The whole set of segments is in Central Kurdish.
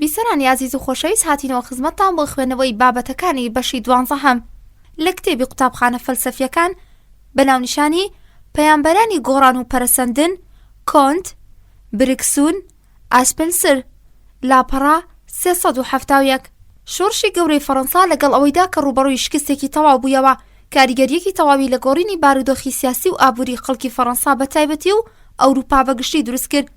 بیسەرانی عزیز و خۆشەویست هاتینەوە خزمەتتان بۆ خوێندنەوەی بابەتەکانی بەشی 12 لە کتێبی قوتابخانە فەلسەفیەکان بەناونیشانی پەیامبەرانی گۆڕان و پەرەسەندن کۆنت، برکسون، ئاسپنسر، لاپەڕا 371. شۆڕشی گەورەی فەڕەنسا لەگەڵ ئەوەیدا کە ڕوبەڕووی شکستێکی تەواو بوویەوە کاریگەریەکی تەواوی لە گۆڕینی بارودۆخی سیاسی و ئابووری خەڵکی فەڕەنسا بەتایبەتی و ئەوروپا بەگشتی دروست کرد.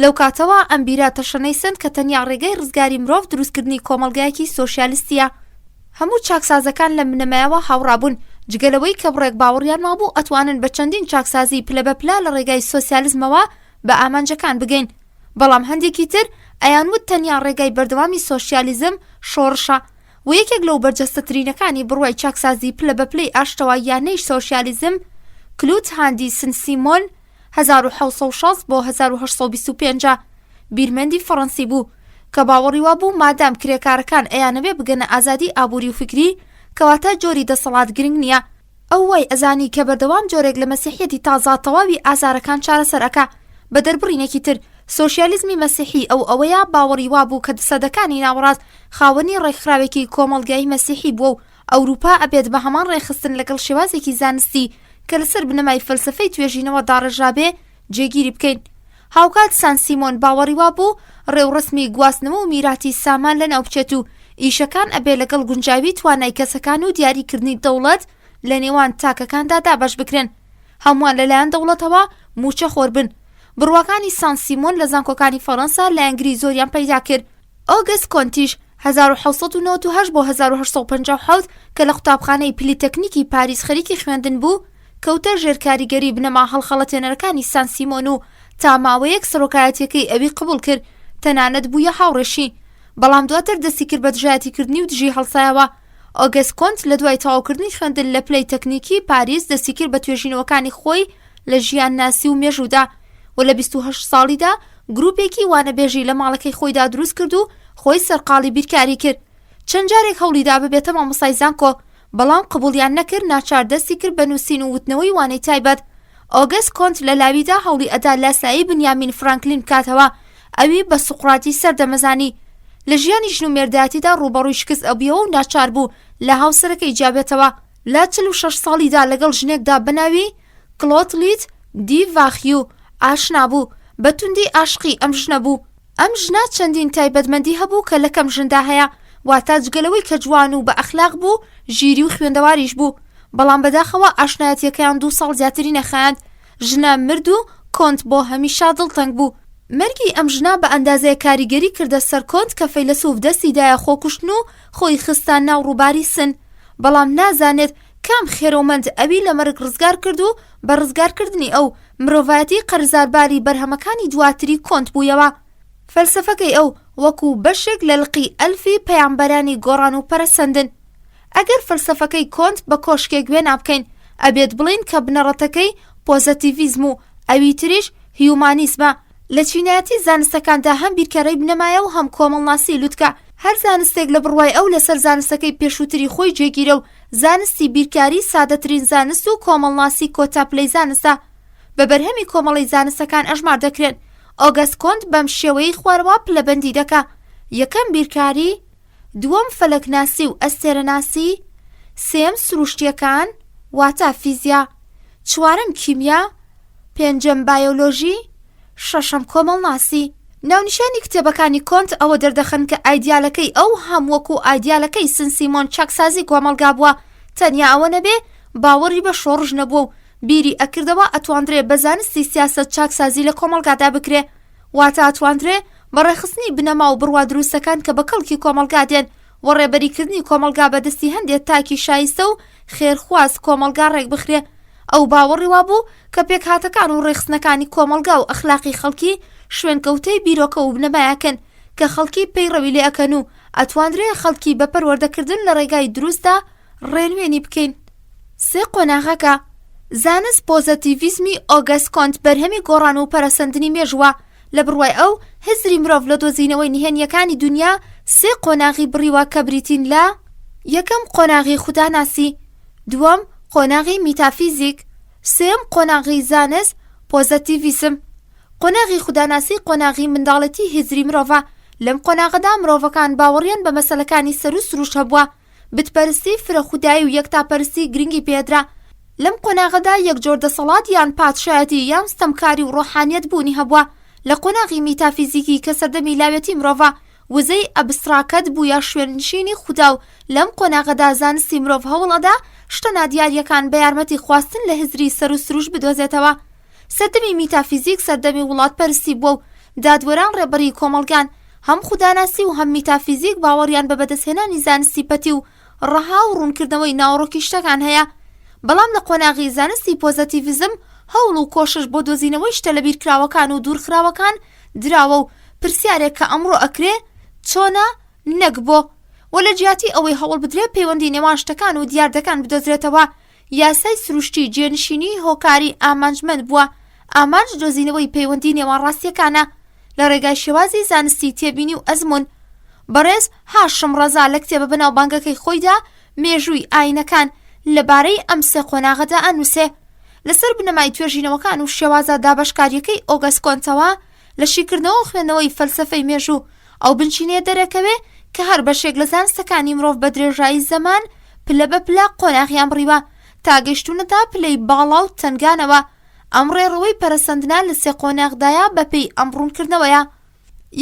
لەو کاتەوە ئەم بیرە تەشەنەی سند کە تەنیا ڕێگەی ڕزگاری مرۆڤ دروستکردنی کۆمەڵگایەکی سۆشیالیستیە. هەموو چاکسازەکان لە منەمایەوە هاوڕابوون جگەلەوەی کە بڕێک باوەڕیان مابوو ئەتوانن بە چەندین چاکسازی پلە بە پلە لە ڕێگای سۆسیالیزمەوە بە ئامانجەکان بگەین. بەڵام هەندێکی تر ئەیانوت تەنیا ڕێگای بەردەوامی سۆشیالیزم شۆڕشە و یەکێک لەو بەرجەستەترینەکانی بڕوای چاکسازی پلە بە پلەی ئاشتەوە یانەی سۆشیالیزم کلوت هاندی سن سیمۆن 1760 بۆ 1825 بیرمەندی فەڕەنسی بوو کە باوەڕی وابوو مادام کرێکارەکان ئەیانەوێ بگەنە ئازادی ئابووری و فکری کەواتە جۆری دەسەڵات گرنگ نییە. ئەو وای ئەزانی کە بەردەوام جۆرێک لە مەسیحیەتی تازا تەواوی ئازارەکان چارەسەر ئەکا. بە دەربڕینێکی تر سۆشیالیزمی مەسیحی ئەوەیە باوەڕی وابوو کە سەدەکانی ناوەڕاست خاوەنی ڕێکخراوێکی کۆمەڵگایی مەسیحی بووە و ئەوروپا ئەبێت بە هەمان ڕێخستن لەگەڵ شێوازێکی زانستی کە لەسەر بنەمای فەلسەفەی توێژینەوە داڕێژابێ جێگیری بکەین. هاوکات سان سیمۆن باوەڕی وابوو ڕێوڕسمی گواستنەوە و میراتی سامان لە ناوبچێت و ئیشەکان ئەبێ لەگەڵ گونجاوی توانای کەسەکان و دیاریکردنی دەوڵەت لە نێوان تاکەکاندا دابەش بکرێن. هەمووان لەلایەن دەوڵەتەوە موچە خۆر بن. بڕواکانی سان سیمۆن لە زانکۆکانی فەڕەنسا لە ئەنگری زۆریان پەیدا کرد. ئۆگست کۆنتیش 1798 بۆ 1857 کە لە قوتابخانەی پلیتەکنیکی پاریس خەریکی خوێندن بوو کەوتە ژێرکاریگەری بنەما هەڵخەڵەتێنەرەکانی سان سیمۆن و تا ماوەیەک سەرۆکایەتیەکەی ئەوی قبول کرد تەنانەت بوویە هاوڕێشی. بەڵام دواتر دەستی کرد بە دژایەتیکردنی و دژی هەڵسایەوە. ئۆگست کۆنت لە دوای تەواوکردنی خوێندن لە پلەی تەکنیکی پاریس دەستی کرد بە توێژینەوەکانی خۆی لە ژیان ناسی و مێژوودا و لە 28 ساڵیدا گروپێکی وانەبێژی لە ماڵەکەی خۆیدا دروست کرد و خۆی سەرقاڵی بیرکاری کرد. چەند جارێک هەوڵیدا ببێتە مامۆستای زانکۆ بەڵام قبوڵیان نەکرد. ناچار دەستی کرد بە نووسین و وتنەوەی وانەی تایبەت. ئۆگست کۆنت لە لاویدا هەوڵی ئەدا لاسایی بنیامین فرانکلین بکاتەوە ئەوی بە سوقراتی سەردەمەزانی. لە ژیانی ژن و مێردایەتیدا ڕوبەڕووی شکست ئەبیەوە و ناچار بوو لە هاوسەرەکەی جیابێتەوە. لە 46 ساڵیدا لەگەڵ ژنێکدا بەناوی کلۆتلیت دی ڤاخیو ئاشنا بوو. بەتوندی عاشقی ئەم ژنە بوو. ئەم ژنە چەندین تایبەتمەندی هەبوو کە لەکەم ژندا هەیە واتە جگەلەوەی کە جوان و بە ئەخلاق بوو ژیری و خوێندەواریش بوو. بەڵام بەداخەوە ئاشنایەتیەکەیان 2 ساڵ زیاتری نەخایاند. ژنە مرد و کۆنت بۆ هەمیشە دڵتەنگ بوو. مەرگی ئەم ژنە بە ئەندازەیە کاریگەری کردە سەر کۆنت کە فەیلسوف دەستیدایە خۆکوشتن و خۆی خستان ناو ڕووباری سن. بەڵام نازانێت کام خێرۆمەند ئەوی لە مەرگ ڕزگار کرد و بە ڕزگارکردنی ئەو مرۆڤایەتی قەرزارباری بەرهەمەکانی دواتری کۆنت بوویەوە. فەلسەفەکەی ئەو وەکو بەشێک لە لقی ئەلفی پەیامبەرانی گۆڕان و پەرەسەندن. ئەگەر فەلسەفەکەی کۆنت بە کۆشکێک وێ نابکەین ئەبێت بڵین کە بنەڕەتەکەی پۆزەتیڤیزم و ئەوی تریش هیومانیزمە. لە چینایەتی زانستەکاندا هەم بیرکەرەی بنەمایە و هەم کۆمەڵناسی لوتکە. هەر زانستێک لە بڕوای ئەو لەسەر زانستەکەی پێشووتری خۆی جێگیرە و زانستی بیرکاری سادەترین زانست و کۆمەڵناسی کۆتاپلەی زانستە. بە بەرهەمی کۆمەڵی زانستەکان ئەژمار دەکرێن. ئۆگست کۆنت بەم شێوەی خوارەوە پلەبەندی دەکا. یەکەم بیرکاری، دووەم فەلەکناسی و ئەستێرەناسی، سێم سروشتیەکان واتە فیزیا، چوارەم کیمیا، پێنجەم بایۆلۆژی، شەشەم کۆمەڵناسی. ناونیشانی کتێبەکانی کۆنت ئەوە دەردەخەن کە ئایدیالەکەی ئەو هەم وەکو ئایدیالەکەی سن سیمۆن چاکسازی کۆمەڵگا بووە. تەنیا ئەوە نەبێ باوەڕی بە شۆڕژ نەبووە و بیری ئەکردەوە ئەتواندرێ بە زانستی سیاسەت چاکسازی لە کۆمەڵگادا بکرێ واتە ئەتواندرێ بەڕێخستنی بنەما و بڕوا دروستەکان کە بە کەڵکی کۆمەڵگا دێن و ڕێبەریکردنی کۆمەڵگا بەدەستی هەندێک تاکی شایستە و خێرخواز کۆمەڵگا ڕێک بخرێ. ئەو باوەڕی وابوو کە پێکهاتەکان و ڕێخستنەکانی کۆمەڵگا و ئەخلاقی خەڵکی شوێنکەوتەی بیرۆکە و بنەمایەکەن کە خەڵکی پەیڕەوی لێ ئەکەن و ئەتواندرێ خەڵکی بە پەروەردەکردن لە ڕێگای دروستدا ڕێنوێنی بکەین. سێ قۆناغەکە زانست پۆزەتیڤیزمی ئۆگست کۆنت بەرهەمی گۆڕان و پەرەسەندنی مێژووە. لە بڕوای ئەو هزری مرۆڤ لە دۆزینەوەی نهێنیەکانی دنیا سێ قۆناغی بڕیوە کە بریتین لە: یەکەم قۆناغی خوداناسی، دووەم قۆناغی میتافیزیک، سێم قۆناغی زانست پۆزەتیڤیزم. قۆناغی خوداناسی قۆناغی منداڵەتی هزری مرۆڤە. لەم قۆناغەدا مرۆڤەکان باوەڕیان بە مەسەلەکانی سەر و سروش هەبووە، بتپەرستی، فرەخودایی و یەکتاپەرستی گرنگی پێدرا. لەم قۆناغەدا یەک جۆر دەسەڵات یان پادشایەتی یان ستەمکاری و ڕۆحانیەت بوونی هەبووە. لە قۆناغی میتافیزیکی کە سەردەمی لاوێتی مرۆڤە، وزەی ئەبستراکەت بوو یا شوێنشینی خودا و لەم قۆناغەدا زانستی مرۆڤ هەوڵەدا شتە نادیاریەکان بە یارمەتی خواستن لە هزری سەر و سروش بدۆزێتەوە. سەردەمی میتافیزیک سەردەمی وڵاتپەرستی بووە و دادوەران ڕێبەری کۆمەڵگان هەم خوداناسی و هەم میتافیزیک باوەڕیان بە بەدەستهێنانی زانستی پەتی و ڕەها و ڕوونکردنەوەی ناوەڕۆکی شتەکان هەیە. بەڵام لە قۆناغی زانستی پۆزەتیڤیزم هەوڵ و کۆشش بۆ دۆزینەوەی شتە لە بیرکراوەکان و دوورخراوەکان دراوە و پرسیارێک کە ئەمڕۆ ئەکرێ چۆنە نەک بۆ، و لە جیاتی ئەوەی هەوڵ بدرێ پەیوەندی نێوان شتەکان و دیاردەکان بدۆزرێتەوە. یاسای سروشتی جێنشینی هۆکاری ئامانجمەند بووە. ئامانج دۆزینەوەی پەیوەندی نێوان ڕاستیەکانە لە ڕێگای شێوازی زانستی تێبینی و ئەزمون. بەڕێز هاشم ڕەزا لە کتێبە بەناوبانگەکەی خۆیدا مێژووی ئاینەکان لەبارەی ئەم سێ قۆناغەدا ئەنووسێ. لەسەر بنەمای توێژینەوەکان و شێوازە دابەشکاریەکەی ئۆگەست کۆنتەوە لە شیکردنەوە و خوێندنەوەی فەلسەفەی مێژوو ئەو بنچینەیە دەرەکەوێ کە هەر بەشێک لە زانستەکانی مرۆڤ بە درێژایی زەمان پلە بە پلە قۆناغیان بڕیوە تا گەیشتونەتا پلەی باڵا و تەنگانەوە. ئەم ڕێڕەوەی پەرەسەندنا لە سێ قۆناغدایە بەپێی ئەم ڕوونکردنەوەیە.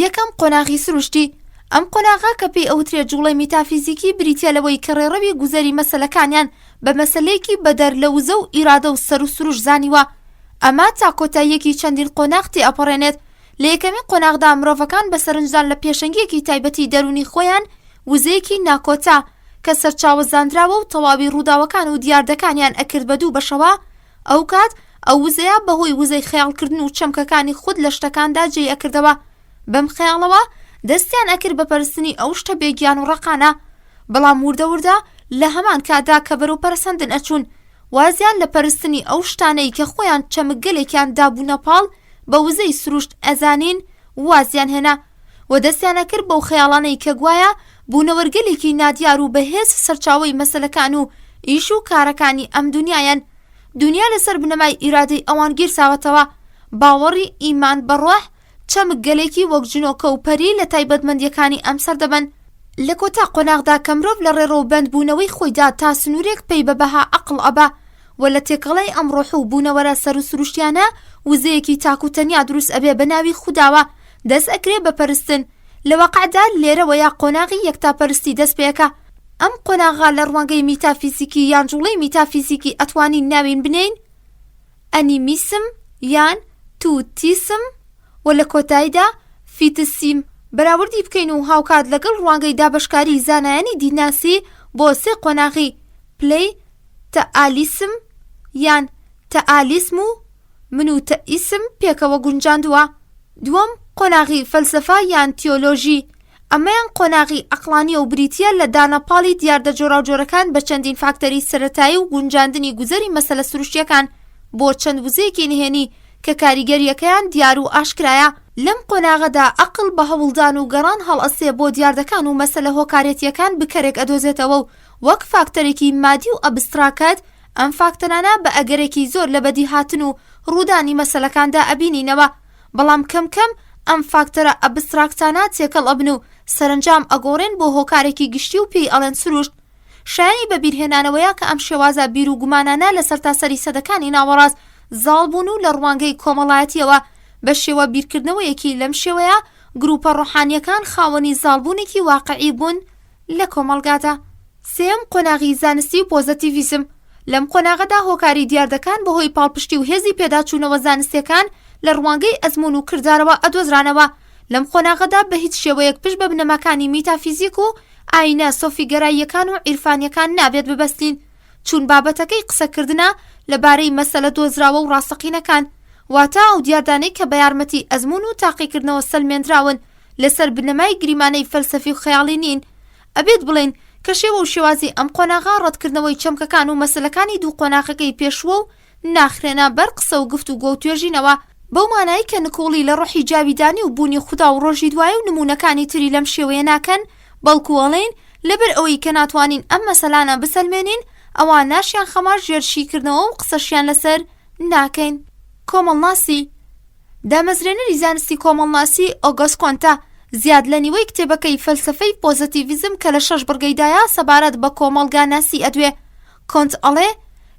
یەکەم قۆناغی سروشتی. ئەم قۆناغا کە پێی ئەوترێ جوڵەی میتافیزیکی بریتە لەوەی کە ڕێڕەوی گوزەری مەسەلەکانیان بە مەسەلەیەکی بەدەر لە وزە و ئیرادە و سەر و سروش زانیوە. ئەمە تا کۆتاییەکی چەندین قۆناغ تێئەپەڕێنێت. لە یەکەمین قۆناغدا مرۆڤەکان بە سەرنجدان لە پێشەنگیەکی تایبەتی دەرونی خۆیان وزەیەکی ناکۆتا کە سەرچاوەزاندراوە و تەواوی ڕووداوەکان و دیاردەکانیان ئەکرد بە دوو بەشەوە. ئەو کات ئەو وزەیە بەهۆی وزەی خەیاڵکردن و چەمکەکانی خود لە شتەکاندا جێی ئەکردەوە. بەم خەیاڵەوە دەستیان ئەکرد بە پەرستنی ئەو شتە بێگیان و ڕقانە. بەڵام وردە لە هەمان کاتدا کە بەرەو پەرسەندن ئەچوون، وازیان لە پەرستنی ئەو شتانەی کە خۆیان چەمکگەلێکیان دابوونە پاڵ بە وزەی سروشت ئەزانین وازیان هێنا و دەستیانە کرد بەو خەیاڵانەی کە گوایە بوونەوەرگەلێکی نادیار و بەهێز سەرچاوەی مەسەلەکان و ئیش و کارەکانی ئەم دنیایان. دنیا لەسەر بنەمای ئیرادەی ئەوان گیرساوەتەوە. باوەڕی ئیمان بەڕۆح چەمکگەلێکی وەک جنۆکە و پەری لە تایبەتمەندیەکانی ئەم سەردەبن. لە کۆتا قۆناغدا کە مرۆڤ لە ڕێڕە و بەندبوونەوەی خۆیدا تا سنوورێک پێی بەبەها عەقڵ ئەبا و لە تێکەڵەی ئەم ڕۆح و بوونەوەرە سەر و سروشتیانە وزەیەکی تاکوتەنیا دروست ئەبێ بە ناوی خوداوە دەست ئەکرێ بە پەرستن. لە وەقعدا لێرەوەیە قۆناغی یەکتاپەرستی دەست پێەکە. ئەم قۆناغا لە ڕوانگەی میتافیزیکی یان جوڵەی میتافیزیکی ئەتوانین ناوین بنین ئەنیمیسم یان توتیسم و لە کۆتاییدا فیتسیم. بەراوردی بکەین و هاوکات لەگەڵ ڕوانگەی دابەشکاری زانایانی دیناسی بۆ سێ قۆناغی پلەی تەئالیسم یان تەئالیسم و منوتەئیسم پێکەوە گونجاندووە. دووەم قۆناغی فەلسەفە یان تیۆلۆژی. ئەمەیان قۆناغی ئەقلانیە و بریتیە لە دانەپاڵی دیاردە جۆراوجۆرەکان بە چەندین فاکتەری سەرەتایی و گونجاندنی گوزەری مەسەلە سروشتیەکان بۆ چەند وزەیەکی نهێنی کە کاریگەریەکەیان دیار و ئاشکرایە. لەم قۆناغەدا عەقڵ بە هەوڵدان و گەڕان هەڵئەسێ بۆ دیاردەکان و مەسەلە هۆکارەتیەکان بکەرێک ئەدۆزێتەوە و وەک فاکتەرێکی مادی و ئەبستراکەت ئەم فاکتەرانە بە ئەگەرێکی زۆر لە بەدی هاتن و ڕوودانی مەسەلەکاندا ئەبینینەوە. بەڵام کەم کەم ئەم فاکتەرە ئەبستراکتانە تێکەڵ ئەبن و سەرنجام ئەگۆڕێن بۆ هۆکارێکی گشتی و پێی ئەڵێن سروشت. شایانی بەبیرهێنانەوەیە کە ئەم شێوازە بیر و گومانانە لە سەرتاسەری سەدەکانی ناوەڕاست زاڵبوون و لە ڕوانگەی کۆمەڵایەتیەوە بە شێوە بیرکردنەوەیەکی لەم شێوەیە گروپە ڕۆحانیەکان خاوەنی زاڵبوونێکی واقعی بوون لە کۆمەڵگادا. سێم قۆناغی زانستی و پۆزەتیڤیزم. لەم قۆناغەدا هۆکاری دیاردەکان بەهۆی پاڵپشتی و هێزی پێداچوونەوە زانستیەکان لە ڕوانگەی ئەزمون و کردارەوە ئەدۆزرانەوە. لەم قۆناغەدا بە هیچ شێوەیەک پشت بە بنەماکانی میتافیزیک و ئاینە سۆفیگەراییەکان و عیرفانیەکان نابێت ببەستین، چون بابەتەکەی قسەکردنە لەبارەی مەسەلە دۆزراوە و ڕاستەقینەکان، واتە ئەو دیاردانەی کە بە یارمەتی ئەزمون و تاقیکردنەوە سەلمێنراون لەسەر بنەمای گریمانەی فەلسەفی و خەیاڵی نین. ئەبێت بڵێن کە شێوە و شێوازی ئەم قۆناغا ڕەتکردنەوەی چەمکەکان و مەسەلەکانی دوو قۆناغەکەی پێشوە و ناخرێنە بەر قسە و گفت و گۆ و توێژینەوە، بەو مانایی کە نکۆڵی لە ڕۆحی جاویدانی و بوونی خودا و ڕۆژی دوای و نمونەکانی تری لەم شێوەیە ناکەن، بەڵکو ئەڵێن لەبەر ئەوەی کە ناتوانین ئەم مەسەلانە بسەلمێنین ئەوان ناشیان خەماش ژێرشیکردنەوە و قسەشیان لەسەر ناکەین. کۆمەڵناسی. دامەزرێنەری زانستی کۆمەڵناسی ئۆگەست کۆنتە زیاد لە نیوەی کتێبەکەی فەلسەفەی پۆزیتیڤیزم کە لە 6 بڕگەیدایە سەبارەت بە کۆمەڵگا ناسی ئەدوێ. کۆنت ئەڵێ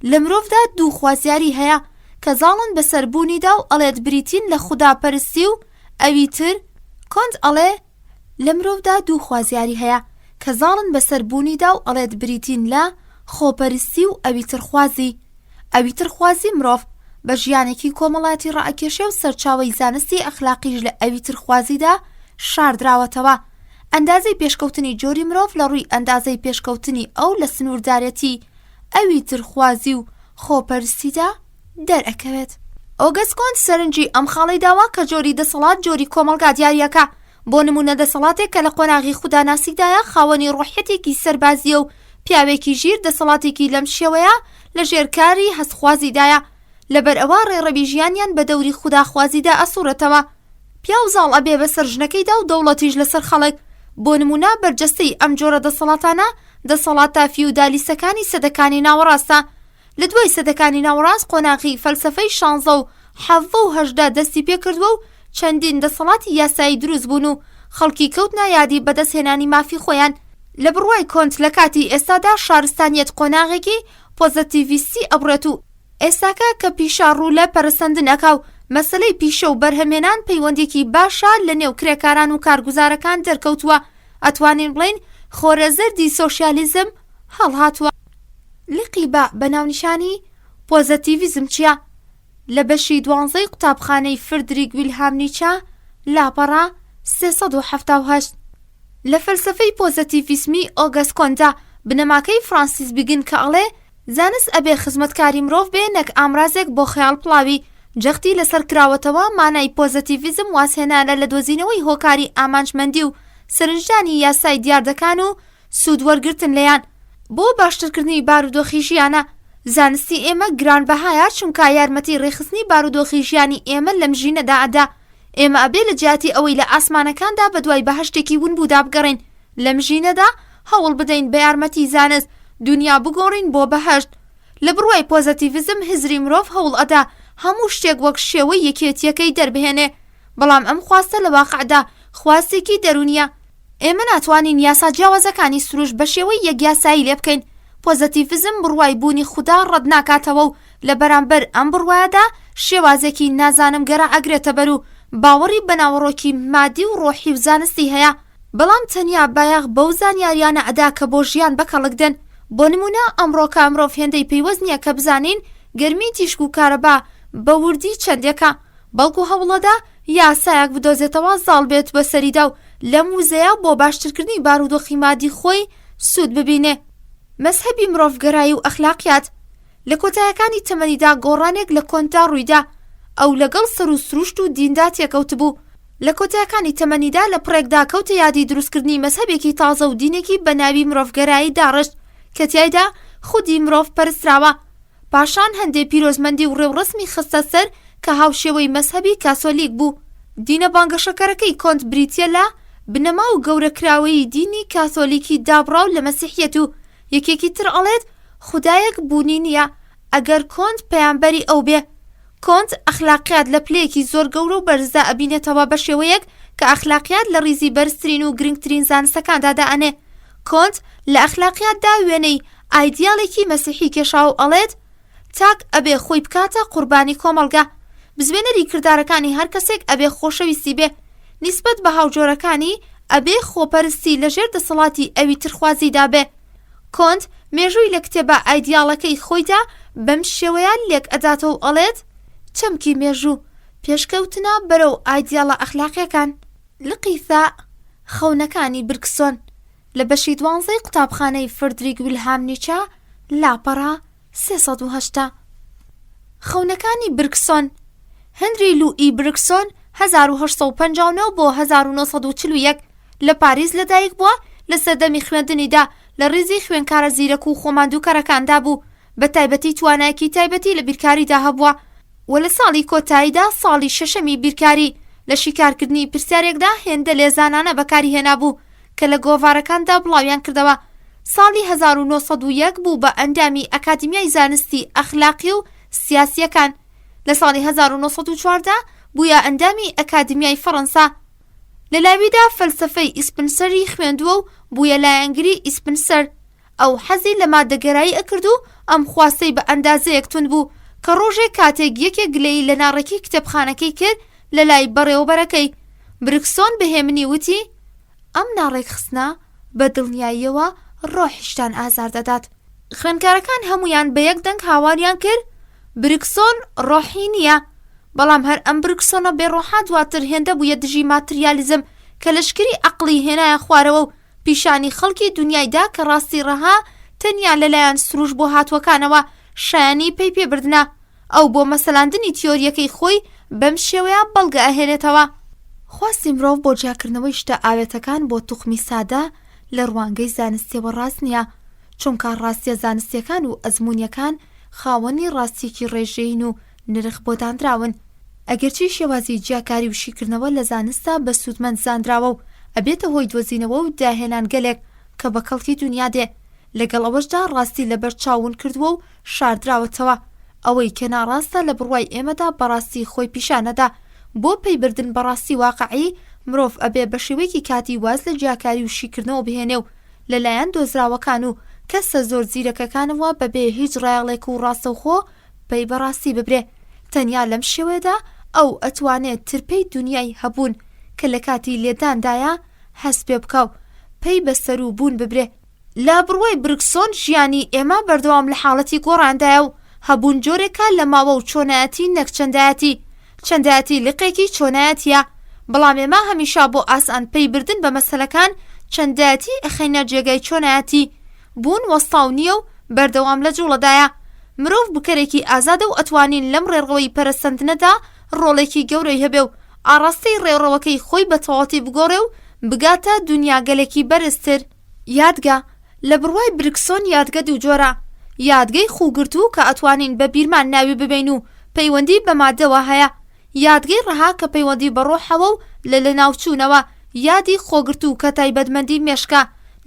لە مرۆڤدا دوو خوازیاری هەیە کە زاڵن بەسەربوونیدا و ئەڵێت بریتین لە خوداپەرستی و ئەوی تر. کۆنت ئەڵێ لە مرۆڤدا دوو خوازیاری هەیە کە زاڵن بەسەربوونیدا و ئەڵێت بریتین لە خۆپەرستی و ئەوی ترخوازی. ئەوی ترخوازی مرۆڤ بە ژیانێکی کۆمەڵاتی ڕائەکێشێ و سەرچاوەی زانستی ئەخلاقیش لە ئەوی ترخوازیدا شاردراوەتەوە. ئەندازەی پێشکەوتنی جۆری مرۆڤ لە ڕووی ئەندازەی پێشکەوتنی ئەو لە سنووردارەتی ئەوی ترخوازی و خۆپەرستیدا دەرئەکەوێت. ئۆگەست کۆنت سەرنجی ئەم خاڵەی داوا کە جۆری دەسەڵات جۆری کۆمەڵگا دیاریەکە. بۆ نمونە دەسەڵاتێک کە لە قۆناغی خوداناسیدایە خاوەنی ڕوحەتێکی سەربازیە و پیاوێکی ژیر دەسەڵاتێکی لەم شێوەیە لە ژێرکاری هەستخوازیدایە. لەبەر ئەوە ڕێڕەبی ژیانیان بە دەوری خوداخوازیدا ئەسوورەتەوە. پیا و زاڵ ئەبێ بەسەر ژنەکەیدا و دەوڵەتیش لەسەر خەڵک. بۆ نمونە بەرجەستەی ئەم جۆرە دەسەڵاتانە دەسەڵاتە فیودالیستەکانی سەدەکانی ناوەڕاستە. لە دوای سەدەکانی ناوەڕاست قۆناغی فەلسەفەی 16 و 17 و 18 دەستی پێکردووە و چەندین دەسەڵاتی یاسایی دروست بوون و خەڵکی کەوتنە یادی بەدەستهێنانی مافی خۆیان. لە بڕوای کۆنت لە کاتی ئێستادا شارستانیەت قۆناغێکی پۆزیتیڤیستی ئەبڕێت و ئێستاکە کە پیشە ڕوو لە پەرسەندنەکە و مەسەلەی پیشە و بەرهەمێنان پەیوەندێکی باشە لە نێو کرێکاران و کارگوزارەکان دەرکەوتووە. ئەتوانین بڵین خۆرەزەردی سۆشیالیزم هەڵهاتووە. لقی بە ناونیشانی پۆزیتیڤیزم چییە؟ لە بەشی 12 قوتابخانەی فردریک ویلهام نیچە لاپەڕا 378. لە فەلسەفەی پۆزیتیڤیسمی ئۆگەست کۆنتدا بنەماکەی فرانسیس بیگن کە ئەڵێ زانست ئەبێ خزمەتکاری مرۆڤ بێ نەک ئامرازێک بۆ خەیاڵ پڵاوی. جەختی لەسەر کراوەتەوە مانای پۆزیتیڤیزم واسهێنانە لە دۆزینەوەی هۆکاری ئامانجمەندی و سەرنجدانی یاسای دیاردەکان و سوود وەرگرتن لەیان بۆ باشترکردنی بارودۆخی ژیانە. زانستی ئێمە گرانبەهایە چونکە یارمەتی ڕێخستنی بارودۆخی ژیانی ئێمە لەم ژینەدا ئەدا. ئێمە ئەبێ لە جیاتی ئەوەی لە ئاسمانەکاندا بەدوای بەهەشتێکی ونبوودا بگەڕین. لەم ژینەدا هەوڵ بدەین بە یارمەتی زانست دنیا بگۆڕین بۆ بەهەشت. لە بڕوای پۆزیتیڤیزم هزری مرۆڤ هەوڵ ئەدا هەموو شتێک وەک شێوەی یەکێتیەکەی دەربهێنێ. بەڵام ئەم خواستە لە واقعدا خواستێکی دەرونیە. ئێمە ناتوانین یاسا جیاوازەکانی سروش بە شێوەی یەک یاسایی لێ بکەین. پۆزیتیڤیزم بڕوای بوونی خوددا ڕەت ناکاتەوە و لە بەرامبەر ئەم بڕوایەدا شێوازێکی نازانمگەرە ئەگرێتە بەر و باوەڕی بەناوەڕۆکی مادی و ڕۆحی و زانستی هەیە. بەڵام تەنیا بایەخ بەو زانیاریانە ئەدا کە بۆ ژیان بەکەڵکدن. بۆ نمونە ئەمڕۆکە مرۆڤ هێندەی پێیوەست نییە کە بزانین گەرمی تیشک و کارەبا بە وردی چەندێکە، بەڵکو هەوڵەدا یاسایەک بدۆزێتەوە زاڵ بێت بە سەریدا و لەم وزەیە بۆ باشترکردنی بارودۆخی مادی خۆی سوود ببینێ. مەزهەبی مرۆڤگەرایی و ئەخلاقیات لە کۆتاییەکانی تەمەنیدا گۆڕانێک لە کۆنتدا ڕوویدا. ئەو لەگەڵ سەر و سروشت و دیندا تێکەوت بوو. لە کۆتاییەکانی تەمەنیدا لە پڕێکدا کەوتە یادی دروستکردنی مەزهەبێکی تازە و دینێکی بە ناوی مرۆڤگەرایی داڕشت کە تیایدا خودی مرۆڤ پەرستراوە. پاشان هەندێک پیرۆزمەندی و ڕێوڕسمی خستە سەر کە هاوشێوەی مەزهەبی کاسۆلیک بوو. دینە بانگەشەکەرەکەی کۆنت بریتیە لە بنەما و گەورەکراوەی دینی کاسۆلیکی دابڕاو لە مەسیحیەت و یەکێکی تر ئەڵێت خودایەک بوونی نییە ئەگەر کۆنت پەیامبەری ئەو بێ. کۆنت ئەخلاقیات لە پلەیەکی زۆر گەورە و بەرزدا ئەبینێتەوە بە شێوەیەک کە ئەخلاقیات لە ڕیزی بەرزترین و گرنگترین زانستەکاندا دائەنێ. کۆنت لە ئەخلاقیاتدا وێنەی ئایدیاڵێکی مەسیحی کێشا و ئەڵێت تاک ئەبێ خۆی بکاتە قوربانی کۆمەڵگا. بزوێنەری کردارەکانی هەر کەسێک ئەبێ خۆشەویستی بێ. نیسبەت بە هاوجۆرەکانی ئەبێ خۆپەرستی لەژێر دەسەڵاتی ئەوی ترخوازیدا بێ. کۆنت مێژووی لە کتێبە ئایدیاڵەکەی خۆیدا بەم شێوەیان لێک ئەداتەوە و ئەڵێت چەمکی مێژوو پێشکەوتنە بەرەو ئایدیاڵە ئەخلاقیەکان. لقی خەونەکانی برکسۆن لە بەشی 12 قوتابخانەی فردریک ویلهام نیچە لاپەڕا 308. خەونەکانی برکسۆن هەنری لوئی برکسۆن 1859 بۆ 1941 لە پاریس لەدایک بووە. لە سەردەمی خوێندنیدا لە ڕیزی خوێنکارە زیرەک و خۆماندووکەرەکاندا بوو. بە تایبەتی توانایەکی تایبەتی لە بیرکاریدا هەبووە و لە ساڵی کۆتاییدا ساڵی شەشەمی بیرکاری لە شیکارکردنی پرسیارێکدا هێندە لێزانانە بەکاری هێنا بوو کە لە گۆڤارەکاندا بڵاویان کردەوە. ساڵی 1901 بوو بە ئەندامی ئەکادمیای زانستی ئەخلاقی و سیاسیەکان. لە ساڵی 1914 بووە ئەندامی ئەکادمیای فەڕەنسا. لە لاویدا فەلسەفەی ئیسپنسەری خوێندووە و بوویە لایەنگری ئیسپنسەر. ئەو حەزی لە مادەگەرایی ئەکرد و ئەم خواستەی بە ئەندازەیەک تون بوو کە ڕۆژێک کاتێک یەکێک گلەی لە ناڕێکی کتێبخانەکەی کرد لە لای بەڕێوەبەرەکەی. برکسۆن بەهێمنی وتی ئەم ناڕێک خستنە بە دڵنیاییەوە ڕۆحیشتان ئازار دەدات. خوێندکارەکان هەمویان بە یەک دەنگ هاواریان کرد برکسۆن ڕۆحی نییە، بەڵام هەر ئەم برکسۆنە بێڕۆحا دواتر هێندە بوویە دژی ماتریالیزم کە لەشکری عەقڵی هێنایە خوارەوە و پیشانی خەڵکی دنیایدا کە ڕاستی ڕەها تەنیا لەلایەن سروش بۆ هاتووەکانەوە شایانی پێی پێبردنە. ئەو بۆ مەسەلاندنی تیۆریەکەی خۆی بەم شێوەیە بەڵگە ئەهێنێتەوە. خواستی مرۆڤ بۆ جیاکردنەوەی شتە ئاوێتەکان بۆ توخمی سادە لە ڕوانگەی زانستیەوە ڕاست نییە، چونکە ڕاستیە زانستیەکان و ئەزموونیەکان خاوەنی ڕاستیەکی ڕێژەین و نرخ بۆ دانراون. ئەگەرچی شێوازی جیاکاری و شیکردنەوە لە زانستە بە سوودمەند زانراوە و ئەبێتە هۆی دۆزینەوە و داهێنان گەلێک کە بە کەڵکی دنیا دێ، لەگەڵ ئەوەشدا ڕاستی لەبەر چاون کردووە و شاردراوەتەوە. ئەوەی کە ناڕاستە لە بڕوای ئێمەدا بەڕاستی خۆی پیشانەدا. بۆ پەیبردن بەڕاستی واقعی مرۆڤ ئەبێ بە شێوەیەکی کاتی واز لە جیاکاری و شیکردنەوە بهێنێ و لەلایەن دۆزراوەکان و کەسە زۆر زیرەکەکانەوە بەبێ هیچ ڕایەڵێک و ڕاستەوخۆ پەی بەڕاستی ببرێ. تەنیا لەم شێوەیەدا ئەو ئەتوانێت ترپەی دنیای هەبوون کە لە کاتی لێداندایە هەست پێ بکە و پەی بەسەر و بوون ببرێ. لە بڕوای برکسۆن ژیانی ئێمە بەردەوام لە حاڵەتی گۆڕاندایە و هەبوون جۆرێکە لە ماوە و چۆنایەتی نەک چەندایەتی. چەندایەتی لقێکی چۆنایەتیە، بەڵام ئێمە هەمیشا بۆ ئاسان پەیبردن بە مەسەلەکان چەندایەتی ئەخەینە جێگای چۆنایەتی. بوون وەستاو نییە و بەردەوام لە جوڵەدایە. مرۆڤ بکەرێکی ئازادە و ئەتوانین لەم ڕێڕەوەی پەرەسەندنەدا ڕۆڵێکی گەورەی هەبێ و ئاڕاستەی ڕێڕەوەکەی خۆی بە تەواوەتی بگۆڕێ و بگاتە دنیا گەلێکی بەرزتر. یادگە لە بڕوای برکسۆن یادگە دوو جۆرە: یادگەی خوگرتوو کە ئەتوانین بە بیرمان ناوی ببین و پەیوەندی بە مادەوە هەیە، یادگەی ڕەها کە پەیوەندی بە ڕۆحەوە و لە ناوچوونەوە، یادی خۆگرتوو کە تایبەتمەندی مێشکە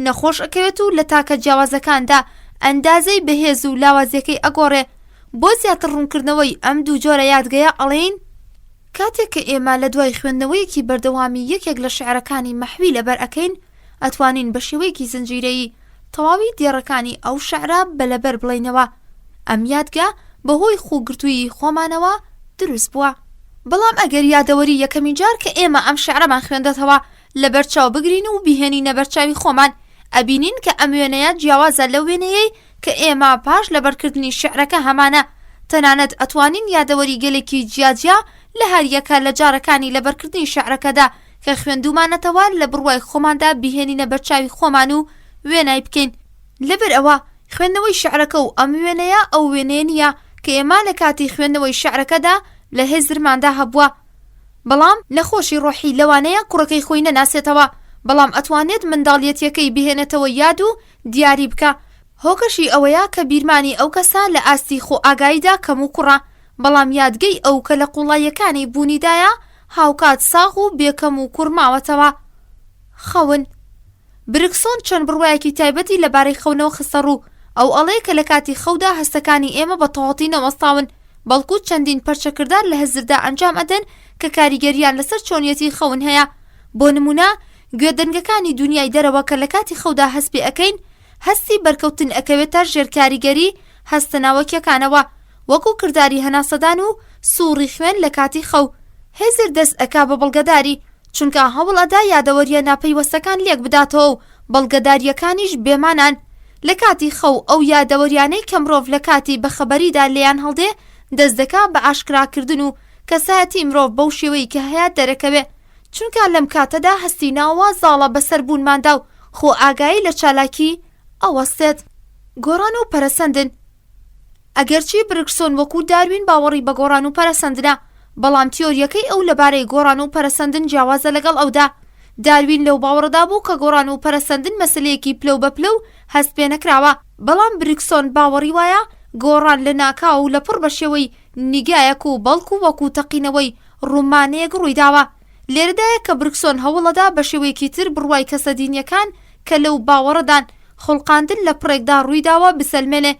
نەخۆش ئەکەوێت و لە تاکە جیاوازەکاندا ئەندازەی بەهێز و لاوازیەکەی ئەگۆڕێ. بۆ زیاتر ڕوونکردنەوەی ئەم دوو جۆرە یادگەیە ئەڵێین کاتێک کە ئێمە لە دوای خوێندنەوەیەکی بەردەوامی یەکێک لە شێعرەکانی مەحوی لەبەر ئەکەین، ئەتوانین بە شێوەیەکی زنجیرەیی تەواوی دێڕەکانی ئەو شەعرە بەلەبەر بڵێنەوە. ئەم یادگە بەهۆی خوگرتووی خۆمانەوە دروست بووە. بەڵام ئەگەر یادەوەری یەکەمین جار کە ئێمە ئەم شەعرەمان خوێندەتەوە لە بەرچاو بگرین و بیهێنینە بەرچاوی خۆمان، ئەبینین کە ئەم وێنەیە جیاوازە لەو وێنەیەی کە ئێمە پاش لەبەرکردنی شێعرەکە هەمانە. تەنانەت ئەتوانین یادەوەری گەلێکی جیاجیا لە هەر یەکە لە جارەکانی لەبەرکردنی شێعرەکەدا کە خوێندومانەتەوە لە بڕوای خۆماندا بیهێنینە بەرچاوی خۆمان و وێنای بکەین. لەبەر ئەوە خوێندنەوەی شێعرەکە و ئەم وێنەیە ئەو وێنەیە نییە کە ئێمە لە کاتی خوێندنەوەی شێعرەکەدا لە هێزرماندا هەبووە. بەڵام نەخۆشی ڕۆحی لەوانەیە کوڕەکەی خۆی نەناسێتەوە، بەڵام ئەتوانێت منداڵیەتیەکەی بهێنێتەوە یاد و دیاری بکە. هۆکەشی ئەوەیە کە بیرمانی ئەو کەسە لە ئاستی خۆ ئاگاییدا کەم و کوڕە، بەڵام یادگەی ئەو کە لە قوڵاییەکانی بوونیدایە هاوکات ساغ و بێکەم و کوڕماوەتەوە. خەون برکسۆن چەند بڕوایەکی تایبەتی لەبارەی خەونەوە خستە ڕوو. ئەو ئەڵێ کە لە کاتی خەودا هەستەکانی ئێمە بە تەواوەتی نەوەستاون، بەڵکو چەندین پەرچەکردار لە هەزردا ئەنجام ئەدەن کە کاریگەریان لەسەر چۆنیەتی خەون هەیە. بۆ نمونە گوێدەنگەکانی دنیای دەرەوە کە لە کاتی خەودا هەست پێ ئەەکەین، هەستی بەرکەوتن ئەکەوێتە ژێر کاریگەری هەستە ناوەکیەکانەوە، وەکو کردداری هەناسەدان و سووڕی خوێن لە کاتی خەو. هێزر دەست ئەکا بە بەڵگەداری، چونکە هەوڵ ئەدا یادەوەریە ناپەیوەستەکان لێک بداتەوە و بەڵگەداریەکانیش بێمانان. لە کاتی خەو ئەو یادەوەریانەی کە مرۆڤ لە کاتی بەخەبەریدا لێیان هەڵدێ دەست دەکا بە ئاشکراکردن و کەسایەتی مرۆڤ بەو شێوەی کە هەیە دەرەکەوێ، چونکە لەم کاتەدا هەستی ناوە زاڵە بەسەر بوونماندا و خۆ ئاگایی لە چالاکی ئەوەستێت. گۆڕان و پەرەسەندن ئەگەرچی برکسۆن وەکو داروین باوەڕی بە گۆڕان و پەرەسەندنە، بەڵام تیۆریەکەی ئەو لەبارەی گۆڕان و پەرەسەندن جیاوازە لەگەڵ ئەودا. داروین لەو باوەڕدا بوو کە گۆڕان و پەرەسەندن مەسلەیەکی پلە و بەپلە و هەست پێ نەکراوە، بەڵام برکسۆن باوەڕی وایە گۆڕان لە ناکاو و لەپڕ بە شێوەی نیگایەک و بەڵکو وەکو تەقینەوەی ڕوومانەیەک ڕوویداوە. لێرەدایە کە برکسۆن هەوڵەدا بە شێوەیەکی تر بڕوای کەسە دینیەکان کە لەو باوەڕەدان خوڵقاندن لە پڕێکدا ڕوویداوە بسەلمێنێ.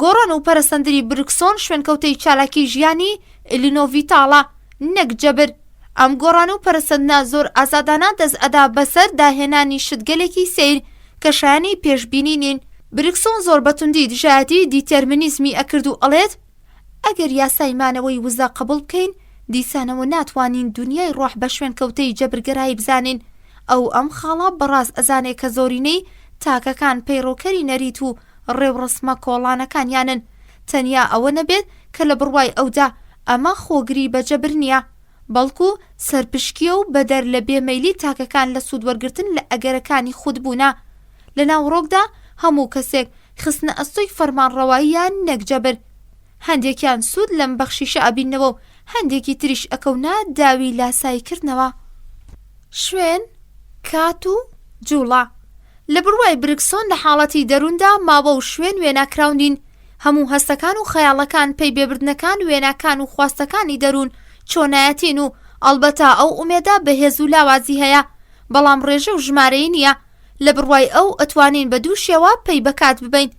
گۆڕان و پەرەسەندنی برکسۆن شوێنکەوتەی چالاکی ژیانی ئیلینۆڤیتاڵە، نەک جەبر. ئەم گۆڕان و پەرسەندنا زۆر ئازادانە دەست ئەدا بەسەر داهێنانی شتگەلێکی سیر کە شایانی پێشبینی نین. بریکسۆن زۆر بەتوندی دژایەتی دیتەرمینیزمی ئەکرد و ئەڵێت ئەگەر یاسای مانەوەی وزە قبول بکەین دیسانەوە ناتوانین دنیای ڕۆح بە شوێن کەوتەی جەبرگەرایی بزانین. ئەو ئەم خاڵە بەڕاست ئەزانێت کە زۆرینەی تاکەکان پەیڕۆکەری نەریت و ڕێوڕسمە کۆڵانەکانیانن. تەنیا ئەوە نەبێت کە لە بڕوای ئەودا ئەمە خۆگری بە جەبر نییە، بەڵکو سەرپشکیە و بەدەر لە بێمەیلی تاکەکان لە سوودوەرگرتن لە ئەگەرەکانی خود بوونا. لە ناوڕۆکدا هەموو کەسێک خستنە ئەستۆی فەرمانڕەواییان نەکجەبر. هەندێکیان سوود لەم بەخشیشە ئەبینەوە و هەندێکی تریش ئەکەونا داوی لاساییکردنەوە. شوێن، کات و جوڵە. لە بڕوای بریکسۆن لە حاڵەتی دەرووندا ماوە و شوێن وێناکراونین. هەموو هەستەکان و خەیاڵەکان پێی بێبردنەکان وێناکان و خواستەکانی دەروون چۆنایەتین و ئەڵبەتە ئەو ئومێدا بەهێز و لاوازی هەیە، بەڵام ڕێژە و ژمارەی نییە. لە بڕوای ئەو ئەتوانین بە دوو شێوە پێی بەکات ببین،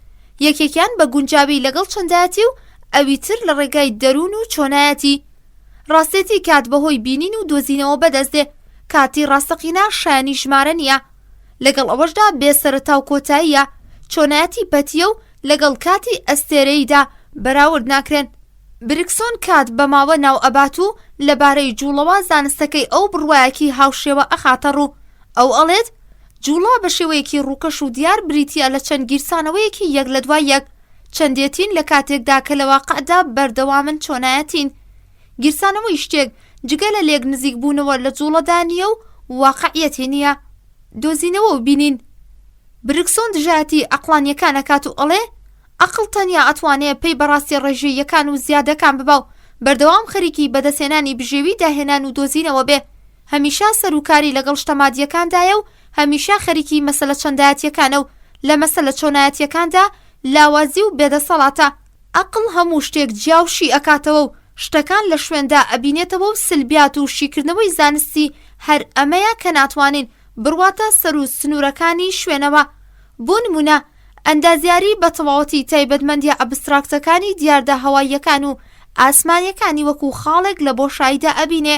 یەکێکیان بە گونجاوی لەگەڵ چەندایەتی و ئەوی تر لە ڕێگای دەروون و چۆنایەتی. ڕاستێتی کات بەهۆی بینین و دۆزینەوە بەدەستێ، کاتی ڕاستەقینە شایانی ژمارە نییە. لەگەڵ ئەوەشدا بێسەرەتا و کۆتاییە، چۆنایەتی پەتیە و لەگەڵ کاتی ئەستێرەیدا بەراورد ناکرێن. بریکسۆن کات بە ماوە ناو ئەبات و لەبارەی جوڵەوە زانستەکەی ئەو بڕوایەکی هاوشێوە ئەخاتە ڕوو. ئەو ئەڵێت جوڵە بە شێوەیەکی ڕووکەش و دیار بریتە لە چەند گیرسانەوەیەکی یەک لە دوای یەک، چەندێتین لە کاتێکدا کە لە واقعدا بەردەوامن چۆنایەتین. گیرسانەوەی شتێک جگە لە لێک نزیک بوونەوە لە جوڵەدا نییە و واقعیەتی نییە. دۆزینەوە و بینین. بریکسۆن دژایەتی ئەقڵانیەکان ئەکات و ئەڵێ ئەقڵ تەنیا ئەتوانێت پێی بەڕاستی ڕێژەیەکان و زیادەکان ببا و بەردەوام خەریکی بەدەسێنانی بژێوی داهێنان و دۆزینەوە بێ. هەمیشە سەرۆکاری لەگەڵ شتەمادیەکاندایە و هەمیشە خەریکی مەسەلە چەندایەتیەکانە و لە مەسەلە چۆنایەتیەکاندا لاوازی و بێدەسەڵاتە. ئەقڵ هەموو شتێک جیاوشی ئەکاتەوە و شتەکان لە شوێندا ئەبینێتەوە و سلبیات و شیکردنەوەی زانستی هەر ئەمەیە کە ناتوانین بڕواتە سەر و سنوورەکانی شوێنەوە. بۆ نمونە ئەندازیاری بە تەواوەتی تایبەتمەندیە ئەبستراکتەکانی دیاردە هەواییەکان و ئاسمانیەکانی وەکو خاڵێک لە بۆشاییدا ئەبینێ.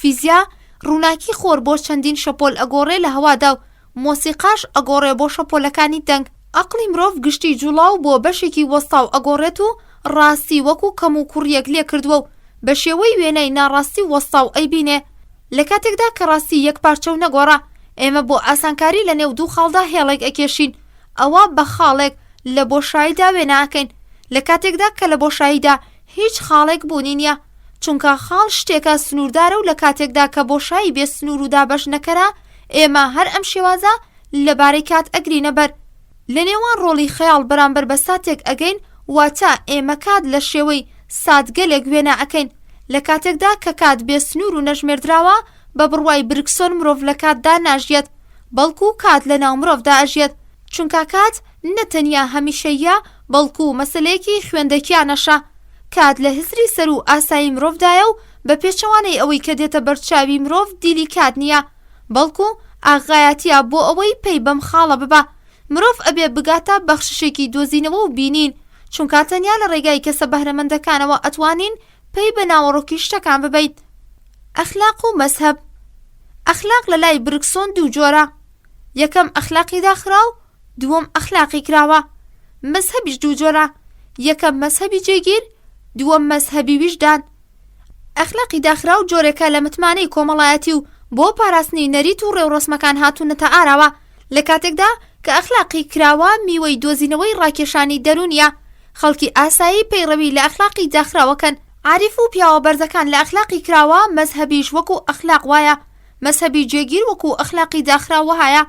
فیزیا ڕووناکی خۆر بۆ چەندین شەپۆل ئەگۆڕێ لە هەوادا و مۆسیقاش ئەگۆڕێ بۆ شەپۆلەکانی دەنگ. ئەقڵی مرۆڤ گشتی جوڵاو بۆ بەشێکی وەستاو ئەگۆڕێت و ڕاستی وەکو کەم و کوڕیەک لێ کردووە و بە شێوەی وێنەی ناڕاستی وەستاو ئەیبینێ. لە کاتێکدا کە ڕاستی یەک پارچە و نەگۆڕە، ئێمە بۆ ئاسانکاری لە نێو دوو خاڵدا هێڵێک ئەکێشین، ئەوە بە خاڵێک لە بۆشاییدا وێناکەین. لە کاتێکدا کە لە بۆشاییدا هیچ خاڵێک بوونی نییە، چونکە خاڵ شتێکە سنووردارە و لە کاتێکدا کە بۆشایی بێ سنوور و دابەش نەکەرا، ئێمە هەر ئەم شێوازە لەبارەی کات ئەگرینە بەر. لە نێوان ڕۆڵی خەیاڵ بەرامبەر بە ساتێک ئەگەین، واتە ئێمە کات لە شێوەی ساتگەلێک وێنە ئەکەین. لە کاتێکدا کە کات بێ سنوور و نەژمێردراوە، بە بڕوای بریکسۆن مرۆڤ لە کاتدا ناژیێت، بەڵکو کات لە ناو مرۆڤدا ئەژیێت، چونکە کات نەتەنیا هەمیشەیە بەڵکو مەسەلەیەکی خوێندەکیانەشە. کات لە هزری سەر و ئاسایی مرۆڤدایە و بە پێچەوانەی ئەوەی کە دێتە بەرچاوی مرۆڤ دیلی کات نییە، بەڵکو ئاغایەتیە بۆ ئەوەی پێی بەم خاڵە ببە. مرۆڤ ئەبێ بگاتە بەخششێکی دۆزینەوە و بینین، چونکە تەنیا لە ڕێگای کەسە بەهرەمەندەکانەوە ئەتوانین پێی بە ناوەڕۆکی شتەکان ببەیت. ئەخلاق و مەزهەب. ئەخلاق لە لای بریکسۆن دوو جۆرە، یەکەم ئەخلاقی داخراو، دووەم ئەخلاقی کراوە. مەزهەبیش دوو جۆرە، یەکەم مەزهەبی جێگیر، دووەم مەزهەبی ویژدان. ئەخلاقی داخراو جۆرێکە لە متمانەی کۆمەڵایەتی و بۆ پاراستنی نەریت و ڕێوڕسمەکان هاتوونەتە ئاراوە، لە کاتێکدا کە ئەخلاقی کراوە میوەی دۆزینەوەی ڕاکێشانی دەرونیە. خەڵکی ئاسایی پەیڕەوی لە ئەخلاقی داخراوەکەن. عاریف و پیاوە بەرزەکان لە ئەخلاقی کراوە مەزهەبیش وەکو ئەخلاق وایە، مەزهەبی جێگیر وەکو ئەخلاقی داخراوە هەیە.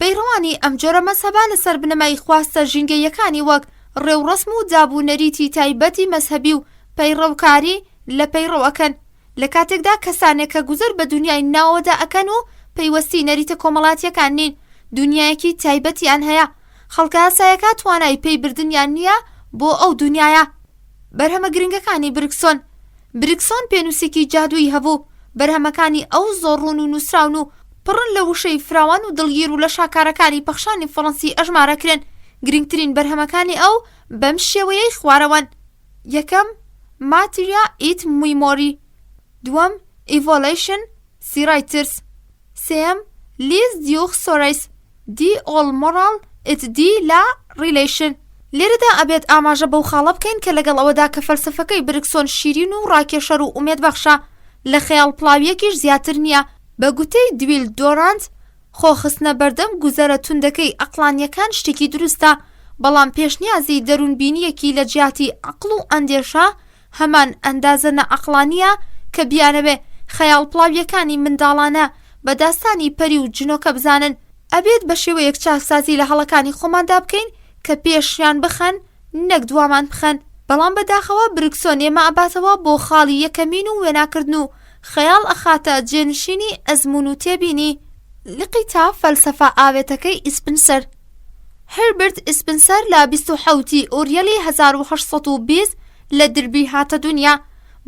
پەیڕەوانی ئەم جۆرە مەزهەبە لەسەر بنەمای خواستە ژینگەیەکانی وەک ڕێوڕسم و دابوونەریتی تایبەتی مەزهەبی و پەیڕەوکاری لە پەیڕەوەکەن. لە کاتێکدا کەسانێک کە گوزەر بە دنیای ناوەدا ئەکەن و پەیوەستی نەریتە کۆمەڵاتیەکان نین، دنیایەکی تایبەتیان هەیە. خەڵکە ئاسایەکە توانای پێی بردنیان نییە بۆ ئەو دنیایە. بەرهەمە گرنگەکانی بریکسۆن. بریکسۆن پێنووسێکی جادووی هەبوو. بەرهەمەکانی ئەو زۆڕون و نووسراون و پڕن لە وشەی فراوان و دڵگیر و لە شاکارەکانی پەخشانی فەڕەنسی ئەژمارەکرێن. گرنگترین بەرهەمەکانی ئەو بەم شێوەیەی خوارەوەن: یەکەم، ماتریا ئیت میمۆری، دووەم، ئیڤۆلیشن سیرایترس. سێم لیز دیوخ سۆرەیس دی ئۆڵ مۆڕاڵ ئت دی لا ریلیشن. لێرەدا ئەبێت ئاماژە بەو خاڵە بکەین کە لەگەڵ ئەوەدا کە فەلسفەکەی برکسۆن شیرین و ڕاکێشەر و ئومێدبەخشە لە خەیاڵ پڵاویەکیش زیاتر نییە. بە گوتەی دویل دۆرانت خۆخستنە بەردەم گوزەرە توندەکەی ئەقلانیەکان شتێکی دروستە، بەڵام پێشنیازی دەروونبینیەکی لە جیاتی عەقڵ و ئەندێشە هەمان ئەندازە نەعەقلانیە کە بیانەوێ خەیاڵ پڵاویەکانی منداڵانە بە داستانی پەری و جنۆکە بزانن. ئەبێت بە شێوەیەک چاکسازی لە هەڵەکانی خۆماندا بکەین کە پێشیان بخەن نەک دوامان بخەن. بەڵام بەداخەوە برکسۆن ئێمە ئەباتەوە بۆ خاڵی یەکەمین و وێناکردن و خەیاڵ ئەخاتە جێنشینی ئەزمون و تێبینی. لقیتا فەلسەفە ئاوێتەکەی ئیسپنسەر. هربرت ئیسپنسەر لە 27 ئۆریەلی 1820 لە دربی هاتە دنیا.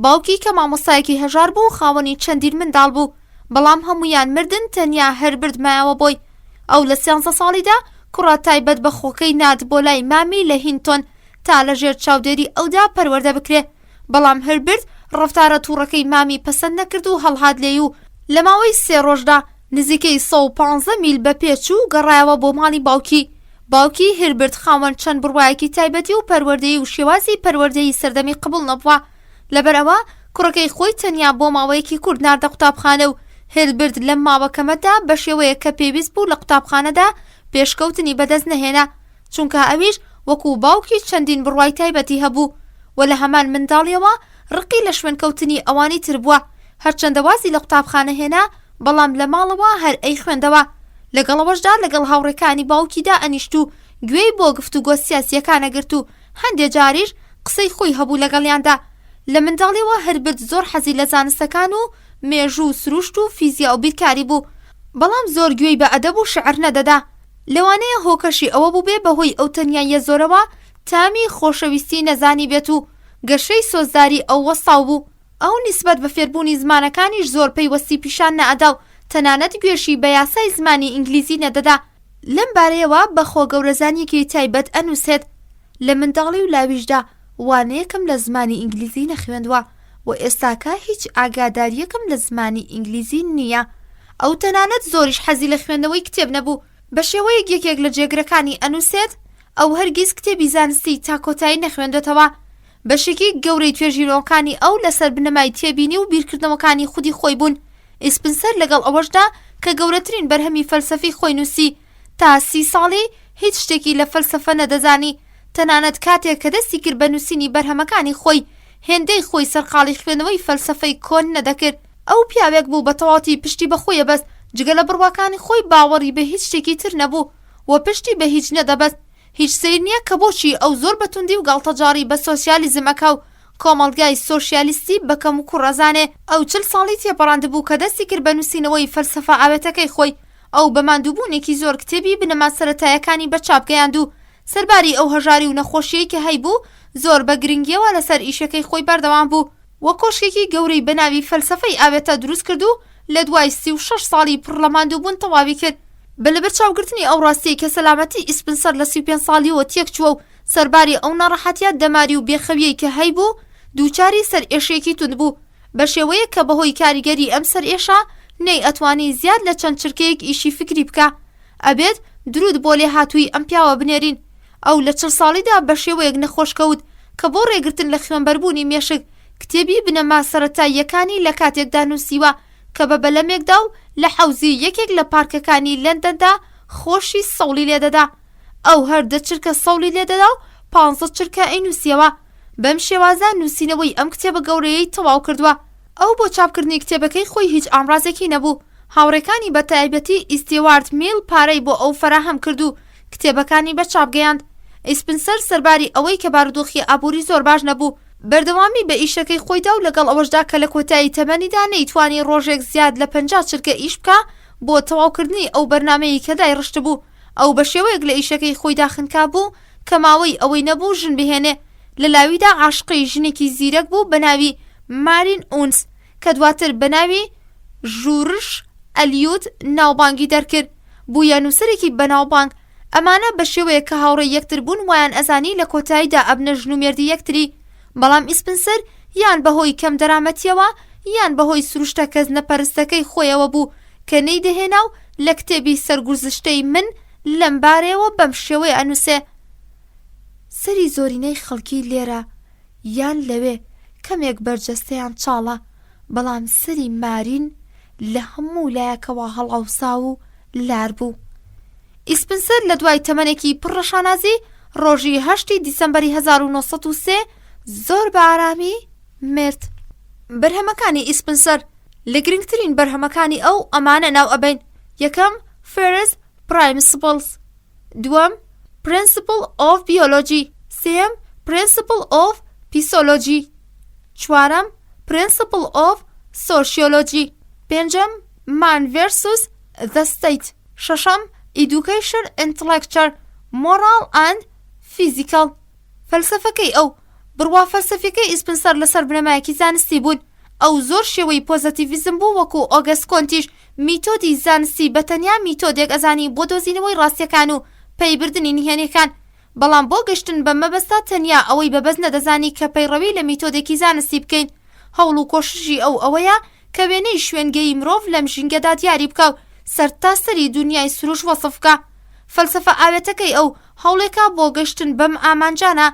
باوکی کە مامۆستایەکی هەژار بوو خاوەنی چەندین منداڵ بوو، بەڵام هەمویان مردن، تەنیا هربرت مایەوە بۆی. ئەو لە 13 ساڵیدا کوڕە تایبەت بە خۆکەی نات بۆ لای مامی لە هینتۆن تا لەژێر چاودێری ئەودا پەروەردە بکرێ. بەڵام هربرت ڕەفتارە تووڕەکەی مامی پەسەند نەکرد و هەڵهات لێی و لە ماوەی 3 ڕۆژدا نزیکەی 115 میل بە پێچوو گەڕایەوە بۆ ماڵی باوکی. باوکی هربرت خاوەن چەند بڕوایەکی تایبەتی و پەروەردەیی و شێوازی پەروەردەیی سەردەمی قبول نەبووە. لەبەرەوە کوڕەکەی خۆی تەنیا بۆ ماوەیەکی کورد ناردە قوتابخانە و هربرت لەم ماوەکەمەدا بە شێوەیە کە پێویست بوو لە قوتابخانەدا پێشکەوتنی بەدەست نەهێنا، چونکە ئەویش وەکو باوکی چەندین بڕوای تایبەتی هەبوو و لە هەمان منداڵیەوە ڕقی لە شوێنکەوتنی ئەوانی تر بووە. هەرچەندە وازی لە قوتابخانە هێنا، بەڵام لە ماڵەوە هەر ئەی خوێندەوە. لەگەڵەوەشدا لەگەڵ هاوڕێکانی باوکیدا ئەنیشت و گوێی بۆ گفتوگۆ سیاسیەکانە گرت و هەندێک جاریش قسەی خۆی هەبوو لەگەڵیاندا. لە منداڵیەوە هربرت زۆر حەزی لە زانستەکان و مێژوو و سروشت و فیزیا و بیرکاری بوو، بەڵام زۆر گوێی بە ئەدەب و شعر نەدەدا. لەوانەیە هۆکەشی ئەوە بوو بێ بەهۆی ئەو تەنیاییە زۆرەوە تامی خۆشەویستی نەزانی بێت و گەشەی سۆزداری ئەو وەستاو بوو. ئەو نیسبەت بە فێربوونی زمانەکانیش زۆر پەیوەستی پیشان نەئەدا و تەنانەت گوێشی بە یاسای زمانی ئینگلیزی نەدەدا. لەم بارەیەوە بەخۆ گەورەزانیەکی تایبەت ئەنووسێت: لە منداڵی و لاویشدا وانەیەکم لە زمانی ئینگلیزی نەخوێندووە و ئێستاکە هیچ ئاگاداریەکم لە زمانی ئینگلیزی نییە. ئەو تەنانەت زۆریش حەزی لە خوێندنەوەی کتێب نەبوو. بە شێوەیەک یەکێک لە جێگرەکانی ئەنووسێت ئەو هەرگیز کتێبی زانستی تا کۆتایی نەخوێندێتەوە. بەشێکی گەورەی توێژینەوەکانی ئەو لەسەر بنەمای تێبینی و بیرکردنەوەکانی خودی خۆی بوون. ئیسپنسەر لەگەڵ ئەوەشدا کە گەورەترین بەرهەمی فەلسەفی خۆی نووسی، تا 30 ساڵی هیچ شتێکی لە فەلسەفە نەدەزانی. تەنانەت کاتێک کە دەستی کرد بە نووسینی بەرهەمەکانی خۆی، هێندەی خۆی سەرقاڵی خوێندنەوەی فەلسەفەی کۆن نەدەکرد. ئەو پیاوێک بوو بە تەواوەتی پشتی بە خۆیە بەست، جگە لە بڕواکانی خۆی باوەڕی بە هیچ شتێکی تر نەبوو و پشتی بە هیچ نەدەبەست. هیچ سیر نییە کە بۆچی ئەو زۆر بەتوندی و گاڵتەجاری بە سۆسیالیزم ئەکا و کۆمەڵگای سۆشیالیستی بەکەم و کوڕەزانێ. ئەو 40 ساڵی تێپەڕاند بوو کە دەستی کرد بە نووسینەوەی فەلسەفە ئاوێتەکەی خۆی. ئەو بە ماندووبوونێکی زۆر کتێبی بنەما سەرەتایەکانی بە چاپ گەیاند و سەرباری ئەو هەژاری و نەخۆشیەی کە هەیبوو زۆر بە گرنگیەوە لەسەر ئیشەکەی خۆی بەردەوام بوو وە کۆشکێکی گەورەی بەناوی فەلسەفەی ئاوێتە دروست کرد و لە دوای 36 ساڵی پڕ لە ماندووبوون تەواوی کرد. بە لەبەر چاوگرتنی ئەو ڕاستیی کە سەلامەتی ئیسپنسەر لە 35 ساڵیەوە تێک چووە و سەرباری ئەو ناڕەحەتیە دەماری و بێخەویەی کە هەیبوو دووچاری سەر ئێشێکی تند بوو، بە شێوەیە کە بەهۆی کاریگەری ئەم سەر ئێشە نەی ئەتوانی زیاد لە چەند چرکەیەک ئیشی فکری بکە. ئەبێت درود بۆ لێ هاتووی ئەم پیاوە بنێرین. ئەو لە 40 ساڵیدا بە شێوەیەک نەخۆشکەوت کە بۆ ڕێگرتن لە خوێنبەربوونی مێشک کتێبی بنەما سەرەتاییەکانی لە کاتێکدا نووسیوە کە بە بەلەمێکدا و لە حەوزی یەکێک لە پارکەکانی لەندەندا خۆشی سەوڵی لێدەدا. ئەو هەر 10 چرکە سەوڵی لێدەدا و 15 چرکە ئەینووسیەوە. بەم شێوازە نووسینەوەی ئەم کتێبە گەورەیەی تەواو کردووە. ئەو بۆ چاپکردنی کتێبەکەی خۆی هیچ ئامڕازێکی نەبوو. هاوڕێکانی بە تایبەتی ئیستیوارت میل پارەی بۆ ئەو فراهەم کرد و کتێبەکانی بە چاپ گەیاند. ئیسپنسەر سەرباری ئەوەی کە بارودۆخی ئابووری زۆر باش نەبوو بەردەوامی بە ئیشەکەی خۆیدا و لەگەڵ ئەوەشدا کە لە کۆتایی تەمەنیدا نەیتوانی ڕۆژێک زیاد لە 50 چرکە ئیش بکە بۆ تەواوکردنی ئەو بەرنامەیە کە دایڕشت بوو. ئەو بە شێوەیەک لە ئیشەکەی خۆیدا خنکا بوو کە ماوەی ئەوەی نەبوو ژن بهێنێ. لە لاویدا عاشقی ژنێکی زیرەک بوو بە ناوی مارین ئونس کە دواتر بە ناوی ژورش ئەلیوت ناوبانگی دەرکرد. بوویە نووسەرێکی بەناوبانگ. ئەمانە بە شێوەیە کە هاوڕێی یەکتر بوون وایان ئەزانی لە کۆتاییدا ئەبنە ژن و مێردی یەکتری، بەڵام ئیسپنسەر یان بەهۆی کەم دەرامەتیەوە یان بەهۆی سروشتە کەس نەپەرستەکەی خۆیەوە بوو کە نەیدەهێنا و لە کتێبی سەرگوزشتەی من لەم بارەیەوە بەم شێوەی ئەنووسێ. سەری زۆرینەی خەڵکی لێرە یان لەوێ کەمێک بەرجەستەیان چاڵە، بەڵام سەری مارین لە هەموو لایەکەوە هەڵاوسا و لار بوو. ئیسپنسەر لە دوای تەمەنێکی پڕەشانازی ڕۆژی 8 دیسەمبەری 1903 زۆر بە ئارامی مرد. بەرهەمەکانی ئیسپنسەر لە گرنگترین بەرهەمەکانی ئەو ئەمانە ناو ئەبین: یەکەم First Principles، دووەم Principle of Biology، سێم Principle of Physiology، چوارەم Principle of Sociology، پێنجەم Man versus the State، شەشەم Education Intellectual Moral and Physical. فەلسەفەکەی ئەو بڕوا فەلسەفەکەی ئیسپنسەر لەسەر بنەمایەکی زانستی بوون. ئەو زۆر شێوەی پۆزەتیڤیزم بوو، وەکو ئۆگەست کۆنتیش میتۆدی زانستی بەتەنیا میتۆدێک ئەزانی بۆ دۆزینەوەی ڕاستیەکان و پەیبردنی نهێنیەکان، بەڵام بۆ گەشتن بە مەبەستا تەنیا ئەوەی بەبەز نەدەزانی کە پەیڕەوی لە میتۆدێکی زانستی بکەین. هەوڵ و کۆششی ئەو ئەوەیە کە وێنەی شوێنگەی مرۆڤ لەم ژینگەدا دیاری بکە و سەرتاسەری دنیای سروش وەسف بکە. فەلسەفە ئاوێتەکەی ئەو هەوڵێکە بۆ گەشتن بەم ئامانجانە.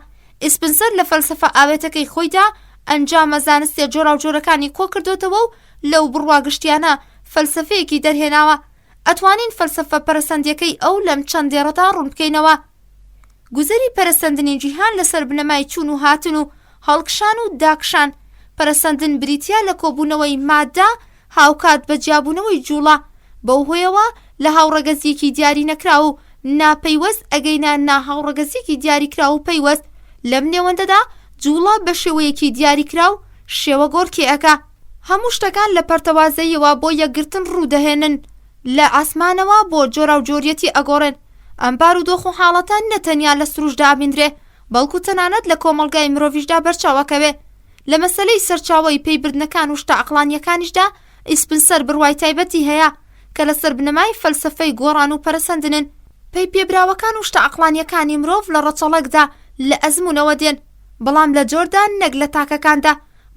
ئیسپنسەر لە فەلسەفە ئاوێتەکەی خۆیدا ئەنجامە زانستیە جۆرا و جۆرەکانی کۆ کردوتەوە و لەو بڕواگشتیانە فەلسەفەیەکی دەرهێناوە. ئەتوانین فەلسەفە پەرەسەندیەکەی ئەو لەم چەندێڕەدا ڕوون بکەینەوە. گوزەری پەرەسەندنی جیهان لەسەر بنەمای چوون و هاتن و هەڵکشان و داکشان. پەرەسەندن بریتیا لە کۆبوونەوەی مادە هاوکات بە جیابوونەوەی جوڵە، بەو هۆیەوە لە هاوڕەگەزیەکی دیاری نەکرا و ناپەیوەست ئەگەینە ناهاوڕەگەزیەکی دیاریکرا و پەیوەست. لەم نێوەندەدا جوڵە بە شێوەیەکی دیاریکرا و شێوە گۆڕکێەکە. هەموو شتەکان لە پەرتەوازەیەوە بۆ یەکگرتن ڕوودەهێنن، لە ئاسمانەوە بۆ جۆرا و جۆریەتی ئەگۆڕێن. ئەم بارودۆخ و حاڵەتان نەتەنیا لە سروشدا ئابیندرێ، بەڵکو تەنانەت لە کۆمەڵگای مرۆڤیشدا بەرچاوەکەوێ. لە مەسەلەی سەرچاوەی پەیبردنەکان و شتە عەقڵانیەکانیشدا ئیسپنسەر بڕوای تایبەتی هەیە کە لەسەر بنەمای فەلسەفەی گۆڕان و پەرەسەندنن. پێی پێبراوەکان و شتە عەقڵانیەکانی مرۆڤ لە ڕەچەڵەکدا لە ئەزموونەوە دێن، بەڵام لە جۆردا نەک لە تاکەکاندا،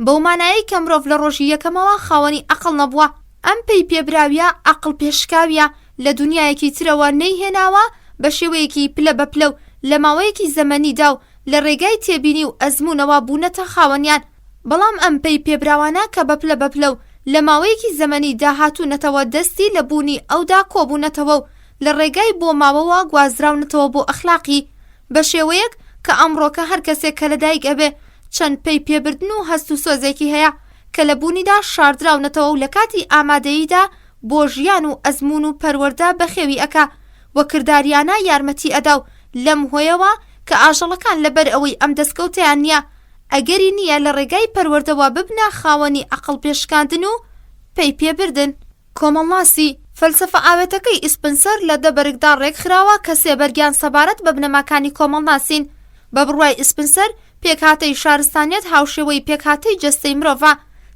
بەو مانایی کە مرۆڤ لە ڕۆژی یەکەمەوە خاوەنی عەقڵ نەبووە. ئەم پێی پێبراویە عەقڵ پێشکاویە لە دنیایەکی ترەوە نەیهێناوە بە شێوەیەکی پلە بە پلە و لە ماوەیەکی زەمەنیدا و لە ڕێگای تێبینی و ئەزموونەوە بوونەتە خاوەنیان. بەڵام ئەم پێی پێبراوانە کە بە پلە بە پلە و لە ماوەیەکی زەمەنی داهاتوونەتەوە دەستی لە بوونی ئەودا کۆبوونەتەوە و لە ڕێگای بۆ ماوەوە گوازراونەتەوە بۆ ئەخلاقی، بە شێوەیەک کە ئەمڕۆکە هەر کەسێک کە لەدایک ئەبێ چەند پێی پێبردن و هەست و سۆزێکی هەیە کە لە بوونیدا شاردراونەتەوە و لە کاتی ئامادەییدا بۆ ژیان و ئەزمون و پەروەردە بەخێوی ئەکا وە کرداریانە یارمەتی ئەدا و لەم هۆیەوە کە ئاژەڵەکان لەبەر ئەوەی ئەم دەستکەوتیان نییە ئەگەری نییە لە ڕێگای پەروەردەوە ببنە خاوەنی عەقڵ پێشکاندن و پێی پێبردن. کۆمەڵناسی فەلسەفە ئاوێتەکەی ئیسپنسەر لە دەبەرگدا ڕێکخراوە کە سێبەرگیان سەبارەت بە بنەماکانی کۆمەڵناسین. بە بڕوای ئیسپنسەر پێکهاتەی شارستانیەت هاوشێوەی پێکهاتەی جەستەی مرۆڤە،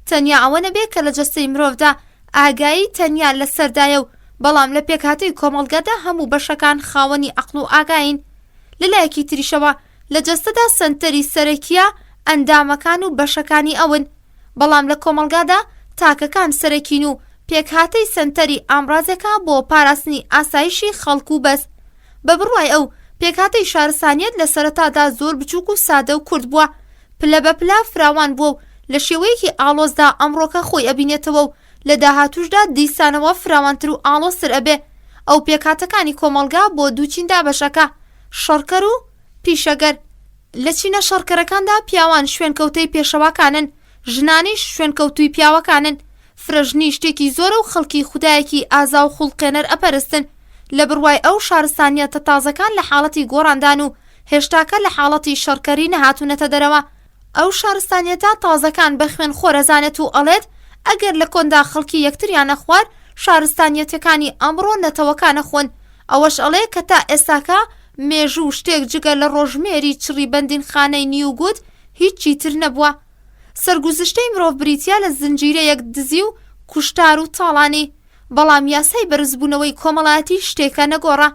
تەنیا ئەوە نەبێت کە لە جەستەی مرۆڤدا ئاگایی تەنیا لە سەردایە و بەڵام لە پێکهاتەی کۆمەڵگەدا هەموو بەشەکان خاوەنی عەقڵ و ئاگاین. لەلایەکی تریشەوە لە جەستەدا سەنتەری سەرەکیە ئەندامەکان و بەشەکانی ئەون، بەڵام لە کۆمەڵگادا تاکەکان سەرەکین و پێکهاتەی سەنتەری ئامڕازەکە بۆ پاراستنی ئاسایشی خەڵک و بەس. بە بڕوای ئەو پێکهاتەی شارستانیەت لە سەرەتادا زۆر بچووک و سادە و کورد بووە، پلە بە پلا فراوان بووە و لە شێوەیەکی ئاڵۆزدا ئەمڕۆکە خۆی ئەبینێتەوە و لە داهاتوشدا دیسانەوە فراوانتر و ئاڵۆزتر ئەبێ. ئەو پێکهاتەکانی کۆمەڵگا بۆ دووچین دابەشەکە: شەڕکەر و پیشەگەر. لە چینە شەڕکەرەکاندا پیاوان شوێنکەوتەی پێشەواکانن، ژنانیش شوێنکەوتووی پیاوەکانن. فرەژنی شتێکی زۆرە و خەڵکی خودایەکی ئازا و خوڵقێنەر ئەپەرستن. لە بڕوای ئەو شارستانیەتە تازەکان لە حاڵەتی گۆڕاندان و هێشتاکە لە حاڵەتی شەڕکەری نەهاتوونەتە دەرەوە. ئەو شارستانیەتە تازەکان بە خوێن خۆرەزانێت و ئەڵێت ئەگەر لە کۆندا خەڵکی یەکتریانە خوار شارستانیەتەکانی ئەمڕۆ نەتەوەکانە خۆن. ئەوەش ئەڵێ کە تا ئێستاکە مێژوو شتێک جگە لە ڕۆژمێری چڕی بەندین خانەی نیوگوت هیچی تر نەبووە. سەرگوزشتەی مرۆڤ بریتیا لە زنجیرەیەک دزی و کوشتار و تاڵانی، بەڵام یاسای بەرزبوونەوەی کۆمەڵایەتی شتێکە نەگۆڕە.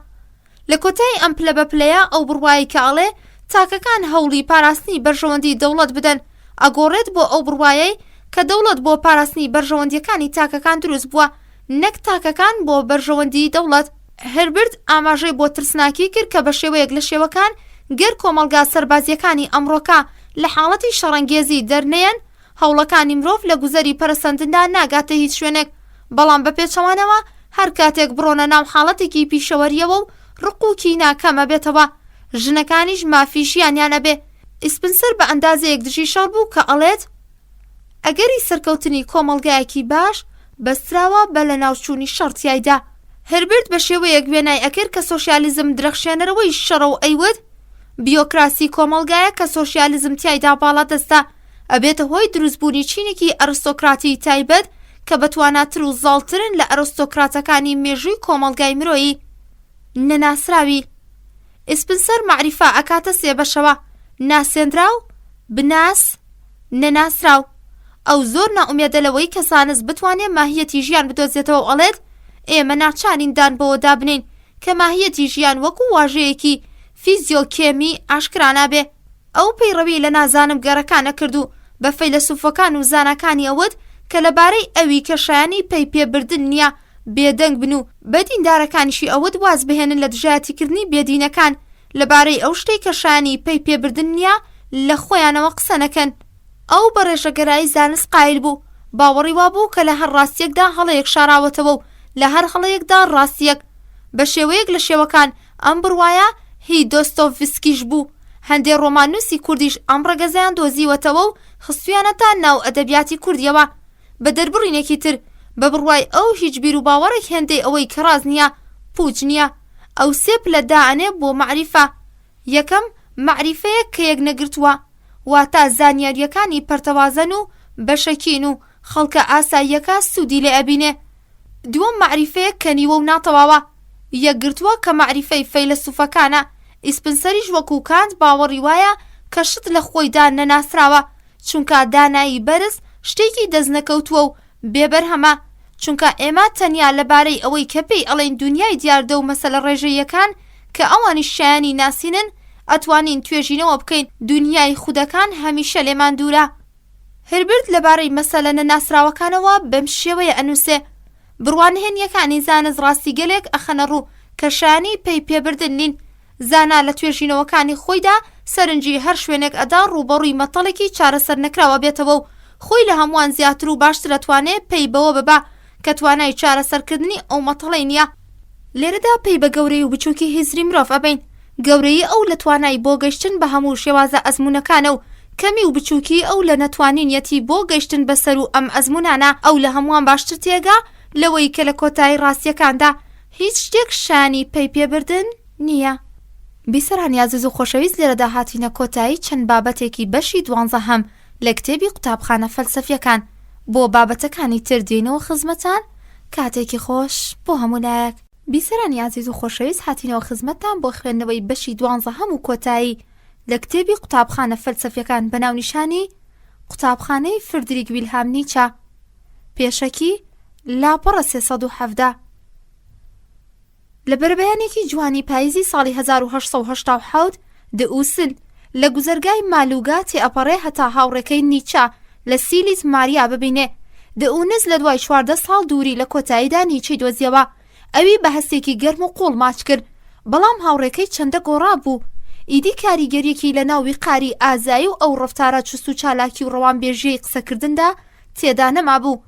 لە کۆتایی ئەم پلە بە پلەیە ئەو بڕوایی کە ئەڵێ تاکەکان هەوڵی پاراستنی بەرژەوەندی دەوڵەت بدەن ئەگۆڕێت بۆ ئەو بڕوایەی کە دەوڵەت بۆ پاراستنی بەرژەوەندیەکانی تاکەکان دروست بووە نەک تاکەکان بۆ بەرژەوەندی دەوڵەت. هربرت ئاماژەی بۆ ترسناکی کرد کە بە شێوەیەک لە شێوەکان گەر کۆمەلگا سەربازیەکانی ئەمڕۆکە لە حاڵەتی شەڕەنگێزی دەرنەیەن هەوڵەکانی مرۆڤ لە گوزەری پەرەسەندندا ناگاتە هیچ شوێنێک، بەڵام بە پێچەوانەوە هەر کاتێک بڕۆنە ناو حاڵەتێکی پیشەوەریەوە و ڕقوکی ناکەمە بێتەوە ژنەکانیش مافیشیانیان ئەبێ. ئیسپنسەر بە ئەندازەیەک دژی شەڕ بوو کە ئەڵێت ئەگەری سەرکەوتنی کۆمەلگایەکی باش بەستراوە بە لە ناوچوونی شەڕتیایدا. هربرت بە شێوەیەک وێنای ئەکرد کە سۆشیالیزم درەخشێنەرەوەی شەڕە و ئەیوت بیۆکراسی کۆمەلگایە کە سۆشیالیزم تیایدا باڵا دەستا ئەبێتە هۆی دروستبوونی چینێکی ئەرستۆکراتی تایبەت کە بەتواناتر و زاڵترن لە ئەرستۆکراتەکانی مێژووی کۆمەلگای مرۆیی. نەناسراوی ئیسپنسەر معریفە ئەکاتە سێ بەشەوە: ناسێنراو، بناس، نەناسراو. ئەو زۆر ناومێدە لەوەی کە سانس بتوانێت ماهیەتی ژیان بدۆزێتەوە و ئەڵێت ئێمە ناچانیندان بەوە دابنین کە ماهیەتی ژیان وەکو واژەیەکی فیزیۆکێمی ئاشکرا نابێ. ئەو پەیڕەوی لە نازانم گەڕەکانە کرد و بە فەیلسوفەکان و زانەکانی ئەوت کە لەبارەی ئەوی کە شایانی پێی پێبردن نییە بێدەنگ بن و بەدیندارەکانیشی ئەوت واز بهێنن لە دژایەتیکردنی بێدینەکان لەبارەی ئەو شتەی کە شایانی پێی پێبردن نییە لە خۆیانەوە قسە نەکەن. ئەو بە ڕێژەگەرایی زانست قایل بوو، باوەڕی وا بوو کە لە هەر ڕاستیەکدا هەڵەیەک شاراوەتەوە و لە هەر هەڵەیەکدا ڕاستیەک. بە شێوەیەک لە شێوەکان ئەم بڕوایە هی دۆستۆڤسکیش بوو. هەندێک ڕۆمانوسی کوردیش ئەم ڕەگەزیان دۆزیوەتەوە و خستویانەتە ناو ئەدەبیاتی کوردیەوە. بە دەربڕینێکی تر بە بڕوای ئەو هیچ بیر و باوەڕێک هێندەی ئەوەی کە ڕاز نییە پوچ نییە. ئەو سێ پلە دائەنێ بۆ معریفە. یەکەم معریفەیەک کە یەک نەگرتووە، واتە زانیاریەکانی پەرتەوازن و بەشەکین و خەڵکە ئاساییەکە سوودی لێ ئەبینێ. دووەم معریفەیەک کە نیوە و ناتەواوە، یەکگرتووە کە معریفەی فەیلسوفەکانە. ئیسپنسەریش وەکو کانت باوەڕی وایە کە شت لە خۆیدا نەناسراوە چونکە دانایی بەرز شتێکی دەستنەکەوتووە و بێبەرهەمە، چونکە ئێمە تەنیا لەبارەی ئەوەی کە پێی ئەڵێن دنیای دیاردە و مەسەلە ڕێژەیەکان کە ئەوانی شایانی ناسینن ئەتوانین توێژینەوە بکەین دنیای خودەکان هەمیشە لێمان دوورە. هربرت لەبارەی مەسەلە نەناسراوەکانەوە بەم شێوەیە ئەنووسێ: بڕوانهێنیەکانی زانست ڕاستی گەلێک ئەخەنە ڕوو کە شایانی پێی پێبردن نین. زانا لە توێژینەوەکانی خۆیدا سەرنجی هەر شوێنێک ئەدا ڕووبەڕووی مەتەڵێکی چارەسەر نەکراوە بێتەوە و خۆی لە هەمووان زیاتر و باشتر ئەتوانێت پێی بەوە ببا کە توانای چارەسەرکردنی ئەو مەتەڵەی نییە. لێرەدا پێی بە گەورەی و بچووکی هیزری مرۆڤ ئەبین. گەورەی ئەو لە توانای بۆ گەیشتن بە هەموو شێوازە ئەزمونەکانە و کەمی و بچووکی ئەو لە نەتوانینیەتی بۆ گەیشتن بەسەر و ئەم ئەزمونانە ئەو لە هەمووان باشتر تێگا لەوەی کە لە کۆتایی ڕاستیەکاندا هیچ شتێک شانی پێی پێبردن نییە. بیسەرانی عزیز و خۆشەویست، لێرەدا هاتینە کۆتایی چەند بابەتێکی بەشی 12 لە کتێبی قوتابخانە فەلسەفیەکان. بۆ بابەتەکانی تر دێنەوە خزمەتان. کاتێکی خۆش بۆ هەمولایەک. بیسەرانی عزیز و خۆشەویست، هاتینەوە خزمەتان بۆ خوێندنەوەی بەشی 12 و کۆتایی لە کتێبی قوتابخانە فەلسەفیەکان بە ناونیشانی قوتابخانەی فردریک ویلهام نیچە. پێشەکی لاپەڕە 317. لە بەربەیانێکی جوانی پاییزی ساڵی 1887 دئوسل لە گوزەرگای مالوگا تێئەپەڕێ هەتا هاوڕێکەی نیچە لە سیلیت ماریا ببینێ. دئونز لە دوای 14 ساڵ دووری لە کۆتاییدا نیچەی دۆزیەوە. ئەوی بە هەستێکی گەرم و قوڵ ماچ کرد، بەڵام هاوڕێکەی چەندە گۆڕا بوو. ئیدی کاریگەریەکی لە ناوی قاری ئازایی و ئەو ڕەفتارە چست و چالاکی و ڕەوانبێژیەی قسەکردندا تێدا نەما بوو.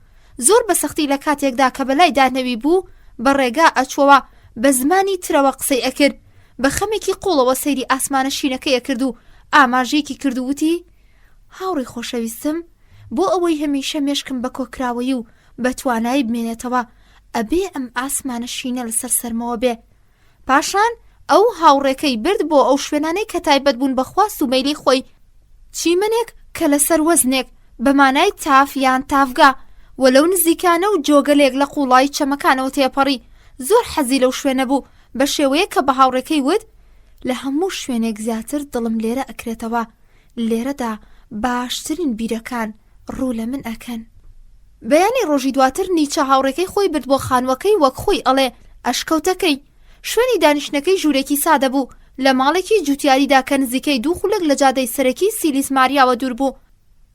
زۆر بە سەختی لە کاتێکدا کە بەلای دانەوی بوو بە ڕێگا ئەچووەوە، بە زمانی ترەوە قسەی ئەکرد. بە خەمێکی قوڵەوە سەیری ئاسمانە شینەکەی ئەکرد و ئاماژەیەکی کردووتی: هاوڕێی خۆشەویستم، بۆ ئەوەی هەمیشە مێشکم بە کۆکراوەی و بە توانایی بمێنێتەوە ئەبێ ئەم ئاسمانە شینە لەسەر سەرمەوە بێ. پاشان ئەو هاوڕێکەی برد بۆ ئەو شوێنانەی کە تایبەت بوون بە خواست و مەیلی خۆی. چیمەنێک کە لەسەر وەزنێک بەمانای تاف یان تافگا وەلەو نزیکانە و جۆگەلێک لە قوڵای چەمەکانەوە تێپەڕی. زۆر حەزی لەو شوێنە بوو، بە شێوەیە کە بە هاوڕێکەی وت: لە هەموو شوێنێک زیاتر دڵم لێرە ئەکرێتەوە، لێرەدا باشترین بیرەکان ڕوو لە من ئەکەن. بەیانی ڕۆژی دواتر نیچە هاوڕێکەی خۆی برد بۆ خانوەکەی وەک خۆی ئەڵێ ئەشکەوتەکەی. شوێنی دانیشتنەکەی ژوورێکی سادە بوو لە ماڵێکی جوتیاریدا کە نزیکەی 2 خولەک لە جادەی سەرەکی سیلیس ماریاوە دوور بوو.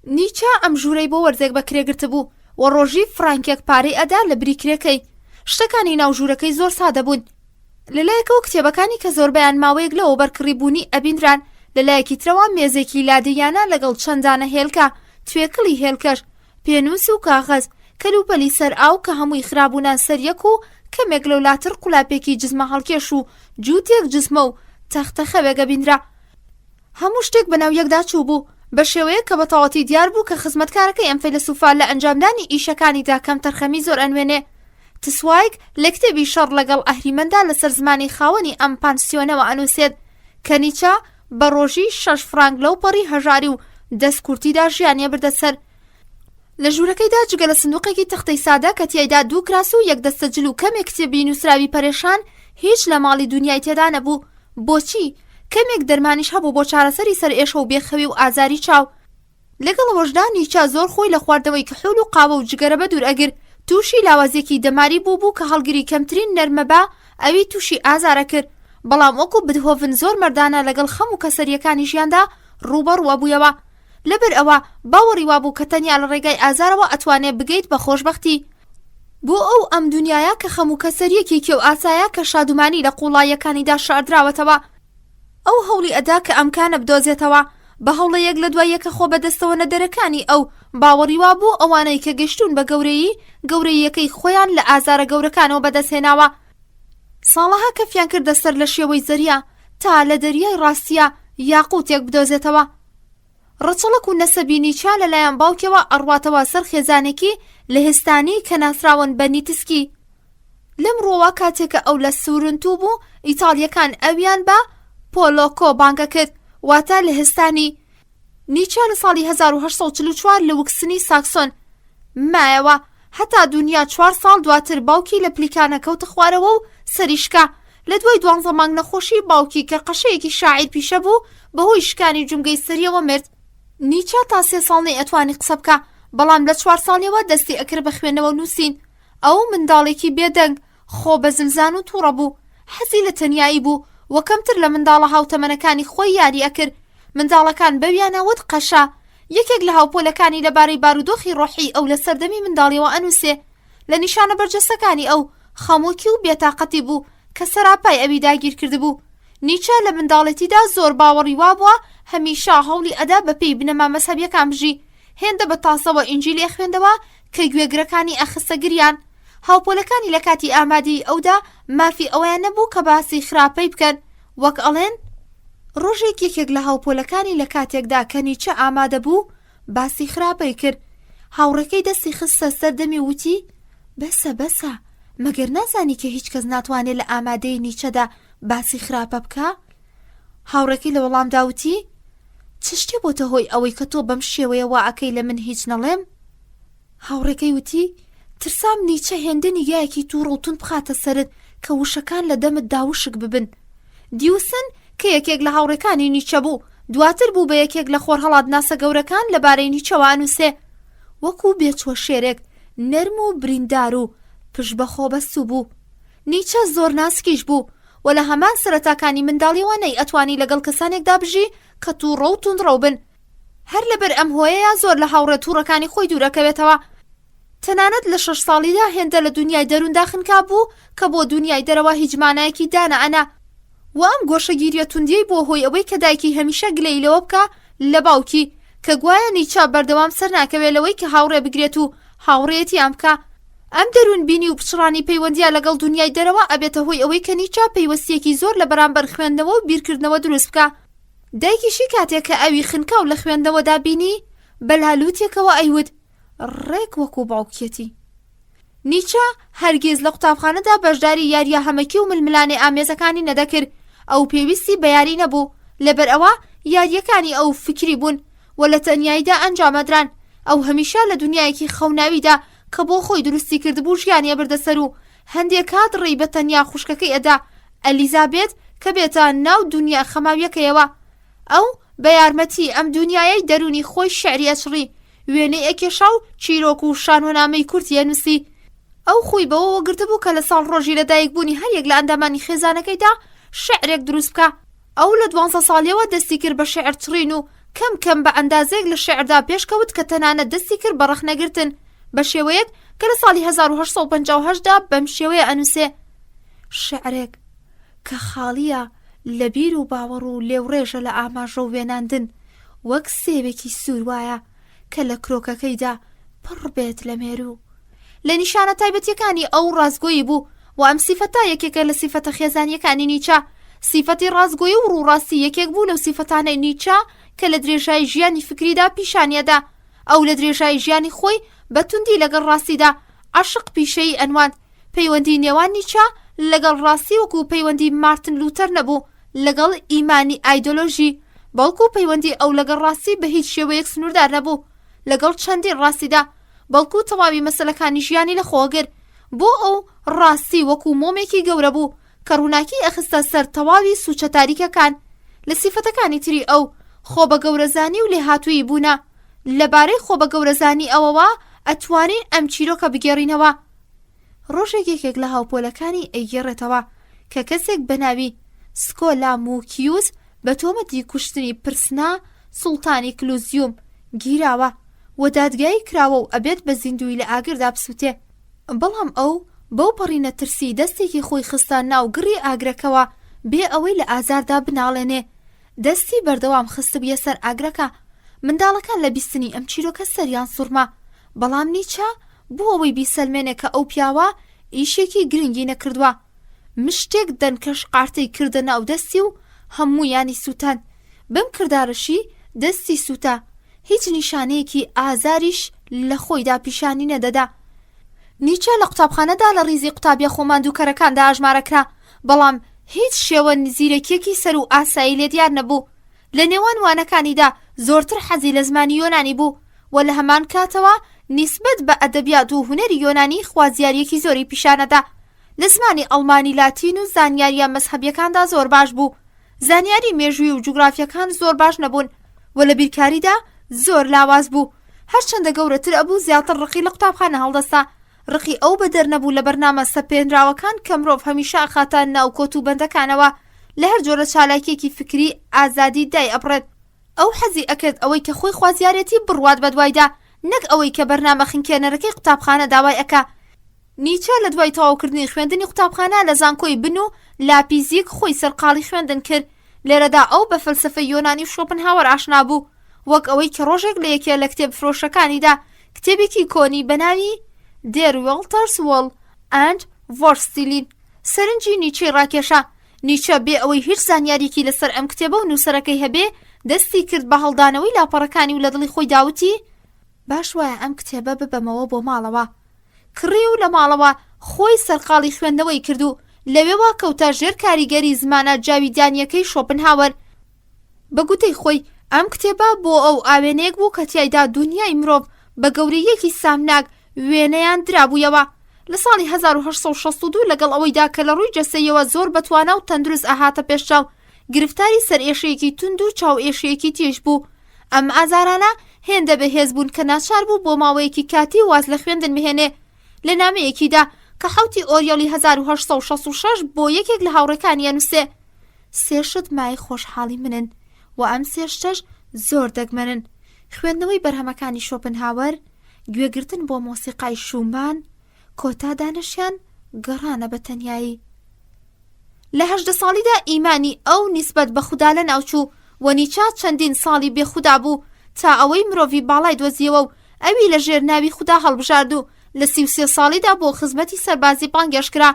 نیچە ئەم ژوورەی بۆ وەرزێک بەکرێگرت بوو و ڕۆژی فڕانکێک پارەی ئەدا لە بریکرێکەی. شتەکانی ناو ژوورەکەی زۆر سادە بوون. لەلایەکەوە کتێبەکانی کە زۆربەیان ماوەیەک لەوە بەرکڕی بوونی ئەبیندران، لەلایەکی ترەوە مێزێکی لادەیانە لەگەڵ چەندانە هێلکە، توێکڵی هێلکەش، پێنووس و کاغەز، کەلوپەلی سەر ئاو کە هەمووی خرابوونان سەریەک و کەمێک لەولاتر قولاپێکی جزمە هەڵکێش و جووتێک جزمە و تەختەخە بێگەبیندرا. هەموو شتێک بەناو یەکدا چوو بوو بە شێوەیە کە بە تەواوەتی دیار بوو کە خزمەتکارەکەی ئەم فەیلسوفا لە ئەنجامدانی ئیشەکانیدا کەم تەرخەمی زۆر ئەنوێنێ. تسوایک لە کتێبی شەڕ لەگەڵ ئەهریمەندا لەسەر زمانی خاوەنی ئەم پانسیۆنەوە ئەنووسێت کە نیچە بە ڕۆژی 6 فرانک لەو پەڕی هەژاری و دەستکورتیدا ژیانیە بردەسەر. لە ژوورەکەیدا جگە لە سندوقێکی تەختەی سادە کە تیایدا 2 کراس و 1 دەستە جل و کەمێک کتێبی نووسراوی پەرێشان هیچ لە ماڵی دنیای تێدا نەبوو. بۆچی؟ کەمێک دەرمانیش هەبوو بۆ چارەسەری سەر ئێشە و بێخەوی و ئازاری چاو. لەگەڵ وەژدا نیچە زۆر خۆی لە خواردنەوەی کحول و قاوە و جگەرە بە دوور ئەگر. تووشی لاوازێکی دەماری بوو کە هەڵگری کەمترین نەرمەبا ئەوی تووشی ئازارە کرد. بەڵام وەکو بدهۆڤن زۆر مەردانە لەگەڵ خەم و کەسەریەکانی ژیاندا ڕوبەڕوە بوویەوە. لەبەر ئەوە باوەڕی وابوو کە تەنیا لە ڕێگای ئازارەوە ئەتوانێت بگەیت بە خۆشبەختی. بۆ ئەو ئەم دنیاە کە خەم و کەسەریەکی کێو ئاسایە کە شادومانی لە قوڵایەکانیدا شاردراوەتەوە. ئەو هەوڵی ئەدا کە ئەمکانە بدۆزێتەوە بە هەوڵەیەک لە دوای یەکە خۆ بەدەستەوە نەدەرەکانی ئەو باوەڕی وابوو ئەوانەی کە گەشتون بە گەورەییەکەی خۆیان لە ئازارە گەورەکانەوە بەدەستهێناوە. ساڵەها کەفیان کردە سەر لە شێوەی زەریا تا لە دەریای ڕاستیە یاقوتێک بدۆزێتەوە. ڕەچەڵک و نەسەبی نیچە لەلایەن باوکەوە ئەڕواتەوە سەر خێزانێکی لەهستانی کە ناسراون بە نیتسکی. لەم ڕۆوە کاتێکە ئەو لە سورنتو بوو ئیتاڵیەکان ئەویان بە پۆلۆکۆ بانگە کرد، واتە لەهستانی. نیچە لە ساڵی 1844 لە وکسنی ساکسۆن مایەوە هەتا دنیا 4 ساڵ دواتر باوکی لە پلیکانە کەوتە خوارەوە و سەریشکا. لە دوای 12 مانگ نەخۆشی باوکی کە قەشەیەکی شاعیر پیشە بوو بەهۆی شکانی جومگەی سەریەوە مرد. نیچە تا 3 ساڵ ئەتوانی قسە بکە، بەڵام لە 4 ساڵیەوە دەستی ئەکرد بە خوێندنەوە و نووسین. ئەو منداڵێکی بێدەنگ، خۆ بە زلزان و تووڕە بوو، حەزی لە تەنیایی بوو و کەمتر لە منداڵە هاوتەمەنەکانی خۆی یاری ئەکرد. منداڵەکان بەویانەوت قەشە. یەکێک لە هاوپۆلەکانی لەبارەی بارودۆخی ڕۆحی ئەو لە سەردەمی منداڵیەوە ئەنووسێ. لە نیشانە بەرجەستەکانی ئەو خەمۆکی و بێتاقەتی بوو کە سەراپای ئەوی داگیر کرد بوو. نیچە لە منداڵەتیدا زۆر باوەڕی وابووە هەمیشە هەوڵی ئەدا بەپێی بنەما مەسەبیەکان بژی. هێندە بە تاسەوە ئینجیلی ئەخوێندەوە کە گوێگرەکانی ئەخستە گریان. هاوپۆلەکانی لە کاتی ئامادەی ئەودا مافی ئەویان نەبوو کە باسی خراپەی بکەن. وەک ئەڵێن ڕۆژێک یەکێک لە هاوپۆلەکانی لە کاتێکدا کە نیچە ئامادە بوو باسی خراپەی کرد. هاوڕەکەی دەستی خستە سەردەمی وتی بەسە مەگەر نازانی کە هیچ کەس ناتوانێت لە ئامادەی نیچەدا باسی خراپە بکە؟ هاوڕەکەی لە وەڵام داوتی چ شتێ بۆتە هۆی ئەوەی کە تۆ بەم شێوەیە وا ئەکەی لە من هیچ نەڵێم؟ هاوڕەکەی وتی ترسام نیچە هێندە نیگایەکی تووڕە و تون بخاتە سەرت کە وشەکان لە دەمت داوشک ببن. دیوسن کە یەکێک لە هاوڕێکانی نیچە بوو دواتر بوو بە یەکێک لە خۆر هەڵات ناسە گەورەکان لەبارەی نیچەوە ئەنووسێ. وەکو بێچوە شێرێک نەرم و بریندار و پشت بەخۆ بەستوو بوو. نیچە زۆر ناسکیش بوو و لە هەمان سەرەتاکانی منداڵیەوە نەی ئەتوانی لەگەڵ کەسانێکدا بژی کە تووڕە و توندڕە بن. هەر لەبەر ئەم هۆیەیە زۆر لە هاوڕێ تووڕەکانی خۆی دوورەکەوێتەوە. تەنانەت لە 6 ساڵیدا هێندە لە دنیای دەرووندا خنکا بوو کە بۆ دنیای دەرەوە هیچ مانایەکی دانە ئەنا. و ئەم گۆشەگیریە توندیەی بۆ هۆی ئەوەی کە دایکی هەمیشە گلەی لەوە بکە لە باوکی کە گوایە نیچە بەردەوام سەر ناکەوێت لەوەی کە هاوڕێ بگرێت و هاوڕێتی ئەم بکە. ئەم دەروون بینی و پچڕانی پەیوەندیە لەگەڵ دنیای دەرەوە ئەبێتە هۆی ئەوەی کە نیچە پەیوەستیەکی زۆر لە بەرامبەر خوێندنەوە و بیرکردنەوە دروست بکە. دایکیشی کاتێک کە ئەوی خنکە و لە خوێندنەوەدا بینی بەلالووتێکەوە ئەیوت ڕێک وەکو باوکێتی. نیچە هەرگیز لە قوتابخانەدا بەشداری یاریە هەمەکی و ململانێ ئامێزەکانی نەدەکرد. ئەو پێویستی بە یاری نەبوو، لەبەر ئەوە یاریەکانی ئەو فکری بوون و لە تەنیاییدا ئەنجامەدران. ئەو هەمیشە لە دنیایەکی خەوناویدا کە بۆ خۆی دروستی کردبوو ژیانیە بردەسەر و هەندێک کات ڕێی بە تەنیا خوشکەکەی ئەدا ئەلیزابێت کە بێتە ناو دنیا خەماویەکەیەوە. ئەو بە یارمەتی ئەم دنیای دەرونی خۆی شعری ئەچڕی، وێنەی ئەکێشا و چیرۆک و شانۆنامەی کورتی ئەنووسی. ئەو خۆی بەوەوە گرتبوو کە لە ساڵ ڕۆژی لەدایک بوونی هەریەک لە ئەندامانی خێزانەکەیدا شعرێک دروست بکە. ئەو لە 12 ساڵیەوە دەستی کرد بە شعر چڕین و کەم بە ئەندازێک لە شێعردا پێشکەوت کە تەنانەت دەستی کرد بە ڕەخنەگرتن بە شێوەیەک کە لە ساڵی 1858دا بەم شێوەیە ئەنووسێ شێعرێک کە خاڵیە لە بیر و باوەڕ و لێوڕێژە لە ئاماژە و وێناندن وەک سێوێکی سوور وایە کە لە کرۆکەکەیدا پڕ بێت لە مێرو لە نیشانە تایبەتیەکانی ئەو ڕازگۆیی بوو و ئەم سیفەتە یەکێکە لە سیفەتە خێزانیەکانی نیچە سیفەتی ڕازگۆیی و ڕووڕاستی یەکێک بوو لەو سیفەتانەی نیچە کە لە درێژایی ژیانی فکریدا پیشانیەدا ئەو لە درێژایی ژیانی خۆی بەتوندی لەگەڵ ڕاستیدا عاشق پیشەی ئەنوان پەیوەندی نێوان نیچە لەگەڵ ڕاستی وەکو پەیوەندی مارتن لوتەر نەبوو لەگەڵ ئیمانی ئایدۆلۆژی بەڵکو پەیوەندی ئەو لەگەڵ ڕاستی بە هیچ شێوەیەک سنووردار نەبوو لەگەڵ چەندین ڕاستیدا بەڵکو تەواوی مەسەلەکانی ژیانی لە خۆگر بۆ ئەو ڕاستی وەکو مۆمێکی گەورە بوو کە ڕووناکی ئەخستە سەر تەواوی سوچە تاریکەکان لە سیفەتەکانی تری ئەو خۆ بە گەورەزانی و لێهاتووی بوونە لەبارەی خۆ بە گەورەزانی ئەوەوە ئەتوانین ئەم چیرۆکە بگێڕینەوە ڕۆژێک یەکێک لە هاوپۆلەکانی ئەیگێڕێتەوە کە کەسێک بەناوی سکۆلاموکیوس بە تۆمەتی کوشتنی پرسنا سوڵتانی کلوزیوم گیراوە و دادگایی کراوە و ئەبێت بە زیندوی لە ئاگردا بسووتێ بەڵام ئەو بەو پەڕینە ترسی دەستێکی خۆی خستان ناو گڕی ئاگرەکەوە بێ ئەوەی لە ئازاردا بناڵێنێ دەستی بەردەوام خست بوویە سەر ئاگرەکە منداڵەکان لە بیستنی ئەم چیرۆکە سەریان سوورما بەڵام نیچە بۆ ئەوەی بیسەلمێنێ کە ئەو پیاوە ئیشێکی گرنگی نەکردووە مشتێک دەنکەش قارتەی کردە ناو دەستی و هەموویانی سووتان بەم کردارەشی دەستی سووتە هیچ نیشانەیەکی ئازاریش لە خۆیدا پیشانی نەدەدا نیچە لە قوتابخانەدا لە ڕیزی قوتابیە خۆماندووکەرەکاندا ئاژمارەکرا بەڵام هیچ شێوە نزیرەکیەکی سەر و ئاسایی لێ دیار نەبوو لە نێوان وانەکانیدا زۆرتر حەزی لە زمانی یۆنانی بوو و لە هەمان کاتەوە نیسبەت بە ئەدەبیات و هونەری یۆنانی خوازیاریەکی زۆری پیشانەدا لە زمانی ئەڵمانی لاتین و زانیاریە مەزهەبیەکاندا زۆر باش بوو زانیاری مێژووی و جوگرافیەکان زۆر باش نەبوون و لە بیرکاریدا زۆر لاواز بوو هەرچەندە گەورەتر ئەبوو زیاتر ڕقی لە قوتابخانە هەڵدەستا ڕقی ئەو بەدەر نەبوو لە بەرنامە سەپێنراوەکان کە مرۆڤ هەمیشە ئەخاتە ناو کۆت و بەندەکانەوە لە هەر جۆرە چالاکیێکی فکری ئازادی دای ئەبڕێت ئەو حەزی ئەکرد ئەوەی کە خۆی خوازیارەتی بڕوات بەدوایدا نەک ئەوەی کە بەرنامە خینکێنەرەکەی قوتابخانە داوای ئەکا نیچە لە دوای تەواوکردنی خوێندنی قوتابخانە لە زانکۆی بن و لاپیزیک خۆی سەرقاڵی خوێندن کرد لێرەدا ئەو بە فەلسەفەی یۆنانی و شۆپنهاوەر ئاشنا بوو وەک ئەوەی کە ڕۆژێک لە یەکێ لە کتێب فرۆشەکانیدا کتێبێکی کۆنی بەناوی Der Walters Wall and Vorstillin سەرنجی نیچەی ڕاکێشا نیچە بێ ئەوەی هیچ زانیاریکی لەسەر ئەم کتێبە و نووسەرەکەی هەبێ دەستی کرد بە هەڵدانەوەی لاپەڕەکانی و لە دڵی خۆی داوتی باش وایە ئەم کتێبە ببەمەوە بۆ ماڵەوە کڕی و لە ماڵەوە خۆی سەرقاڵی خوێندنەوەی کرد و لەوێوە کەوتە ژێر کاریگەری زمانە جاویدانیەکەی شۆپنهاوەر بە گوتەی خۆی ئەم کتێبە بۆ ئەو ئاوێنەیەک بوو کە تیایدا دنیای مرۆڤ بە گەورەیەکی سامناک وێنەیان درابوویەوە لە ساڵی 1862 لەگەڵ ئەوەیدا کە لە ڕووی جەسەیەوە زۆر بەتوانە و تەندروست ئاهاتە پێشچاو گرفتاری سەر ئێشەیەکی تند و چاو ئێشەیەکی تێژ بوو ئەم ئازارانە هێندە بەهێز بوون کە ناچار بوو بۆ ماوەیەکی کاتی واز لە خوێندن بهێنێ لە نامەیەکیدا کە حوتی ئۆریۆلی 1866 بۆ یەکێک لە هاوڕێکانی نووسێ سێشت مای خۆشحاڵی منن و ئەم سێشتەش زۆر دەگمەنن خوێندنەوەی بەرهەمەکانی شۆپنهاوەر گوێگرتن بۆ مۆسیقای شومان کۆتا دانشیان گەڕانە بە تەنیایی لە 18 ساڵیدا ئیمانی ئەو نیسبەت بە خودا لە ناوچوو و نیچە چەندین ساڵی بێ خودا بوو تا ئەوەی مرۆڤی باڵای دۆزیەوە و ئەوی لە ژێر ناوی خودا هەڵبژارد و لە 33 ساڵیدا بۆ خزمەتی سەربازی بانگێشکرا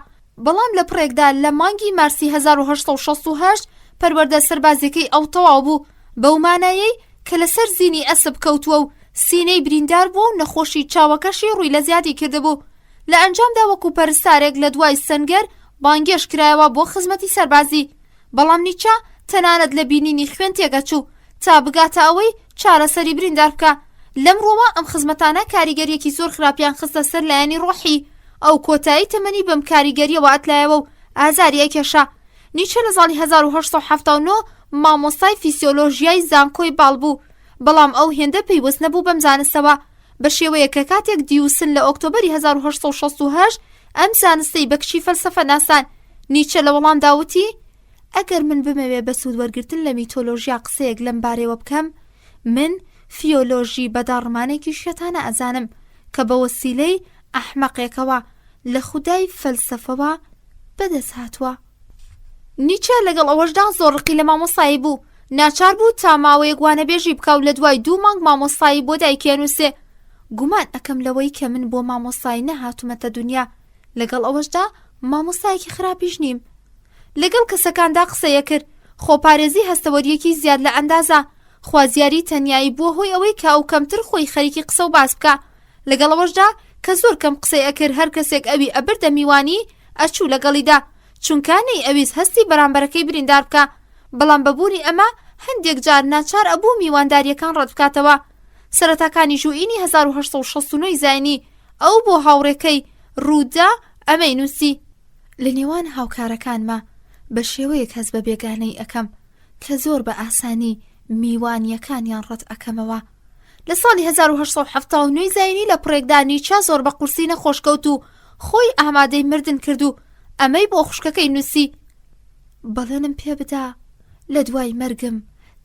بەڵام لە پڕێکدا لە مانگی مارسی 1868 پەروەردە سەربازیەکەی ئەو تەواو بوو بەو مانایەی کە لەسەر زینی ئەسب کەوتووە و سینەی بریندار بوو و نەخۆشی چاوەکەشی ڕووی لە زیادی کردبوو لە ئەنجامدا وەکو پەرستارێک لە دوای سەنگەر بانگێش کرایەوە بۆ خزمەتی سەربازی بەڵام نیچە تەنانەت لە بینینی خوێن تێگەچوو تا بگاتە ئەوەی چارەسەری بریندار بکە لەمڕۆوە ئەم خزمەتانە کاریگەریەکی زۆر خراپیان خستە سەر لایەنی ڕۆحی ئەو کۆتایی تەمەنی بەم کاریگەریەوە ئەتلایەوە و ئازاری ئەکێشا نیچە لە ساڵی 1879 مامۆستای فیسیۆلۆژیای زانکۆی باڵ بوو بەڵام ئەو هێندە پەیوەست نەبوو بەم زانستەوە بە شێوەیە کە کاتێک دیوسن لە ئۆکتۆبەری 1868 ئەم زانستەی بە کچی فەلسەفە ناسان نیچە لە وەڵام داوتی ئەگەر من بمەوێ بە سوود وەرگرتن لە میتۆلۆژیا قسەیەک لەم بارەیەوە بکەم من فیۆلۆژی بەداڕمانێکی شێتانە ئەزانم کە بە وەسیلەی ئەحمەقێکەوە لە خودای فەلسەفەوە بەدەست هاتووە. نیچە لەگەڵ ئەوەشدا زۆر ڕقی لە مامۆستایی بوو، ناچار بوو تا ماوەیەک وانەبێژی بکەو لە دوای 2 مانگ مامۆستایی بۆ دایکێنووسێ. گومان ئەکەم لەوەی کە من بۆ مامۆستایی نەهاتوومەتە دنیا، لەگەڵ ئەوەشدا مامۆستایەکی خراپیش نیم. لەگەڵ کەسەکاندا قسەیە کرد، خۆپارێزی هەستەوەریەکی زیاد لە ئەندازە، خوازیاری تەنیایی بووە هۆی ئەوەی کە ئەو کەمتر خۆی خەریکی قسە و باس بکە. لەگەڵ ئەوەشدا کە زۆر کەم قسەی ئەکرد، هەر کەسێک ئەوی ئەبردە میوانی ئەچوو لەگەڵیدا، چونکانەی ئەویست هەستی بەرامبەرەکەی بریندار بکە، بەڵام بەبوونی ئەمە هەندێک جار ناچار ئەبوو میوانداریەکان ڕەت بکاتەوە. سەرەتاکانی ژوئینی 1869 زاینی ئەو بۆ هاوڕێکەی ڕوودا ئەمەی نووسی: لە نێوان هاوکارەکانمە بە شێوەیەک هەز بە بێگانەی ئەەکەم کە زۆر بە ئاسانی میوانیەکانیان ڕەت ئەەکەمەوە. لە ساڵی 1879 زاینی لە پڕێکدا نیچە زۆر بە قورسی نەخۆشکەوت و خۆی ئامادەی مردن کرد و ئەمەی بۆ خوشکەکەی نووسی: بەڵێنم پێ بدا لە دوای مەرگم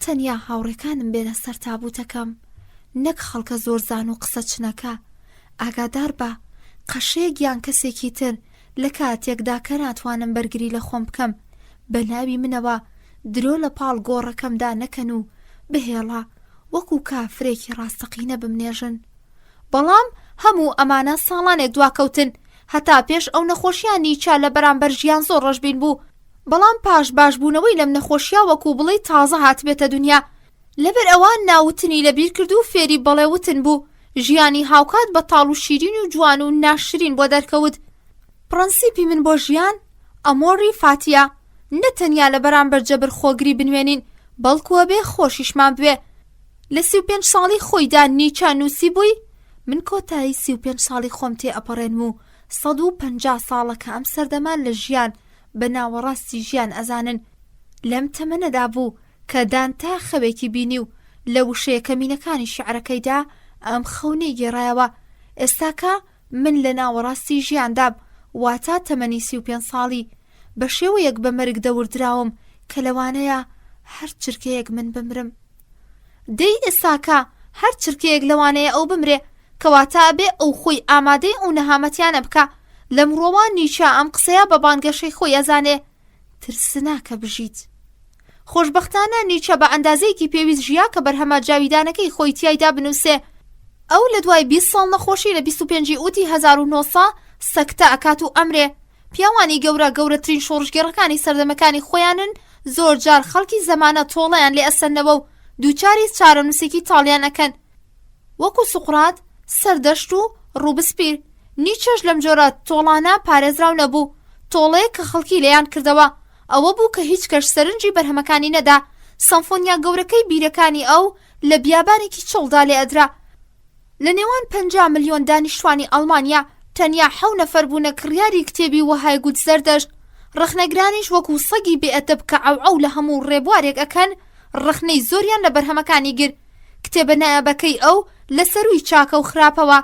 تەنیا هاوڕێکانم بێنە سەر تابوتەکەم، نەک خەڵکە زۆر زان و قسە چنەکە. ئاگادار بە قەشەیەک یان کەسێکی تر لە کاتێکدا کە ناتوانم بەرگری لە خۆم بکەم بە ناوی منەوە درۆ لە پاڵ گۆڕەکەمدا نەکەن و بهێڵە وەکو کافرێکی ڕاستەقینە بمنێژن. بەڵام هەموو ئەمانە ساڵانێک دواکەوتن، هەتا پێش ئەو نەخۆشیان نیچە لە بەرامبەر ژیان زۆر ڕەشبین بوو، بەڵام پاش باشبوونەوەی لەم نەخۆشیە وەکو بڵێ تازە هاتبێتە دنیا. لەبەر ئەوان ناوتنی لەبیر کرد و فێری بەڵێوتن بوو، ژیانی هاوکات بە تاڵ و شیرین و جوان و ناشرین بۆ دەرکەوت. پرەنسیپی من بۆ ژیان ئەمۆری فاتیە، نەتەنیا لە بەرامبەر جەبر خۆگری بنوێنین، بەڵکووە بێ خۆشیشمان بوێ. لە 35 ساڵی خۆیدا نیچە نووسی بووی: من کۆتایی 35 ساڵی خۆم تێ ئەپەڕێنم و 150 ساڵە کە ئەم سەردەمان لە ژیان بە ناوەڕاستی ژیان ئەزانن. لەم تەمەنەدا بوو کە دانتا خەوێکی بینی و لە وشەیە کەمینەکانی شیعرەکەیدا ئەم خەونەی گێڕایەوە. ئێستاکە من لە ناوەڕاستی ژیاندام، واتە تەمەنی 35 ساڵی بە شێوەیەک بە مەرگ دەوردراوم کە لەوانەیە هەر چرکەیەک من بمرم. دەی ئێستاکە هەر چرکەیەک لەوانەیە ئەو بمرێ، کەواتە ئەبێ ئەو خۆی ئامادەی ئەو نەهامەتیانە بکە. لە مرۆوان نیچە ئەم قسەیە بە بانگەشەی خۆی ئەزانێ: ترسناکە بژیت. خۆشبەختانە نیچە بە ئەندازەیەکی پێویست ژیا کە بەرهەمە جاویدانەکەی خۆی تیایدا بنووسێ. ئەو لە دوای 20 ساڵ نەخۆشی لە 25 ئوتی 1900 سەکتە ئەکات و ئەمرێ. پیاوانی گەورەترین شۆڕژگێڕەکانی سەردەمەکانی خۆیانن، زۆر جار خەڵکی زەمانە تۆڵەیان لێ ئەسەنەوە و دووچاری چارەنووسێکی تاڵیان ئەکەن، وەکو سوقرات، سەردەشت و ڕووبسپیر. نیچەش لەم جۆرە تۆڵانە پارێزراو نەبوو، تۆڵەیە کە خەڵکی لێیان کردەوە ئەوە بوو کە هیچ کەس سەرنجی بەرهەمەکانی نەدا. سەمفۆنیا گەورەکەی بیرەکانی ئەو لە بیابانێکی چڵدا لێ ئەدرا. لە نێوان 50 ملیۆن دانیشتوانی ئەڵمانیا تەنیا 7 نەفەر بوونە کڕیاری کتێبی وەهای گوت زەردەشت. ڕخنەگرانیش وەکو سەگی بێئەدەب کە ئەو لە هەموو ڕێبوارێک ئەکەن، ڕخنەی زۆریان لە بەرهەمەکانی گر. کتێبە نایابەکەی ئەو لە سەروی چاکە و خراپەوە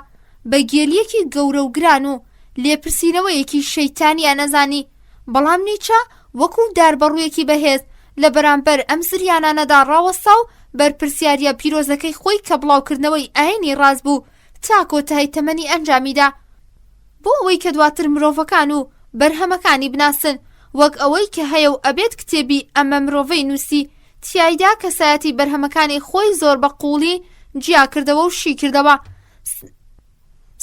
بە گێلیەکی گەورە و گران و لێپرسینەوەیەکی شەیتانیان نەزانی. بەڵام نیچە وەکو داربەڕوویەکی بەهێز لە بەرامبەر ئەم زریانانەدا ڕاوەستا و بەرپرسیاریە پیرۆزەکەی خۆی کە بڵاوکردنەوەی ئاینی ڕاز بوو تا کۆتایی تەمەنی ئەنجامیدا، بۆ ئەوەی کە دواتر مرۆڤەکان و بەرهەمەکانی بناسن، وەک ئەوەی کە هەیە و ئەبێت کتێبی ئەمە مرۆڤەی نووسی تیایدا کەسایەتی بەرهەمەکانی خۆی زۆر بە قوڵی جیا کردەوە و شی کردەوە.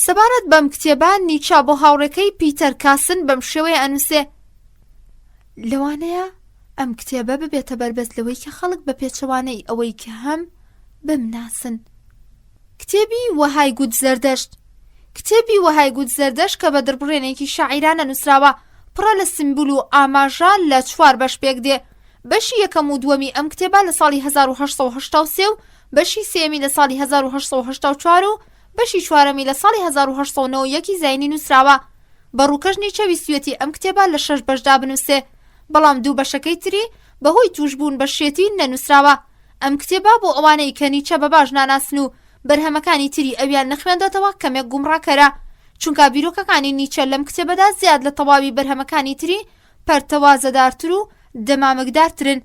سەبارەت بەم کتێبە نیچە بۆ هاوڕێکەی پیتەر کاسن بەم شێوەیە ئەنووسێ: لەوانەیە ئەم کتێبە ببێتە بەربەست لەوەی کە خەڵک بە پێچەوانەی ئەوەی کە هەم بمناسن. کتێبی وەهای گوت زەردەشت. کتێبی وەهای گوت زەردەشت کە بە دڕبڕێنێکی شاعیرانە نووسراوە، پڕە لە سمبول و ئاماژە لە 4 بەش پێک دێ. بەشی یەکەم و دووەمی ئەم کتێبە لە ساڵی 1883 و بەشی سێمی لە ساڵی 1884 و بەشی چوارەمی لە ساڵی 1891 زاینی نووسراوە. بەڕووکەش نیچە ویستوێتی ئەم کتێبە لە 6 بەشدا بنووسێ، بەڵام 2 بەشەکەی تری بەهۆی توشبوون بە شێتی نەنووسراوە. ئەم کتێبە بۆ ئەوانەی کە نیچە بە باش ناناسن و بەرهەمەکانی تری ئەویان نەخوێندێتەوە کەمێک گومڕاکەرە، چونکە بیرۆکەکانی نیچە لەم کتێبەدا زیاد لە تەواوی بەرهەمەکانی تری پەرتەوازەدارتر و دەمامەکدارترن.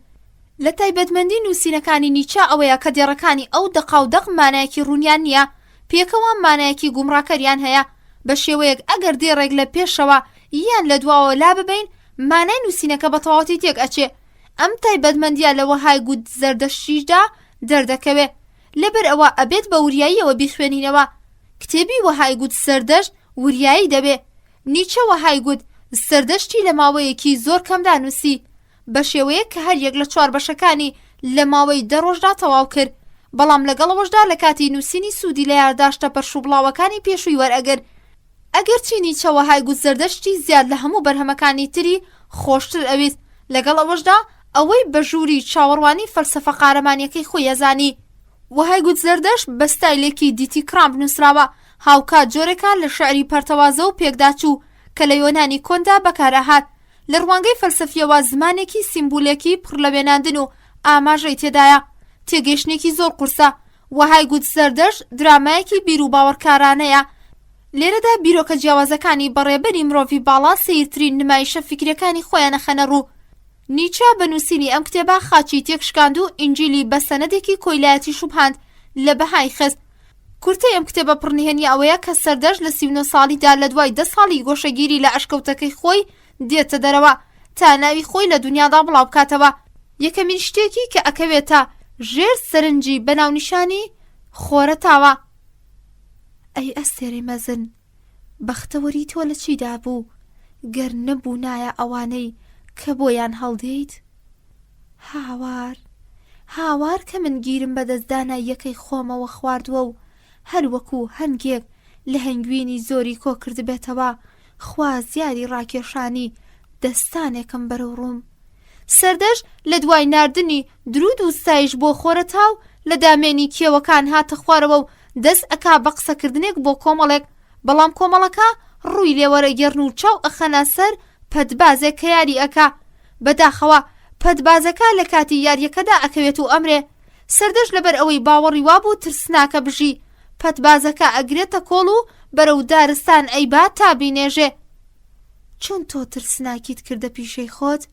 لە تایبەتمەندی نووسینەکانی نیچە ئەوەیە کە دێڕەکانی ئەو دەقاودەق مانایەکی ڕوونیان نییە، پێکەوە مانایەکی گومڕاکەریان هەیە، بە شێوەیەک ئەگەر دێڕێک لە پێشەوە یان لە دواوە لا ببین مانای نووسینەکە بە تەواوەتی تێک ئەچێ. ئەم تایبەتمەندیە لە وەهای گوت زەردەشتیشدا دەردەکەوێ، لەبەر ئەوە ئەبێت بە وریاییەوە بیخوێنینەوە. کتێبی وەهای گوت سەردەشت وریایی دەبێ. نیچە وەهای گوت سەردەشتی لە ماوەیەکی زۆر کەمدا نووسی، بە شێوەیە کە هەر یەک لە 4 بەشەکانی لە ماوەی 10 ڕۆژدا تەواو کرد، بەڵام لەگەڵەوەشدا لە کاتی نووسینی سوودی لە یارداشتە پەرشوبڵاوەکانی پێشووی وەرئەگەر. ئەگەرچی نیچە وەهای گوت زەردەشتی زیاد لە هەموو بەرهەمەکانی تری خۆشتر ئەویست، لەگەڵ ئەوەشدا ئەوەی بە ژووری چاوەڕوانی فەلسەفە قارەمانیەکەی خۆی ئەزانی. وەهای گوت زەردەشت بە ستایلێکی دیتی کرامپ نووسراوە، هاوکات جۆرێکان لە شعری پەرتەوازە و پێکداچوو کە لە یۆنانی کۆندا بەکارەهات. لە ڕوانگەی فەلسەفیەوە زمانێکی سیمبولێکی پڕ لە وێناندن و ئاماژەی تێدایە، تێگەیشتێکی زۆر قورسە. وەهای گوت زەردەشت درامایەکی بیر و باوەڕکارانەیە، لێرەدا بیرۆکە جیاوازەکانی بەڕێبەری مرۆڤی باڵا سەیرترین نمایشە فکرەکانی خۆیانە خەنە ڕوو. نیچە بە نووسینی ئەم کتێبە خاچی تێکشکاند و ئینجیلی بە سەنەدێکی کۆیلایەتی شوبهاند لە بەهای خست. کورتەی ئەم کتێبە پڕنهێنی ئەوەیە کە سەردەشت لە 39 ساڵیدا لە دوای 10 ساڵی گۆشەگیری لە ئەشکەوتەکەی خۆی دێتە دەرەوە تا ناوی خۆی لە دنیادا بڵاو بکاتەوە. یەکەمین شتێکی کە ئەکەوێتە ژێر سەرنجی بەناونیشانی خۆرەتاوە. ئەی ئەستێرەی مەزن، بەختەوەری تۆ لە چیدا بوو گەر نەبوو نایە ئەوانەی کە بۆیان هەڵدێیت؟ هاوار کە من گیرم بەدەستدانە یەکەی خۆمەوە خواردووە و هەروەکو هەنگێک لە هەنگوینی زۆری کۆ کردبێتەوە، خوا زیاری ڕاکێشانی دەستانێکم بەرەو ڕووم. سەردەشت لە دوای ناردنی درود و ستایش بۆ خۆرەتاو لە دامێنی کێوەکان هاتە خوارەوە و دەست ئەکا بە قسەکردنێک بۆ کۆمەڵێک، بەڵام کۆمەڵەکە ڕووی لێوەرەگەڕن و چاو ئەخەنە سەر پەتبازێک کە یاری ئەکا. بەداخەوە پەتبازەکە لە کاتی یاریەکەدا ئەکەوێت و ئەمرێ. سەردەشت لەبەر ئەوەی باوەڕی وابوو ترسناکە بژی، پەتبازەکە ئەگرێتە کۆڵ و بەرەو دارستان ئەیبا تا بینێژێ. چۆن تۆ ترسناکیت کردە پیشەی خۆت،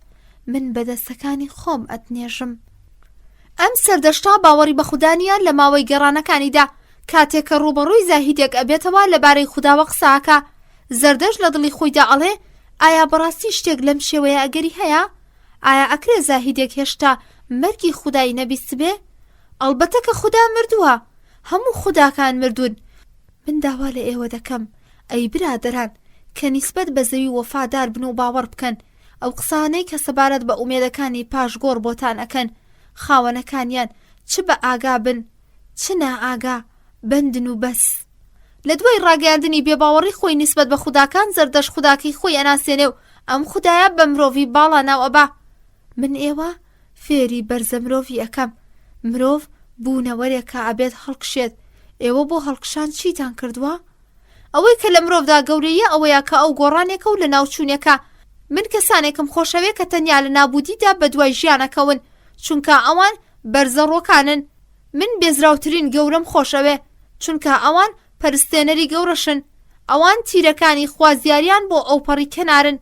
من بەدەستەکانی خۆم ئەتنێژم. ئەم سەردەشتا باوەڕی بە خوددانیان لە ماوەی گەڕانەکانیدا، کاتێک کە ڕوبەڕووی زاهیدێک ئەبێتەوە لەبارەی خودداوە قساکە. زەردەشت لە دڵی خۆیدا ئەڵێ ئایا بەڕاستی شتێک لەم شێوەیە ئەگەری هەیە؟ ئایا ئەکرێ زاهیدێک هێشتا مەرگی خودای نەبیست بێ؟ ئەڵبەتە کە خوددا مردووە، هەموو خوداکان مردوون. من داوا لە ئێوە دەکەم ئەی برادەران کە نیسبەت بە زەوی وەفادار بن و باوەڕ بکەن. ئەو قسانەی کە سەبارەت بە ئومێدەکانی پاشگۆڕ بۆتان ئەکەن، خاوەنەکانیان چ بە ئاگا بن چ نائاگا بندن و بەس. لە دوای ڕاگەاندنی بێباوەڕی خۆی نیسبەت بە خوداکان، زەردەشت خوداکەی خۆی ئەناسێنێ و ئەم خودایە بە مرۆڤی باڵا ناو ئەبا. من ئێوە فێری بەرزە مرۆڤی ئەەکەم. مرۆڤ بوونەوەرێکە ئەبێت هەڵکشێت. ئێوە بۆ هەڵکشان چیتان کردووە؟ ئەوەی کە لە مرۆڤدا گەورەیە ئەوەیە کە ئەو گۆڕانێکە و لە ناوچوونێکە. من کەسانێکم خۆشەوێت کە تەنیا لە نابوودیدا بە دوای ژیانەکەون، چونکە ئەوان بەرزەڕۆکانن. من بێزراوترین گەورەم خۆشەوێ، چونکە ئەوان پەرستێنەری گەورەشن. ئەوان تیرەکانی خوازیاریان بۆ ئەوپەڕی کەنارن.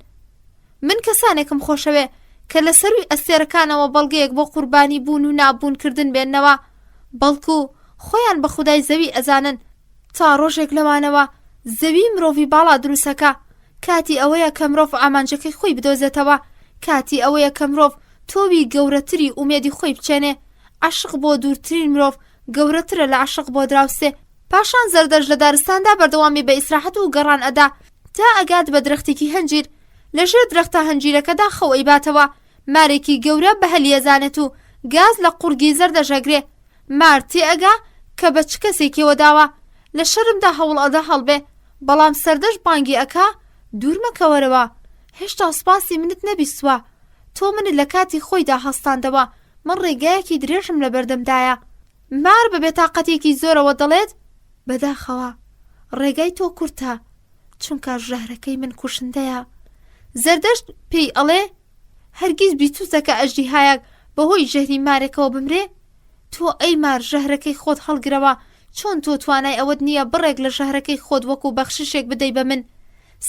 من کەسانێکم خۆشەوێ کە لە سەروی ئەستێرەکانەوە بەڵگەیەک بۆ قوربانی بوون و نابوونکردن بێننەوە، بەڵکو خۆیان بە خودای زەوی ئەزانن. تا ڕۆژێک لەوانەوە زەوی مرۆڤی باڵا دروستەکە. کاتی ئەوەیە کە مرۆڤ ئامانجەکەی خۆی بدۆزێتەوە، کاتی ئەوەیە کە مرۆڤ تۆوی گەورەتری ئومێدی خۆی بچێنێ. عاشق بۆ دوورترین مرۆڤ گەورەترە لە عاشق بۆ دراوسێ. پاشان زەردەشت لە دارستاندا بەردەوامی بە ئیسراحەت و گەڕان ئەدا تا ئەگات بە درەختێکی هەنجیر. لەژێر درەختە هەنجیرەکەدا خەو ئەیباتەوە. مارێکی گەورە بە هەلیەزانێت و گاز لە قورگی زەردەژەگرێ. مار تێ ئەگا کە بە چ کەسێکیەوە داوە لە شەرمدا هەوڵ ئەدا هەڵبێ، بەڵام سەردەشت بانگی ئەکا دوورمەکەوەرەوە، هێشتا سوپاسی منت نەبیستوە. تۆ منت لە کاتی خۆیدا هەستاندەوە، من ڕێگایەکی درێژم لە بەردەمدایە. مار بە بێتاقەتێکی زۆرەوە دەڵێت بەداخەوە ڕێگای تۆ کورتە، چونکە ژەهرەکەی من کوشندەیە. زەردەشت پێی ئەڵێ هەرگیز بیتووتەکە ئەژدیهایەک بەهۆی ژەهری مارێکەوە بمرێ. تۆ ئەی مار ژەهرەکەی خۆت هەڵگرەوە، چۆن تۆ توانای ئەوەت نییە بڕێک لە ژەهرەکەی خۆت وەکو بەخششێک بدەی بە من؟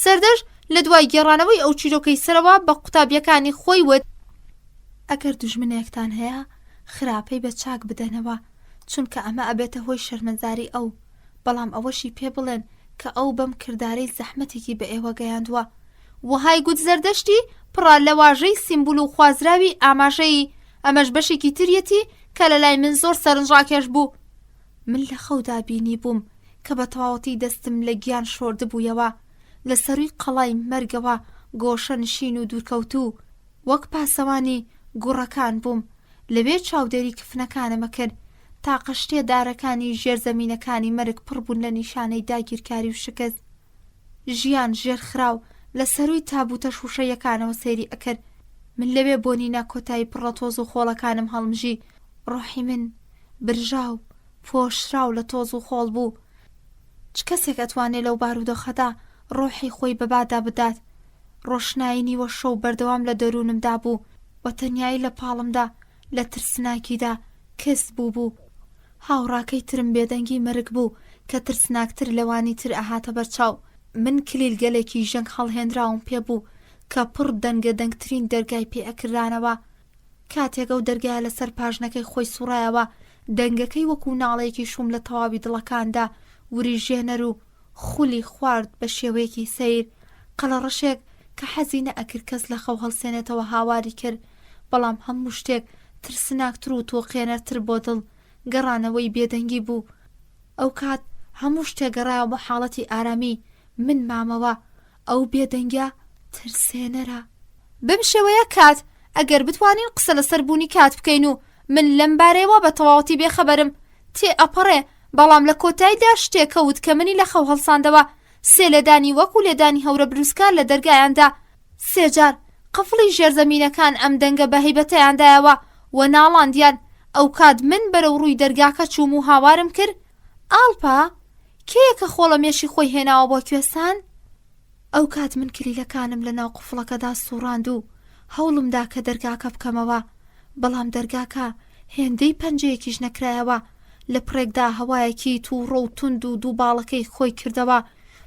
سەردەشت لە دوای گێڕانەوەی ئەو چیرۆکەی سەرەوە بە قوتابیەکانی خۆی وت ئەگەر دوژمنێکتان هەیە خراپەی بە چاک بدەنەوە، چونکە ئەمە ئەبێتە هۆی شەرمەنزاری ئەو، بەڵام ئەوەشی پێ بڵێن کە ئەو بەم کردارەی زەحمەتێکی بە ئێوە گەیاندووە. وهای گوت زەردەشتی پڕا لە واژەی سیمبول و خوازراوی ئاماژەیی، ئەمەش بەشێکی تریەتی کە لە لای من زۆر سەرنجڕاکێش بوو. من لە خەودا بینی بووم کە بە تەواوەتی دەستم لە گیان شۆرد بوویەوە، لە سەروی قەڵای مەرگەوە گۆشە نشین و دوورکەوتوو، وەک پاسەوانی گوڕەکان بووم. لەوێ چاودێری کفنەکانمە کرد تا قەشتێ دارەکانی ژێرزەمینەکانی مەرگ پڕ بوون لە نیشانەی داگیرکاری و شکست. ژیان ژێرخراو لە سەروی تابوتە شوشەیەکانەوە سەیری ئەکرد. من لەوێ بۆنینە کۆتایی پڕە تۆز و خۆڵەکانم هەڵمژی، ڕۆحی من برژاو پۆشراو لە تۆز و خۆڵ بوو. چ کەسێک ئەتوانێت لەو بارودۆخەدا ڕۆحی خۆی بەبادا بدات؟ ڕۆشنایی نیوە شەو بەردەوام لە دەروونمدا بوو، بە تەنیایی لە پاڵمدا لە ترسناکیدا کەس بوو. هاوڕاکەی ترم بێدەنگی مەرگ بوو کە ترسناکتر لەوانی تر ئەهاتە بەرچاو. من کلیل گەلێکی ژەنگ هەڵهێنراوم پێ بوو کە پڕ دەنگە دەنگترین دەرگای پێ ئەکردانەوە. کاتێک ئەو دەرگایە لەسەر پاژنەکەی خۆی سوڕایەوە، دەنگەکەی وەکو ناڵەیەکی شوم لە تەواوی دڵەکاندا وریژێنەر و خولی خوارد بە شێوەیەکی سەیر. قەڵەڕەشێک کە حەزی نەئەکرد کەس لە خەو هەڵسێنێتەوە هاواری کرد، بەڵام هەموو شتێک ترسناکتر و تۆقێنەرتر بۆ دڵ گەڕانەوەی بێدەنگی بوو. ئەو کات هەموو شتێک گەڕایەوە بە حاڵەتی ئارامی. من مامەوە ئەو بێدەنگە ترسێنەرە. بم شێوەیە کات ئەگەر بتوانین قسە لەسەر بوونی کات بکەین و من لەم بارەیەوە بە تەواوەتی بێخەبەرم، تێ ئەپەڕێ، بەڵام لە کۆتاییدا شتێکەوت کە منی لە خەو هەڵساندەوە. سێ لێدانی وەکو لێدانی هەورە بروسکار لە دەرگایاندا، سێجار قفڵی ژێرزەمینەکان ئەم دەنگە بە هەیبەتەیاندایەوە و ناڵاندیان. ئەو کات من بەرەو ڕووی دەرگاکە چووم و هاوارم کرد. ئاڵپا کێیە کە خۆڵەمێشی خۆی هێناوە بۆ کوێستان؟ ئەو کات من کلیلەکانم لە ناو قفڵەکەدا سوڕاند و هەوڵمدا کە دەرگاکە بکەمەوە، بەڵام دەرگاکە هێندەی پەنجەیەکیش نەکرایەوە. لە پڕێکدا هەوایەکی تووڕە و تند و دووباڵەکەی خۆی کردەوە،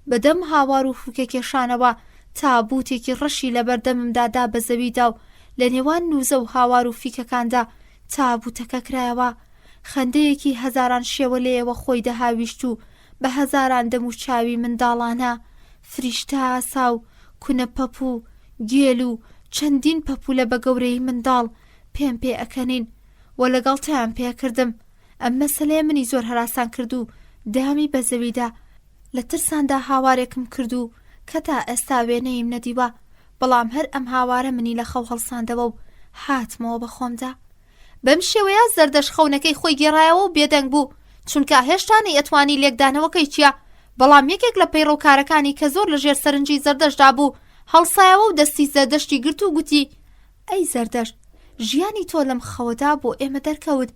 بەدەم هاوار و فوکە کێشانەوە تا بوتێکی ڕەشی لە بەردەممدادا بە زەویدا و لە نێوان نوزە و هاوار و فیکەکاندا تا بوتەکە کرایەوە. خەندەیەکی هەزاران شێوە لێەوە خۆی دەهاویشت و بە هەزاران دەم و چاوی منداڵانە، فریشتە ئاسا و کونە پەپ و گێل و چەندین پەپولە بە گەورەی منداڵ پێم پێ ئەکەنین و لەگەڵتیان پێکردم. ئەم مەسەلەیە منی زۆر هەراسان کرد و دامی بە زەویدا لە ترساندا هاوارێکم کرد و کە تا ئێستا وێنەیم نەدیوە، بەڵام هەر ئەم هاوارە منی لە خەو هەڵساندەوە و هاتمەوە بە خۆمدا. بەم شێوەیە زەردەش خەونەکەی خۆی گێڕایەوە و بێدەنگ بوو، چونکە هێشتا نەیەتوانی لێکدانەوەکەی چییە. بەڵام یەکێک لە پەیڕەوکارەکانی کە زۆر لەژێر سەرنجی زەردەشدا بوو هەڵسایەوە و دەستی زەردەشتی گرت و گوتی: ئەی زەردەش، ژیانی تۆ لەم خەوەدا بۆ ئێمە دەرکەوت.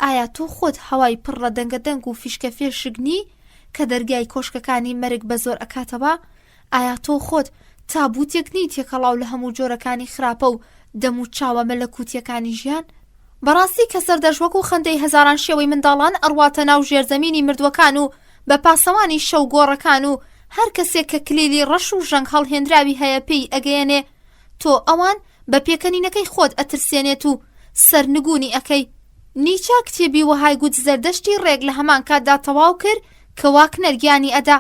ئایا تۆ خۆت هەوای پڕ لە دەنگەدەنگ و فیشکە فێشگنی کە دەرگای کۆشکەکانی مەرگ بە زۆر ئەکاتەوە؟ ئایا تۆ خۆت تابوتێک نی تێکەڵاو لە هەموو جۆرەکانی خراپە و دەم و چاوە مەلەکوتیەکانی ژیان؟ بەڕاستی کە سەردەش وەکو خەندەی هەزاران شێوەی منداڵان ئەڕواتە ناو ژێرزەمینی مردووەکان و بە پاسەوانی شەو گۆڕەکان و هەر کەسێک کە کلیلی ڕەش و ژەنگ هەڵهێنراوی هەیە پێی ئەگەیەنێ. تۆ ئەوان بە پێکەنینەکەی خۆت ئەترسێنێت و سەرنگونی ئەەکەی. نیچا کتێبی وەهای گوت زەردەشتی ڕێک لە هەمان کاتدا تەواو کرد کە واکنەر گیانی ئەدا.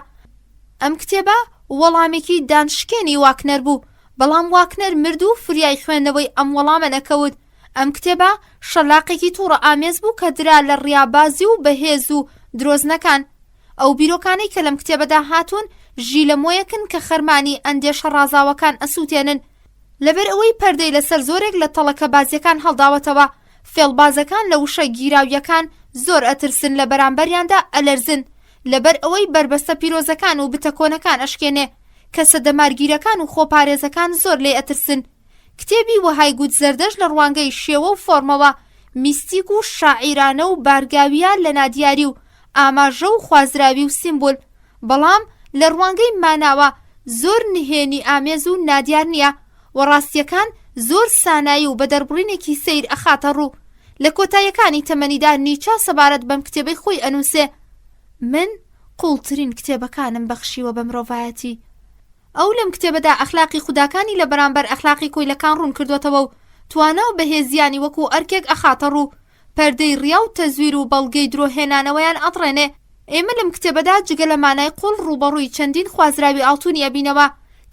ئەم کتێبە وەڵامێکی دانشکێنی واکنەر بوو، بەڵام واکنەر مرد و فریای خوێندنەوەی ئەم وەڵامە نەکەوت. ئەم کتێبە شەلاقێکی تووڕە ئامێز بوو کە درا لە ڕیابازی و بەهێز و درۆزنەکان. ئەو بیرۆکانەی کە لەم کتێبەدا هاتوون ژی لە مۆیەکن کە خەرمانی ئەندێشە ڕازاوەکان ئەسووتێنن. لەبەر ئەوەی پەردەی لەسەر زۆرێک لە تەڵەکە بازیەکان هەڵداوەتەوە، فێڵبازەکان لە وشە گیراویەکان زۆر ئەترسن لە بەرامبەریاندا ئەلەرزن، لەبەر ئەوەی بربەستە پیرۆزەکان و بتەکۆنەکان ئەشکێنێ کە سەدەمارگیرەکان و خۆپارێزەکان زۆر لێ ئەترسن. کتێبی وەهای گوت زەردەش لە ڕوانگەی شێوە و فۆرمەوە میستیک و شاعیرانە و بارگاویان لە نادیاری و ئاماژە و خوازراوی و سیمبۆل، بەڵام لە ڕوانگەی ماناوە زۆر نهێنی ئامێز و نادیار نییە و ڕاستیەکان زۆر سانایی و بە دەربڕینێکی سیر ئەخاتە ڕوو. لە کۆتاییەکانی تەمەنیدا نیچا سەبارەت بەم کتێبەی خۆی ئەنووسێ: من قوڵترین کتێبەکانم بەخشیوە بە مرۆڤایەتی. ئەو لەم کتێبەدا ئەخلاقی خوداکانی لە بەرامبەر ئەخلاقی کۆیلەکان ڕوون کردوێتەوە و توانە و بەهێزیانی وەکو ئەرکێک ئەخاتە ڕوو، پەردەی ڕیا و تەزویر و بەڵگەی درۆهێنانەوەیان ئەدڕێنێ. ئێمە لەم کتێبەدا جگە لە مانای قوڵ ڕوبەڕووی چەندین خوازراوی ئاڵتونی ئەبینەوە.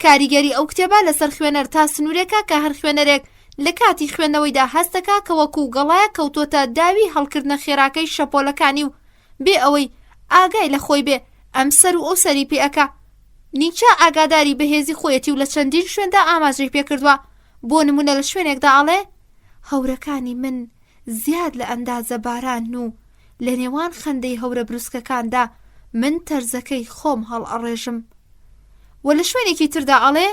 کاریگەری ئەو کتێبە لەسەر خوێنەر تا سنوورێکە کە هەر خوێنەرێک لە کاتی خوێندنەوەیدا هەستەکە کە وەکو گەڵایە کەوتۆتە داوی هەڵکردنە خێراکەی شەپۆلەکانی و بێ ئەوەی ئاگای لە خۆی بێ ئەم سەر و ئەو سەری پێ ئەکا. نیچە ئاگاداری بەهێزی خۆیەتی و لە چەندین شوێندا ئاماژەی پێکردووە. بۆ نمونە لە شوێنێکدا ئاڵێ هەورەکانی من زیاد لە ئەندازە باران و لە نێوان خەندەی هەورە بروسکەکاندا من تەرزەکەی خۆم هەڵ ئەڕێژم. و لە شوێنێکی تردا ئەڵێ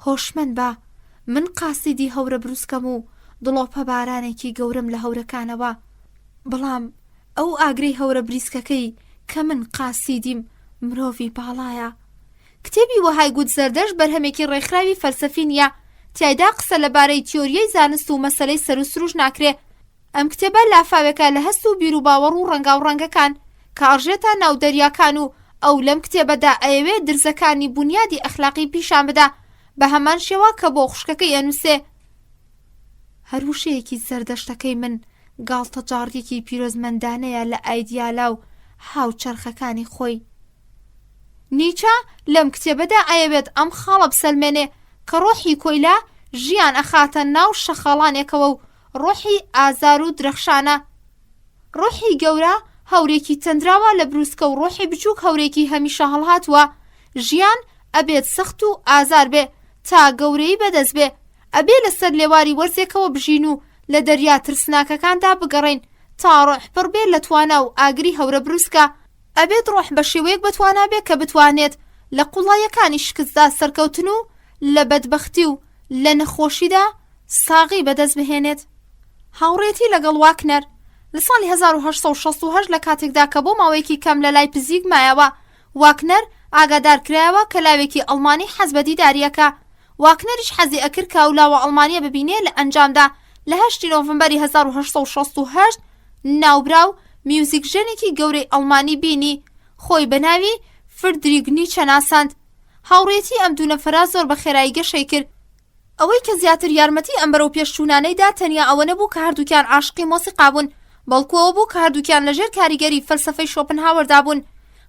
هۆشمەند بە من قاسیدی هەورە بروسکەم و دڵۆپە بارانێکی گەورم لە هەورەکانەوە، بەڵام ئەو ئاگرەی هەورە بریسکەکەی کە من قاسیدیم مرۆڤی باڵایە. کتێبی وەهای گوت زەردەش بەرهەمێکی ڕێکخراوی فەلسەفی نییە، تیایدا قسە لەبارەی تیۆریەی زانست و مەسەلەی سەر و سروش ناکرێ. ئەم کتێبە لافاوێکە لە هەست و بیر و باوەڕ و ڕەنگاوڕەنگەکان کە ئەڕژێتە ناو دەریاکان و ئەو لەم کتێبەدا ئەیەوێ درزەکانی بنیادی ئەخلاقی پیشان بدا بە هەمان شێوە کە بۆ خوشکەکەی ئەنووسێ. هەروشەیەکی سەردەشتەکەی من گاڵتە جاڕیەکی پیرۆزمەندانەیە لە ئایدیالا و هاوچەرخەکانی خۆی. نیچە لەم کتێبەدا ئەیەوێت ئەم خاڵە بسەلمێنێ کە ڕۆحی کۆیلا ژیان ئەخاتە ناو شەخاڵانێکەوە و ڕۆحی ئازار و درەخشانە. ڕۆحی گەورە هەورێکی تەندراوە لە بروسکە و ڕۆحی بچووک هەورێکی هەمیشە هەڵهاتووە. ژیان ئەبێت سەخت و ئازار بێ تا گەورەی بەدەست بێ، ئەبێ لەسەر لێواری وەرزێکەوە بژین و لە دەریا ترسناکەکاندا بگەڕین تا ڕۆح پڕ بێت لە توانا و ئاگری هەورە بروسکە. ئەبێت ڕۆح بە شێوەیەک بتوانا بێت کە بتوانێت لە قوڵایەکانی شکستدا سەرکەوتن و لە بەدبەختی و لە نەخۆشیدا ساغی بەدەست بهێنێت. هاوڕێتی لەگەڵ واکنەر لە ساڵی 1868 لە کاتێکدا کە بۆ ماوەیەکی کەم لە لای پزیک مایەوە، واکنەر ئاگادار کرایەوە کە لاوێکی ئەڵمانی حەز بە دیداریەکە. واکنەریش حەزی ئەکرد کە ئەو لاوە ئەڵمانیە ببینێ. لە ئەنجامدا لە 8 نۆڤەمبەری 1868 ناوبراو میوزیکژنێکی گەورەی ئەڵمانی بینی، خۆی بە ناوی فردریک نیچە ناساند. هاوڕێتی ئەم دوو نەفەرە زۆر بە خێرایی گەشەی کرد. ئەوەی کە زیاتر یارمەتی ئەم بەرەو پێشچوونانەیدا تەنیا ئەوە نەبوو کە هەردووکیان عاشقی مۆسیقا بوون، بەڵکو ئەوە بوو کە هەردووکیان لەژێر کاریگەری فەلسەفەی شۆپنهاوەردا بوون.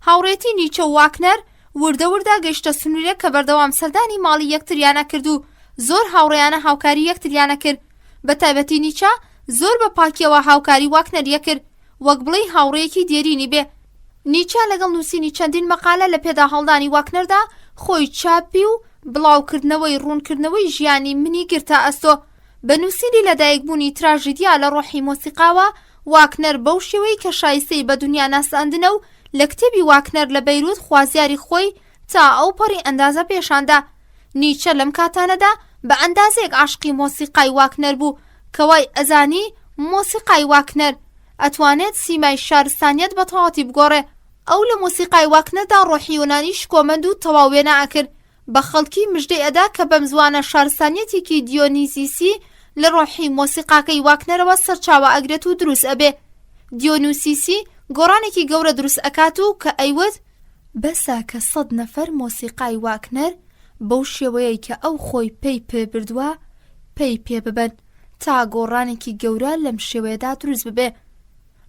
هاوڕێتی نیچە و واکنەر وردە وردە گەیشتە سنوورێک کە بەردەوام سەردانی ماڵی یەکتریانە کرد و زۆر هاوڕێیانە هاوکاری یەکتریانە کرد. بە تایبەتی نیچە زۆر بە پاکیەوە هاوکاری واکنەریە کرد، وەک بڵێ هاوڕێیەکی دێرینی بێ. نیچە لەگەڵ نووسینی چەندین مەقالە لە پێدا هەڵدانی واکنەردا خۆی چاپی و بڵاوکردنەوەی ڕوونکردنەوەی ژیانی منی گرتا ئەستۆ. بە نووسینی لەدایکبوونی تراژیدیا لە ڕۆحی مۆسیقاوە، واکنەر بەو شێوەی کە شایستەی بە دنیا ناساندنە و لە کتێبی واکنەر لە بەیروت خوازیاری خۆی تا ئەو پەڕی ئەندازە پێشاندا. نیچە لەم کاتانەدا بە ئەندازێک عاشقی مۆسیقای واکنەر بوو کە وای ئەزانی مۆسیقای واکنەر ئەتوانێت سیمای شارستانیەت بە تەواوەتی بگۆڕێ. ئەو لە مۆسیقای واکنەردا ڕۆحی یۆنانیش کۆمەند و تەواوێنە ئەکرد، بە خەڵکی مژدەی ئەدا کە بەم زوانە شارستانیەتێکی دیۆنیزیسی لە ڕۆحی مۆسیقاکەی واکنەرەوە سەرچاوە ئەگرێت و دروست ئەبێ. دیۆنوسیسی گۆڕانێکی گەورە دروست ئەکات و کە ئەیوت بەسا کە 100 نەفەر مۆسیقای واکنەر بەو شێوەیە کە ئەو خۆی پێی پێبردووە پێی پێ ببن تا گۆڕانێکی گەورە لەم شێوەیەدا دروست ببێ.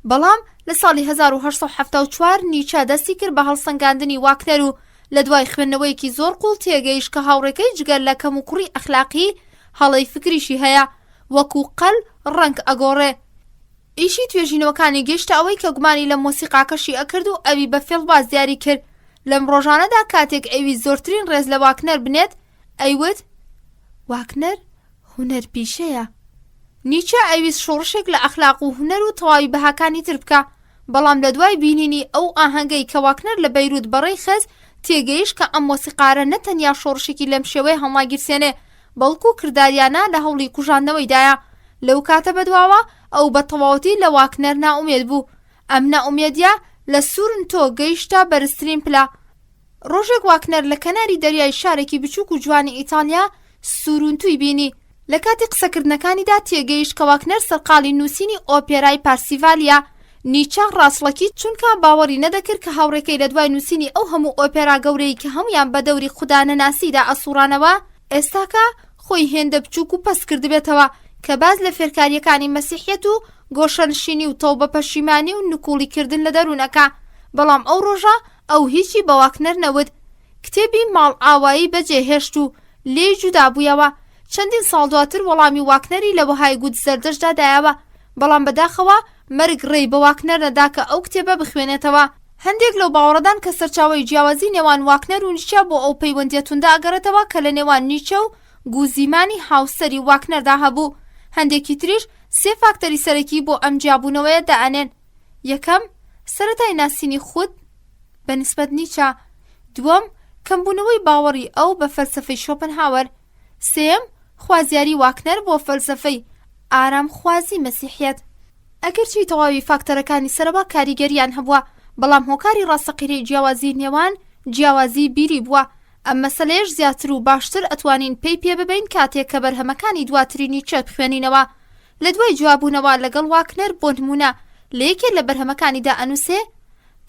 بەڵام لە ساڵی 1874 نیچە دەستی کرد بە هەڵسەنگاندنی واکنەر و لە دوای خوێندنەوەیەکی زۆر قوڵ تێگەیشت کە هاوڕێکەی جگەر لە کەم و کوڕی ئەخلاقی هەڵەی فکریشی هەیە، وەکو قەل ڕەنگ ئەگۆڕێ. ئیشی توێژینەوەکانی گەیشتە ئەوەی کە گومانی لە مۆسیقاکەشی ئەکرد و ئەوی بە فێڵباز دیاری کرد. لەم ڕۆژانەدا کاتێک ئەوی زۆرترین ڕێز لە واکنەر بنێت ئەیوت واکنەر هونەر پیشەیە. نیچە ئەویست شۆڕشێک لە ئەخلاق و هونەر و تەواوی بەهاکانی تر بکە، بەڵام لە دوای بینینی ئەو ئاهەنگەی کە واکنەر لە بەیروت بەڕێی خەز تێگەیشت کە ئەم مۆسیقارە نەتەنیا شۆڕشێکی لەم شێوەیە هەڵناگیرسێنێ، بەڵکو کرداریانە لە هەوڵی کوژاندنەوەیدایە. لەو کاتە بەدواوە ئەو بە تەواوەتی لە واکنەر نائومێد بوو. ئەم نائومێدیە لە سورنتۆ گەیشتە بەرزترین پلا. ڕۆژێک واکنەر لە کەناری دەریای شارێکی بچووک و جوانی ئیتالیا سورنتوی بینی. لە کاتی قسەکردنەکانیدا تێگەیشت کە واکنەر سەرقاڵی نووسینی ئۆپێرای پارسیڤالیا. نیچە ڕاستڵەکی چونکە باوەڕی نەدەکرد کە هاوڕێکەی لە دوای نووسینی ئەو هەموو ئۆپێرا گەورەی کە هەمویان بە دەوری خودانەناسیدا ئەسوڕانەوە ئێستاکە خۆی هێندە بچووک و پەس کردبێتەوە کە باز لە فێرکاریەکانی مەسیحیەت و گۆشەنشینی و تەوبە پەشیمانی و نکوڵیکردن لە دەروونەکە. بەڵام ئەو ڕۆژە ئەو هیچی بە واکنەر نەوت. کتێبی ماڵ ئاوایی بەجێهێشت و لێ جودا بوویەوە. چەندین ساڵ دواتر وەڵامی واکنەری لە وەهای گوت زەردەشتدا دایەوە، بەڵام بەداخەوە مەرگ ڕێی بە واکنەر نەدا کە ئەو کتێبە بخوێنێتەوە. هەندێک لەو باوەڕەدان کە سەرچاوەی جیاوازی نێوان واکنەر و نیچە بۆ ئەو پەیوەندیە توندا ئەگەڕێتەوە کە لە نێوان نیچە و گوزیمانی هاوسەری واکنەردا هەبوو. هەندێکی تریش سێ فاکتەری سەرەکی بۆ ئەم جیابوونەوەیە دەئەنێن. یەکەم، سەرەتای ناسینی خود بەنسبەت نیچە. دووەم، کەمبوونەوەی باوەڕی ئەو بە فەلسەفەی شۆپنهاوەر. سێم، خوازیاری واکنەر بۆ فەلسەفەی ئارامخوازی مەسیحیەت. ئەگەرچی تەواوی فاکتەرەکانی سەرەوە کاریگەریان هەبووە، بەڵام هۆکاری ڕاستەقینەی جیاوازی نێوان جیاوازی بیری بووە. ئەم مەسەلەیەش زیاتر و باشتر ئەتوانین پێی پێ ببین کاتێک کە بەرهەمەکانی دواتری نیچە بخوێنینەوە. لە دوای جوابوونەوە لەگەڵ واکنەر بۆ نمونە لە یەکێک لە بەرهەمەکانیدا ئەنووسێ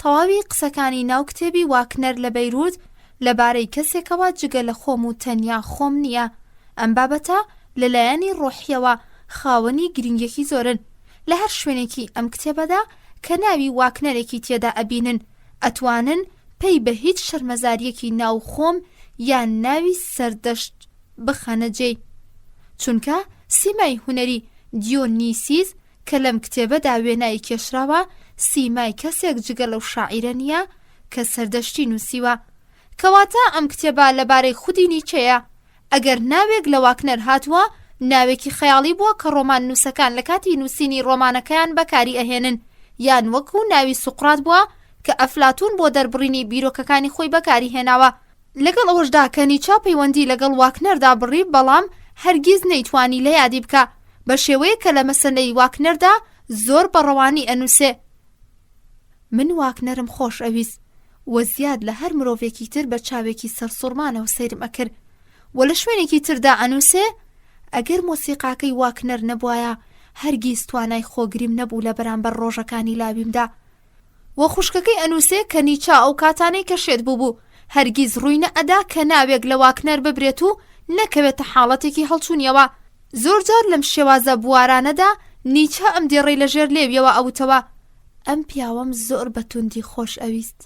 تەواوی قسەکانی ناو کتێبی واکنەر لە بەیروت لەبارەی کەسێکەوە جگە لە خۆم و تەنیا خۆم نییە. ئەم بابەتە لەلایەنی ڕۆحیەوە خاوەنی گرنگێکی زۆرن. لە هەر شوێنێکی ئەم کتێبەدا کە ناوی واکنەرێکی تێدا ئەبینن ئەتوانن پێی بە هیچ شەرمەزاریەکی ناو خۆم یان ناوی سەردەشت بخەنەجێ. چونکە سیمای هونەری دیۆنیسیس کە لەم کتێبەدا وێنایی کێشراوە سیمای کەسێک جگە لەو شاعیرە نییە کە سەردەشتی نووسیوە. کەواتە ئەم کتێبە لەبارەی خودی نیچەیە. ئەگەر ناوێک لە واکنەر هاتووە ناوێکی خەیاڵی بووە کە ڕۆمان نووسەکان لە کاتی نووسینی ڕۆمانەکەیان بەکاری ئەهێنن، یان وەکو ناوی سوقرات بووە کە ئەفلاتون بۆ دەربڕینی بیرۆکەکانی خۆی بەکاری هێناوە. لەگەڵ ئەوەشدا کە نیچە پەیوەندی لەگەڵ واکنەردا بڕی، بەڵام هەرگیز نەیتوانی لە یادی بکە بە شێوەیە کە لە مەسەلەی واکنەردا زۆر بەڕەوانی ئەنووسێ. من واکنەرم خۆش ئەویست وە زیاد لە هەر مرۆڤێکی تر بە چاوێکی سەرسوڕمانەوە سەیرم ئەکرد. و لە شوێنێکی تردا ئەنووسێ ئەگەر مۆسیقاکەی واکنەر نەبوایە هەرگیز توانای خۆگریم نەبوو لە بەرامبەر ڕۆژەکانی لاویمدا. وە خوشکەکەی ئەنووسێ کە نیچە ئەو کاتانەی کە شێت بوو هەرگیز ڕووی نەئەدا کە ناوێک لە واکنەر ببرێت و نەکەوێتە حاڵەتێکی هەڵچوونیەوە. زۆر جار لەم شێوازە بوارانەدا نیچە ئەم دێڕەی لەژێر لێویەوە ئەوتەوە ئەم پیاوەم زۆر بەتوندی خۆش ئەویست.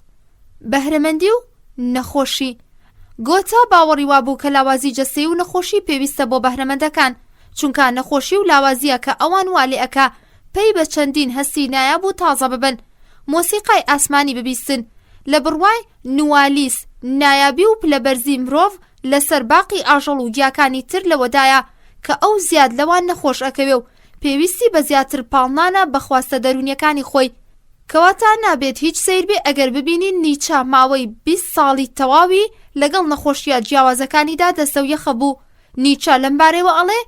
بەهرەمەندی و نەخۆشی. گۆتا باوەڕی وابوو کە لاوازی جەستەیی و نەخۆشی پێویستە بۆ بەهرەمەندەکان، چونکە نەخۆشی و لاوازیە کە ئەوان والێ ئەکا پێی بە چەندین هەستی نایابوو تازە ببن. مۆسیقای ئاسمانی ببیستن لە بڕوای نوالیس نایابی و پلەبەرزی مرۆڤ لەسەر باقی ئاژەڵ و گیاکانی تر لەوەدایە کە ئەو زیاد لەوان نەخۆش ئەکەوێ و پێویستی بە زیاتر پاڵنانە بەخواستە دەرونیەکانی خۆی. کەواتە نابێت هیچ سیر بێ ئەگەر ببینین نیچە ماوەی 20 ساڵی تەواوی لەگەڵ نەخۆشیە جیاوازەکانیدا دەستەویەخە بوو. نیچە لەم بارەوە ئەڵێ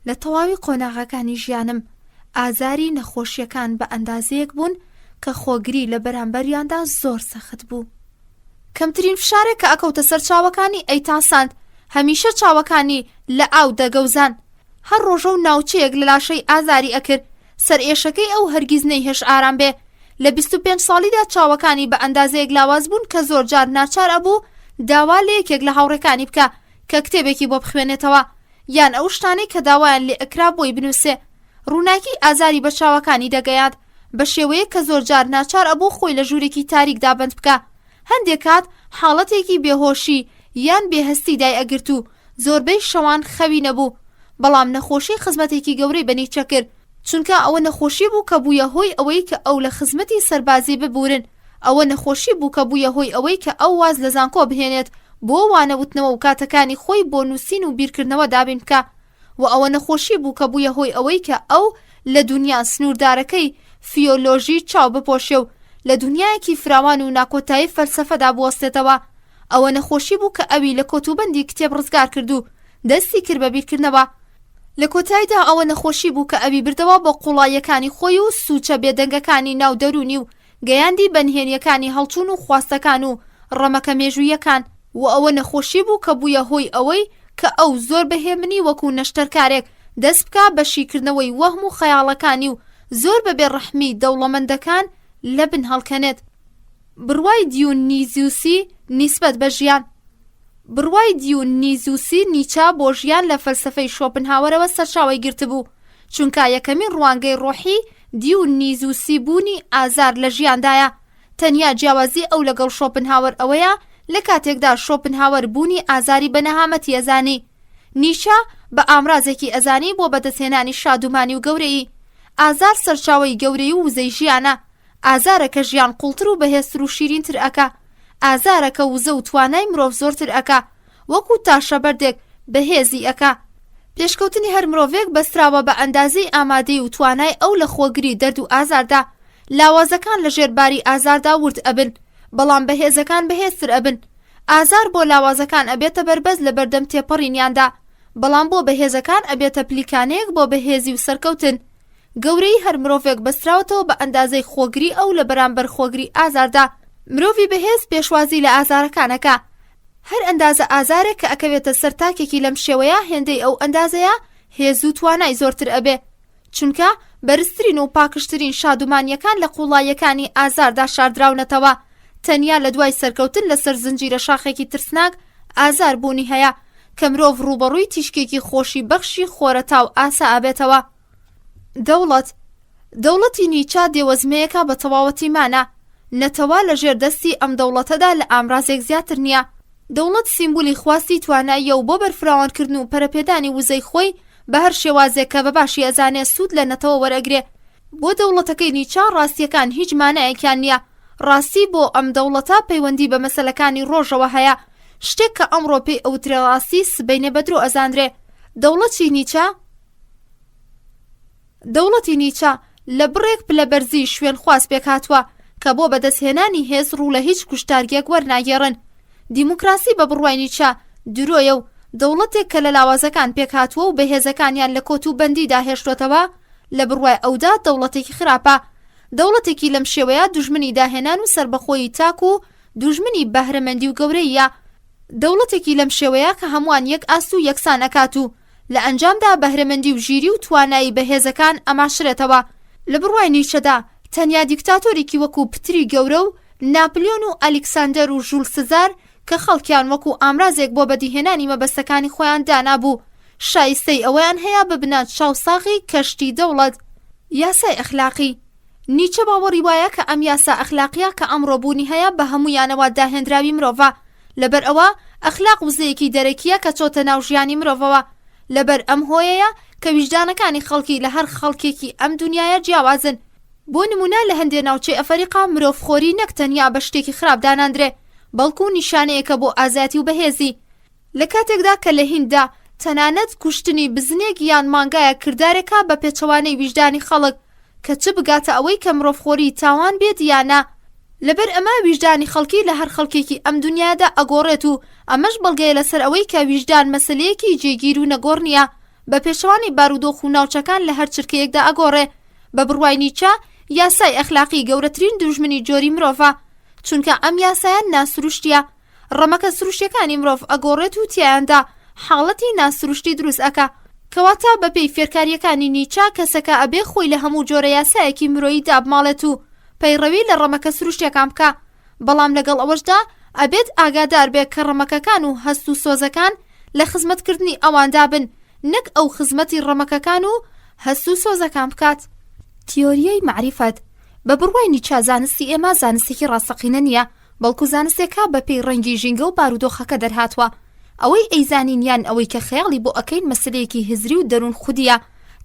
لە تەواوی قۆناغەکانی ژیانم ئازاری نەخۆشیەکان بە ئەندازەیەک بوون کە خۆگری لە بەرامبەریاندا زۆر سەخت بوو. کەمترین فشارێک کە ئەکەوتە سەر چاوەکانی ئەیتاساند، هەمیشە چاوەکانی لە ئاو دەگەوزان. هەر ڕۆژە و ناوچەیەک لە لاشەی ئازاری ئەکرد. سەر ئێشەکەی ئەو هەرگیز نەیهێش ئارام بێ. لە 25 ساڵیدا چاوەکانی بە ئەندازەیەک لاواز بوون کە زۆر جار ناچار ئەبوو داوا لە یەکێک لە هاوڕێکانی بکە کە کتێبێکی بۆ بخوێنێتەوە، یان ئەو شتانەی کە داوایان لێ ئەکرا بۆی بنووسێ. ڕووناکی ئازاری بە چاوەکانی دەگەیاند بە شێوەیە کە زۆر جار ناچار ئەبوو خۆی لە ژوورێکی تاریکدا بند بکە. هەندێک کات حاڵەتێکی بێهۆشی یان بێهەستی دای ئەگرت و زۆربەی شەوان خەوی نەبوو. بەڵام نەخۆشی خزمەتێکی گەورەی بە نیچە کرد، چونکە ئەوە نەخۆشی بوو کە بوویە هۆی ئەوەی کە ئەو لە خزمەتی سەربازی ببورن. ئەوە نەخۆشی بوو کە بوویە هۆی ئەوەی کە ئەو واز لە زانکۆ بهێنێت بۆ وانەوتنەوە و کاتەکانی خۆی بۆ نووسین و بیرکردنەوە دابین بکە. و ئەوە نەخۆشی بوو کە بوویە هۆی ئەوەی کە ئەو لە دنیا سنووردارەکەی فیۆلۆژی چاو بپۆشێ و لە دنیایەکی فراوان و ناکۆتایی فەلسەفەدا بوەستێتەوە. ئەوە نەخۆشی بوو کە ئەوی لە کۆتوبەندی کتێب ڕزگار کرد و دەستی کرد بە بیرکردنەوە. لە کۆتاییدا ئەوە نەخۆشی بوو کە ئەوی بردەوە بە قوڵاییەکانی خۆی و سوچە بێدەنگەکانی ناو دەرونی و گەیاندی بەنهێنیەکانی هەڵچوون و خواستەکان و ڕەمەکە مێژوویەکان. و ئەوە نەخۆشی بوو کە بوویە هۆی ئەوەی کە ئەو زۆر بەهێمنی وەکو نەشتەرکارێک دەست بکە بە شیکردنەوەی وەهم و خەیاڵەکانی و زۆر بە بێڕەحمی دەوڵەمەندەکان لە بن هەڵکەنێت. بڕوای دیونیزیوسی نیسبەت بە ژیان. بڕوای دیونیزیوسی نیچە بۆ ژیان لە فەلسەفەی شۆپنهاوەرەوە سەرچاوی گرت بوو. چونکە یەکەمین ڕوانگەی ڕۆحی دی و نیز و سیبوونی ئازار لە ژیاندایە. تەنیا جیاوازی ئەو لەگەڵ شۆپنهاوەر ئەوەیە لە کاتێکدا شۆپنهاوەر بوونی ئازاری بەنەهامەتی ئەزانی. نیچە بە ئامرازێکی ئەزانی بۆ بەدەستهێنانی شادومانی و گەورەی. ئازار سەرچاوەی گەورەی و وزەی ژیانە. ئازارە کە ژیان قوڵتر و بەهێزتر و شیرینتر ئەکا. ئازارە کە وزە و توانای مرۆڤ زۆرتر ئەکا، وەکو تاشە بەردێک بەهێزی ئەکا. پێشکەوتنی هەر مرۆڤێک بەستراوە بە ئەندازەی ئامادەی و توانای ئەو لە خۆگری دەرد و ئازاردا. لاوازەکان لە ژێرباری ئازاردا ورد ئەبن، بەڵام بەهێزەکان بەهێزتر ئەبن. ئازار بۆ لاوازەکان ئەبێتە بەربەز لە بەردەم تێپەڕینیاندا، بەڵام بۆ بەهێزەکان ئەبێتە پلیکانەیەک بۆ بەهێزی و سەرکەوتن. گەورەی هەر مرۆڤێک بەستراوەتەوە بە ئەندازەی خۆگری ئەو لە بەرامبەر خۆگری ئازاردا. مرۆڤی بەهێز پێشوازی لە ئازارەکانەکە. هەر ئەندازە ئازارێک کە ئەکەوێتە سەر تاکێکی لەم شێوەیە هێندەی ئەو ئەندازەیە هێز و توانای زۆرتر ئەبێ، چونکە بەرزترین و پاکشترین شادومانیەکان لە قوڵایەکانی ئازاردا شاردراونەتەوە. تەنیا لە دوای سەرکەوتن لەسەر زنجیرە شاخێکی ترسناک ئازار بوونی هەیە کە مرۆڤ ڕوبەڕووی تیشکێکی خۆشی بەخشی خۆرەتا و ئاسا ئابێتەوە. دەوڵەتی نیچە دێوەزمەیەکە بە تەواوەتی مانە، نەتەوە لە ژێردەستی ئەم دەوڵەتەدا لە ئامرازێک زیاتر نییە. دەوڵەت سیمبولی خواستی تواناییە و بۆ بەرفراوانکردن و پەرەپێدانی وزەی خۆی بە هەر شێوازێک کە بە باشی ئەزانێ سوود لە نەتەوە وەرەگرێ. بۆ دەوڵەتەکەی نیچە ڕاستیەکان هیچ مانایەکیان نییە. ڕاستی بۆ ئەم دەوڵەتە پەیوەندی بە مەسەلەکانی ڕۆژەوە هەیە، شتێک کە ئەمڕۆ پێی ئەوترێ ڕاستی سبەینێ بەدرۆ ئەزانرێ. دەوڵەتی نیچە لە بڕێک پلە بەرزی شوێن خواست پێک هاتووە کە بۆ بەدەستهێنانی هێز ڕوو لە هیچ کوشتارگێک وەرناگێڕن. دیموکراسی بە بڕوای نیچە درۆیە و دەوڵەتێک کە لە لاوازەکان پێک هاتووە و بەهێزەکانیان لە کۆت و بەندیدا هێشتوتەوە لە بڕوای ئەودا دەوڵەتێکی خراپە. دەوڵەتێکی لەم شێوەیە دوژمنی داهێنان و سربەخۆیی تاک و دوژمنی بەهرەمەندی و گەورەیە. دەوڵەتێکی لەم شێوەیە کە هەمووان یەک ئاست و یەکسان ئەکات و لە ئەنجامدا بەهرەمەندی و ژیری و توانایی بەهێزەکان ئەماشرێتەوە. لە بڕوای نیچەدا تەنیا دیکتاتۆرێکی وەکو پتری گەورە و ناپلیۆن و ئەلێکساندەر و ژول سزار کە خەڵکیان وەکو ئامرازێک بۆ بەدیهێنانی مەبەستەکانی خۆیان دانابوو، شایستەی ئەوەیان هەیە ببنات چاوساغی کەشتی دەوڵەت. یاسای ئەخلاقی نیچە باوەڕی وایە کە ئەم یاسا ئەخلاقیە کە ئەمڕۆ بوونی هەیە بە هەموویانەوە داهێنراوی مرۆڤە. لەبەر ئەوە ئەخلاق وزەیەکی دەرەکیە کە چۆتە ناو ژیانی مرۆڤەوە. لەبەر ئەم هۆیەیە کە ویژدانەکانی خەڵکی لە هەر خەڵکێکی ئەم دنیاە جیاوازن. بۆ نمونە لە هەندێک ناوچەی ئەفریقا مرۆڤخۆری نەک تەنیا بە شتێکی خراپ داناندرێ، بەڵکو نیشانەیەکە بۆ ئازادی و بەهێزی. لە کاتێکدا کە لە هیندا تەنانەت کوشتنی بزنێک یان مانگایە کردارێکە بە پێچەوانەی ویژدانی خەڵک کە چ بگاتە ئەوەی کە مرۆڤخۆری تاوان بێت یانە. لەبەر ئەمە ویژدانی خەڵکی لە هەر خەڵکێکی ئەم دنیادا ئەگۆڕێت و ئەمەش بەڵگەیە لەسەر ئەوەی کە ویژدان مەسەلەیەکی جێگیر و نەگۆڕ نییە، بە پێشەوانی بارودۆخ و ناوچەکان لە هەر چرکەیەکدا ئەگۆڕێ. بە بڕوای نیچە یاسای ئەخلاقی گەورەترین دوژمنی جۆری مرۆڤە، چونکە ئەم یاسایان ناسروشتیە. ڕەمەکە سروشتیەکانی مرۆڤ ئەگۆڕێت و تیایاندا حاڵەتی ناسروشتی دروست ئەکا، کەواتە بەپێی فێرکاریەکانی نیچە کەسەکە ئەبێ خۆی لە هەموو جۆرە یاسایەکی مرۆیی دابماڵێت و پەیڕەوی لە ڕەمەکە سروشتیەکان بکە. بەڵام لەگەڵ ئەوەشدا ئەبێت ئاگادار بێت کە ڕەمەکەکان و هەست و سۆزەکان لە خزمەتکردنی ئەواندا بن، نەک ئەو خزمەتی ڕەمەکەکان و هەست و سۆزەکان بکات. تیۆریای معریفەت بە بڕوای نیچە زانستی ئێمە زانستێکی ڕاستەقینە نییە، بەڵکو زانستێکە بەپێی ڕەنگی ژینگە و بارودۆخەکە دەرهاتوە. ئەوەی ئەیزانین یان ئەوەی کە خەیاڵی بۆ ئەکەین مەسەلەیەکی هزری و دەروون خودیە.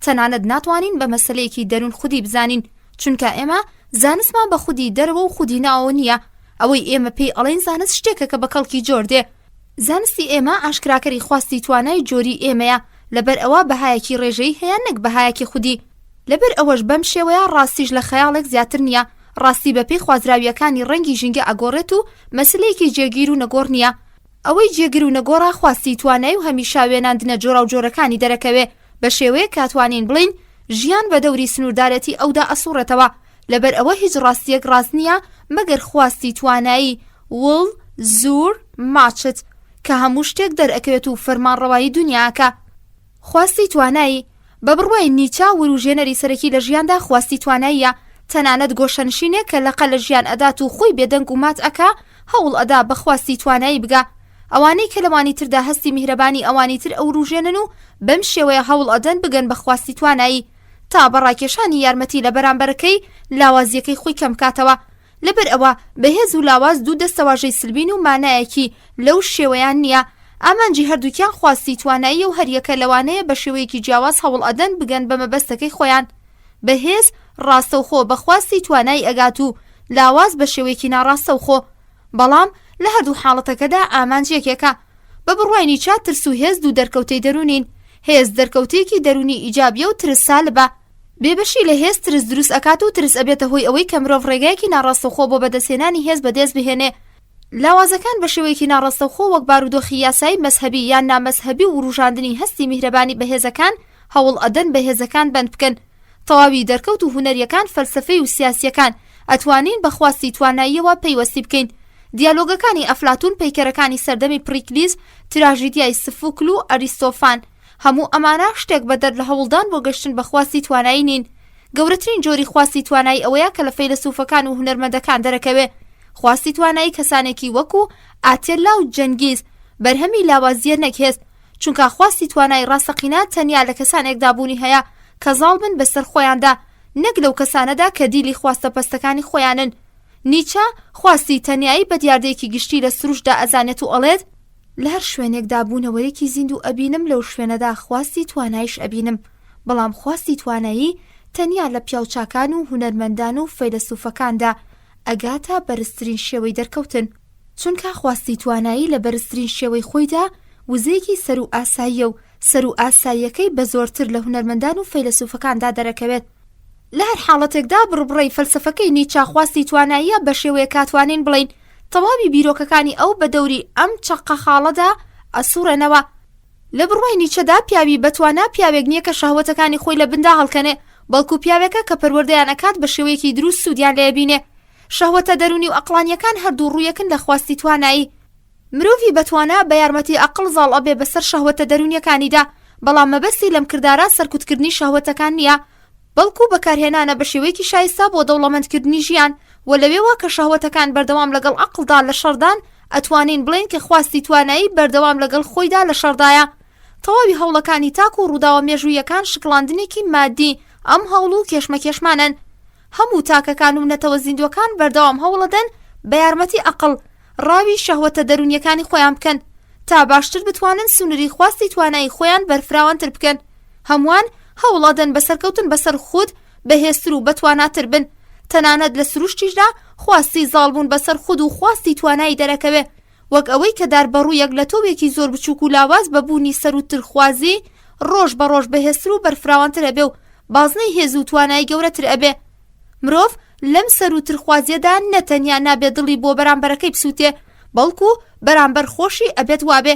تەنانەت ناتوانین بە مەسەلەیەکی دەروون خودی بزانین، چونکە ئێمە زانستمان بە خودی دەرەوە و خودی ناوە نییە. ئەوەی ئێمە پێی ئەڵێن زانست شتێکە کە بە کەڵکی جۆر دێ. زانستی ئێمە ئاشکراکەری خواستی توانای جۆری ئێمەیە، لەبەر ئەوە بەهایەکی ڕێژەی هەیە نەک بەهایەکی خودی. لەبەر ئەوەش بەم شێوەیە ڕاستیش لە خەیاڵێک زیاتر نییە. ڕاستی بەپێی خوازراویەکانی ڕەنگی ژینگە ئەگۆڕێت و مەسلەیەکی جێگیر و نەگۆڕ نییە. ئەوەی جێگر و نەگۆڕا خواستی توانای و هەمیشا وێناندنە جۆرا و جۆرەکانی دەرەکەوێ بە شێوەیە کاتوانین بڵین ژیان بە دەوری سنووردارەتی ئەودا ئەسوڕێتەوە. لەبەر ئەوە هیچ ڕاستیەک ڕاست نییە مەگەر خواستی توانایی وڵ زوور ماچت کە هەموو شتێک دەرئەکەوێت و فەرمانڕەوایی دنیاکە. خواستی توانایی بە بڕوای نیچە وروژێنەری سەرەکی لە ژیاندا خواستی تواناییە، تەنانەت گۆشەنشینێک کە لەقە لە ژیان ئەدات و خۆی بێدەنگ و مات ئەکا هەوڵ ئەدا بە خواستی توانایی بگا. ئەوانەی کە لەوانی تردا هەستی میهرەبانی ئەوانی تر ئەو ڕوژێنن و بەم شێوەیە هەوڵ ئەدەن بگەن بە خواستی توانایی، تا بەڕاکێشانی یارمەتی لە بەرامبەرەکەی لاوازیەکەی خۆی کەم کاتەوە. لەبەر ئەوە بەهێز و لاواز دوو دەستەواژەی سلبین و مانایەکی لەو شێوەیان نییە. ئامانجی هەردووکیان خواستی توانایی و هەریەکە لەوانەیە بە شێوەیەکی جیاواز هەوڵ ئەدەن بگەن بە مەبەستەکەی خۆیان. بەهێز ڕاستەوخۆ بەخواستی توانایی ئەگات و لاواز بە شێوەیەکی ناڕاستەوخۆ. بەڵام لە هەردوو حاڵەتەکەدا ئامانجێکێکە. بە بڕوای نیچە ترس و هێز دوو دەرکەوتەی دەرونین. هێز دەرکەوتێکی دەرونی ئیجابیە و ترس سالبە. بێبەشی لە هێز ترس دروست ئەکات و ترس ئەبێتە هۆی ئەوەی کە مرۆڤ ڕێگایەکی ناڕاستەوخۆ بۆ بەدەستهێنانی هێز بەدەست بهێنێ. لاوازەکان بە شێوەیەکی ناڕاستەوخۆ وەک بارودۆخی یاسایی مەزهەبی یان نامەزهەبی و ڕوژاندنی هەستی میهرەبانی بە هێزەکان هەوڵ ئەدەن بە هێزەکان بەند بکەن. تەواوی دەرکەوت و هونەریەکان فەلسەفەی و سیاسیەکان ئەتوانین بە خواستی تواناییەوە پەیوەستی بکەین. دیالۆگەکانی ئەفلاتون، پەیکەرەکانی سەردەمی پریکلیز، تراژیدیای سفوکل و ئەریستۆفان، هەموو ئەمانە شتێک بەدەر لە هەوڵدان بۆ گەشتن بە خواستی توانایی نین. گەورەترین جۆری خواستی توانایی ئەوەیە کە لە فەیلسوفەکان و هونەرمەندەکان دەرەکەوێ. خواستی توانایی کەسانێکی وەکو ئاتێلا و جەنگیز بەرهەمی لاوازیە نەکهێست، چونکە خواستی توانایی ڕاستەقینە تەنیا لە کەسانێکدا بوونی هەیە کە زاڵ بن بەسەر خۆیاندا، نەک لەو کەسانەدا کە دیلی خواستە پەستەکانی خۆیانن. نیچە خواستی تەنیایی بە دیاردەیەکی گشتی لە سروشدا ئەزانێت و ئەڵێت لە هەر شوێنێکدا بوونەوەیەکی زیندوو ئەبینم، لەو شوێنەدا خواستی تواناییش ئەبینم. بەڵام خواستی توانایی تەنیا لە پیاوچاکان و هونەرمەندان و فەیلسوفەکاندا ئەگاتە بەرزترین شێوەی دەرکەوتن، چونکە خواستی توانایی لە بەرزترین شێوەی خۆیدا وزەیەکی سەر و ئاساییە و سەر و ئاساییەکەی بە زۆرتر لە هونەرمەندان و فەیلسوفەکاندا دەرەکەوێت. لە هەر حاڵەتێکدا بڕبڕەی فەلسەفەکەی نیچە خواستی تواناییە بە شێوەیە کاتوانین بڵین تەواوی بیرۆکەکانی ئەو بە دەوری ئەم چەقە خاڵەدا ئەسوورێنەوە. لە بڕوای نیچەدا پیاوی بەتوانە پیاوێک نییە کە شەهوەتەکانی خۆی لە بندا هەڵکەنێ، بەڵکو پیاوێکە کە پەروەردەیان ئەکات بە شێوەیەکی دروست سوودیان لێبینێ. شەهوەتە دەرونی و ئەقڵانیەکان هەردوو ڕوویەکن لە خواستی توانایی. مرۆڤی بەتوانە بە یارمەتی ئەقڵ زاڵ ئەبێ بەسەر شەهوەتە دەرونیەکانیدا، بەڵام مەبەستی لەم کردارە سەرکوتکردنی شەهوەتەکان نییە، بەڵکو بەکارهێنانە بە شێوەیەکی شایستا بۆ دەوڵەمەندکردنی ژیان. و لەوێوە کە شەهوەتەکان بەردەوام لەگەڵ ئەقڵدا لە شەردان، ئەتوانین بڵین کە خواستی توانایی بەردەوام لەگەڵ خۆیدا لە شەردایە. تەواوی هەوڵەکانی تاک و ڕووداوە مێژوویەکان شکڵاندنێکی مادی ئەم هەوڵ و کێشمەکێشمانن. هەموو تاکەکان و نەتەوە زیندوەکان بەردەوام هەوڵەدەن بە یارمەتی ئەقڵ ڕاوی شەهوەتە دەرونیەکانی خۆیان بکەن تا باشتر بتوانن سونووری خواستی توانایی خۆیان بەرفراوانتر بکەن. هەمووان هەوڵەدەن بەسەرکەوتن بەسەر خود بەهێزتر و بەتواناتر بن. تەنانەت لە سروشتیشدا خواستی زاڵبوون بەسەر خود و خواستی توانایی دەرەکەوێ، وەک ئەوەی کە دار بەڕوویەک لە تۆوێکی زۆر بچووک و لاواز بەبوونی سەر و ترخوازی ڕۆژ بە ڕۆژ بەهێزتر و بەرفراوانتر ئەبێ و بازنەی هێز و توانایی گەورەتر ئەبێ. مرۆڤ لەم سەر و ترخوازیەدا نەتەنیا نابێت دڵی بۆ بەرامبەرەکەی بسووتێ، بەڵکو بەرامبەر خۆشی ئەبێت وابێ.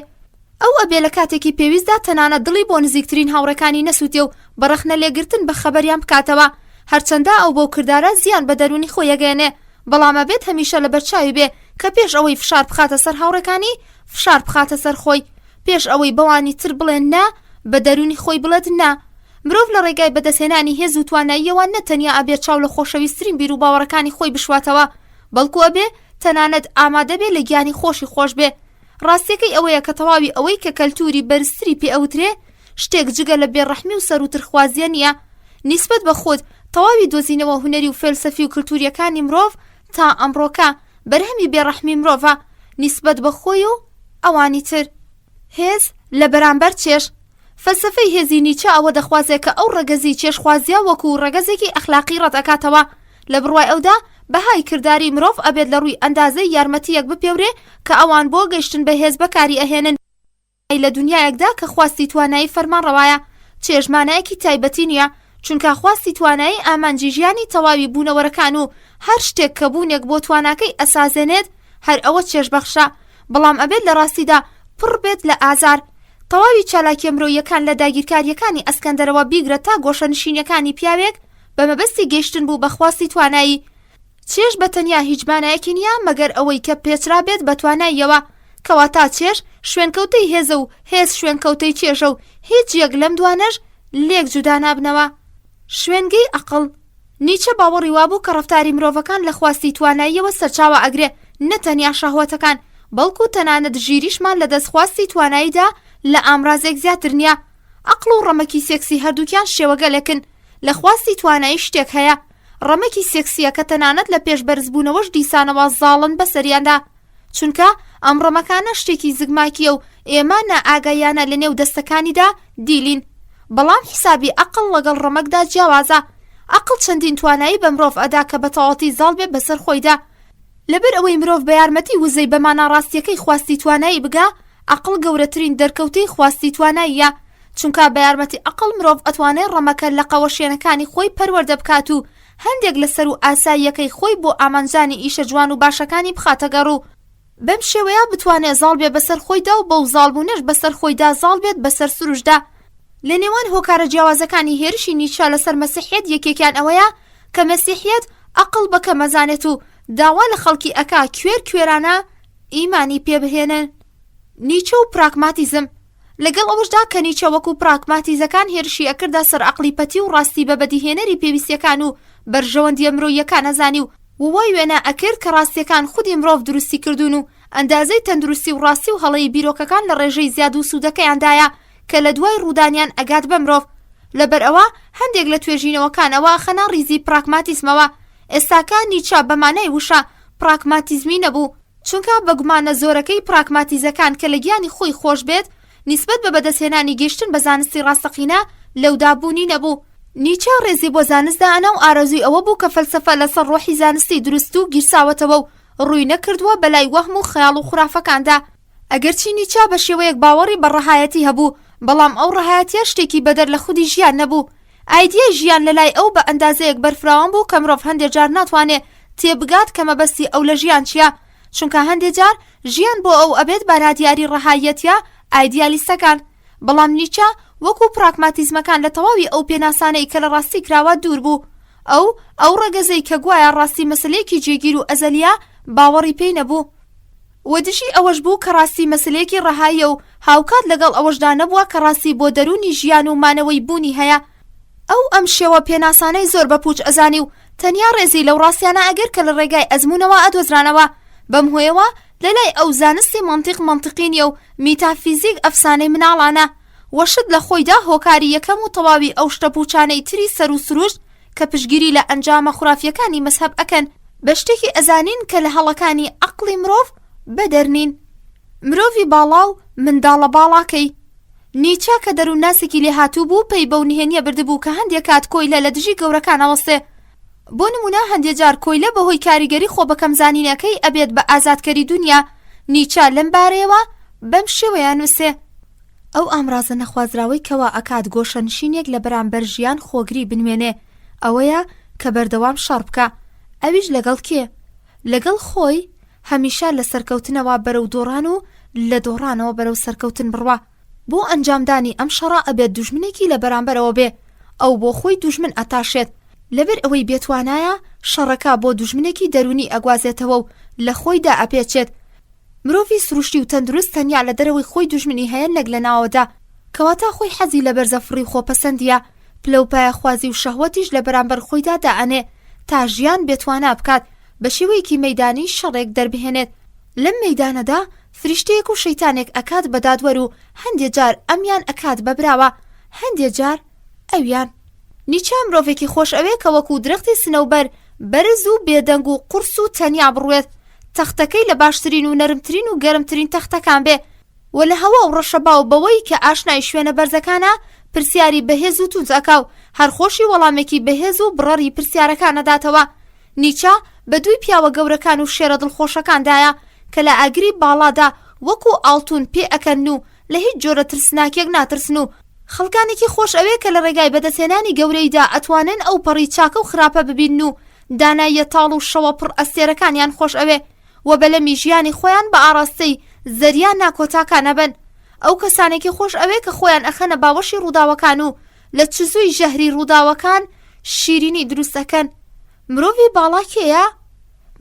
ئەو ئەبێ لە کاتێکی پێویستدا تەنانەت دڵی بۆ نزیکترین هاوڕەکانی نەسووتێ و بەڕەخنە لێگرتن بە خەبەریان بکاتەوە، هەرچەندە ئەو بۆ کردارە زیان بە دەرونی خۆی یەگەێنێ، بەڵام ئەبێت هەمیشە لە بەرچاوی بێ کە پێش ئەوەی فشار بخاتە سەر هاوڕەکانی فشار بخاتە سەر خۆی، پێش ئەوەی بەوانی تر بڵێن نا بە دەرونی خۆی بڵێت نا. مرۆڤ لە ڕێگای بەدەستهێنانی هێز و تواناییەوە نەتەنیا ئەبێت چاو لە خۆشەویستترین بیر و باوەڕەکانی خۆی بشواتەوە، بەڵکو ئەبێ تەنانەت ئامادە بێ لە گیانی خۆشی خۆش بێ. ڕاستیەکەی ئەوەیە کە تەواوی ئەوەی کە کەلتوری بەرزتری پێ ئەوترێ شتێک جگە لە بێڕەحمی و سەر و ترخوازیە نییە. نیسبەت بە خۆت تەواوی دۆزینەوە هونەری و فەلسەفی و کلتوریەکانی مرۆڤ تا ئەمڕۆکە بەرهەمی بێڕەحمی مرۆڤە نیسبەت بە خۆی و ئەوانی تر. هێز لە بەرامبەر چێش. فەلسەفەی هێزی نیچە ئەوە دەخوازێت کە ئەو ڕەگەزی چێشخوازیە وەکو ڕەگەزێکی ئەخلاقی ڕەتەکاتەوە. لە بڕوای ئەودا بەهای کردداری مرۆڤ ئەبێت لە ڕووی ئەندازەی یارمەتیەک بپێورێ کە ئەوان بۆ گەیشتن بە هێز بەکاری ئەهێنن. لە دنیایەکدا کە خواستی توانایی فەرمان ڕەوایە، چێژمانایەکی تایبەتی نییە، چونکە خواستی توانایی ئامانجی ژیانی تەواوی بوونەوەرەکان و هەر شتێک کە بوونێک بۆ تواناکەی ئەسازێنێت هەر ئەوە چێژبەخشە، بەڵام ئەبێت لە ڕاستیدا پڕ بێت لە ئازار. تەواوی چالاکی مرۆیەکان لە داگیرکاریەکانی ئەسکەندەرەوە بیگرە تا گۆشەنشینیەکانی پیاوێک بە مەبەستی گەیشتن بوو بە خواستی توانایی. چێژ بە تەنیا هیچ مانایەکی نییە مەگەر ئەوەی کە پێچرا بێت بە تواناییەوە، کەواتە چێژ شوێنکەوتەی هێزە و هێز شوێنکەوتەی چێژە و هیچ یەک لەم دوانەش لێک جودا نابنەوە. شوێنگەی ئەقڵ. نیچە باوەڕی وابوو کە ڕەفتاری مرۆڤەکان لە خواستی تواناییەوە سەرچاوە ئەگرێ، نەتەنیا شەهوەتەکان، بەڵکو تەنانەت ژیریشمان لە دەستخواستی تواناییدا لە ئامرازێک زیاتر نییە. ئەقڵ و ڕەمەکی سێکسی هەردووکیان شێوەگەلێکن. لە خواستی توانایی شتێک هەیە، ڕەمەکی سێکسیە کە تەنانەت لە پێش بەرزبوونەوەش دیسانەوە زاڵن بەسەریاندا، چونکە ئەم ڕەمەکانە شتێکی زگماکیە و ئێمە نائاگایانە لە نێو دەستەکانیدا دیلین. بەڵام حیسابی ئەقڵ لەگەڵ ڕەمەکدا جیاوازە. ئەقڵ چەندین توانایی بە مرۆڤ ئەدا کە بە تەواوەتی زاڵ بێ بەسەر خۆیدا. لەبەر ئەوەی مرۆڤ بە یارمەتی وزەی بە ماناڕاستیەکەی خواستی توانایی بگا، ئەقڵ گەورەترین دەرکەوتەی خواستی تواناییە، چونکە بە یارمەتی ئەقڵ مرۆڤ ئەتوانێت ڕەمەکە لە قەوەشێنەکانی خۆی پەروەردە بکات و هەندێک لەسەر و ئاساییەکەی خۆی بۆ ئامانجانی ئیشە جوان و باشەکانی بخاتە گەڕوو. بەم شێوەیە بتوانێت زاڵ بێ بەسەر خۆیدا و بەو زاڵبوونەش بەسەر خۆیدا زاڵ بێت بەسەر سروشدا. لە نێوان هۆکارە جیاوازەکانی هێرشی نیچە لەسەر مەسیحیەت یەکێکیان ئەوەیە کە مەسیحیەت ئەقڵ بەکە مەزانێت و داوا لە خەڵکی ئەکا کوێرانە ئیمانی پێبهێنن. نیچە و پراگماتیزم. لەگەڵ ئەوەشدا کە نیچە وەکو پراگماتیزەکان هێرشی ئەکردا سەر ئەقلیپەتی و ڕاستی بە بەدیهێنەری پێویستیەکان و بەرژەوەندیە مرۆییەکان ئەزانی و وای وێنە ئەکرد کە ڕاستیەکان خودی مرۆڤ دروستی کردوون و ئەندازەی تەندروستی و ڕاستی و هەڵەی بیرۆکەکان لە ڕێژەی زیاد و سوودەکەیاندایە کە لە دوای ڕوودانیان ئەگات بە مرۆڤ. لەبەر ئەوە هەندێک لە توێژینەوەکانەوە خەنا ڕیزی پراگماتیزمەوە. ئێستاکە نیچە بەمانای وشە پراگماتیزمی نەبوو، چونکە بەگومانە زۆرەکەی پراگماتیزەکان کە لە گیانی خۆی خۆش بێت نیسبەت بە بەدەستهێنانی گەیشتن بە زانستی ڕاستەقینە لەودابوونی نەبوو. نیچە ڕێزی بۆ زانستدا ئەنا و ئارەزووی ئەوە بوو کە فەلسەفە لەسەر ڕۆحی زانستی دروست و گیرساوەتەوە و ڕووی نەکردووە بەلای وەهم و خەیاڵ و خورافەکاندا. ئەگەرچی نیچە بە شێوەیەک باوەڕی بە ڕەهایەتی هەبوو، بەڵام ئەو ڕەهایەتیە شتێکی بەدەر لە خودی ژیان نەبوو. ئایدیای ژیان لەلای ئەو بە ئەندازەیەک بەرفراوان بوو کە مرۆڤ هەندێک جار ناتوانێت تێبگات کە مەبەستی ئەو لە ژیان چییە، چونکە هەندێک جار ژیان بۆ ئەو ئەبێت بەرادیاری ڕەهایەتیە ئایدیالیستەکان. بەڵام نیچە وەکو پراگماتیزمەکان لە تەواوی ئەو پێناسانەی کە لە ڕاستی کراوە دوور بوو. ئەو ڕەگەزەی کە گوایە ڕاستی مەسلەیەکی جێگیر و ئەزەلیە باوەڕی پێی نەبوو. وەدژی ئەوەش بوو کە ڕاستی مەسلەیەکی ڕەهایە و هاوکات لەگەڵ ئەوەشدا نەبووە کە ڕاستی بۆ دەرونی ژیان و مانەوەی بوونی هەیە. ئەم شێوە پێناسانەی زۆر بەپوچ ئەزانی و تەنیا ڕێزی لەو ڕاستیانە ئەگەر کە لە ڕێگای ئەزمونەوە ئەدۆزرانەوە. بەم هۆیەوە لەلای ئەو زانستی منطقی نیە و میتافیزیک ئەفسانەی مناڵانە، وەشت لە خۆیدا هۆکاری یەکەم و تەواوی ئەو شتە پوچانەی تری سەر و سروشت کە پشگیری لە ئەنجامە خورافیەکانی مەسهەب ئەکەن بە شتێکی ئەزانین کە لە هەڵەکانی عەقڵی مرۆڤ بەدەرنین. مرۆڤی باڵا و منداڵە باڵاکەی. نیچە کە دەروون ناسێکی لێ هاتوو بوو پێی بەو نهێنیە بردبوو کە هەندێک کات کۆیلە لە دژی گەورەکان ئەوەستێ. بۆ نمونە هەندێک جار کۆیلە بەهۆی کاریگەری خۆ بەکەم زانینەکەی ئەبێت بە ئازادکەری دنیا. نیچە لەم بارەیەوە بەم شێوەیە نووسێ. ئەو ئامرازە نەخوازراوەی کەوا ئەکات گۆشەنشینێک لە بەرامبەر ژیان خۆگری بنوێنێ ئەوەیە کە بەردەوام شەڕ بکە. ئەویش لەگەڵ کێ؟ لەگەڵ خۆی هەمیشە لە سەرکەوتنەوە بەرەو دۆڕان و لە دۆڕانەوە بەرەو سەرکەوتن بڕوە. بۆ ئەنجامدانی ئەم شەڕە ئەبێت دوژمنێکی لە بەرامبەرەوە بێ، ئەو بۆ خۆی دوژمن ئەتاشێت. لەبەر ئەوەی بێتوانایە شەڕەکە بۆ دوژمنێکی دەرونی ئەگوازێتەوە و لە خۆیدا ئەپێچێت. مرۆڤی سروشتی و تەندروست تەنیا لە دەرەوەی خۆی دوژمنی هەیە نەک لە ناوەدا، کەواتە خۆی حەزی لە بەرزەفڕی خۆپەسەندیە، پلەپایە خوازی و شەهوەتیش لە بەرامبەر خۆیدا دائەنێ تا ژیان بێتوانە بکات بە شێوەیەکی مەیدانی شەڕێک دەربهێنێت. لەم مەیدانەدا فریشتەیەک و شەیتانێک ئەکات بەدادوەر و هەندێک جار ئەمیان ئەکات بەبراوە، هەندێک جار ئەویان. نیچە مرۆڤێکی خۆش ئەوێ کە وەکو درەختی سنەوبەر بەرز و بێدەنگ و قورس و تەنیا بڕوێت، تەختەکەی لە باشترین و نەرمترین و گەرمترین تەختەکان بێ و لە هەوا و ڕەشەبا و بەوەی کە ئاشنای شوێنە بەرزەکانە پرسیاری بەهێز و تونج ئەکا و هەرخۆشی وەڵامێکی بەهێز و بڕەری پرسیارەکانەداتەوە. نیچە بە دوی پیاوە گەورەکان و شێرە دڵخۆشەکاندایە کە لە ئاگری باڵادا وەکو ئاڵتون پێ ئەکەن و لە هیچ جۆرە ترسناکێک ناترسن و خەڵکانێکی خۆش ئەوێ کە لە ڕێگای بەدەستهێنانی گەورەیدا ئەتوانن ئەو پەڕی چاکە و خراپە ببین و داناییە تاڵ و شەوە پڕ ئەستێرەکانیان خۆش ئەوێ و بەلەمی ژیانی خۆیان بە ئاراستەی زەریان ناکۆتاکانە بن. ئەو کەسانێکی خۆش ئەوێ کە خۆیان ئەخەنە باوەشی ڕووداوەکان و لە چزووی ژەهری ڕووداوەکان شیرینی دروستەکەن. مرۆڤی باڵا کێیە؟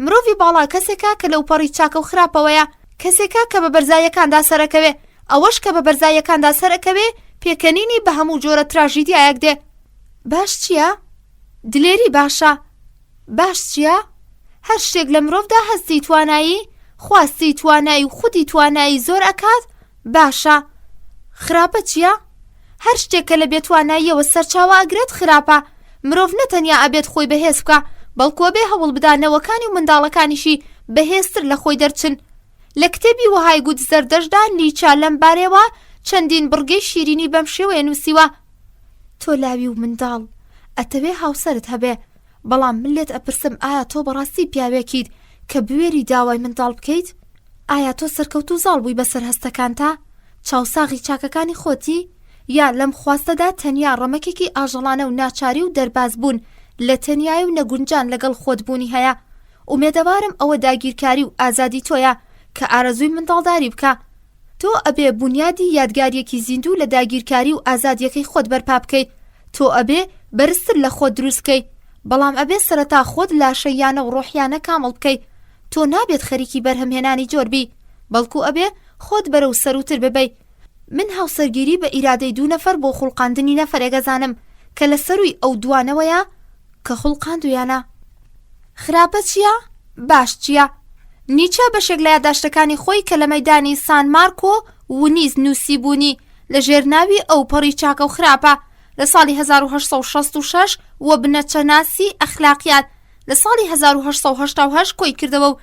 مرۆڤی باڵا کەسێکە کە لەو پەڕی چاکە و خراپەوەیە، کەسێکە کە بە بەرزایەکاندا سەرەکەوێ. ئەوەش کە بە بەرزایەکاندا سەرەکەوێ پێکەنینی بە هەموو جۆرە تراژیدیایەک دێ. باش چییە؟ دلێری باشە. باش چییە؟ هەر شتێک لە مرۆڤدا هەستی توانایی، خواستی توانایی و خودی توانایی زۆر ئەکات باشە. خراپە چییە؟ هەر شتێک کە لە بێتواناییەوە سەرچاوە ئەگرێت خراپە. مرۆڤ نەتەنیا ئەبێت خۆی بەهێز بکە، بەڵکو بێ هەوڵ بدانەوەکانی و منداڵەکانیشی بەهێزتر لە خۆی دەرچن. لە کتێبی وهای گوت زەردەشدا نیچە لەم بارەوە چەندین بڕگەی شیرینی بەم شێوەیە نووسیوە. تۆ لاوی و منداڵ ئەتەوێ هاوسەرت هەبێ، بەڵام من لێت ئەپرسم ئایا تۆ بەڕاستی پیاوێکیت کە بوێری داوای منداڵ بکەیت؟ ئایا تۆ سەرکەوت و زاڵ بووی بەسەر هەستەکانتا؟ چاوساغی چاکەکانی خۆتی؟ یا لەم خواستەدا تەنیا ڕەمەکێکی ئاژەڵانە و ناچاری و دەرباز بوون لە تەنیای و نەگونجان لەگەڵ خۆت بوونی هەیە؟ ئومێدەوارم ئەوە داگیرکاری و ئازادی تۆیە کە ئارەزووی منداڵداری بکە. تۆ ئەبێ بنیادی یادگاریەکی زیندوو لە داگیرکاری و ئازادیەکەی خۆت بەرپا بکەیت. تۆ ئەبێ بەرزتر لە خۆت دروستکەی، بەڵام ئەبێ سەرەتا خۆت لاشەیانە و ڕۆحیانە کامڵ بکەیت. تۆ نابێت خەریکی بەرهەمهێنانی جۆربی، بەڵکو ئەبێ خۆت بەرەو سەروتر ببەی. من هاوسەرگیری بە ئیرادەی 2 نەفەر بۆ خوڵقاندنی نەفەرێگەزانم کە لە سەروی ئەو دوانەوەیە کە خوڵقاندویانە. خراپە چییە؟ باش چییە؟ نیچە بەشێک لە یادداشتەکانی خۆی کە لە مەیدانی سان مارکۆ ونیز نووسی بوونی لە ژێرناوی ئەو پەڕی چاکە و خراپە لە ساڵی 1866 و بنەچەناسی ئەخلاقیات لە ساڵی 1888 کۆی کردەوە و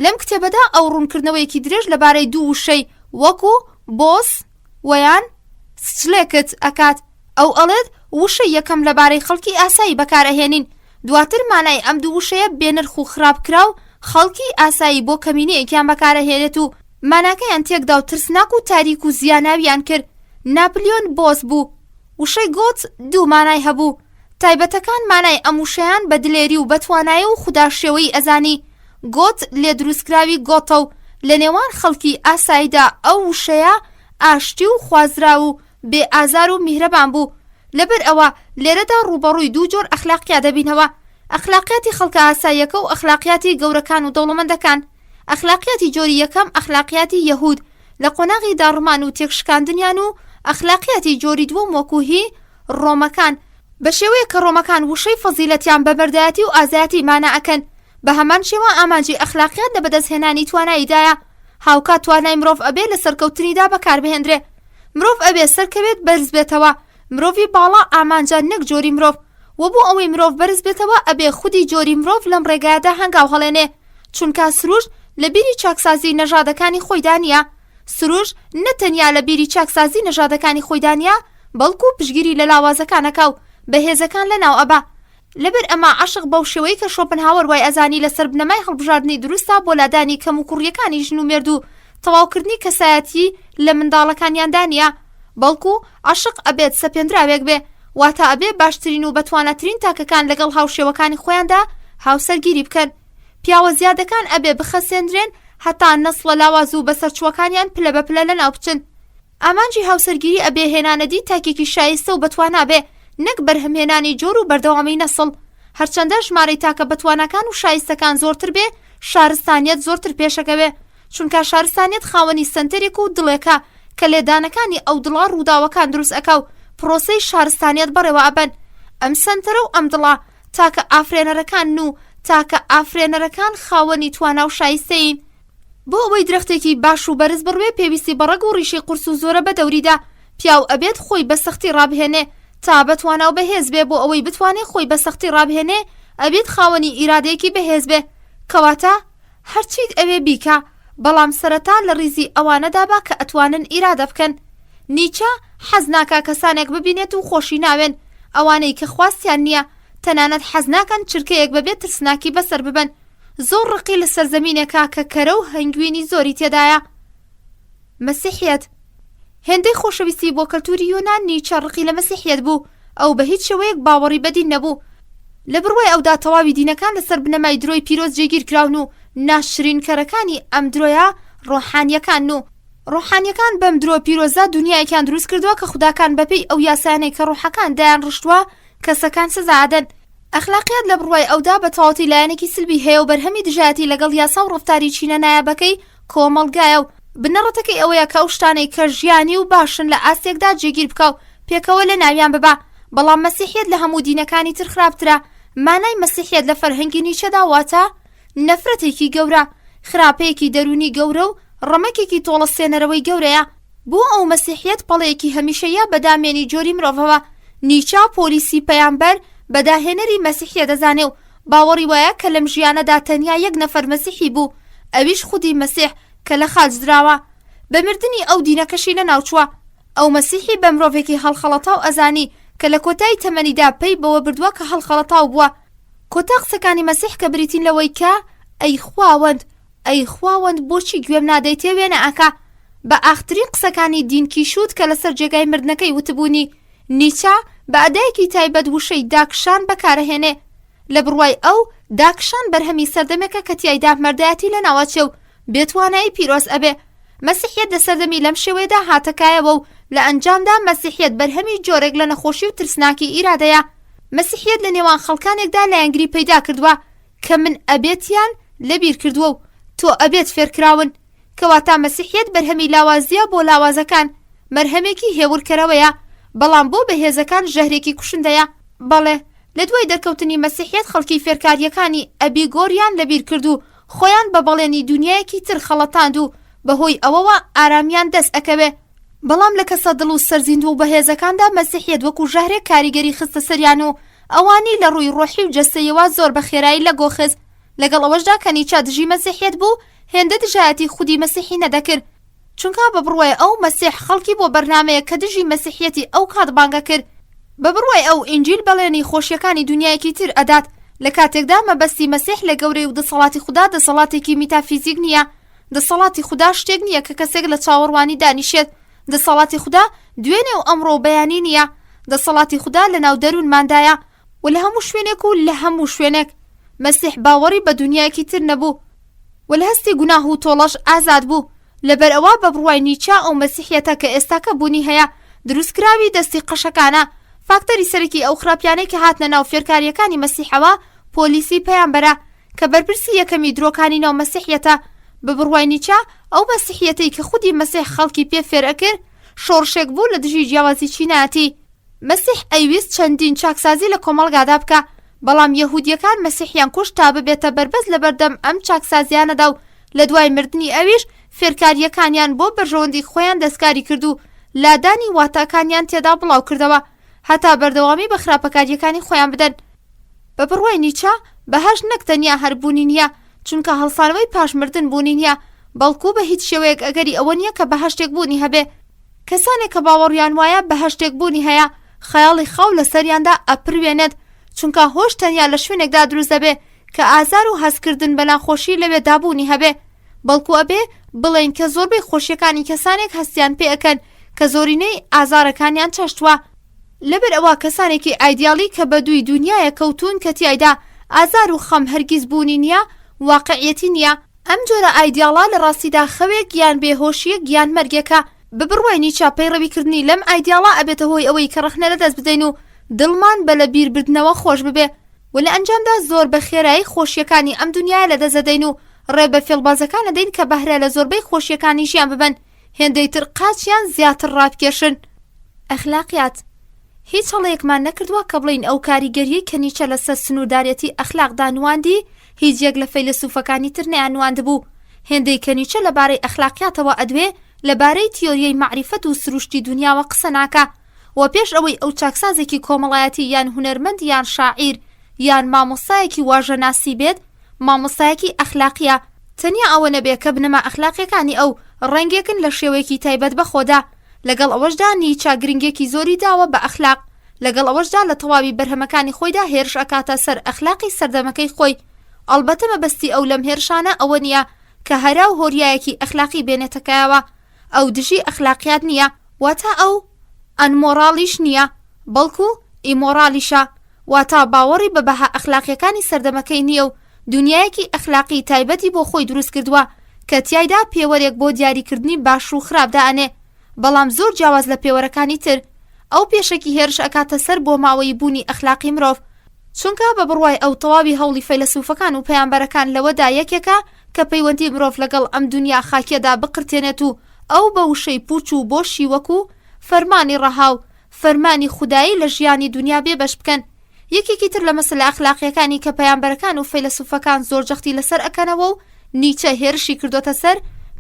لەم کتێبەدا ئەو ڕوونکردنەوەیەکی درێژ لەبارەی 2 وشەی وەکو بۆس وەیان سچلێکت ئەکات. ئەو ئەڵێت وشەی یەکەم لەبارەی خەڵکی ئاسایی بەکارەهێنین، دواتر مانای ئەم 2 وشەیە بێنرخ و خراپکرا و خەڵکی ئاسایی بۆ کەمینەیەکیان بەکارەهێنێت و ماناکەیان تێکدا و ترسناک و تاریک و زیاناویان کرد. ناپلیۆن بۆس بوو. وشەی گۆت 2 مانای هەبوو. تایبەتەکان مانای ئەم وشەیان بە دلێری و بەتوانایی و خوداشێوەی ئەزانی. گۆت لێ دروستکراوی گۆتە و لە نێوان خەڵکی ئاساییدا ئەو وشەیە ئاشتی و خوازرا و بێ ئازار و میهرەبان بوو. لەبەر ئەوە لێرەدا ڕوبەڕووی 2 جۆر ئەخلاقیا دەبینەوە: ئەخلاقیاتی خەڵکە ئاساییەکە و ئەخلاقیاتی گەورەکان و دەوڵەمەندەکان. ئەخلاقیاتی جۆری یەکەم ئەخلاقیاتی یەهود لە قۆناغی داڕمان و تێکشکاندنیان و ئەخلاقیاتی جۆری دووەم وەکوهی ڕۆمەکان بە شێوەیە کە ڕۆمەکان وشەی فەزیلەتیان بە بەردایەتی و ئازایەتی مانە ئەکەن. بە هەمان شێوە ئامانجی ئەخلاقیات لە بەدەستهێنانی تواناییدایە. هاوکات توانای مرۆڤ ئەبێ لە سەرکەوتنیدا بەکاربهێنرێ. مرۆڤ ئەبێ سەرکەوێت بەرز بێتەوە. مرۆڤی باڵا ئامانجە نەک جۆری مرۆڤ، و بۆ ئەوەی مرۆڤ بەرز بێتەوە ئەبێ خودی جۆری مرۆڤ لەم ڕێگایەدا هەنگاو هەڵێنێ، چونکە سروش لە بیری چاکسازی نەژادەکانی خۆیدا نییە. سروش نەتەنیا لە بیری چاکسازی نەژادەکانی خۆیدا نییە، بەڵکو پشگیری لە لاوازەکانەکە و بەهێزەکان لەناو ئەبا. لەبەر ئەمە عاشق بەو شێوەی کە شۆپنهاوەر وای ئەزانی لەسەر بنەمای هەڵبژاردننی دروستە بۆ لادانی کەم و کوڕیەکانی ژن و مێرد و تەواوکردنی کەسایەتی لە منداڵەکانیاندا نییە، بەڵکو عاشق ئەبێت سەپێنراوێک بێ، واتە ئەبێ باشترین و بەتوانەترین تاکەکان لەگەڵ هاوشێوەکانی خۆیاندا هاوسەرگیری بکەن. پیاوە زیادەکان ئەبێ بخەسێنرێن هەتا نەسڵە لاواز و بەسەرچووەکانیان پلە بە پلە لەناو بچن. ئامانجی هاوسەرگیری ئەبێ هێنانەدی تاکێکی شایستە و بەتوانا بێ، نەک بەرهەمهێنانی جۆر و بەردەوامی نەسڵ. هەرچەندە ژمارەی تاکە بەتوانەکان و شایستەکان زۆرتر بێ، شارستانیەت زۆرتر پێشەکەوێ، چونکە شارستانیەت خاوەنی سنتەرێک و دڵێکە کە لێدانەکانی ئەو دڵە ڕووداوەکان دروست ئەکا و پرۆسەی شارستانیەت بەڕێوە ئەبەن. ئەم سنتەرە و ئەم دڵە تاکە ئافرێنەرەکان و تاکە ئافرێنەرەکان خاوەنی توانا و شایستەین. بۆ ئەوەی درەختێکی باش و بەرز بڕوێ پێویستی بەڕەگ و ڕیشی قورس و زۆرە بە دەوریدا. پیاو ئەبێت خۆی بە سەختی ڕابهێنێ تا بەتوانا و بەهێز بێ. بۆ ئەوەی بتوانێت خۆی بە سەختی ڕابهێنێ ئەبێت خاوەنی ئیرادەیەکی بەهێز بێ، کەواتە هەرچیت ئەوێ بیکە، بەڵام سەرەتا لە ڕیزی ئەوانەدا با کە ئەتوانن ئیرادە بکەن. نیچە حەز ناکا کەسانێک ببینێت و خۆشی ناوێن، ئەوانەی کە خواستیان نییە، تەنانەت حەز ناکەن چرکەیەک بەبێت ترسناکی بەسەر ببن. زۆر ڕقی لە سەرزەمینێکە کە کەرە و هەنگوینی زۆری تێدایە. مەسیحیەت. هێندەی خۆشەویستی بۆ کەلتوری یۆنان نیچە ڕقی لە مەسیحیەت بوو، ئەو بە هیچ شێوەیەک باوەڕی بەدین نەبوو. لە بڕوای ئەودا تەواوی دینەکان لەسەر بنەمای درۆی پیرۆز جێگیر کراون و ناشرینکەرەکانی ئەم درۆیە ڕۆحانیەکان و ڕۆحانیەکان بەم درۆ پیرۆزە دنیایەکیان دروست کردووە کە خوداکان بەپێی ئەو یاسایانەی کە ڕۆحەکان دایان ڕشتووە کەسەکان سزادەن. ئەخلاقیات لە بڕوای ئەودا بە تەواوەتی لایەنێکی سلبی هەیە و بەرهەمی دژایەتی لەگەڵ یاسا و ڕەفتاری چینە نایابەکەی کۆمەڵگایە و بنەڕەتەکەی ئەوەیە کە ئەو شتانەی کە ژیانی و باشن لە ئاستێکدا جێگیر بکە و پێکەوە لە ناویان ببا. بەڵام مەسیحیەت لە هەموو دینەکانی تر خراپترە. مانای مەسیحیەت لە فەرهەنگی نیچەدا واتە نەفرەتێکی گەورە، خراپەیەکی دەرونی گەورە و ڕەمەکێکی تۆڵە سێنەرەوەی گەورەیە. بۆ ئەو مەسیحیەت پەڵەیەکی هەمیشەیە بەدامێنی جۆری مرۆڤەوە. نیچە پۆلیسی پەیامبەر بەداهێنەری مەسیحیە دەزانێ و باوەڕی وایە کە لەم ژیانەدا تەنیا یەک نەفەر مەسیحی بوو، ئەویش خودی مەسیح کە لە خاچ دراوە. بە مردنی ئەو دینەکەشی لەناوچووە. ئەو مەسیحی بە مرۆڤێکی هەڵخەڵەتاو ئەزانی کە لە کۆتایی تەمەنیدا پێی بەوە بردووە کە هەڵخەڵەتاو بووە. کۆتا قسەکانی مەسیح کە بریتین لەوەی کە ئەی خواوەند بۆچی گوێم نادەیتێ وێنە ئاکا، بە ئاخترین قسەکانی دینکیشوت کە لەسەر جێگای مردنەکەی وتبوونی. نیچە بە ئەدایەکی تایبەت وشەی داکشان بەکارەهێنێ. لە بڕوای ئەو داکشان بەرهەمی سەردەمێکە کە تیایدا مەردایەتی لە ناوەچێ و بێتوانایی پیرۆز ئەبێ. مەسیحیەت لە سەردەمی لەم شێوەیەدا هاتەکایەوە و لە ئەنجامدا مەسیحیەت بەرهەمی جۆرێک لە نەخۆشی و ترسناکی ئیرادەیە. مەسیحیەت لە نێوان خەڵکانێکدا لایەنگری پەیدا کردووە کە من ئەبێتیان لەبیر کردووە و تۆ ئەبێت فێرکراون، کەواتە مەسیحیەت بەرهەمی لاوازیە بۆ لاوازەکان، مەرهەمێکی هێورکەرەوەیە، بەڵام بۆ بەهێزەکان ژەهرێکی کوشندەیە. بەڵێ لە دوای دەرکەوتنی مەسیحیەت خەڵکی فێرکاریەکانی ئەبیگۆریان لەبیر کرد و خۆیان بە بەڵێنی دنیایەکی تر خەڵەتاند و بەهۆی ئەوەوە ئارامیان دەست ئەکەوێ. بەڵام لە کەسە دڵ و سەرزیند و بەهێزەکاندا مەسیحیەت وەکو ژەهرێک کاریگەری خستە سەریان و ئەوانی لە ڕووی ڕۆحی و جەستەیەوە زۆر بە خێرایی لە گۆخست. لەگەڵ ئەوەشدا کە نیچە دژی مەسیحیەت بوو، هێندە دژایەتی خودی مەسیحی نەدەکرد، چونکە بە بڕوای ئەو مەسیح خەڵکی بۆ بەرنامەیە کە دژی مەسیحیەتی ئەو کات بانگە کرد. بە بڕوای ئەو ئینجیل بەڵێنی خۆشیەکانی دنیایەکی تر ئەدات. لە کاتێکدا مەبەستی مەسیح لە گەورەی و دەسەڵاتی خوددا دەسەڵاتێکی میتافیزیک نییە. دەسەڵاتی خوددا شتێک نییە کە کەسێک لە چاوەڕوانی دانیشێت. دەسەڵاتی خوددا دوێنێ و ئەمڕۆ بەیانی نییە. دەسەڵاتی خوددا لە ناو دەروونماندایە و لە هەموو شوێنێک و لە هەموو شوێنێک. مەسیح باوەڕی بە دنیایەکی تر نەبوو و لە هەستی گوناه و تۆڵەش ئازاد بوو. لەبەر ئەوە بە بڕوای نیچە ئەو مەسیحیەتە کە ئێستاکە بوونی هەیە دروستکراوی دەستی قەشەکانە. فاکتەری سەرەکی ئەو خراپیانەی کە هاتنە ناو فێرکاریەکانی مەسیحەوە پۆلیسی پەیامبەرە کە بەرپرسی یەکەمی درۆکانی ناو مەسیحیەتە. بە بڕوای نیچە ئەو مەسیحیەتەی کە خودی مەسیح خەڵکی پێ فێر ئەکرد شۆڕشێک بوو لە دژی جیاوازی چینایەتی. مەسیح ئەیویست چەندین چاکسازی لە کۆمەڵگادا بکە، بەڵام یەهودیەکان مەسیحیان کوشت تا ببێتە بەربەست لە بەردەم ئەم چاکسازیانەدا و لە دوای مردنی ئەویش فێرکاریەکانیان بۆ بەرژەوەندی خۆیان دەستکاری کرد و لادانی واتاکانیان تێدا بڵاو کردەوە هەتا بەردەوامی بە خراپەکاریەکانی خۆیان بدەن. بە بڕوای نیچە بەهەشت نەک تەنیا هەربوونی نییە، چونکە هەڵسانەوەی پاشمردن بوونی نییە، بەڵکو بە هیچ شێوەیەک ئەگەری ئەوە نییە کە بەهەشتێک بوونی هەبێ. کەسانێک کە باوەڕیان وایە بەهەشتێک بوونی هەیە خەیاڵی خاو لەسەریاندا ئەپروێنێت، چونکە هۆش تەنیا لە شوێنێکدا دروست دەبێ کە ئازار و هەستکردن بە ناخۆشی لەوێ دابوونی هەبێ، بەڵکو ئەبێ بڵێن کە زۆربەی خۆشیەکانی کەسانێک هەستیان پێ ئەکەن کە زۆرینەی ئازارەکانیان چەشتووە. لەبەر ئەوە کەسانێکی ئایدیاڵی کە بە دووی دنیایە کەوتون کە تیایدا ئازار و خەم هەرگیز بوونی نییە واقعیەتی نییە. ئەم جۆرە ئایدیاڵا لە ڕاستیدا خەوێک یان بێهۆشیەک یان مەرگێکە. بە بڕوای نیچە پەیڕەویکردنی لەم ئایدیاڵا ئەبێتە هۆی ئەوەی کە ڕەخنە لەدەست بدەین و دڵمان بە لە بیربردنەوە خۆش ببێ و لە ئەنجامدا زۆر بە خێرایی خۆشیەکانی ئەم دنیای لەدەست و ڕێ بە فێڵبازەکان ئەدەین کە بەهرە لە زۆربەی خۆشیەکانی ژیان ببن، هێندەی تر قاچیان زیاتر ڕابکێشن. ئەخلاقیات هیچ هەڵەیەکمان نەکردووە کە بڵین ئەو کاریگەریەی کە نیچە لەسەر سنووردارەتی ئەخلاقدا نواندی هیچ یەک لە فەیلسوفەکانی تر نەیانواندبوو. هێندەی کە نیچە لەبارەی ئەخلاقیاتەوە ئەدوێ لەبارەی تیۆریەی معریفەت و سروشتی دنیاوە قسە ناکە و پێش ئەوەی ئەو چاکسازێکی کۆمەڵایەتی یان هونەرمەند یان شاعیر یان مامۆستایەکی واژەناسی بێت مامۆستایەکی ئەخلاقیە. تەنیا ئەوە نەبێ کە بنەما ئەخلاقیەکانی ئەو ڕەنگێکن لە شێوەیەکی تایبەت بەخۆدا. لەگەڵ ئەوەشدا نیچە گرنگێکی زۆری داوە بە ئەخلاق. لەگەڵ ئەوەشدا لە تەواوی بەرهەمەکانی خۆیدا هێرش ئەکاتە سەر ئەخلاقی سەردەمەکەی خۆی. ئەڵبەتە مەبەستی ئەو لەم هێرشانە ئەوە نییە کە هەرا و هۆریایەکی ئەخلاقی بێنێتەکایەوە. ئەو دژی ئەخلاقیات نییە، واتە ئەو ئەنمۆڕاڵیش نییە، بەڵکو ئیمۆڕالیشە، واتە باوەڕی بە بەها ئەخلاقیەکانی سەردەمەکەی نییە و دنیایەکی ئەخلاقی تایبەتی بۆ خۆی دروست کردووە کە تیایدا پێوەرێک بۆ دیاریکردنی باش و خراپدا ئەنێ، بەڵام زۆر جیاواز لە پێوەرەکانی تر. ئەو پێشەکی هێرش ئەکاتە سەر بۆ ماوەی بوونی ئەخلاقی مرۆڤ، چونکە بە بڕوای ئەو تەواوی هەوڵی فەیلسوفەکان و پەیامبەرەکان لەوەدا یەکێکە کە پەیوەندی مرۆڤ لەگەڵ ئەم دنیا خاکێدا بقرتێنێت و ئەو بە وشەی پوچ و بۆشی وەکو فەرمانی ڕەهاو فەرمانی خودایی لە ژیانی دنیا بێبەش بکەن. یەکێکی تر لە مەسەلە ئەخلاقیەکانی کە پەیامبەرەکان و فەیلسوفەکان زۆر جەختی لەسەر ئەکەنەوە و نیچە هێرشی کردوتە سەر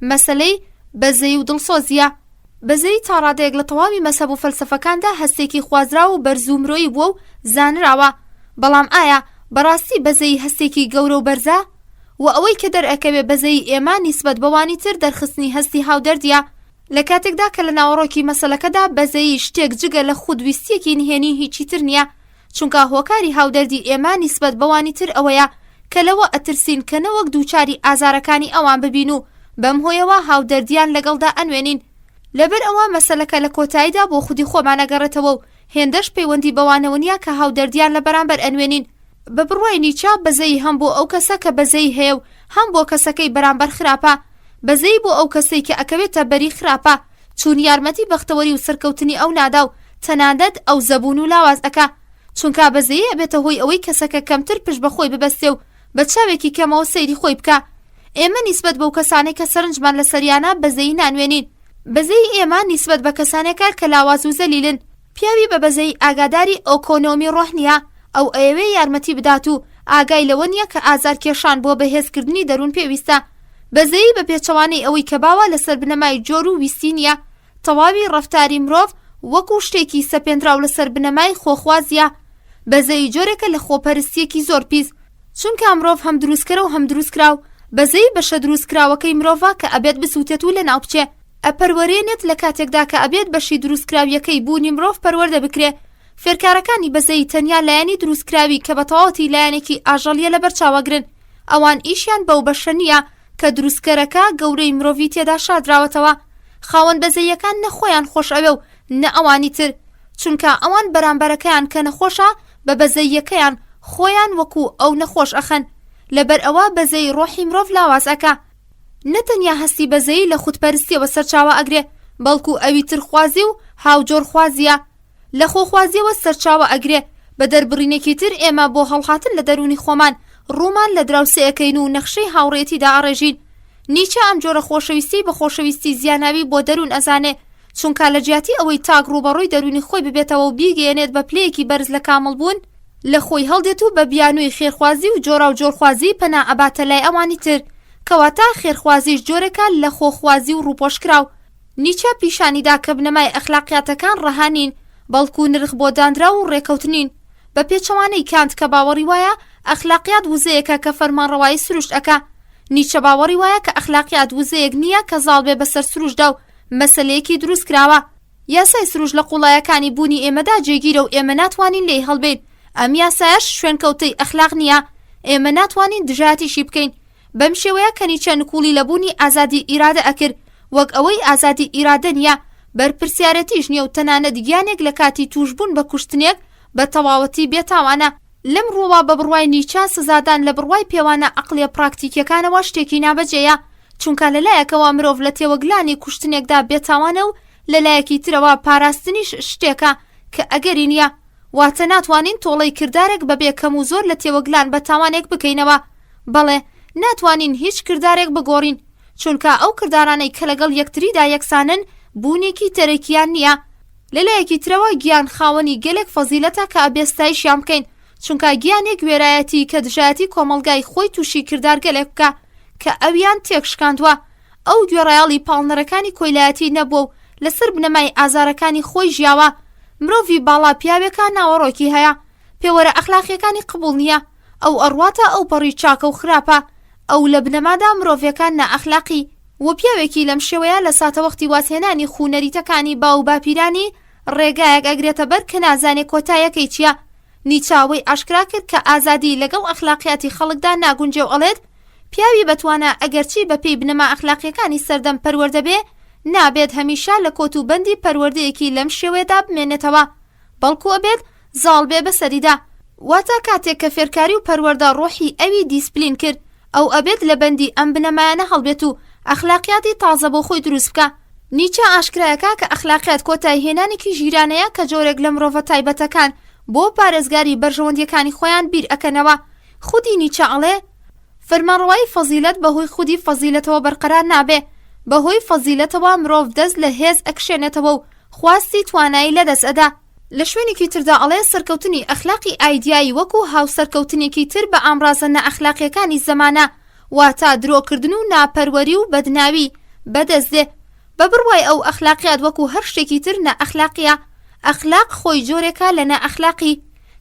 مەسەلەی بەزەی و دڵسۆزیە. بەزەی تا ڕادەیەک لە تەواوی مەسەب و فەلسەفەکاندا هەستێکی خوازرا و بەرزوو مرۆیی بووە و زانراوە، بەڵام ئایا بەڕاستی بەزەی هەستێکی گەورە و بەرزە؟ و ئەوەی کە دەرئەکەوێ بەزەی ئێمە نیسبەت بەوانی تر دەرخستنی هەستی هاودەردیە لە کاتێکدا کە لە ناوەڕۆکی مەسەلەکەدا بەزەی شتێک جگە لە خودویستیەکی نهێنی هیچی تر نییە، چونکە هۆکاری هاودەردی ئێمە نیسبەت بەوانی تر ئەوەیە کە لەوە ئەترسین کە نەوەک دووچاری ئازارەکانی ئەوان ببین و بەم هۆیەوە هاودەردیان لەگەڵدا ئەنوێنین. لەبەر ئەوە مەسەلەکە لە کۆتاییدا بۆ خودی خۆمانەگەڕێتەوە و هێندەش پەیوەندی بەوانەوە نیە کە هاودەردیان لە بەرامبەر ئەنوێنین. بە بڕوای نیچە بەزەی هەم بۆ ئەو کەسە کە بەزەی هەیە و هەم بۆ کەسەکەی بەرامبەر خراپە، بەزەی بۆ ئەو کەسەی کە ئەکەوێتە بەری خراپە چون یارمەتی بەختەوەری و سەرکەوتنی ئەو نادا و تەنانەت ئەو زەبوون و لاواز ئەکا، چونکە بەزەیە ئەبێتە هۆی ئەوەی کەسەکە کەمتر پشت بەخۆی ببەستێ و بە چاوێکی کەمەوە سەیری خۆی بکە. ئێمە نیسبەت بەو کەسانێک کە سەرنجمان لە سەریانە بەزەی نانوێنین. بەزەی ئێمە نیسبەت بە کەسانێکە کە لاواز و زەلیلن. پیاوی بە بەزەی ئاگاداری ئۆکۆنۆمی ڕۆح نییە، ئەو ئەوێ یارمەتی بدات و ئاگای لەوە نییە کە ئازار کێشان بۆ بەهێزکردنی دەروون پێویستە. بەزەی بە پێچەوانەی ئەوەی کە باوە لەسەر بنەمای جۆر و ویستی نییە. تەواوی ڕەفتاری مرۆڤ وەکو شتێکی سەپێنراو لەسەر بنەمای خۆخوازیە. بەزەی جۆرێکە لە خۆپەرستیەکی زۆر پیس، چونکە مرۆڤ هەم دروستکەرە و هەم دروستکراو. بەزەی بەشە دروستکراوەکەی مرۆڤە کە ئەبێت بسووتێت و لە ناو بچێ، ئەپەروەرێنێت لە کاتێکدا کە ئەبێت بەشی دروستکراویەکەی بوونی مرۆڤ پەروەردە بکرێ. فێرکارەکانی بەزەی تەنیا لایەنی دروستکراوی کە بە تەواوەتی لایەنێکی ئاژەڵیە لەبەر چاوەگرن، ئەوان ئیشیان بەو بەشە نییە کە دروستکەرەکە گەورەی مرۆڤی تێدا شادراوەتەوە. خاوەن بەزەیەکان نە خۆیان خۆش ئەوێ و نە ئەوانی تر، چونکە ئەوان بەرامبەرەکەیان کە نەخۆشە بە بەزەیەکەیان خۆیان وەکو ئەو نەخۆش ئەخەن. لەبەر ئەوە بەزەی ڕۆحی مرۆڤ لاواز ئەکا. نەتەنیا هەستی بەزەی لە خودپەرستیەوە سەرچاوە ئەگرێ، بەڵکو ئەوی ترخوازی و هاوجۆرخوازیە. لە خۆخوازیەوە سەرچاوە ئەگرێ. بە دەربڕینێکی تر ئێمە بۆ هەڵهاتن لە دەرونی خۆمان ڕوومان لە دراوسەیەکەین و نەخشەی هاوڕێتیدا ئاڕێژین. نیچە ئەم جۆرە خۆشەویستی بە خۆشەویستی زیاناوی بۆ دەروون ئەزانێ، چونکە لە جیاتی ئەوەی تاک ڕوبەڕووی دەرونی خۆی ببێتەوە و بیگەێنێت بە پلەیەکی بەرز لە کامڵ بوون، لە خۆی هەڵدێت و بە بیانووی خێرخوازی و جۆرا و جۆرخوازی پەنا ئەباتە لای ئەوانی تر، کەواتە خێرخوازیش جۆرێکە لە خۆخوازی و ڕووپۆشکراو. نیچە پیشانیدا کە بنەمای ئەخلاقیاتەکان ڕەهانین، بەڵکو نرخ بۆ دانرا و ڕێکەوتنین. بە پێچەوانەی کانت کە باوەڕی وایە ئەخلاقیات وزەیەکە کە فەرمانڕەوایی سروشت ئەکا. نیچە باوەڕی وایە کە ئەخلاقیات وزەیەک نییە کە زاڵ بێ بەسەر سروشدا و مەسەلەیەکی دروست کراوە. یاسای سروش لە قوڵایەکانی بوونی ئێمەدا جێگیرە و ئێمە ناتوانین لێی هەڵبین. ئەم یاسایەش شوێنکەوتەی ئەخلاق نییە، ئێمە ناتوانین دژایەتیشی بکەین. بەم شێوەیە کە نیچە نکوڵی لەبوونی ئازادی ئیرادە ئەکرد، وەک ئەوەی ئازادی ئیرادە نییە، بەرپرسیارەتیش نییە و تەنانەت گیانێک لە کاتی توشبوون بە کوشتنێک بە تەواوەتی بێتاوانە. لەم ڕووە بە بڕوای نیچە سزادان لە بڕوای پێوانە عەقڵیە پراکتیکیەکانەوە شتێکی نابەجێیە، چونکە لەلایەکەوە مرۆڤ لە تێوەگلانی کوشتنێکدا بێتاوانە و لەلایەکی ترەوە پاراستنیش شتێکە کە ئەگەری نییە. واتە ناتوانین تۆڵەی کردارێک بەبێ کەم و زۆر لە تێوەگلان بە تاوانێک بکەینەوە. بەڵێ ناتوانین هیچ کردارێک بگۆڕین، چونکە ئەو کردارانەی کە لەگەڵ یەکتریدا یەکسانن بوونێکی تەرەکیان نییە. لەلایەکی ترەوە گیان خاوەنی گەلێک فەزیلەتە کە ئەبێستایشیان بکەین، چونکە گیانێک وێرایەتی کە دژایەتی کۆمەڵگای خۆی تووشی کردار گەلێک بکە کە ئەویان تێکشکاندووە. ئەو گوێڕایەڵی پاڵنەرەکانی کۆیلایەتی نەبوو و لەسەر بنەمای ئازارەکانی خۆی ژیاوە. مرۆڤی باڵا پیاوێکە ناوەڕۆکی هەیە، پێوەرە ئەخلاقیەکانی قبوڵ نییە، ئەو ئەڕواتە ئەو پەڕی چاکە و خراپە، ئەو لە بنەمادا مرۆڤەکان نائەخلاقی. و پیاوێکی لەم شێوەیە لە ساتەوەختی واتهێنانی خوونەریتەکانی باو باپیرانی ڕێگایەک ئەگرێتە بەر کە نازانێت کۆتایەکەی چییە. نیچاوەی ئاشکرا کرد کە ئازادی لەگەڵ ئەخلاقیاتی خەڵکدا ناگونجێ و ئەڵێت پیاوی بەتوانە ئەگەرچی بەپێی بنەما ئەخلاقیەکانی سەردەم پەروەردە بێ، نابێت هەمیشە لە کۆت و بەندی پەروەردەیەکی لەم شێوەیەدا بمێنێتەوە، بەڵکو ئەبێت زاڵ بێ بەسەریدا. واتە کاتێک کە فێرکاری و پەروەردە ڕۆحی ئەوی دیسپلین کرد، ئەو ئەبێت لە بەندی ئەم بنەمایانە هەڵبێت و ئەخلاقیاتی تازە بۆ خۆی دروست بکە. نیچە ئاشکرایەکە کە ئەخلاقیات کۆتایی هێنانێکی ژیرانەیە کە جۆرێک لە مرۆڤە تایبەتەکان بۆ پارێزگاری بەرژەوەندیەکانی خۆیان بیر ئەکەنەوە. خودی نیچە ئەڵێ فەرمانڕەوایی فەزیلەت بەهۆی خودی فەزیلەتەوە بەرقەرار نابێ، بەهۆی فەزیلەتەوە مرۆڤ دەست لە هێز ئەکشێنێتەوە و خواستی توانایی لەدەست ئەدا. لە شوێنێکی تردا ئەڵێ سەرکەوتنی ئەخلاقی ئایدیایی وەکو هاوسەرکەوتنێکی تر بە ئامڕازە نەئەخلاقیەکانی زەمانە، واتە درۆکردن و ناپەروەری و بەدناوی بەدەستێ. بە بڕوای ئەو ئەخلاقیات وەکو هەر شتێکی تر نەئەخلاقیە. ئەخلاق خۆی جۆرێکە لە نەئەخلاقی.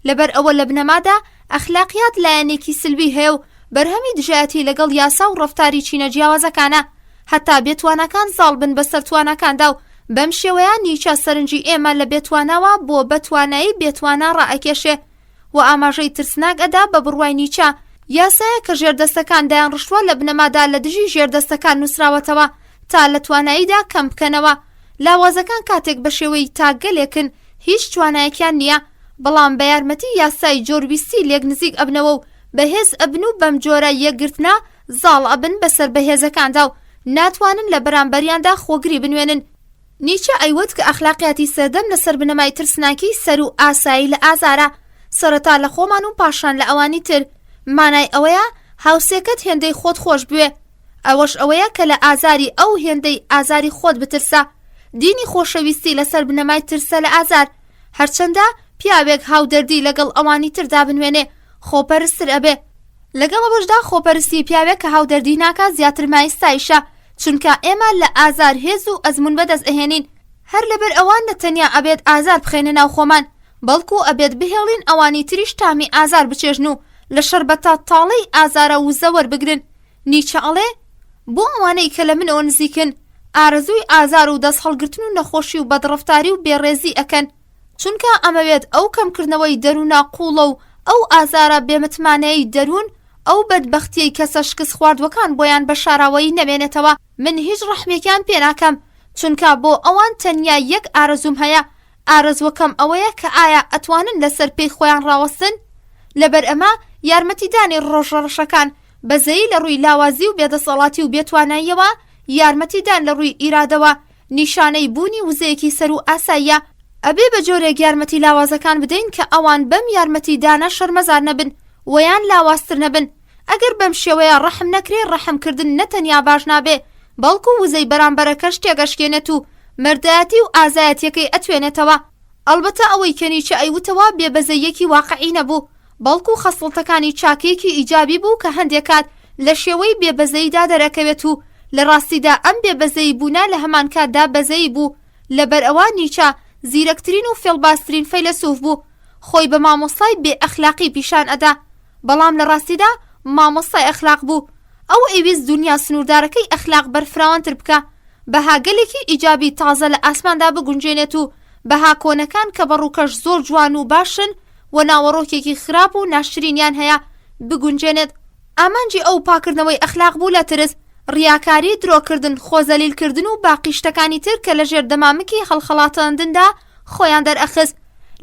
لەبەر ئەوە لە بنەمادا ئەخلاقیات لایەنێکی سلبی هەیە و بەرهەمی دژایەتی لەگەڵ یاسا و ڕەفتاری چینە جیاوازەکانە، هەتا بێتوانەکان زاڵ بن بەسەر توانەکاندا و بەم شێوەیە نیچە سەرنجی ئێمە لە بێتواناوە بۆ بەتوانایی بێتوانە ڕائەکێشێ و ئاماژەی ترسناک ئەدا بە بڕوای نیچە، یاسایە کە ژێردەستەکان دایان ڕشتووە لە بنەمادا لە دژی ژێردەستەکان نووسراوەتەوە تا لە تواناییدا کەم بکەنەوە. لاوازەکان کاتێک بە شێوەی تاگەلێکن هیچ توانایەکیان نییە، بەڵام بە یارمەتی یاسای جۆرویستی لێک نزیک ئەبنەوە و بەهێز ئەبن و بەم جۆرە یەکگرتنا زاڵ ئەبن بەسەر بەهێزەکاندا و ناتوانن لە بەرامبەریاندا خۆگری بنوێنن. نیچە ئەیوت کە ئەخلاقیاتی سەردەم لەسەر بنەمای ترسناکی سەر و ئاسایی لە ئازارە، سەرەتا لە خۆمان و پاشان لە ئەوانی تر. مانای ئەوەیە هاوسێکت هێندەی خۆت خۆش بوێ، ئەوەش ئەوەیە کە لە ئازاری ئەو هێندەی ئازاری خۆت بترسە. دینی خۆشەویستی لەسەر بنەمای ترسە لە ئازار، هەرچەندە پیاوێک هاودەردی لەگەڵ ئەوانی تردا بنوێنێ خۆپەرستر ئەبێ. لەگەڵ ئەوەشدا خۆپەرستی پیاوێک کە هاودەردی ناکە زیاتر مایستایشە، چونکە ئێمە لە ئازار هێز و ئەزمون بەدەست ئەهێنین. هەر لەبەر ئەوان نەتەنیا ئەبێت ئازار بخێنە ناو خۆمان، بەڵکو ئەبێت بهێڵین ئەوانی تریش تامی ئازار بچێژن و لە شەربەتە تاڵەی ئازارە وزە وەربگرن. نیچە ئەڵێ بۆ ئەوانەی کە لە منەوە نزیکن ئارەزووی ئازار و دەست هەڵگرتن و نەخۆشی و بەدڕەفتاری و بێڕێزی ئەکەن، چونکە ئەمەوێت ئەو کەمکردنەوەی دەروونە قوڵە و ئەو ئازارە بێمتمانەی دەروون ئەو بەدبەختیەی کەسە شکست خواردوەکان بۆیان بە شاراوەیی نەبێنێتەوە. من هیچ ڕەحمێکیان پێ ناکەم، چونکە بۆ ئەوان تەنیا یەک ئارەزوم هەیە، ئارەزوەکەم ئەوەیە کە ئایا ئەتوانن لەسەر پێی خۆیان ڕاوەستن. لەبەر ئەمە یارمەتیدانی ڕۆژڕەشەکان بەزەیی لە ڕووی لاوازی و بێدەسەڵاتی و بێتواناییەوە، یارمەتیدان لە ڕووی ئیرادەوە نیشانەی بوونی وزەیەکی سەر و ئاساییە. ئەبێ بە جۆرێک یارمەتی لاوازەکان بدەین کە ئەوان بەم یارمەتیدانە شەرمەزار نەبن ویان لاوازتر نەبن. ئەگەر بەم شێوەیە ڕەحم نەکرێ، ڕەحمکردن نەتەنیا باش نابێ، بەڵکو وزەی بەرامبەرەکەش تێگەشکێنێت و مەردایەتی و ئازایەتیەکەی ئەتوێنێتەوە. ئەلبەتە ئەوەی کە نیچە ئەیوتەوە بێبەزەیەکی واقعی نەبوو، بەڵکو خەسڵتەکانی چاکێکی ئیجابی بوو کە هەندێک کات لە شێوەی بێبەزەییدا دەرەکەوێت و لە ڕاستیدا ئەم بێبەزەیی بوونا لە هەمان کاتدا بەزەیی بوو. لەبەر ئەوە نیچە زیرەکترین و فێڵبازترین فەیلسوف بوو، خۆی بە مامۆستای بێ ئەخلاقی پیشان ئەدا، بەڵام لە ڕاستیدا مامۆستای ئەخلاق بوو. ئەو ئەیویست دنیا سنووردارەکەی ئەخلاق بەرفراوانتر بکە، بەها گەلێکی ئیجابی تازە لە ئاسماندا بگونجێنێت و بەها کۆنەکان کە بەڕووکەش زۆر جوان و باشن و ناوەڕۆکێکی خراپ و ناشرینیان هەیە بگونجێنێت. ئامانجی ئەو پاکردنەوەی ئەخلاق بوو لە ترس، ڕیاکاری، درۆکردن، خۆزەلیلکردن و باقی شتەکانی تر کە لە ژێر دەمامکی هەڵخەڵاتاندندا خۆیان دەرئەخست.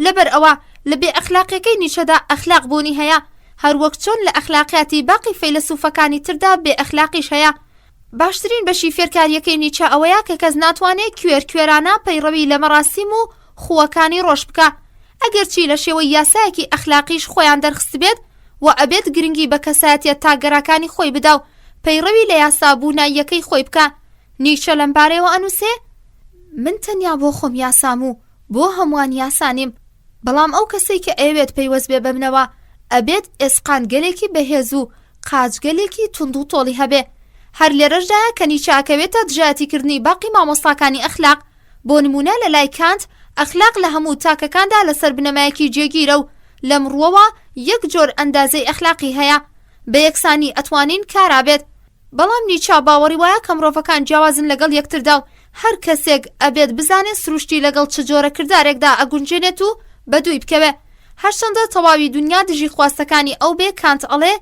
لەبەر ئەوە لە بێ ئەخلاقیەکەی نیچەدا ئەخلاق بوونی هەیە، هەروەک چۆن لە ئەخلاقیاتی باقی فەیلسوفەکانی تردا بێ ئەخلاقیش هەیە. باشترین بەشی فێرکاریەکەی نیچە ئەوەیە کە کەس ناتوانێت کوێرانە پەیڕەوی لە مەراسیم و خووەکانی ڕۆژ بکە، ئەگەرچی لە شێوەی یاسایەکی ئەخلاقیش خۆیان دەرخست بێت و ئەبێت گرنگی بە کەسایەتیە تاگەرەکانی خۆی بدا و پەیڕەوی لە یاسابووناییەکەی خۆی بکە. نیچە لەم بارەیەوە ئەنووسێ من تەنیا بۆ خۆم یاسام و بۆ هەمووان یاسانیم، بەڵام ئەو کەسەی کە ئەوێت پەیوەست بێ بەمنەوە ئەبێت ئێسقان گەلێکی بەهێز و قاچگەلێکی تونند و تۆڵی هەبێ. هەر لێرەشدایە کە نیچاکەوێتە دژایەتیکردنی باقی مامۆستاکانی ئەخلاق. بۆ نمونە لە لای کانت ئەخلاق لە هەموو تاکەکاندا لەسەر بنەمایەکی جێگیرە و لە مڕووەوە یەک جۆر ئەندازەی ئەخلاقی هەیە، بە یەکسانی ئەتوانین کارابێت. بەڵام نیچا باوەڕی وایە کە مرۆڤەکان جیاوازن لەگەڵ یەکتردا و هەر کەسێک ئەبێت بزانێت سروشتی لەگەڵ چ جۆرە کردارێکدا ئەگونجێنێت و بەدووی بکەوێ. هەرچەندە تەواوی دنیا دژی خواستەکانی ئەو بێ، کانت ئەڵێ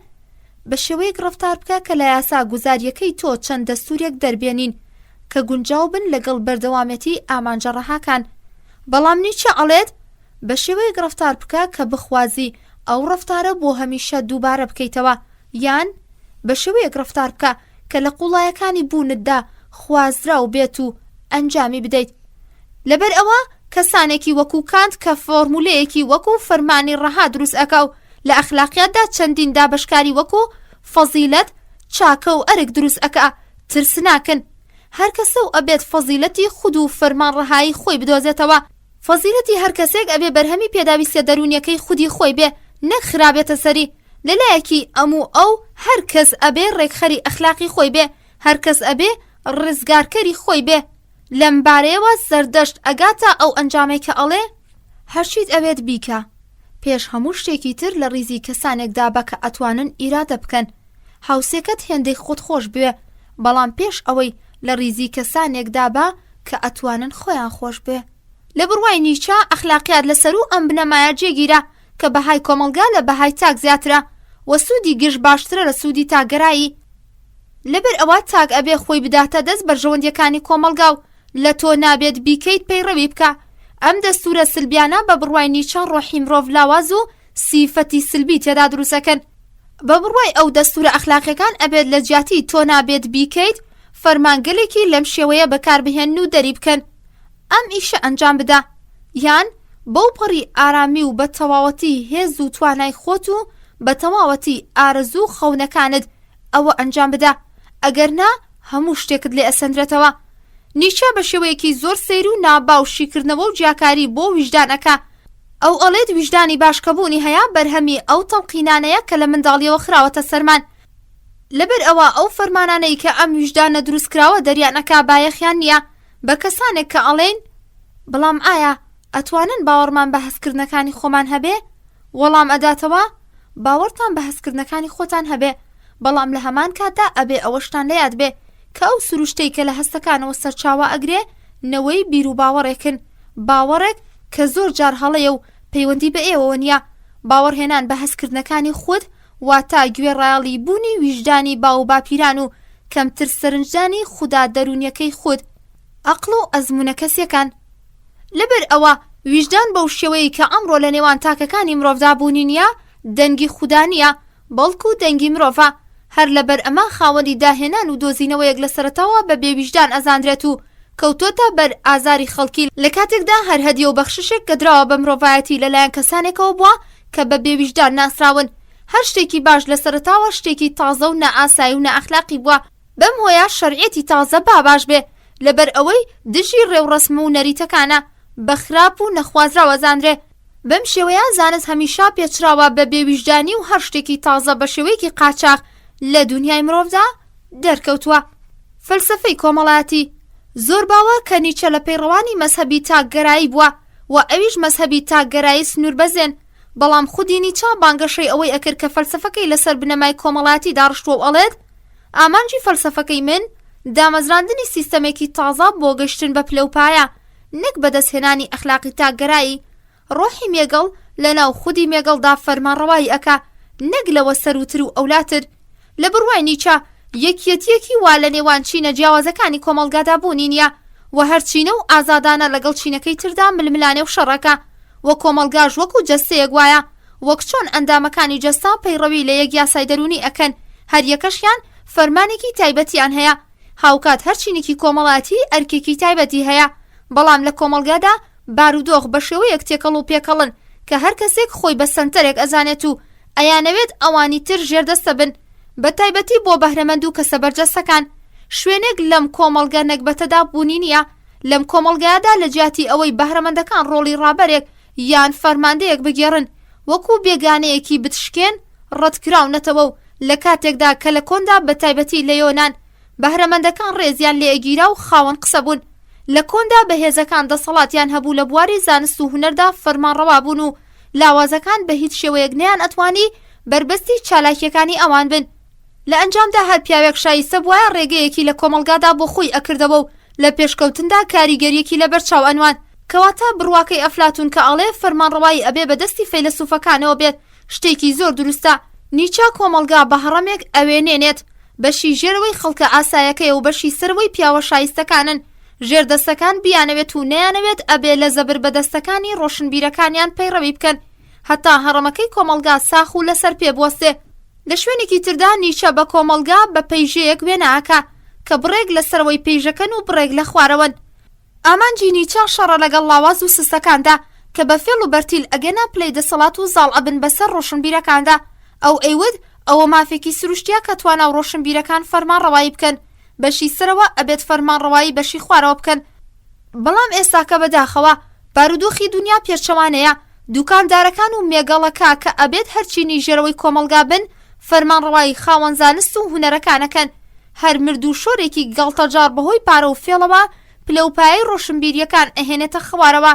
بە شێوەیەک ڕەفتار بکە کە لە یاسا گوزاریەکەی تۆ چەند دەستورێک دەربێنین کە گونجاو بن لەگەڵ بەردەوامەتی ئامانجە ڕەهاکان. بەڵام نیچە ئەڵێت بە شێوەیەک ڕەفتار بکە کە بخوازی ئەو ڕەفتارە بۆ هەمیشە دووبارە بکەیتەوە، یان بە شێوەیەک ڕەفتار بکە کە لە قوڵایەکانی بوونتدا خوازرا و بێت و ئەنجامی بدەیت. لەبەر ئەوە کەسانێکی وەکو کانت کە فۆرمولەیەکی وەکو فەرمانی ڕەها دروست ئەکا و لە ئەخلاقیاتدا چەندین دابەشکاری وەکو فەزیلەت، چاکە و ئەرک دروست ئەکا، ترسناکن. هەر کەسە و ئەبێت فەزیلەتی خود و فەرمان ڕەهایی خۆی بدۆزێتەوە. فەزیلەتی هەر کەسێک ئەبێ بەرهەمی پێداویستە دەرونیەکەی خودی خۆی بێ، نەک خرابێتە سەری. لەلایەکی ئەموو ئەو هەر کەس ئەبێ ڕێکخەری ئەخلاقی خۆی بێ، هەر کەس ئەبێ ڕزگارکەری خۆی بێ. لەم بارەیەوە زەردەشت ئەگاتە ئەو ئەنجامەی کە ئەڵێ هەرچیت ئەوێت بیکە، پێش هەموو شتێکی تر لە ڕیزی کەسانێکدا بە کە ئەتوانن ئیرادە بکەن. هاوسێکت هێندەی خۆت خۆش بوێ، بەڵام پێش ئەوەی لە ڕیزی کەسانێکدا بە کە ئەتوانن خۆیان خۆش بێ. لە بڕوای نیچە ئەخلاقیات لەسەر و ئەم بنەمایە جێگیرە کە بەهای کۆمەلگا لە بەهای تاک زیاترە و سوودی گشت باشترە لە سوودی تاگەرایی. لەبەر ئەوە تاک ئەبێ خۆی بداتە دەست بەرژەوەندیەکانی کۆمەلگا و لە تۆ نابێت بیکەیت پەیڕەوی بکە. ئەم دەستورە سلبیانە بە بڕوای نیچە ڕۆحی مرۆڤ لاواز و سیفەتی سلبی تێدا دروستەکەن. بە بڕوای ئەو دەستورە ئەخلاقیەکان ئەبێت لە جیاتی تۆ نابێت بیکەیت فەرمانگەلێکی لەم شێوەیە بەکاربهێن و دەری بکەن. ئەم ئیشە ئەنجام بدە، یان بەو پەڕی ئارامی و بە تەواوەتی هێز و توانای خۆت و بە تەواوەتی ئارەزوو خەونەکانت ئەوە ئەنجام بدە، ئەگەرنا هەموو شتێکت لێ ئەسەندرێتەوە. نیچە بە شێوەیەکی زۆر سەیر و ناباوشیکردنەوە و جیاکاری بۆ ویژدانەکە. ئەو ئەڵێت ویژدانی باشکەبوونی هەیە بەرهەمی ئەو تەڵقینانەیە کە لە منداڵیەوە خراوەتە سەرمان. لەبەر ئەوە ئەو فەرمانانەی کە ئەم ویژدانە دروستکراوە دەریانەکە بایەخیان نییە بە کەسانێک کە ئەڵێن بەڵام ئایا ئەتوانن باوەڕمان بە هەستکردنەکانی خۆمان هەبێ؟ وەڵام ئەداتەوە باوەڕتان بە هەستکردنەکانی خۆتان هەبێ، بەڵام لە هەمان کاتدا ئەبێ ئەوەشتان لە یاد بێ کە ئەو سروشتەی کە لە هەستەکانەوە سەرچاوە ئەگرێ نەوەی بیر و باوەڕێکن، باوەڕێک کە زۆر جار هەڵەیە و پەیوەندی بە ئێوە نییە. باوەڕهێنان بە هەستکردنەکانی خۆت واتە گوێڕایەڵی بوونی ویژدانی باو باپیران و کەمتر سەرنجدانی خودا دەرونیەکەی خۆت، عەقڵ و ئەزمونە کەسیەکان. لەبەر ئەوە ویژدان بەو شێوەیە کە ئەمڕۆ لە نێوان تاکەکانی مرۆڤدا بوونی نییە دەنگی خودا نییە، بەڵکو دەنگی مرۆڤە. هەر لەبەر ئەمە خاوەنی داهێنان و دۆزینەوەیەک لە سەرەتاوە بە بێویژدان ئەزاندرێت و کەوتۆتە بەر ئازاری خەڵکی لە کاتێکدا هەر هەدیە و بەخششێک کە درراوە بە مرۆڤایەتی لەلایەن کەسانێکەوە بووە کە بە بێویژدان ناسراون. هەر شتێکی باش لە سەرەتاوە شتێکی تازە و نەئاسایی و نەئەخلاقی بووە، بەم هۆیە شەرعێتی تازە باش بێ لەبەر ئەوەی دژی ڕێوڕەسم و نەریتەکانە بە خراپ و نەخوازراوە زاندرێ. بەم شێوەیە زانست هەمیشا پێچراوە بە بێویژدانی و هەر شتێکی تازە بە شێوەیەکی قاچاق لە دنیای مرۆڤدا دەرکەوتووە. فەلسەفەی کۆمەڵایەتی زۆر باوە کە نیچە لە پەیڕەوانی مەزهەبی تاکگەرایی بووە و ئەویش مەزهەبی تاکگەرایی سنوور بەزێن، بەڵام خودی نیچە بانگەشەی ئەوەی ئەکرد کە فەلسەفەکەی لەسەر بنەمای کۆمەڵایەتی داڕشتووە و ئەڵێت ئامانجی فەلسەفەکەی من دامەزراندنی سیستەمێکی تازە بۆ گەشتن بە پلەپایە، نەک بەدەستهێنانی ئەخلاقی تاکگەرایی. ڕۆحی مێگەڵ لەناو خودی مێگەڵدا فەرمانڕەوایی ئەکا، نەک لەوە سەروتر و ئەولاتر. لە بڕوای نیچە یەکیەتیەکی وا لە نێوان چینە جیاوازەکانی کۆمەڵگادا بوونی نییە و هەر چینە و ئازادانە لەگەڵ چینەکەی تردا ململانێ و شەڕەکە و کۆمەڵگاژ وەکو جەستەیەک وایە، وەک چۆن ئەندامەکانی جەستا پەیڕەوی لە یەک یاسای دەرونی ئەکەن، هەر یەکەشیان فەرمانێکی تایبەتیان هەیە. هاوکات هەر چینێکی کۆمەڵایەتی ئەرکێکی تایبەتی هەیە، بەڵام لە کۆمەڵگادا بارودۆخ بە شێوەیەک تێکەڵ و پێکەڵن کە هەر کەسێک خۆی بە سەنتەرێک ئەزانێت و ئەیانەوێت ئەوانی تر ژێردەستە بن، بە تایبەتی بۆ بەهرەمەند و کەسە بەرجەستەکان. شوێنێک لەم کۆمەڵگە نەکبەتەدا بوونی نییە. لەم کۆمەڵگایەدا لە جیاتی ئەوەی بەهرەمەندەکان ڕۆڵی ڕابەرێک یان فەرماندەیەک بگێڕن وەکو بێگانەیەکی بتشکێن ڕەتکراونەتەوە و لە کاتێکدا کە لە کۆندا بە تایبەتی لە یۆنان بەهرەمەندەکان ڕێزیان لێ ئەگیرا و خاوەن قسە بوون. لە کۆندا بەهێزەکان دەسەڵاتیان هەبوو لە بواری زانست و هونەردا فەرمانڕەوا بوون و لاوازەکان بە هیچ شێوەیەک نەیان ئەتوانی بربەستی چالاکیەکانی ئەوان بن. لە ئەنجامدا هەر پیاوێک شایستە بووایە ڕێگەیەکی لە کۆمەڵگادا بۆ خۆی ئەکردەوە و لە پێشکەوتندا کاریگەریەکی لەبەر چاو ئەنوان، کەواتە بڕواکەی ئەفلاتون کە ئەڵێ فەرمانڕەوایی ئەبێ بەدەستی فەیلسوفەکانەوە بێت شتێکی زۆر دروستە. نیچە کۆمەڵگا بە هەڕەمێک ئەوێنێنێت، بەشی ژێرەوەی خەڵکە ئاسایەکەیە و بەشی سەرەوەی پیاوە شایستەکانن. ژێردەستەکان بیانەوێت و نەیانەوێت ئەبێ لە زەبر بەدەستەکانی ڕۆشنبیرەکانیان پەیڕەوی بکەن، هەتا هەڕەمەکەی کۆمەڵگا ساخ و لەسەر پێبوەستێ. لە شوێنێکی تردا نیچە بە کۆمەڵگا بە پەیژەیەک وێنەکە کە بڕێک لەسەرەوەی پەیژەکەن و بڕێک لە خوارەوەن. ئامانجی نیچە شەڕە لەگەڵ لاواز و سستەکاندا کە بە فێڵ و بەرتیل ئەگەنە پلەی دەسەڵات و زاڵ ئەبن بەسەر ڕۆشنبیرەکاندا. ئەو ئەیود ئەوە مافێکی سروشتیە کە توانە و ڕۆشنبیرەکان فەرمانڕەوایی بکەن، بەشی سەرەوە ئەبێت فەرمانڕەوایی بەشی خوارەوە بکەن. بەڵام ئێستا کە بەداخەوە بارودۆخی دنیا پێچەوانەیە، دوکاندارەکان و مێگەڵەکە کە ئەبێت هەرچینی ژێرەوەی کۆمەڵگا بن فەرمانڕەوایی خاوەن زانست و هونەرەکانەکەن. هەر مرد و شۆرێکی گاڵتەجار بەهۆی پارە و فێڵەوە پلەپایەی ڕۆشنبیریەکان ئەهێنێتە خوارەوە.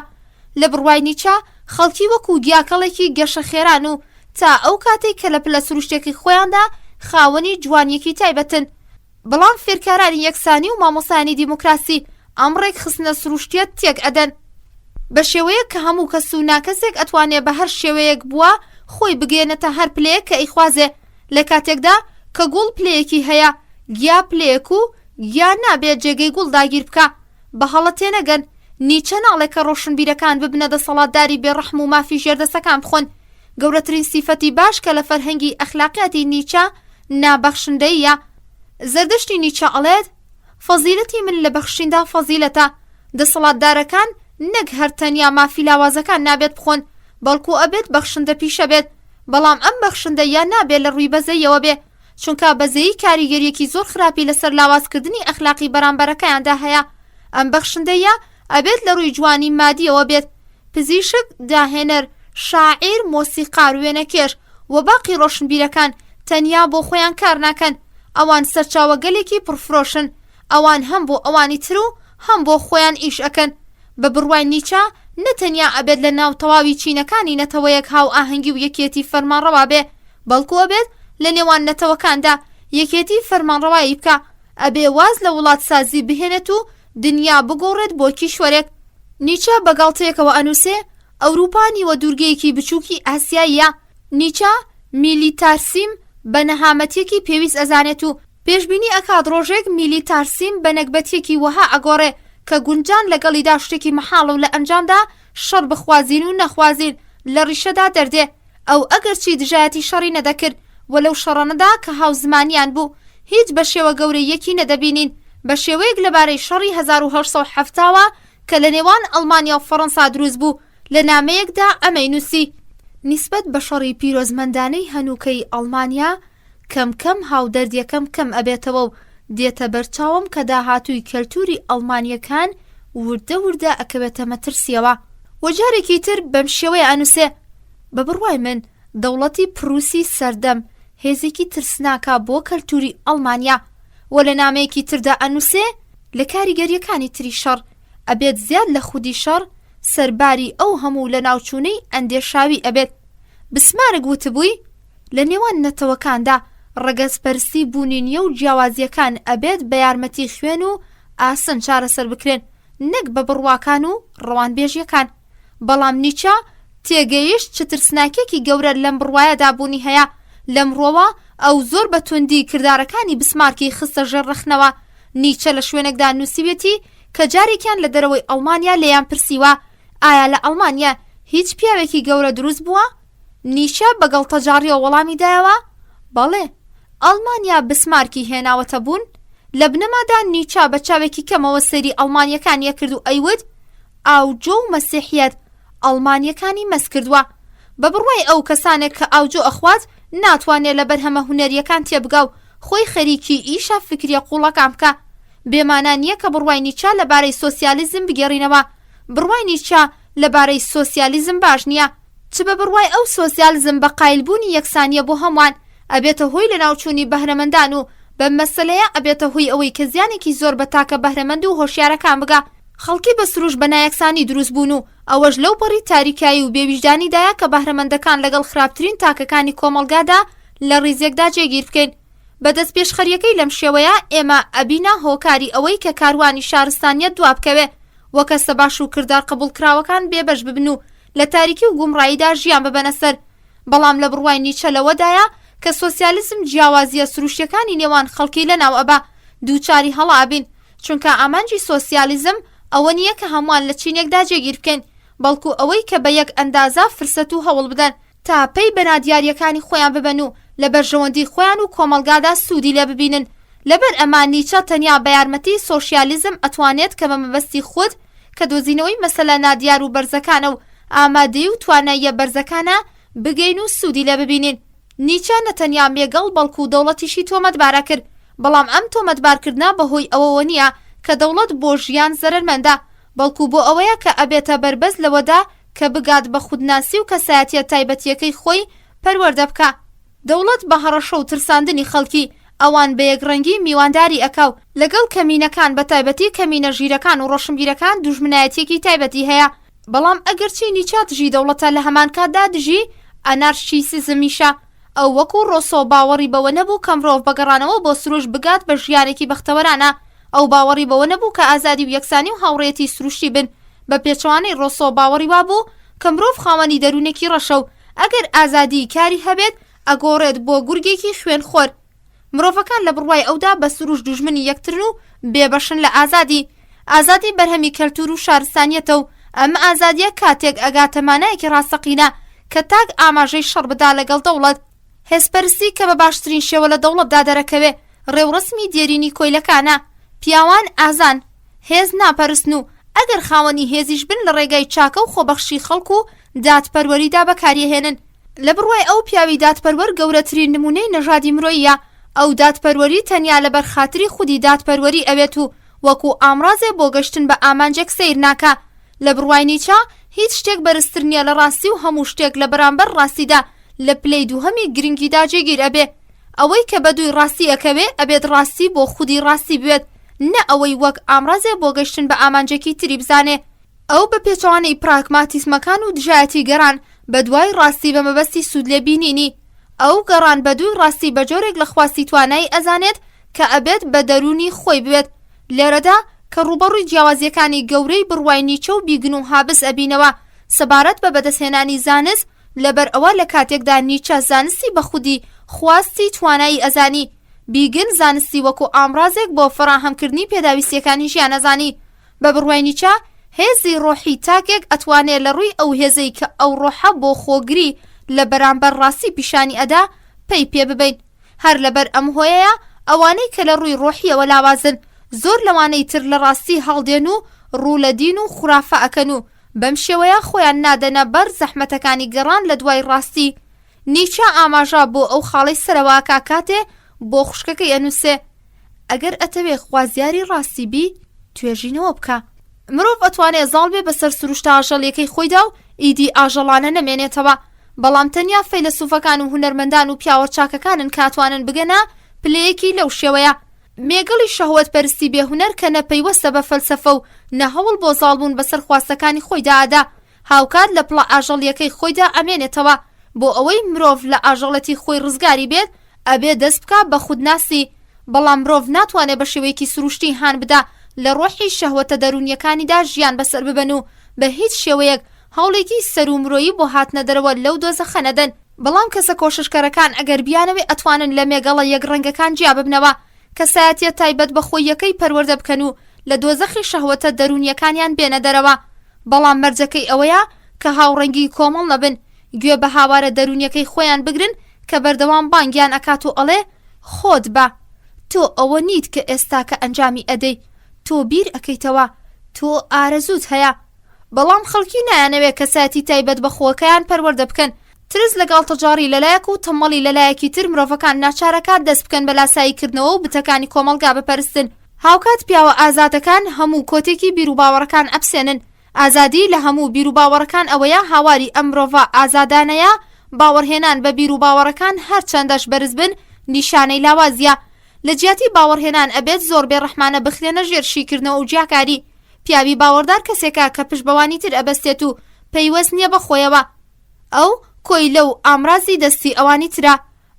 لە بڕوای نیچە خەڵکی وەکو دیاکەڵێکی گەشە خێران و تا ئەو کاتێک کە لە پلە سروشتێکی خۆیاندا خاوەنی جوانیەکی تایبەتن. بەڵام فێرکارانی یەکسانی و مامۆسانی دیموکراسی ئەمڕێک خستنە سروشتیەت تێک ئەدەن بە شێوەیە کە هەموو کەس و ناکەسێک ئەتوانێت بە هەر شێوەیەک بووە خۆی بگێنێتە هەر پلەیەک کە ئەیخوازێ، لە کاتێکدا کە گوڵ پلەیەکی هەیە گیا پلەیەک و گیا نابێت جێگەی گوڵ داگیر بکە. بە هەڵە تێنەگەن نیچە ناڵێک کە ڕۆشنبیرەکان ببنە دەسەڵاتداری بێڕەحم و مافی ژێردەسەکان بخۆن. گەورەترین سیفەتی باش کە لە فەرهەنگی ئەخلاقیاتی نیچە نابەخشندەیە. زەردەشتی نیچە ئەڵێت فەزیلەتی من لە بەخشیندا فەزیلەتە. دەسەڵاتدارەکان نەک هەر تەنیا مافی لاوازەکان نابێت بخۆن، بەڵکو ئەبێت بەخشندە پیشە بێت. بەڵام ئەم بەخشندە یان نابێت لە ڕووی بەزەیەوە بێ، چونکە بەزەیی کاریگەریەکی زۆر خراپی لەسەر لاوازکردنی ئەخلاقی بەرامبەرەکەیاندا هەیە. ئەم بەخشندەیە ئەبێت لە ڕووی جوانی مادیەوە بێت. پزیشک، داهێنەر، شاعیر، مۆسیقار، وێنەکێش و باقی ڕۆشنبیرەکان تەنیا بۆ خۆیان کار ناکەن، ئەوان سەرچاوەگەلێکی پڕفرۆشن. ئەوان هەم بۆ ئەوانی تر و هەم بۆ خۆیان ئیش ئەکەن. بە بڕوای نیچە نەتەنیا ئەبێت لە ناو تەواوی چینەکانی نەتەوەیەک هاو ئاهەنگی و یەکێتی فەرمانڕەوا بێ، بەڵکو ئەبێت لە نێوان نەتەوەکاندا یەکێتی فەرمانڕەوایی بکە. ئەبێ واز لە وڵات سازی بهێنێت و دنیا بگۆڕێت بۆ کیشوەرێک. نیچە بەگاڵتەیەکەوە ئەنووسێ ئەوروپانی وە دوورگەیەکی بچووکی ئاسیاییە. نیچە میلیتارسیم بە نەهامەتیەکی پێویست ئەزانێت و پێشبینی ئەکات ڕۆژێک میلیتارسیم بە نەکبەتیەکی وەها ئەگۆڕێ کە گونجان لەگەڵیدا شتێکی مەحاڵە و لە ئەنجامدا شەڕ بخوازین و نەخوازین لە ڕیشەدا دەردێ. ئەو ئەگەرچی دژایەتی شەڕی نەدەکرد وەلەو شەڕەنەدا کە هاوزمانیان بوو هیچ بە شێوە گەورەیەکی نەدەبینین، بە شێوەیەک لەبارەی شەڕی 1970ەوە کە لە نێوان ئەڵمانیا و فەڕەنسا دروست بوو. لە نامەیەکدا ئەمەی نووسی نیسبەت بە شەڕی پیرۆزمەندانەی هەنووکەی ئەڵمانیا کەم هاودەردیەکەم کەم ئەبێتەوە و دێتە بەرچاوم کە داهاتووی کەلتوری ئەڵمانیەکان وردە وردە ئەکەوێتە مەترسیەوە. وەجارێکی تر بەم شێوەیە ئەنووسێ بە بڕوای من دەوڵەتی پرووسی سەردەم هێزێکی ترسناکە بۆ کەلتوری ئەڵمانیا. و لە نامەیەکی تردا ئەنووسێ لە کاریگەریەکانی تری شەڕ ئەبێت زیاد لە خودی شەڕ سەرباری ئەو هەموو لە ناوچوونەی ئەندێشاوی ئەبێت. بسمارک وتبووی لە نێوان نەتەوەکاندا ڕەگەزپەرستی بوونی نیە و جیاوازیەکان ئەبێت بە یارمەتی خوێن و ئاسن چارەسەر بکرێن، نەک بە بڕواکان و ڕەوانبێژیەکان. بەڵام نیچە تێگەیشت چ ترسناکێکی گەورە لەم بڕوایەدا بوونی هەیە. لەمڕۆوە ئەو زۆر بە توندی کردارەکانی بسمارکی خستە ژێرڕەخنەوە. نیچە لە شوێنێکدا نووسیوێتی کە جارێکیان لە دەرەوەی ئەڵمانیا لێیان پرسیوە ئایا لە ئەڵمانیا هیچ پیاوێکی گەورە دروست بووە؟ نیچە بەگەڵتەجاڕیەوە وەڵامی دایەوە بەڵێ، ئەڵمانیا بسمارکی هێناوەتە بوون. لە بنەمادا نیچە بە چاوێکی کەمەوە سەری ئەڵمانیەکانیە کرد و ئەیوت ئاوجۆ و مەسیحیەت ئەڵمانیەکانی مەس کردووە. بە بڕوای ئەو کەسانێک کە ئاوجۆ ئەخوات ناتوانێت لە بەرهەمە هونەریەکان تێبگا و خۆی خەریکی ئیشە فکریە قوڵەکان بکە. بێمانە نییە کە بڕوای نیچە لەبارەی سۆسیالیزم بگەڕینەوە. بڕوای نیچە لەبارەی سۆسیالیزم باش نییە، چ بە بڕوای ئەو سۆسیالیزم بە قایلبوونی یەکسانیە بۆ هەمووان ئەبێتە هۆی لە ناوچوونی بەهرەمەندان و بە مەسەلەیە ئەبێتە هۆی ئەوەی کە زیانێکی زۆر بە تاکە بەهرەمەند و هۆشیارەکان بگا. خەڵکی بە سروش بە نایەکسانی دروست بوون و ئەوەش لەو پەڕی تاریکایی و بێویژدانیدایە کە بەهرەمەندەکان لەگەڵ خراپترین تاکەکانی کۆمەڵگادا لە ڕیزێکدا جێگیر بکەین. بەدەست پێشخەریەکەی لەم شێوەیە ئێمە ئەبینە هۆکاری ئەوەی کە کاروانی شارستانیەت دواب بکەوێ وە کەسە باش و کردار قبولکراوەکان بێبەش ببن و لە تاریکی و گومڕاییدا ژیان ببەنە سەر. بەڵام لە بڕوای نیچە لەوەدایە کە سۆسیالیزم جیاوازیە سروشتەکانی نێوان خەڵکی لەناو ئەبا دووچاری هەڵابین، چونکە ئامانجی سۆسیالیزم ئەوە نییە کە هەمووان لە چینێکدا جێگیر بکەین، بەڵکو ئەوەی کە بە یەک ئەندازە فرسەت و هەوڵ بدەن تا پێی بەنادیاریەکانی خۆیان ببەن و لە بەرژەوەندی خۆیان و کۆمەڵگادا سوودی لێ ببینن. لەبەر ئەمان نیچە تەنیا بە یارمەتی سۆشیالیزم ئەتوانێت کە بە مەبەستی خود کە دۆزینەوەی مەسەلە نادیار و بەرزەکانە و ئامادەی و تواناییە بەرزەکانە بگەین و سوودی لێ ببینین. نیچە نەتەنیا مێگەڵ بەڵکو دەوڵەتیشی تۆمەتبارە کرد، بەڵام ئەم تۆمەتبارکردنا بەهۆی ئەوەوە نییە کە دەوڵەت بۆ ژیان زەرمەندە، بەڵکو بۆ ئەوەیە کە ئەبێتە بەربەز لەوەدا کە بگات بە خودناسی و کەسایەتیە تایبەتیەکەی خۆی پەروەردە بکە. دەوڵەت بە هەڕەشە و ترساندنی خەڵکی ئەوان بە یەکڕەنگی میوانداری ئەکاو لەگەڵ کەمینەکان بە تایبەتی کەمینە ژیرەکان و ڕۆشنبیرەکان دوژمنایەتێکی تایبەتی هەیە. بەڵام ئەگەرچی نیچە دژی دەوڵەتە لە هەمان کاتدا دژی ئەنارشیسیزمیشە، ئەو وەکو ڕۆسۆ باوەڕی بەوە نەبوو کە مرۆڤ بەگەڕانەوە بۆ سروش بگات بە ژیانێکی بەختەوەرانە، ئەو باوەڕی بەوە نەبوو کە ئازادی و یەکسانی و هاوڕێتی سروشتی بن. بە پێچەوانەی ڕۆسۆ باوەڕی وابوو کە مرۆڤ خاوەنی دەروونێکی ڕەشە و ئەگەر ئازادی کاری هەبێت ئەگۆڕێت بۆ گورگێکی خوێنخۆر. مرۆڤەکان لە بڕوای ئەودا بە سروش دوژمنی یەکترن و بێبەشن لە ئازادی بەرهەمی کەلتور و شارستانیەتە و ئەمە ئازادیە کاتێک ئەگاتە مانایەکی ڕاستەقینە کە تاک ئاماژەی شەڕ بدا لەگەڵ دەوڵەت. هێزپەرستی کە بە باشترین شێوە لە دەوڵەتدا دەرەکەوێ ڕێوڕسمی دێرینی کۆیلەکانە. پیاوان ئازان هێز ناپەرستن و ئەگەر خاوەنی هێزیش بن لە ڕێگای چاکە و خۆبەخشی خەڵکو و دادپەروەریدا بەکاریهێنن. لە بڕوای ئەو پیاوی دادپەروەر گەورەترین نمونەی نەژادی مرۆییە. ئەو دادپەروەری تەنیا لەبەر خاتری خودی دادپەروەری ئەوێت و وەکو ئامڕازێ بۆ گەشتن بە ئامانجێک سیر ناکە. لە بڕوای نیچە هیچ شتێک بەرزتر نییە لە ڕاستی و هەموو شتێک لە بەرامبەر ڕاستیدا لە پلەی دووهەمی گرنگیدا جێگیر ئەبێ. ئەوەی کە بەدووی ڕاستی ئەکەوێ ئەبێت ڕاستی بۆ خودی ڕاستی بوێت، نە ئەوەی وەک ئامڕازێ بۆ گەشتن بە ئامانجێکی تری بزانێ. ئەو بە پێچەوانەی پراگماتیسمەکان و دژایەتی گەڕان بە دوای ڕاستی بە مەبەستی سوود لێ بینینی. ئەو گەڕان بە دووی ڕاستی بە جۆرێک لە خواستی توانایی ئەزانێت کە ئەبێت بە دەرونی خۆی بوێت. لێرەدا کە ڕوبەڕووی جیاوازیەکانی گەورەی بڕوای نیچە و بیگن و هابس ئەبینەوە سەبارەت بە بەدەستهێنانی زانست، لەبەر ئەوە لە کاتێکدا نیچە زانستی بە خودی خواستی توانایی ئەزانی، بیگن زانستی وەکو ئامڕازێک بۆ فراهەمکردنی پێداویستیەکانی ژیان ئەزانی. بە بڕوای نیچە هێزی ڕۆحی تاکێک ئەتوانێت لە ڕووی ئەو هێزەی کە ئەو ڕۆحە بۆ خۆگری لە بەرامبەر ڕاستی پیشانی ئەدا پێی پێ ببین. هەر لەبەر ئەم هۆیەیە ئەوانەی کە لە ڕووی ڕۆحیەوە لاوازن زۆر لەوانەی تر لە ڕاستی هەڵدێن و ڕوو لە دین و خورافە ئەکەن و بەم شێوەیە خۆیان نادەنە بەر زەحمەتەکانی گەڕان لە دوای ڕاستی. نیچە ئاماژە بۆ ئەو خاڵەی سەرەوەکە کاتێ بۆ خوشکەکەی ئەنووسێ ئەگەر ئەتەوێ خوازیاری ڕاستی بی توێژینەوە بکە. مرۆڤ ئەتوانێت زاڵ بێ بەسەر سروشتە ئاژەڵیەکەی خۆیدا و ئیدی ئاژەڵانە نەمێنێتەوە، بەڵام تەنیا فەیلسوفەکان و هونەرمەندان و پیاوە چاکەکانن کاتوانن بگەنە پلەیەکی لەو شێوەیە. مێگەڵی شەهوەت پەرستی بێهونەر کە نەپەیوەستە بە فەلسەفە و نەهەوڵ بۆ زاڵبوون بەسەر خواستەکانی خۆیدا ئەدا، هاوکات لە پڵە ئاژەڵیەکەی خۆیدا ئەمێنێتەوە. بۆ ئەوەی مرۆڤ لە ئاژەڵەتی خۆی ڕزگاری بێت ئەبێ دەست بکە بە خودناسی، بەڵام مرۆڤ ناتوانێت بە شێوەیەکی سروشتی هان بدا لە ڕۆحی شەهوەتە دەرونیەکانیدا ژیان بەسەر ببەن و بە هیچ شێوەیەک هەوڵێکی سەر و مرۆیی بۆ هاتنە دەرەوە لەو دۆزەخە نەدەن. بەڵام کەسە کۆششکەرەکان ئەگەر بیانەوێ ئەتوانن لە مێگەڵە یەکڕەنگەکان جیا ببنەوە کە سایەتیە تایبەت بە خۆیەکەی پەروەردە بکەن و لە دۆزەخی شەهوەتە دەرونیەکانیان بێنە دەرەوە. بەڵام مەرجەکەی ئەوەیە کە هاوڕەنگی کۆمەڵ نەبن، گوێ بە هاوارە دەرونیەکەی خۆیان بگرن کە بەردەوام بانگیان ئەکات و ئەڵێ خۆت بە تۆ ئەوە نیت کە ئێستا کە ئەنجامی ئەدەی، تۆ بیر ئەەکەیتەوە، تۆ ئارەزوت هەیە. بەڵام خەڵکی نایانەوێت کەسایەتی تایبەت بە خۆکەیان پەروەردە بکەن. ترس لەگەڵ تەجاری لەلایەک و تەمەڵی لەلایەکی تر مرۆڤەکان ناچارەکات دەست بکەن بە لاساییکردنەوە و بتەکانی کۆمەڵگا بپەرستن. هاوکات پیاوە ئازادەکان هەموو کۆتێکی بیر و باوەڕەکان ئەپسێنن. ئازادی لە هەموو بیر و باوەڕەکان ئەوەیە هاواری ئەم مرۆڤە ئازادانەیە باوەڕهێنان بە بیر و باوەڕەکان هەرچەندەش بەرز بن نیشانەی لاوازیە. لە جیاتی باوەڕهێنان ئەبێت زۆر بێڕەحمانە بخرێنە ژێرشیکردنەوە و جیاکاری. پیاوی باوەڕدار کەسێکە کە پشتبەوانی تر ئەبەستێت و پەیوەست نییە بەخۆیەوە. ئەو کۆی لەو ئامرازی دەستی ئەوانی ترە،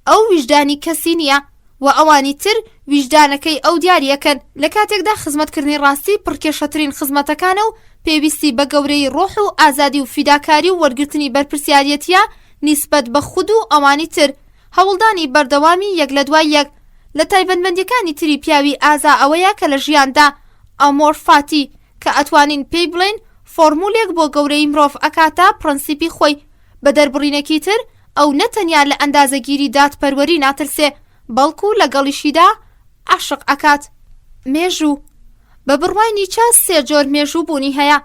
ئەو ویژدانی کەسی نییە و ئەوانی تر ویژدانەکەی ئەو دیاریەکەن. لە کاتێکدا خزمەتکردنی ڕاستی پڕکێشەترین خزمەتەکانە و پێویستی بە گەورەی ڕۆح و ئازادی و فیداکاری و وەرگرتنی بەرپرسیاریەتیە نیسبەت بە خود و ئەوانی تر. هەوڵدانی بەردەوامی یەک لە دوای یەک. لە تایبەتمەندیەکانی تری پیاوی ئازا ئەوەیە کە لە ژیاندا ئەمۆرفاتی کە ئەتوانین پێی بڵێن فۆرمولێک بۆ گەورەی مرۆڤ ئەکاتە پرەنسیپی خۆی. بە دەربڕینێکی تر ئەو نەتەنیا لە ئەندازەگیری دادپەروەری ناترسێ، بەڵکو لەگەڵیشیدا عاشق ئەکات. مێژوو بە بڕوای نیچە سێ جۆر مێژوو بوونی هەیە.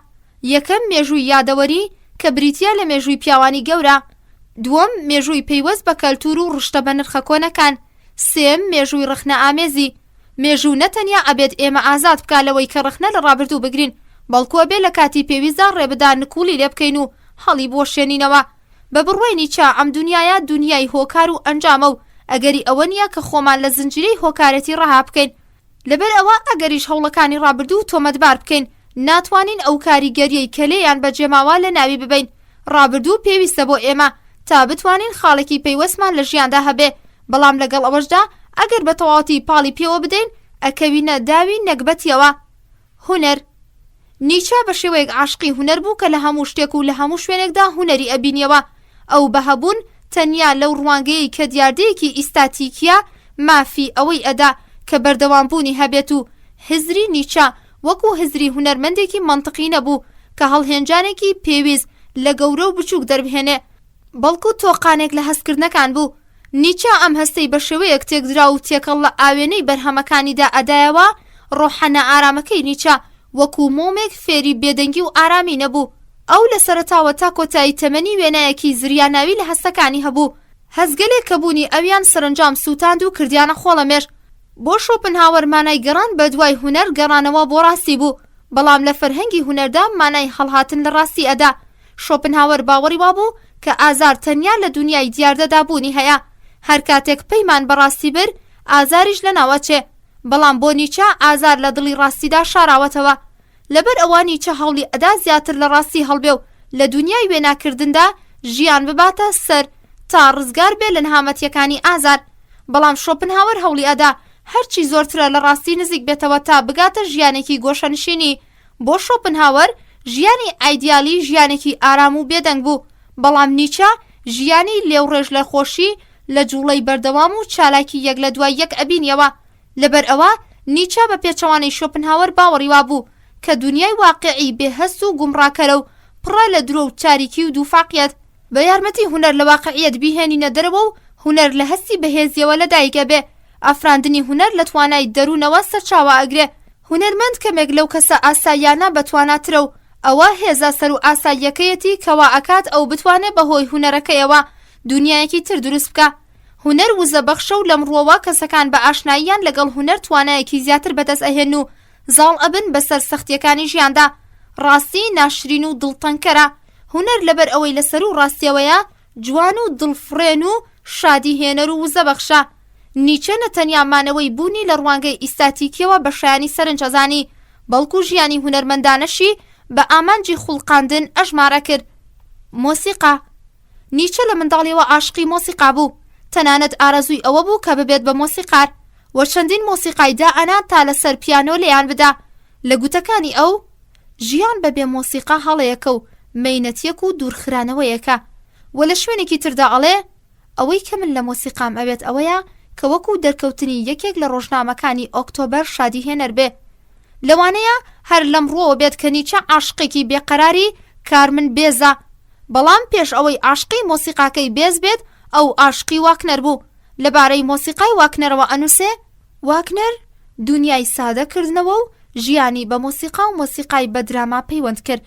یەکەم مێژووی یادەوەری کە بریتیە لە مێژووی پیاوانی گەورە. دووەم مێژووی پەیوەست بە کەلتور و ڕشتە بە نرخە کۆنەکان. سێم مێژووی ڕخنە ئامێزی. مێژوو نەتەنیا ئەبێت ئێمە ئازاد بکا لەوەی کە ڕخنە لە ڕابردوو بگرین، بەڵکووە بێ لە کاتی پێویستدا ڕێبدا نکوڵی لێ بکەین و هەڵی بۆ شێنینەوە. بە بڕوای نیچە ئەم دنیایە دنیای هۆکار و ئەنجامە و ئەگەری ئەوە نییە کە خۆمان لە زنجیرەی هۆکارەتی ڕەها بکەین. لەبەر ئەوە ئەگەریش هەوڵەکانی ڕابردوو تۆمەتبار بکەین ناتوانین ئەو کاریگەریەی کە لێیان بەجێماوە لە ناوی ببین. ڕابردوو پێویستە بۆ ئێمە تا بتوانین خاڵێکی پەیوەستمان لە ژیاندا هەبێ، بەڵام لەگەڵ ئەوەشدا ئەگەر بە تەواوەتی پاڵی پێوە بدەین ئەکەوینە داوی نەکبەتیەوە. هونەر. نیچە بە شێوەیەک عاشقی هونەر بوو کە لە هەموو شتێک و لە هەموو شوێنێکدا هونەری ئەبینیەوە. ئەو بەهەبوون تەنیا لەو ڕوانگەیەی کە دیاردەیەکی ئیستاتیکیە مافی ئەوەی ئەدا کە بەردەوامبوونی هەبێت و هزری نیچە وەکو هزری هونەرمەندێکی منطقی نەبوو کە هەڵهێنجانێکی پێویست لە گەورە و بچووک دەربهێنێ، بەڵکو تۆقانێک لە هەستکردنەکان بوو. نیچە ئەم هەستەی بە شێوەیەک تێکدرا و تێکەڵ لە ئاوێنەی بەرهەمەکانیدا ئەدایەوە. ڕۆحەنە ئارامەکەی نیچە وەکو مۆمێک فێری بێدەنگی و ئارامی نەبوو. ئەو لە سەرەتاوە تا کۆتایی تەمەنی وێنایەکی زریاناوی لە هەستەکانی هەبوو. هەزگەلێک کە بوونی ئەویان سەرنجام سووتاند و کردیانە خۆڵەمێش. بۆ شۆپنهاوەر مانای گەڕان بە دوای هونەر گەڕانەوە بۆ ڕاستی بوو، بەڵام لە فەرهەنگی هونەردا مانای هەڵهاتن لە ڕاستی ئەدا. شۆپنهاوەر باوەڕی وابوو کە ئازار تەنیا لە دنیای دیاردەدا بوونی هەیە، هەر کاتێک پەیمان بەڕاستی بر ئازاریش لە ناوەچێ، بەڵام بۆ نیچە ئازار لە دڵی ڕاستیدا شاراوەتەوە. لەبەر ئەوە نیچە هەوڵی ئەدا زیاتر لە ڕاستی هەڵبێ و لە دنیای وێناکردندا ژیان بباتە سەر تا ڕزگار بێ لە نەهامەتیەکانی ئازار. بەڵام شۆپنهاوەر هەوڵی ئەدا هەرچی زۆرترە لە ڕاستی نزیک بێتەوە تا بگاتە ژیانێکی گۆشەنشینی. بۆ شۆپنهاوەر ژیانی ئایدیالی ژیانێکی ئارام و بێدەنگ بوو، بەڵام نیچە ژیانی لێوڕێژ لە خۆشی لە جوڵەی بەردەوام و چالاکی یەک لە دوای یەک ئەبینیەوە. لەبەر ئەوە نیچە بە پێچەوانەی شۆپنهاوەر باوەڕی وابوو کە دنیای واقعی بێهەست و گومڕاکەرە و پڕە لە درۆ و تاریکی و دووفاقیەت. بە یارمەتی هونەر لە واقعیەت بیهێنینە دەرەوە و هونەر لە هەستی بەهێزیەوە لەدایکە بێ. ئەفراندنی هونەر لە توانای دەروونەوە سەرچاوە ئەگرێ. هونەرمەند کەمێک لەو کەسە ئاساییانە بەتواناترە و ئەوە هێزە سەر و ئاساییەکەیەتی کەوا ئەکات ئەو بتوانێت بەهۆی هونەرەکەیەوە دنیایەکی تر دروست بکە. هونەر وزە بەخشە و لەمڕۆوە کەسەکان بە ئاشناییان لەگەڵ هونەر توانایەکی زیاتر بەدەست ئەهێن و زاڵ ئەبن بەسەر سەختیەکانی ژیاندا. ڕاستی ناشرین و دڵتەنکەرە. هونەر لەبەر ئەوەی لەسەر و ڕاستیەوەیە جوان و دڵفڕێن و شادی هێنەر و وزە بەخشە. نیچە نەتەنیا مانەوەی بوونی لە ڕوانگەی ئیستاتیکیەوە بە شایانی سەرنجەزانی، بەڵکو ژیانی هونەرمەندانەشی بە ئامانجی خوڵقاندن ئەژمارە کرد. مۆسیقا. نیچە لە منداڵیەوە عاشقی مۆسیقا بوو، تەنانەت ئارەزووی ئەوە بوو کە ببێت بە مۆسیقار و چەندین مۆسیقایدا ئەنا تا لەسەر پیانۆ لێیان بدا. لە گوتەکانی ئەو ژیان بەبێ مۆسیقا هەڵەیەکە و مەینەتیەک و دوورخرانەوەیەکە. و لە شوێنێکی تردا ئەڵێ ئەوەی کە من لە مۆسیقام ئەوێت ئەوەیە کە وەکو دەرکەوتنی یەکێک لە ڕۆژنامەکانی ئۆکتۆبەر شادی هێنەر بێ. لەوانەیە هەر لەمڕۆوە بێت کە نیچە عاشقێکی بێقەراری کارمن بێزە، بەڵام پێش ئەوەی عاشقی مۆسیقاکەی بێز بێت ئەو عاشقی واکنەر بوو. لەبارەی مۆسیقای واکنەرەوە ئەنووسێ واکنەر دنیای سادەکردنەوە و ژیانی بە مۆسیقا و مۆسیقای بە دراما پەیوەند کرد.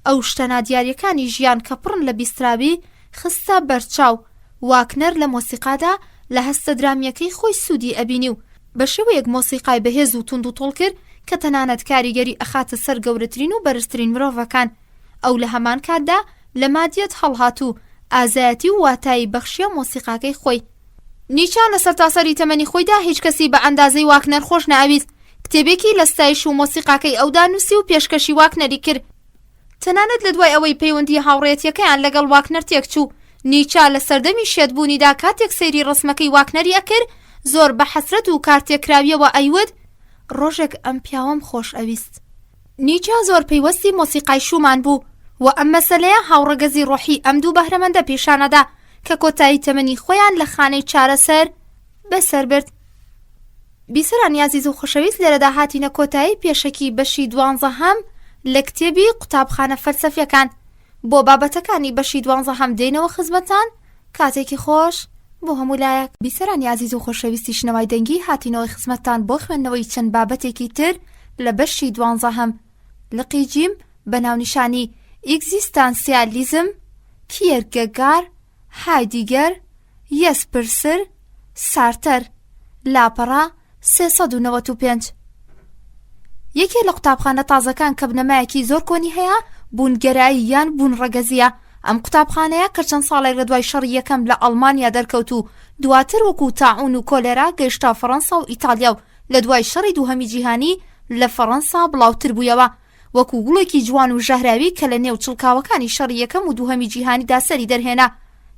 ئەو شتە دیاریەکانی ژیان کە پڕن لە بیستراوی خستە بەرچاو. واکنەر لە مۆسیقادا لە هەستە درامیەکەی خۆی سوودی ئەبینی و بە شێوەیەک مۆسیقای بەهێز و تند و تۆڵ کرد کە تەنانەت کاریگەری ئەخاتە سەر گەورەترین و بەرزترین مرۆڤەکان. ئەو لە هەمان کاتدا لە مادیەت هەڵهات و ئازایەتی و واتایی بەخشیە مۆسیقاکەی خۆی. نیچە لە سەرتاسەری تەمەنی خۆیدا هیچ کەسی بە ئەندازەی واکنەر خۆش نەئاویست. کتێبێکی لە ستایش و مۆسیقاکەی ئەودا نووسی و پێشکەشی واکنەری کرد. تەنانەت لە دوای ئەوەی پەیوەندی هاوڕێتیەکەیان لەگەڵ واکنەر تێکچوو، نیچە لە سەردەمی شێتبوونیدا کاتێک سەیری ڕسمەکەی واکنەری ئەکرد زۆر بە حەسرەت و کارتێکراویەوە ئەیود ڕۆژێک ئەم پیاوەم خۆش ئەویست. نیچە زۆر پەیوەستی مۆسیقای شومان بوو و ئەم مەسەلەیە هاوڕەگەزی ڕۆحی ئەم دوو بەهرەمەندە پیشانەدا کە کۆتایی تەمەنی خۆیان لە خانەی چارەسەر بەسەر برد. بیسەران یازیز و خۆشەویست لێرەدا هاتینە کۆتایی پێشەکی بەشی 12 لە کتێبی قوتابخانە فەلسەفیەکان. بۆ بابەتەکانی بەشی 12 دێنەوە خزمەتان. کاتێکی خۆش بۆ هەموو لایەک. بیسەران یازیز و خۆشەویستی شنەوای دەنگی هاتینەوەی خزمەتان بۆ خوێندنەوەی چەند بابەتێکی تر لە بەشی 12 لقی جیم بە ناونیشانی ئیگزیستانسیالیزم، کیرکگار، هایدیگر، یەسپرسر، سارتەر، لاپەڕا 395. یەکێ لە قوتابخانە تازەکان کە بنەمایەکی زۆر کۆنی هەیە بوونگەرایی یان بوونڕەگەزیە. ئەم قوتابخانەیە کە چەند ساڵێک لە دوای شەڕی یەکەم لە ئەڵمانیا دەرکەوت و دواتر وەکو تاعون و کۆلێرا گەیشتا فەڕەنسا و ئیتالیا و لە دوای شەڕی دووهەمی جیهانی لە فەڕەنسا بڵاوتر بوویەوە. وەکو گوڵێکی جوان و ژەهراوی کە لە نێو چڵکاوەکانی شەڕی یەکەم و دووهەمی جیهانیدا سەری دەرهێنا.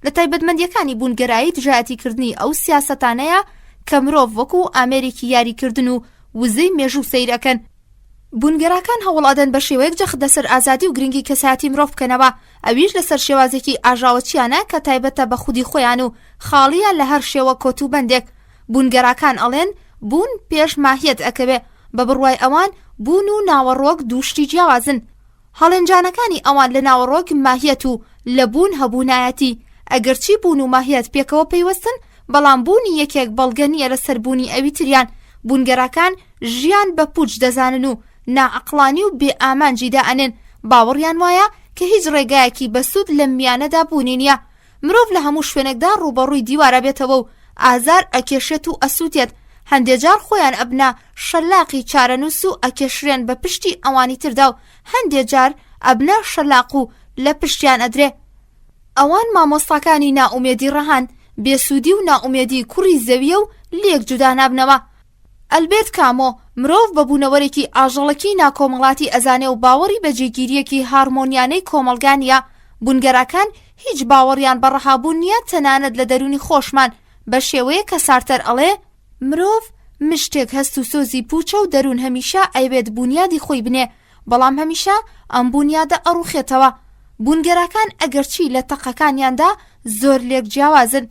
لە تایبەتمەندیەکانی بوونگەرایی دژایەتیکردنی ئەو سیاسەتانەیە کە مرۆڤ وەکو ئامێرێکی یاریکردن و وزەی مێژوو سەیرەکەن. بوونگەرەکان هەوڵادەن بە شێوەیەک جەخت لەسەر ئازادی و گرنگی کەسایەتی مرۆڤ بکەنەوە، ئەویش لەسەر شێوازێکی ئاژاوەچیانە کە تایبەتە بە خودی خۆیان و خاڵیە لە هەر شێوە کۆت و بەندێک. بوونگەرەکان ئەڵێن بوون پێش ماهیەت ئەکەوێ، بە بڕوای ئەوان بوون و ناوەڕۆک دووشتی جیاوازن. هەڵێنجانەکانی ئەوان لە ناوەڕۆک ماهیەت و لە بوون هەبوونایەتی، ئەگەرچی بوون و ماهیەت پێکەوە پەیوەستن، بەڵام بوونی یەکێک بەڵگە نییە لەسەر بوونی ئەوی تریان. بوونگەرەکان ژیان بە پوچ دەزانن و نائەقڵانی و بێ ئامانجیدا ئەنێن، باوەڕیان وایە کە هیچ ڕێگایەکی بەسوود لە میانەدا بوونی نییە. مرۆڤ لە هەموو شوێنێکدا ڕوبەڕووی دیوارە بێتەوە و ئازار ئەکێشێت و ئەسووتێت. هەندێجار خۆیان ئەبنا شەلاقی چارەنووس و ئەکێشرێن بە پشتی ئەوانی تردا و هەندێجار ئەبنا شەلاق و لە پشتیان ئەدرێ. ئەوان مامۆستاکانی نائومێدی ڕەهان، بێسوودی و نائومێدی کوڕی زەویە و لێک جودا نابنەوە. ئەلبێرت کامۆ مرۆڤ بە بوونەوەرێکی ئاژەڵەکی ناکۆمەڵاتی ئەزانێ و باوەڕی بە جێگیریەکی هارمۆنیانەی کۆمەلگانیە. بوونگەرەکان هیچ باوەڕیان بە ڕەهابوون نییە، تەنانەت لە دەرونی خۆشمان، بە شێوەیە کە سارتەر ئەڵێ مرۆڤ مشتێک هەست و سۆزی پوچە و دەروون هەمیشە ئەیوێت بوونیادی خۆی بنێ، بەڵام هەمیشە ئەم بوونیادە ئەڕوخێتەوە. بوونگەرەکان ئەگەرچی لە تەقەکانیاندا زۆر لێک جیاوازن،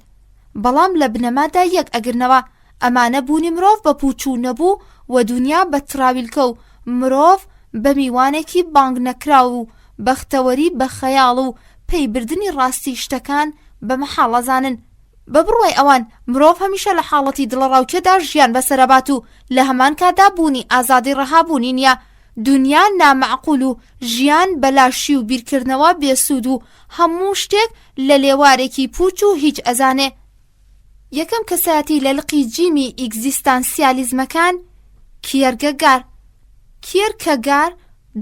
بەڵام لە بنەمادا یەک ئەگرنەوە. ئەمانە بوونی مرۆڤ بە پوچ و نەبوو و دنیا بە تراویلکە و مرۆڤ بە میوانێکی بانگ نەکرا و بەختەوەری بە خەیاڵ و پەیبردنی ڕاستی شتەکان بە مەحاڵەزانن. بە بڕوای ئەوان مرۆڤ هەمیشە لە حاڵەتی دڵەڕاوکێدا ژیان بەسەرەبات و لە هەمان کادا بوونی ئازادی ڕەهابوونی نییە. دنیا نامەعقول و ژیان بەلاشی و بیرکردنەوە بێسوود و هەموو شتێک لە لێوارێکی پوچ و هیچ ئەزانێ. یەکەم کەسایەتی لە لقی جیمی ئیگزیستانسیالیزمەکان کیێرگەگار. کیێرکەگار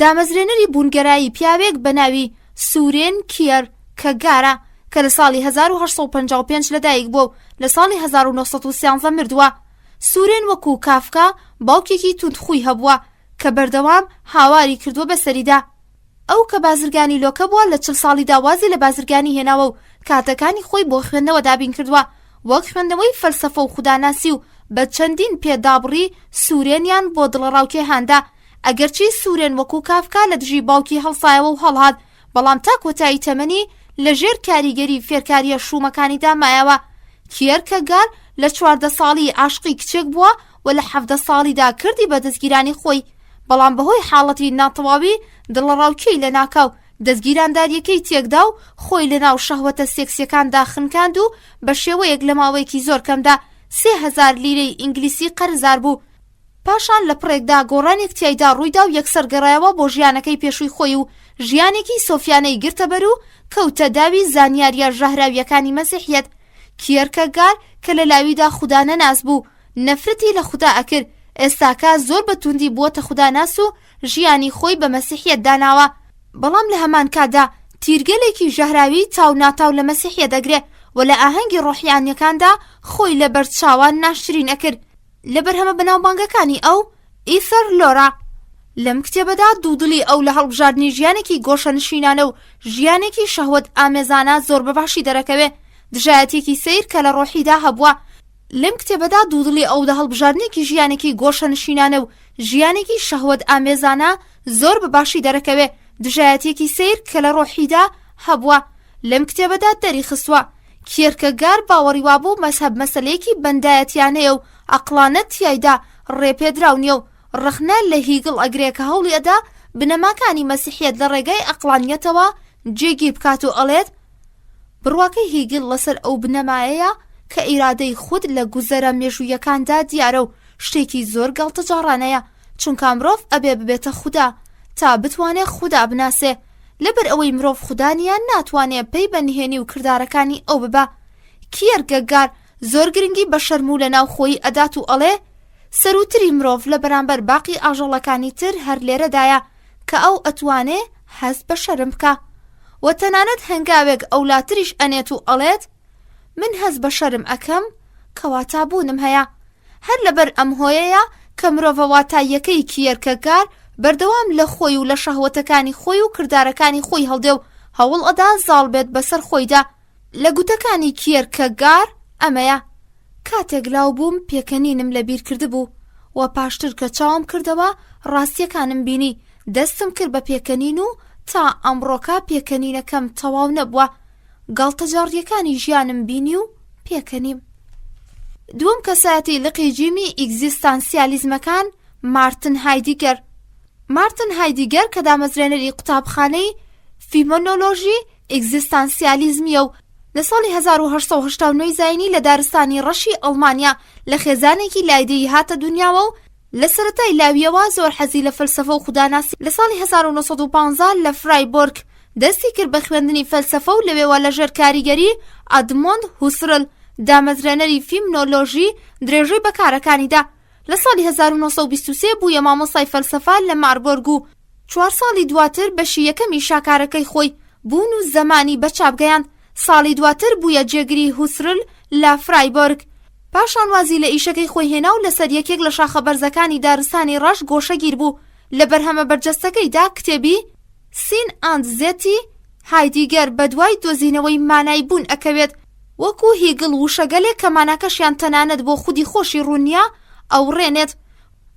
دامەزرێنەری بوونگەرایی پیاوێک بە ناوی سورێن کیێرکەگارە کە لە ساڵی 1855 لەدایک بووە و لە ساڵی 1913 مردووە. سورێن وەکو کافکا باوکێکی توندخووی هەبووە کە بەردەوام هاواری کردووە بەسەریدا. ئەو کە بازرگانی لۆکە بووە لە 40 ساڵیدا وازی لە بازرگانی هێناوە و کاتەکانی خۆی بۆ خوێندنەوە دابین کردووە، وەک خوێندنەوەی فەلسەفە و خوداناسی و بە چەندین پێدابڕی سورێنیان بۆ دڵەڕاوکێ هاندا. ئەگەرچی سورێن وەکو کافکا لە دژی باوکی هەڵسایەوە و هەڵهات، بەڵام تا کۆتایی تەمەنی لە ژێر کاریگەری فێرکاریە شومەکانیدا مایەوە. کیێرکەگار لە 14 ساڵی عاشقی کچێک بووە و لە 17 ساڵیدا کردی بە دەستگیرانی خۆی، بەڵام بەهۆی حاڵەتی ناتەواوی دڵەڕاوکەی لە ناکاو دەستگیرانداریەکەی تێکدا و خۆی لە ناو شەهوەتە سێکسیەکاندا خنکاند و بە شێوەیەک لە ماوەیەکی زۆر کەمدا 3000 لیرەی ئینگلیسی قەرزار بوو. پاشان لە پڕێکدا گۆڕانێک تیایدا ڕوویدا و یەکسەر گەڕایەوە بۆ ژیانەکەی پێشووی خۆی و ژیانێکی سۆفیانەی گرتە بەر و کەوتە داوی زانیاریە ژەهراویەکانی مەسیحیەت. کیێرکەگار کە لە لاویدا خودانە ناز بوو، نەفرەتی لە خوددا ئەکرد، ئێستاکە زۆر بەتوندی بووەتە خوداناس و ژیانی خۆی بە مەسیحیەت داناوە. بەڵام لە هەمان کادا تیرگەلێکی ژەهراوی تاو ناتاو لە مەسیحیە دەگرێ و لە ئاهەنگی ڕۆحیانیەکاندا خۆی لە بەرچاوان ناشرین ئەکرد. لە بەرهەمە بەناوبانگەکانی ئەو ئیثەر لۆرا لەم کتێبەدا دوودڵی ئەو لە هەڵبژاردنی ژیانێکی گۆشەنشینانە و ژیانێکی شەهوەت ئامێزانە زۆر بەباشی دەرەکەوێ، دژایەتێکی سیر کە لە ڕۆحیدا هەبووە. لەم کتێبەدا دوودڵی ئەو لە هەڵبژاردنێکی ژیانێکی گۆشەنشینانە و ژیانێکی شەهوەت ئامێزانە زۆر بەباشی دەرەکەوێ، دژایەتێکی سیر کە لە ڕۆحیدا هەبووە. لەم کتێبەدا دەریخستووە کیێرکەگار باوەڕی وابوو مەذهب مەسەلەیەکی بەندایەتیانەیە و عەقڵانەت تیایدا ڕێپێدراو نییە و ڕخنە لە هیگڵ ئەگرێ کە هەوڵی ئەدا بنەماکانی مەسیحیەت لە ڕێگای عەقڵانیەتەوە جێگیر بکات و ئەڵێت بڕواکەی هیگڵ لەسەر ئەو بنەمایەیە کە ئیرادەی خود لە گوزەرە مێژوویەکاندا دیارە و شتێکی زۆر گەڵتەجاڕانەیە، چونکە مرۆڤ ئەبێ ببێتە خودا تا بتوانێت خودا بناسێ. لەبەر ئەوەی مرۆڤ خودانیان ناتوانێت پێی بەنهێنی و کردارەکانی ئەو ببە. کیێرکەگار زۆر گرنگی بە شەرم و لە ناو خۆی ئەدات و ئەڵێ سەروتری مرۆڤ لە بەرامبەر باقی ئاژەڵەکانی تر هەر لێرەدایە کە ئەو ئەتوانێ هەست بە شەرم بکە و تەنانەت هەنگاوێک ئەولاتریش ئەنێت و ئەڵێت من هەست بە شەرم ئەکەم کەواتە بوونم هەیە. هەر لەبەر ئەم هۆیەیە کە مرۆڤە واتاییەکەی کیێرکەگار بەردەوام لە خۆی و لە شەهوەتەکانی خۆی و کردارەکانی خۆی هەڵدێ و هەوڵ ئەدا زاڵ بێت بەسەر خۆیدا. لە گوتەکانی کێرکەگار ئەمەیە: کاتێک لاو بووم پێکەنینم لەبیر کردبوو و پاشتر کە چاوم کردەوە ڕاستیەکانم بینی، دەستم کرد بە پێکەنین و تا ئەمڕۆکە پێکەنینەکەم تەواو نەبووە، گاڵتەجاڕیەکانی ژیانم بینی و پێکەنیم. دووەم کەسایەتی لقی جیمی ئیگزیستانسیالیزمەکان مارتن هایدیگەر. مارتن هایدیگەر کە دامەزرێنەری قوتابخانەی فیمۆنۆلۆژی ئیگزیستانسیالیزمیە و لە ساڵی 1889 زاینی لە دارستانی ڕەشی ئەڵمانیا لە خێزانێکی لایدەیی هاتە دنیاوە و لە سەرەتای لاویەوە زۆر حەزی لە فەلسەفە و خوداناسی. لە ساڵی 1950 لە فرایبۆرگ دەستی کرد بە خوێندنی فەلسەفە و لەوێوە لەژێر کاریگەری ئەدمۆند هوسرل دامەزرێنەری فیمنۆلۆژی درێژەی بەکارەکانیدا. لە ساڵی 1923 بوویە مامۆستای فەلسەفە لە ماربۆرگ و 4 ساڵی دواتر بەشی یەکەمی شاکارەکەی خۆی بوون و زەمانی بەچاپگەیاند. ساڵی دواتر بوویە جێگری هوسرل لە فرایبۆرگ. پاشان وازی لە ئیشەکەی خۆی هێنا و لەسەر یەکێک لە شاخە بەرزەکانی دارستانی ڕەش گۆشەگیر بوو. لە بەرهەمە بەرجەستەکەیدا کتێبی سین ئاند زێتی هایدیگەر بەدوای دۆزینەوەی مانای بوون ئەکەوێت، وەکو هیگڵ وشەگەلێک کە ماناکەشیان تەنانەت بۆ خودی خۆشی ڕوونیە ئەو ڕێنێت.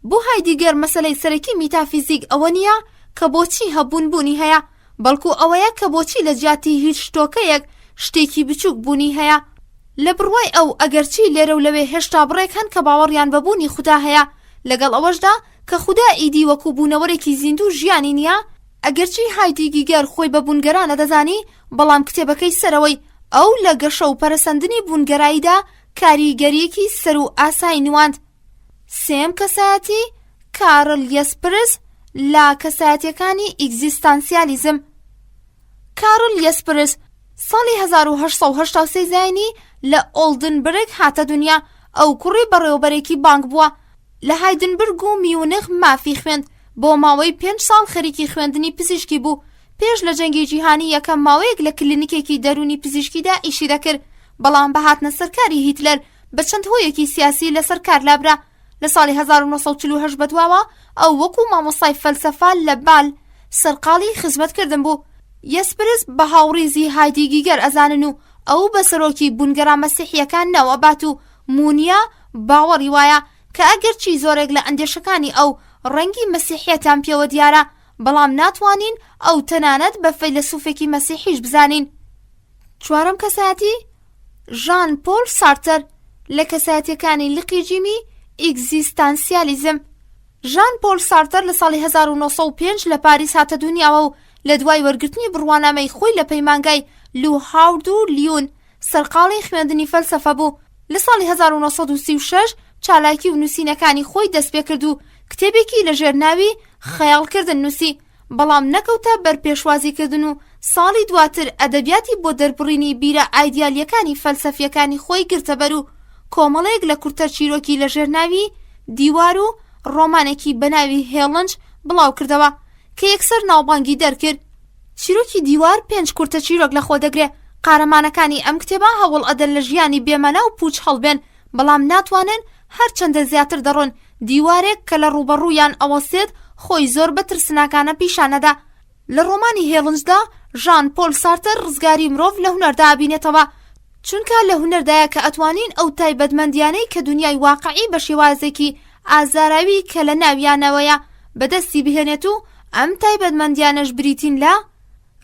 بۆ هایدیگەر مەسەلەی سەرەکی میتافیزیک ئەوە نییە کە بۆچی هەبوون بوونی هەیە، بەڵکو ئەوەیە کە بۆچی لە جیاتی هیچ شتۆکەیەک شتێکی بچووک بوونی هەیە. لە بڕوای ئەو ئەگەرچی لێرە و لەوێ هێشتا بڕێک هەن کە باوەڕیان بەبوونی خوددا هەیە، لەگەڵ ئەوەشدا کە خوددا ئیدی وەکو بوونەوەرێکی زیندوو ژیانی نییە، ئەگەرچی هایدیگەر خۆی بە بوونگەرانە دەزانی، بەڵام کتێبەکەی سەرەوەی ئەو لە گەشە و پەرەسەندنی بوونگەراییدا کاریگەریەکی سەر و ئاسایی نواند. سێم کەسایەتی کارل یەسپرس لە کەسایەتیەکانی ئیگزیستانسیالیزم. کارل یەسپرس ساڵی 1883 زاینی لە ئۆلدنبرگ هاتە دنیا. ئەو کوڕی بەڕێوەبەرێکی بانک بووە. لە هایدنبرگ و میونخ مافی خوێند. بۆ ماوەی 5 ساڵ خەریکی خوێندنی پزیشکی بوو. پێش لە جەنگی جیهانی یەکەم ماوەیەک لە کلینیکێکی دەرونی پزیشکیدا ئیشی دەکرد، بەڵام بە هاتنە سەرکاری هیتلەر بە چەند هۆیەکی سیاسی لەسەر کار لابرا. لە ساڵی 1948 بەدواوە ئەو وەکو مامۆستای فەلسەفە لە بال سەرقاڵی خزمەتکردن بوو. یەسپرس بە هاوڕێزی هایدیگەر ئەزانن و ئەو بە سەرۆکی بوونگەرا مەسیحیەکان نەوەبات و مونیا باوەڕی وایە کە ئەگەرچی زۆرێک لە ئەندێشەکانی ئەو ڕەنگی مەسیحیەتان پێوە دیارە، بەڵام ناتوانین ئەو تەنانەت بە فەیلسوفێکی مەسیحیش بزانین. چوارەم کەسایەتی ژان پۆل سارتر لە کەسایەتیەکانی لقی جیمی ئیگزیستانسیالیزم. ژان پۆل سارتر لە ساڵی 1905 لە پاریس هاتە دنیاوە و لە دوای وەرگرتنی بڕوانامەی خۆی لە پەیمانگای لو هاورد و لیون سەرقاڵی خوێندنی فەلسەفە بوو. لە ساڵی 1936 چالاکی و نووسینەکانی خۆی دەست پێ کرد و کتێبێکی لە ژێرناوی خەیاڵکردن نووسی، بەڵام نەکەوتە بەرپێشوازیکردن و ساڵی دواتر ئەدەبیاتی بۆ دەربڕینی بیرە ئایدیالیەکانی فەلسەفیەکانی خۆی گرتەبەر و کۆمەڵەیەک لە کورتە چیرۆکی لە ژێرناوی دیوار و ڕۆمانێکی بەناوی هێڵنج بڵاو کردەوە کە یەکسەر ناوبانگی دەرکرد. چیرۆکی دیوار 5 کورتە چیرۆک لە خۆ دەگرێ. قارەمانەکانی ئەم کتێبە هەوڵ ئەدەن لە ژیانی بێمەنا و پوچ هەڵبێن، بەڵام ناتوانن هەرچەندە زیاتر دەڕۆن. دیوارێک کە لە ڕوبەڕوویان ئەوەستێت خۆی زۆر بە ترسناکانە پیشانەدا. لە ڕۆمانی هێڵنجدا ژان پۆل سارتر ڕزگاری مرۆڤ لە هونەردا بینێتەوە، چونکە لە هونەردایە کە ئەتوانین ئەو تایبەتمەندیانەی کە دنیای واقعی بە شێوازێکی ئازاراوی کە لە ناویانەوەیە بەدەستی بهێنێت و ئەم تایبەتمەندیانەش بریتین لە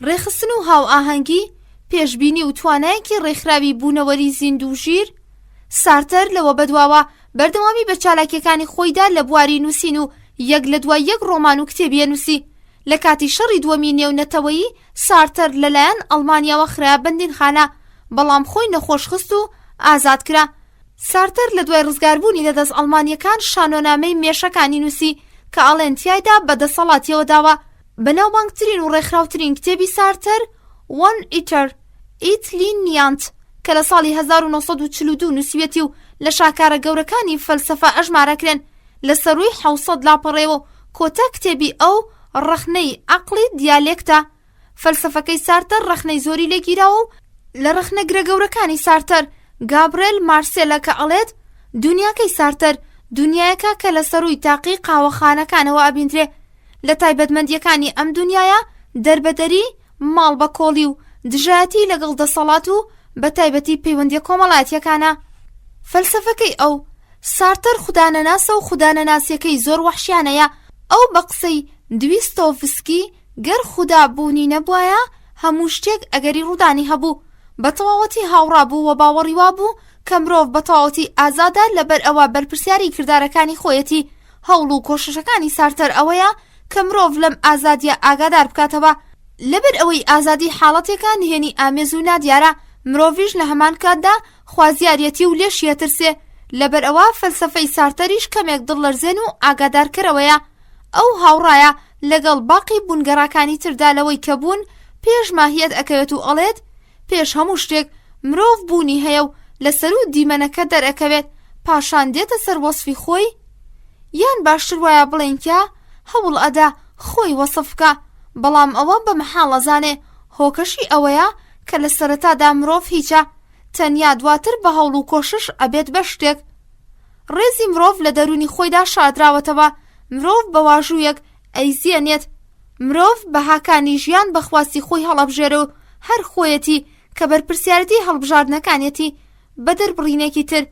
ڕێخستن و هاو ئاهەنگی، پێشبینی و توانایەکی ڕێکخراوی بوونەوەری زیندوو ژیر. سارتر لەوە بەدواوە بەردەوامی بە چالاکیەکانی خۆیدا لە بواری نووسین و یەک لە دوای یەک ڕۆمان و کتێبیە نووسی. لە کاتی شەڕی دووەمی نێونەتەوەیی سارتر لەلایەن ئەڵمانیاوە خرا بەندینخانە، بەڵام خۆی نەخۆشخست و ئازاد کرا. سارتر لە دوای ڕزگاربوونی لە دەست ئەڵمانیەکان شانۆنامەی مێشەکانی نووسی کە ئەڵێن تیایدا بەدەسەڵاتیەوە داوە. بەناوبانگترین و ڕێکخراوترین کتێبی سارتر وان ئیتر ئیتلینیانت کە لە ساڵی 1942 نووسیوێتی و لە شاکارە گەورەکانی فەلسەفە ئەژمارەکرێن. لە سەرووی 700 لاپەڕێەوە کۆتا کتێبی ئەو ڕەخنەی عەقڵی دیالێکتە. فەلسەفەکەی سارتر ڕەخنەی زۆری لێگیراوە و لە ڕەخنە گرەگەورەکانی سارتر گابرێل مارسێلە کە ئەڵێت دنیاکەی سارتر دنیایەکە کە لە سەرووی تاقی قاوەخانەکانەوە ئەبیندرێ. لە تایبەتمەندیەکانی ئەم دنیاە دەربەدەری ماڵ بە کۆڵی و دژایەتی لەگەڵ دەسەڵات و بە تایبەتی پەیوەندی کۆمەڵایەتیەکانە. فەلسەفەکەی ئەو سارتەر خودانەناسە و خودانەناسیەکەی زۆر وەحشیانەیە. ئەو بە قسەی دویستۆڤسکی گەر خودا بوونی نەبوایە هەموو شتێک ئەگەری ڕوودانی هەبوو بە تەواوەتی هاوڕابوو و باوەڕی وابوو کە مرۆڤ بە تەواوەتی ئازادە لەبەر ئەوە بەرپرسیاری کردارەکانی خۆیەتی. هەوڵ و کۆششەکانی سارتەر ئەوەیە کە مرۆڤ لەم ئازادیە ئاگادار بکاتەوە. لەبەر ئەوەی ئازادی حاڵەتێکە نهێنی ئامێز و نادیارە، مرۆڤیش لە هەمان کاتدا خوازیارەتی و لێشیە ترسێ. لەبەر ئەوە فەلسەفەی سارتەریش کەمێک دڵلەرزێن و ئاگادارکەرەوەیە. ئەو هاوڕایە لەگەڵ باقی بوونگەڕاکانی تردا لەوەی کە بوون پێش ماهیەت ئەکەوێت و ئەڵێت پێش هەموو شتێک مرۆڤ بوونی هەیە و لەسەر و دیمەنەکە دەرئەکەوێت پاشان دێتە سەر وەسفی خۆی. یان باشتر وایە بڵێن کە هەوڵ ئەدا خۆی وەسفکە، بەڵام ئەوە بە مەحاڵەزانێ هۆکەشی ئەوەیە کە لە سەرەتادا مرۆڤ هیچە، تەنیا دواتر بە هەوڵ و کۆشش ئەبێت بە شتێک. ڕێزی مرۆڤ لە دەرونی خۆیدا شادراوەتەوە. مرۆڤ بە واژوویەک ئەیزیێنێت. مرۆڤ بەهاکانی ژیان بەخواستی خۆی هەڵەبژێرە و هەر خۆیەتی کە بەرپرسیارەتی هەڵبژاردنەکانێتی. بە دەربڕینێکی تر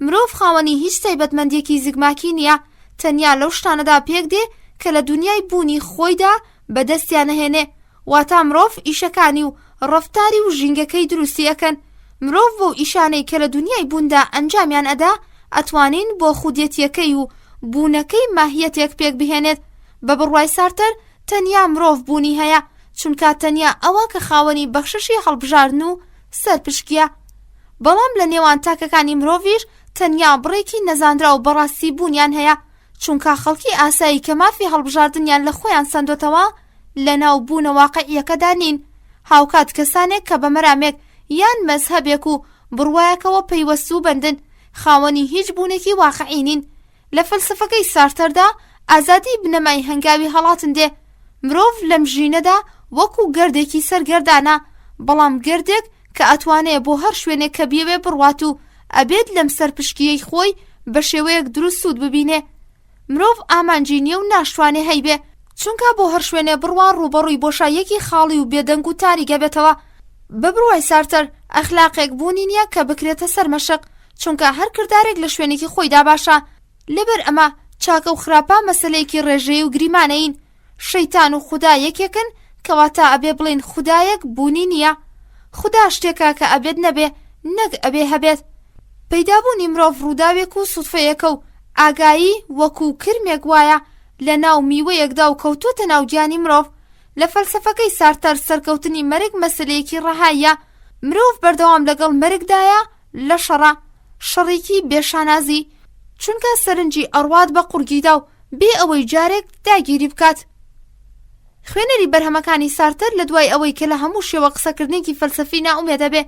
مرۆڤ خاوەنی هیچ تایبەتمەندیەکی زگماکی نییە، تەنیا لەو شتانەدا پێک دێ کە لە دنیای بوونی خۆیدا بەدەستیان نەهێنێ. واتە مرۆڤ ئیشەکانی و ڕەفتاری و ژینگەکەی دروستی ئەکەن. مرۆڤ بۆ ئیشانەی کە لە دنیای بووندا ئەنجامیان ئەدا ئەتوانین بۆ خودێتیەکەی و بوونەکەی ماهیەتێک پێک بهێنێت. بە بڕوای سارتەر تەنیا مرۆڤ بوونی هەیە، چونکە تەنیا ئەوە کە خاوەنی بەخششی هەڵبژاردن و سەرپشکیە. بەڵام لە نێوان تاکەکانی مرۆڤیش تەنیا بڕێکی نەزاندرا و بەڕاستی بوونیان هەیە، چونکە خەڵکی ئاسایی کە مافی هەڵبژاردنیان لە خۆیان سەندۆتەوە لە ناو بوونە واقعیەکەدا نین. هاوکات کەسانێک کە بە مەرامێک یان مەزهەبێک و بڕوایەکەوە پەیوەست و بەندن خاوەنی هیچ بوونێکی واقعی نین. لە فەلسفەکەی سارتەردا ئازادی بنەمای هەنگاوی هەڵاتن دێ. مرۆڤ لەم ژینەدا وەکو گەردێکی سەرگەردانە، بەڵام گەردێک کە ئەتوانێت بۆ هەر شوێنێک کە بیەوێ بڕوات و ئەبێت لەم سەرپشکیەی خۆی بە شێوەیەک دروست سوود ببینێ. مرۆڤ ئامانجی نییە و ناشتوانێ هەیبێ، چونکە بۆ هەر شوێنێ بڕوان ڕوبەڕووی بۆشاییەکی خاڵی و بێدەنگ و تاریگە بێتەوە. بە بڕوای سارتەر ئەخلاقێک بوونی نییە کە بکرێتە سەر مەشق، چونکە هەر کردارێک لە شوێنێکی خۆیدا باشە. لەبەر ئەمە چاکە و خراپە مەسەلەیەکی ڕێژەیە و گریمانەین. شەیتان و خودا یەکێکن، کەواتە ئەبێ بڵێن خودایەک بوونی نییە. خدا شتێکە کە ئەبێت نەبێ، نەک ئەبێ هەبێت. پەیدابوونی مرۆڤ ڕووداوێک و سوودفەیەکە و ئاگایی وەکو کرمێک وایە لە ناو میوەیەکدا و کەوتوتە ناو گیانی مرۆڤ. لە فەلسەفەکەی سارتەر سەرکەوتنی مەرگ مەسەلەیەکی ڕەهاییە. مرۆڤ بەردەوام لەگەڵ مەرگدایە لە شەڕە، شەڕێکی بێشانازی، چونکە سەرنجی ئەڕوات بە قورگیدا و بێ ئەوەی جارێک داگیری بکات. خوێنەری بەرهەمەکانی سارتەر لە دوای ئەوەی کە لە هەموو شێوە قسەکردنێکی فەلسەفی ناومێدە بێ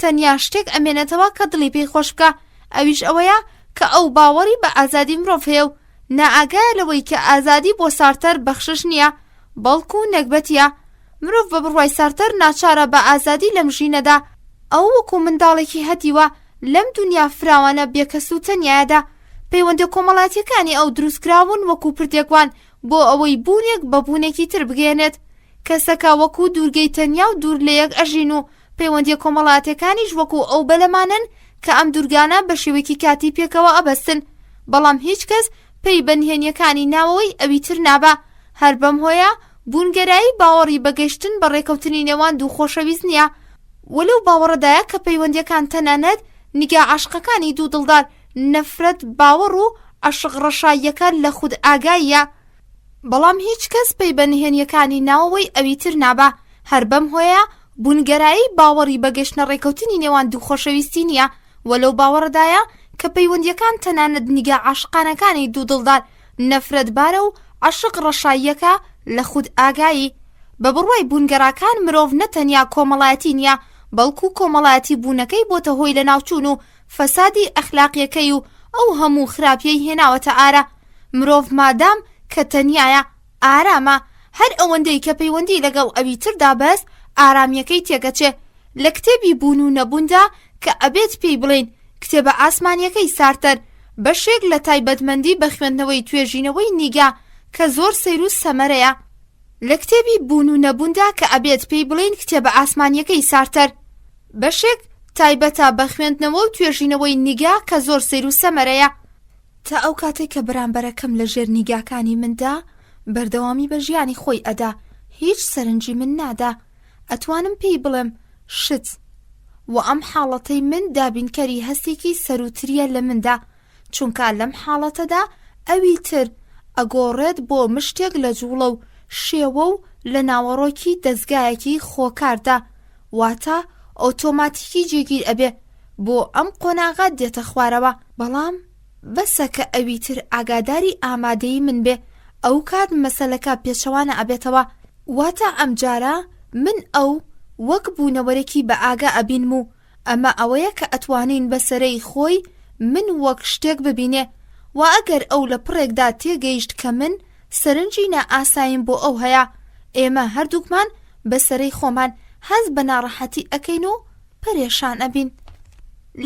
تەنیا شتێک ئەمێنێتەوە کە دڵی پێی خۆش بکە، ئەویش ئەوەیە کە ئەو باوەڕی بە ئازادی مرۆڤ هەیە و نائاگایە لەوەی کە ئازادی بۆ سارتەر بەخشش نییە، بەڵکو نەکبەتیە. مرۆڤ بە بڕوای سارتەر ناچارە بە ئازادی لەم ژینەدا. ئەو وەکو منداڵێکی هەتیوە لەم دنیا فراوانە بێکەس و تەنیایەدا. پەیوەندی کۆمەڵایەتیەکانی ئەو دروستکراون وەکو پردێکوان بۆ ئەوەی بوونێک بە بوونێکی تر بگەێنێت. کەسەکە وەکو دوورگەی تەنیا و دوور لە یەک ئەژین و پەیوەندی کۆمەڵایەتەکانیش وەکو ئەو بەلەمانن کە ئەم دوورگانە بە شێوەیەکی کاتی پێکەوە ئەبەستن، بەڵام هیچ کەس پێی بەنهێنیەکانی ناوەوەی ئەوی تر نابە. هەر بەم هۆیە بوونگەرایی باوەڕی بەگەشتن بە ڕێکەوتنی نێوان دوو خۆشەویست نییە، وەلەو باوەڕەدایە کە پەیوەندیەکان تەنانەت نیگا عاشقەکانی دوو دڵدار نەفرەت باوەڕ و عاشق ڕەشاییەکە لە خود ئاگاییە، بەڵام هیچ کەس پێی بەنهێنیەکانی ناوەوەی ئەوی تر نابە. هەر بەم هۆیە بوونگەرایی باوەڕی بەگەشتنە ڕێکەوتنی نێوان دوو خۆشەویستی نییە، وەلەو باوەڕەدایە کە پەیوەندیەکان تەنانەت نیگا عاشقانەکانی دوو دڵدار نەفرەتبارە و عاشق ڕەشاییەکە لە خود ئاگایی. بە بڕوای بوونگەراکان مرۆڤ نەتەنیا کۆمەڵایەتی نییە، بەڵکو کۆمەڵایەتی بوونەکەی بۆتە هۆی لە ناوچوون و فەسادی ئەخلاقیەکەی و ئەو هەموو خراپیەی هێناوەتە ئارە. مرۆڤ مادام کە تەنیایە ئارامە، هەر ئەوەندەی کە پەیوەندی لەگەڵ ئەوی تردا بەست ئارامیەکەی تێگەچێ. لە کتێبی بوون و نەبووندا کە ئەبێت پێی بڵێن کتێبە ئاسمانیەکەی سارتەر بەشێک لە تایبەتمەندی بە خوێندنەوەی توێژینەوەی نیگا کە زۆر سەیر و سەمەرەیە. لە کتێبی بوون و نەبووندا کە ئەبێت پێی بڵین کتێبە ئاسمانیەکەی سارتەر، بەشێک تایبەتە بە خوێندنەوە و توێژینەوەی نیگا کە زۆر سەیر و سەمەرەیە. تا ئەو کاتێک کە بەرامبەرەکەم لە ژێر نیگاکانی مندا بەردەوامی بە ژیانی خۆی ئەدا، هیچ سەرنجی من نادا. ئەتوانم پێی بڵێم شت، و ئەم حاڵەتەی من دابینکەری هەستێکی سەروتریە لە مندا، چونکە لەم حاڵەتەدا ئەوی تر ئەگۆڕێت بۆ مشتێک لە جوڵە و شێوە و لە ناوەڕۆکی دەستگایەکی خۆکاردا، واتە ئۆتۆماتیکی جێگیر ئەبێ بۆ ئەم قۆناغا دێتە خوارەوە. بەڵام بەسە کە ئەوی تر ئاگاداری ئامادەی من بێ، ئەو کات مەسەلەکە پێچەوانە ئەبێتەوە، واتە ئەم جارە من ئەو وەک بوونەوەرەکی بە ئاگا ئەبینم و ئەمە ئەوەیە کە ئەتوانین بەسەرەی خۆی من وەک شتێک ببینێ. و ئەگەر ئەو لە پڕێکدا تێگەیشت کە من سەرنجی نائاساییم بۆ ئەو هەیە، ئێمە هەردووکمان بەسەرەی خۆمان هەز بە ناڕەحەتی ئەکەین و پەرێشان ئەبین.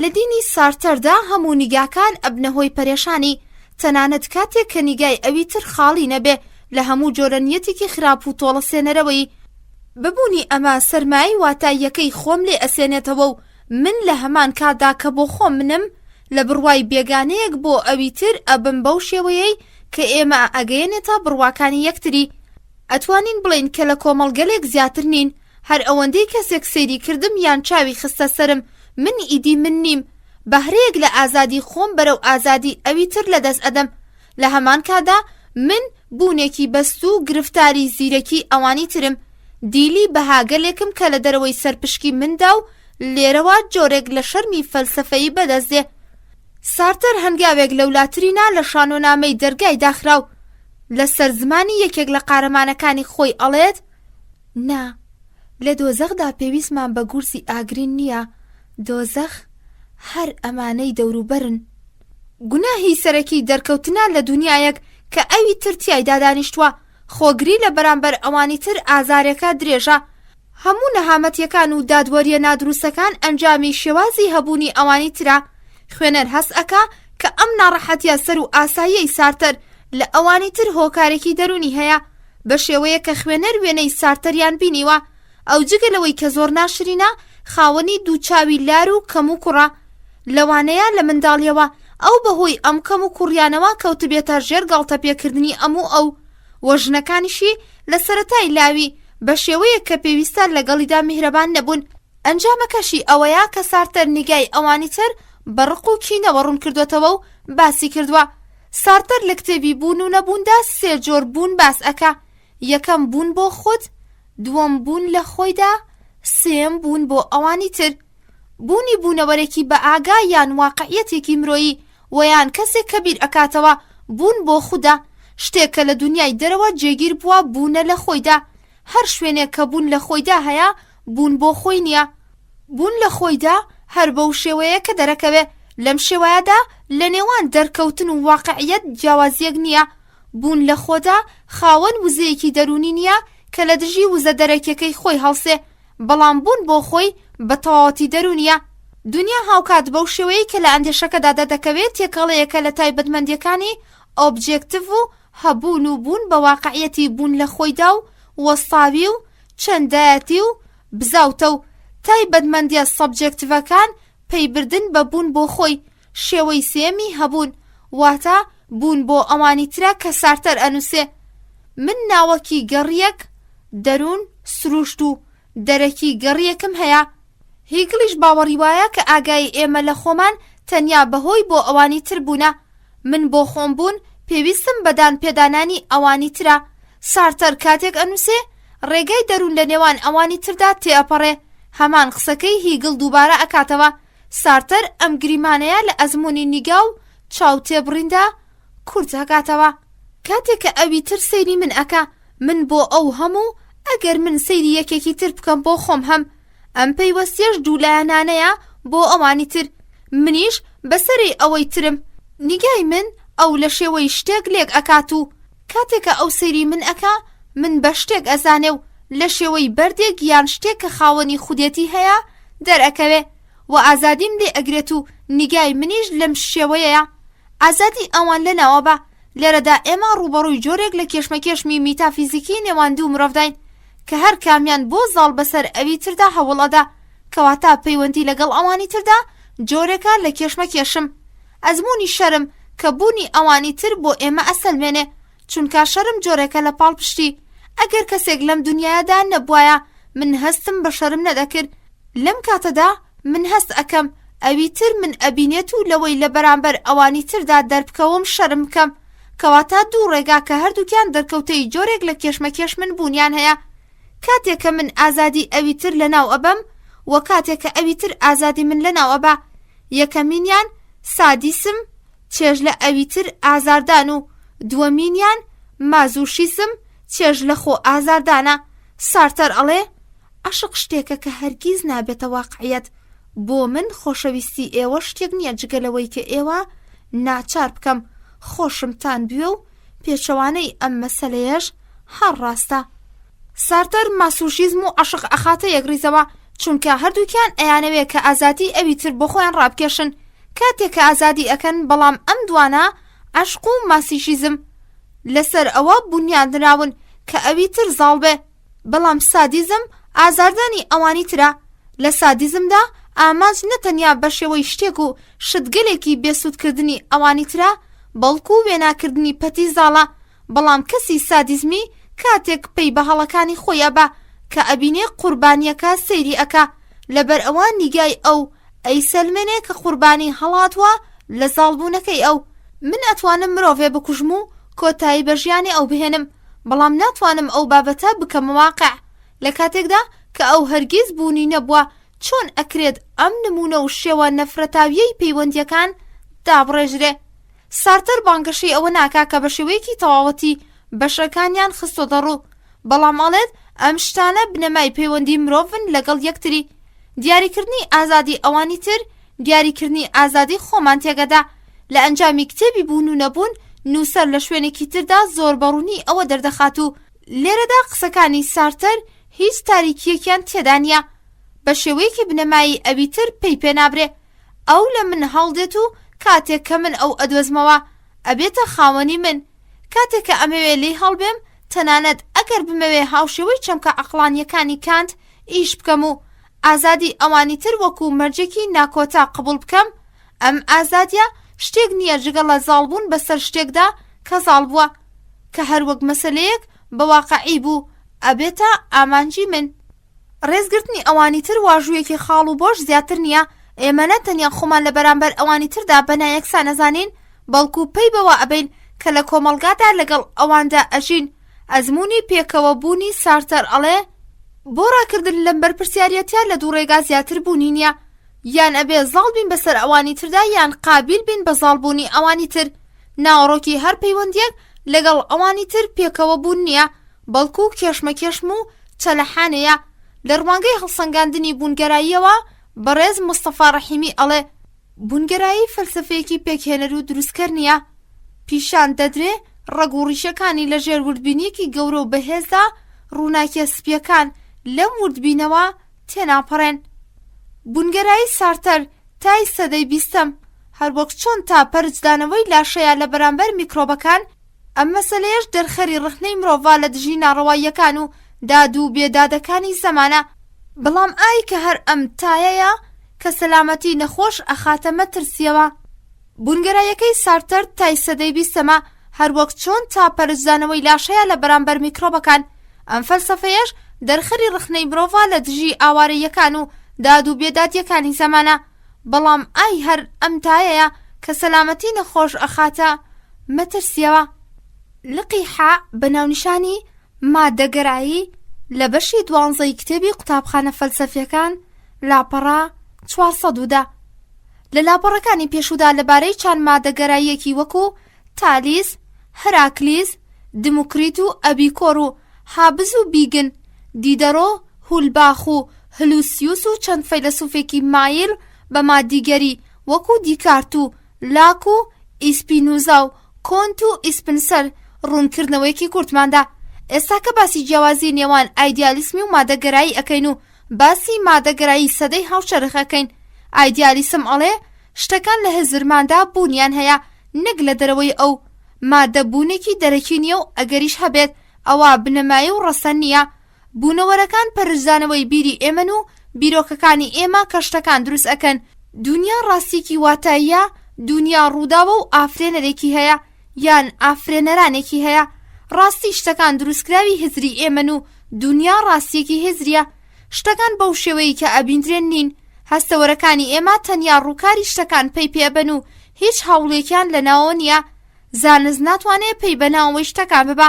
لە دینی سارتەردا هەموو نیگاکان ئەبنە هۆی پەرێشانی، تەنانەت کاتێک کە نیگای ئەوی تر خاڵی نەبێ لە هەموو جۆرە نیەتێکی خراپ و تۆڵە سێنەرەوەی. ببوونی ئەمە سەرمایی واتاییەکەی خۆم لێ ئەسێنێتەوە و من لە هەمان کاتدا کە بۆ خۆم منم لە بڕوای بێگانەیەک بۆ ئەوی تر ئەبم بەو شێوەیەی کە ئێمە ئەگەیەنێتە بڕواکانی یەکتری. ئەتوانین بڵین کە لە کۆمەڵگەلێک زیاتر نین. هەر ئەوەندەی کەسێک سەیری کردم یان چاوی خستە سرم، من ئیدی من نیم، بەهرەیەک لە ئازادی خۆم بەرەو ئازادی ئەوی تر لەدەست ئەدەم. لە هەمان کادا من بوونێکی بەست و گرفتاری زیرەکی ئەوانی ترم، دیلی بەهاگەلێکم کە لە دەرەوەی سەرپشکی مندا و لێرەوە جۆرێک لە شەرمی فەلسەفەیی بەدەستێ. سارتەر هەنگاوێک لەولاترینە لە شانۆنامەی دەرگای داخراو، لەسەر زمانی یەکێک لە قارەمانەکانی خۆی ئەڵێت: نا، لە دۆزەخدا پێویستمان بە گورسی ئاگرین نییە، دۆزەخ هەر ئەمانەی دەوروبەرن. گوناهی سەرەکی دەرکەوتنە لە دنیایەک کە ئەوی تر تیایدا دانیشتووە، خۆگری لە بەرامبەر ئەوانی تر ئازارێکە درێژە. هەموو نەهامەتیەکان و دادوەریە نادروستەکان ئەنجامی شێوازی هەبوونی ئەوانی ترە. خوێنەر هەست ئەکا کە ئەم ناڕەحەتیە سەر و ئاساییەی سارتەر لە ئەوانی تر هۆکارێکی دەرونی هەیە، بە شێوەیە کە خوێنەر وێنەی سارتەریان بینیوە. ئەو جگەلەوەی کە زۆر ناشرینە، خاوەنی دووچاوی لار و کەم و کوڕە. لەوانەیە لە منداڵیەوە ئەو بەهۆی ئەم کەم و کوڕیانەوە کەوتبێتە ژێر گاڵتە پێکردنی ئەموو ئەو وەژنەکانیشی لە سەرەتای لاوی بە شێوەیە کە پێویستە لەگەڵیدا میهرەبان نەبوون. ئەنجامەکەشی ئەوەیە کە سارتەر نیگای ئەوانی تر بەڕق و کینەوە ڕوون کردوێتەوە و باسی کردووە. سارتەر لە کتێبی بوون و نەبووندا سێ جۆر بوون باس ئەکا: یەکەم بوون بۆ خۆت، دووەم بوون لە خۆیدا، سێم بوون بۆ ئەوانی تر. بوونی بوونەوەرێکی بە ئاگا یان واقعیەتێکی مرۆیی و یان کەسێک کە بیر ئەکاتەوە بوون بۆ خوددا، شتێک کە لە دنیای دەرەوە جێگیر بووە بوونە لە خۆیدا. هەر شوێنێک کە بوون لە خۆیدا هەیە، بوون بۆ خۆی نییە. بوون لە خۆیدا هەر بەو شێوەیە کە دەرەکەوێ، لەم شێوەیەدا لە نێوان دەرکەوتن و واقعیەت جیاوازیەک نییە. بوون لە خۆدا خاوەن وزەیەکی دەرونی نییە کە لە دژی وزە دەرەکیەکەی خۆی هەڵسێ، بەڵام بوون بۆ خۆی بە تەواوەتی دەرونیە. دنیا هاوکات بەو شێوەیە کە لە ئەندێشەکەدا دەردەکەوێت تێکەڵەیەکە لە تایبەتمەندیەکانی ئۆبجێکتیڤ و هەبوون و بوون بە واقعیەتی بوون لە خۆیدا و وەستاوی و چەندایەتی و بزاوتە و تایبەتمەندیە سەبجێکتیڤەکان پەیبردن بە بوون بۆ خۆی. شێوەی سێمی هەبوون، واتە بوون بۆ ئەوانی ترە کە سارتەر ئەنووسێ: من ناوەکی گەڕیەک دەروون سروشت و دەرەکی گەڕیەکم هەیە. هیگلیش باوەڕی وایە کە ئاگای ئێمە لە خۆمان تەنیا بەهۆی بۆ ئەوانی تر بوونە. من بۆ خۆم بوون پێویستم بەدان پێدانانی ئەوانی ترە. سارتەر کاتێک ئەنووسێ ڕێگای دەروون لە نێوان ئەوانی تردا تێئەپەڕێ، هەمان قسەکەی هیگل دووبارە ئەکاتەوە. سارتەر ئەم گریمانەیە لە ئەزموونی نیگا و چاو تێبڕیندا کورت ئەکاتەوە. کاتێک کە ئەوی تر سەیری من ئەکا، من بۆ ئەو هەموو ئەگەر من سەیری یەکێکی تر بکەم بۆ خۆم هەم، ئەم پەیوەستیەش دوولایەنانەیە بۆ ئەوانی تر. منیش بەسەری ئەوەی ترم. نیگای من ئەو لە شێوەی شتێک لێک ئەکات و کاتێکە ئەو سەیری من ئەکا، من بە شتێک ئەزانێ و لە شێوەی بەردێک یان شتێک کە خاوەنی خودێتی هەیە دەرئەکەوێ و ئازادیم لێ ئەگرێت و نیگای منیش لەم شێوەیەیە. ئازادی ئەوان لەناوە بە لێرەدا ئێمە ڕوبەڕووی جۆرێک لە کێشمەکێشمی میتافیزیکی نێواندی و مرۆڤداین کە هەر کامیان بۆ زاڵ بەسەر ئەوی تردا هەوڵەدا، کەواتە پەیوەندی لەگەڵ ئەوانی تردا جۆرێکە لە کێشمەکێشم. ئەزمموی شەرم کە بوونی ئەوانی تر بۆ ئێمە ئەسەلمێنێ، چونکە شەرم جۆرێکە لە پاڵپشتی. ئەگەر کەسێک لەم دنیادا نەبوایە من هەستم بە شەرم نەدەکرد، لەم کاتەدا من هەست ئەەکەم ئەوی تر من ئەبینێت و لەوەی لە بەرامبەر ئەوانی تردا دەربکەوم شەرم بکەم. کەواتە دوو ڕێگا کە هەردووکیان دەرکەوتەی جۆرێک لە کێشمەکێش من بوونیان هەیە، کاتێک کە من ئازادی ئەوی تر لەناو ئەبەم و کاتێک کە ئەوی تر ئازادی من لەناو ئەبا. یەکەمینیان سادیسم، چێژ لە ئەوی تر ئازاردان، و دووەمینیان مازوشیسم، چێژ لە خۆ ئازاردانە. سارتەر ئەڵێ عاشق شتێکە کە هەرگیز نابێتە واقعیەت. بۆ من خۆشەویستی ئێوە شتێک نییە جگەلەوەی کە ئێوە ناچار بکەم خۆشمتان بوێ و پێچەوانەی ئەم مەسەلەیەش هەر ڕاستە. سارتەر ماسوشیزم و عاشق ئەخاتە یەکریزەوە، چونکە هەردووکیان ئەیانەوێت کە ئازادی ئەوی تر بۆ خۆیان ڕابکێشن. کاتێک کە ئازادی ئەکەن، بەڵام ئەم دوانە عاشق و ماسیشیزم لەسەر ئەوە بنیاندراون کە ئەوی تر زاڵ بێ. بەڵام سادیزم ئازاردانی ئەوانی ترە. لە سادیزمدا ئامانج نەتەنیا بە شێوەی شتێک و شتگەلێکی بێسوودکردنی ئەوانی ترە، بەڵکو وێناکردنی پەتی زاڵە. بەڵام کەسی سادیزمی کاتێک پێی بە هەڵەکانی خۆیە بە کە ئەبینێ قوربانیەکە سەیری ئەکا، لەبەر ئەوە نیگای ئەو ئەی سەلمێنێ کە قوربانی هەڵاتوە لە زاڵبوونەکەی ئەو. من ئەتوانم مرۆڤێ بکوژم و کۆتایی بە ژیانی ئەو بهێنم، بەڵام ناتوانم ئەو بابەتە بکەم واقع لە کاتێکدا کە ئەو هەرگیز بوونی نەبووە. چۆن ئەکرێت ئەم نمونە و شێوە نەفرەتاویەی پەیوەندیەکان دابڕێژرێ؟ سارتەر بانگەشەی ئەوە ناکا کە بە شێوەیەکی تەواوەتی بەشەکانیان خستۆ دەڕوو، بەڵام ئەڵێت ئەم شتانە بنەمای پەیوەندی مرۆڤن لەگەڵ یەکتری. دیاریکردنی ئازادی ئەوانی تر دیاریکردنی ئازادی خۆمان تێگەدا. لە ئەنجامی کتێبی بوون و نەبوون، نووسەر لە شوێنێکی تردا زۆر بەڕوونی ئەوە دەردەخات و لێرەدا قسەکانی سارتەر هیچ تاریکیەکیان تێدا نییە. بە شێوەیەکی بنەمایی ئەوی تر پێی پێنابرێ. ئەو لە من هەڵدێت و کاتێک کە من ئەو ئەدۆزمەوە ئەبێتە خاوەنی من. کاتێک کە ئەمەوێ لێی هەڵبێم، تەنانەت ئەگەر بمەوێ هاوشێوەی چەمکە عەقڵانیەکانی کانت ئیش بکەم و ئازادی ئەوانی تر وەکو مەرجێکی ناکۆتا قبول بکەم، ئەم ئازادیە شتێک نییە جگەڵ لە زاڵبوون بەسەر شتێکدا کە زاڵ بووە، کە هەروەک مەسەلەیەک بە واقعی بوو ئەبێتە ئامانجی من. ڕێزگرتنی ئەوانی تر واژوویەکی خاڵ و بۆش زیاتر نییە. ئێمە نەتەنیا خۆمان لە بەرامبەر ئەوانی تردا بەنایەکسان نەزانین، بەڵکو پێی بەوە ئەبین کە لە کۆمەڵگادا لەگەڵ ئەواندا ئەژین. ئەزمموی پێکەوە بوونی سارتەر ئەڵێ بۆ ڕاکردن لەم بەرپرسیارەتە لە دوو ڕێگا زیاتر بوونی نییە. یان ئەبێ زاڵ بین بەسەر ئەوانی تردا، یان قابل بین بە زاڵبوونی ئەوانی تر. ناوەڕۆکی هەر پەیوەندیەک لەگەڵ ئەوانی تر پێکەوە بوون نییە، بەڵکو کێشمەکێشم و چەلەحانەیە. لە ڕوانگەی هەڵسەنگاندنی بوونگەراییەوە بەڕێز مستەفا ڕەحیمی ئەڵێ بوونگەرایی فەلسەفەیەکی پێکهێنەر و دروستکەر نییە. پیشان دەدرێ ڕەگ و ڕیشەکانی لە ژێر وردبینیەکی گەورە و بەهێزدا ڕووناکیە سپیەکان لەم وردبینەوە تێناپەڕێن. بوونگەرایی سارتەر تای سەدەی 20م هەروەک چۆن تا پەرجدانەوەی لاشەیە لە بەرامبەر میکرۆبەکان، ئەم مەسەلەیەش دەرخەری ڕخنەی مرۆڤ لە دژی ناڕەواییەکان و داد و بێدادەکانی زەمانە. بەڵام ئای کە هەر ئەم تایەیە کە سەلامەتی نەخۆش ئەخاتە مەترسیەوە. بوونگەراییەکەی سارتەر تای سەدەی 20مە هەروەک چۆن تا پەرجدانەوەی لاشەیە لە بەرامبەر میکرۆبەکان. ئەم فەلسەفەیەش دەرخەری ڕخنەی مرۆڤ لە دژی ئاوارەیەکان و داد و بێدادیەکانی زەمانە. بەڵام ئای هەر ئەم تایەیە کە سەلامەتی نەخۆش ئەخاتە مەترسیەوە. لقیحە بە ناونیشانی مادەگەرایی لە بەشی 12 کتێبی قوتابخانە فەلسەفیەکان لاپەڕا 410 لە لاپەڕەکانی پێشودا لەبارەی چەند مادەگەراییەکی وەکو تالیس، هەراکلیس، دموکریت و ئەبیکۆر و هابز و بیگن، دیدەرۆ، هولباخ و هلوسیوس و چەند فەیلسوفێکی مایل بە مادیگەری وەکو دیکارت و لاک و ئیسپینوزا و کۆنت و ئیسپنسەر ڕوونکردنەوەیەکی کورتماندا. ئێستا کە باسی جیاوازی نێوان ئایدیالیسمی و مادەگەرایی ئەکەین و باسی مادەگەرایی سەدەی هاوشەرخەکەین. ئایدیالیسم ئەڵێ شتەکان لە هزرماندا بوونیان هەیە، نەک لە دەرەوەی ئەو. مادە بوونێکی دەرەکی نییە و ئەگەریش هەبێت ئەوە بنەمای و ڕەسەن نییە. بوونەوەرەکان پەرژدانەوەی بیری ئێمەن و بیرۆکەکانی ئێمە کە شتەکان دروست ئەکەن. دنیا ڕاستیەکی واتاییە، دنیا ڕووداوە و ئافرێنەرێکی هەیە یان ئافرێنەرانێکی هەیە. ڕاستی شتەکان دروستکراوی هزری ئێمەن و دنیا ڕاستیەکی هزریە. شتەکان بەو شێوەیە کە ئەبینرێن نین. هەستەوەرەکانی ئێمە تەنیا ڕووکاری شتەکان پێی پێبن و هیچ هەوڵێکیان لەناوە نییە. زانست ناتوانێت پێی بەناوەی شتەکان ببە،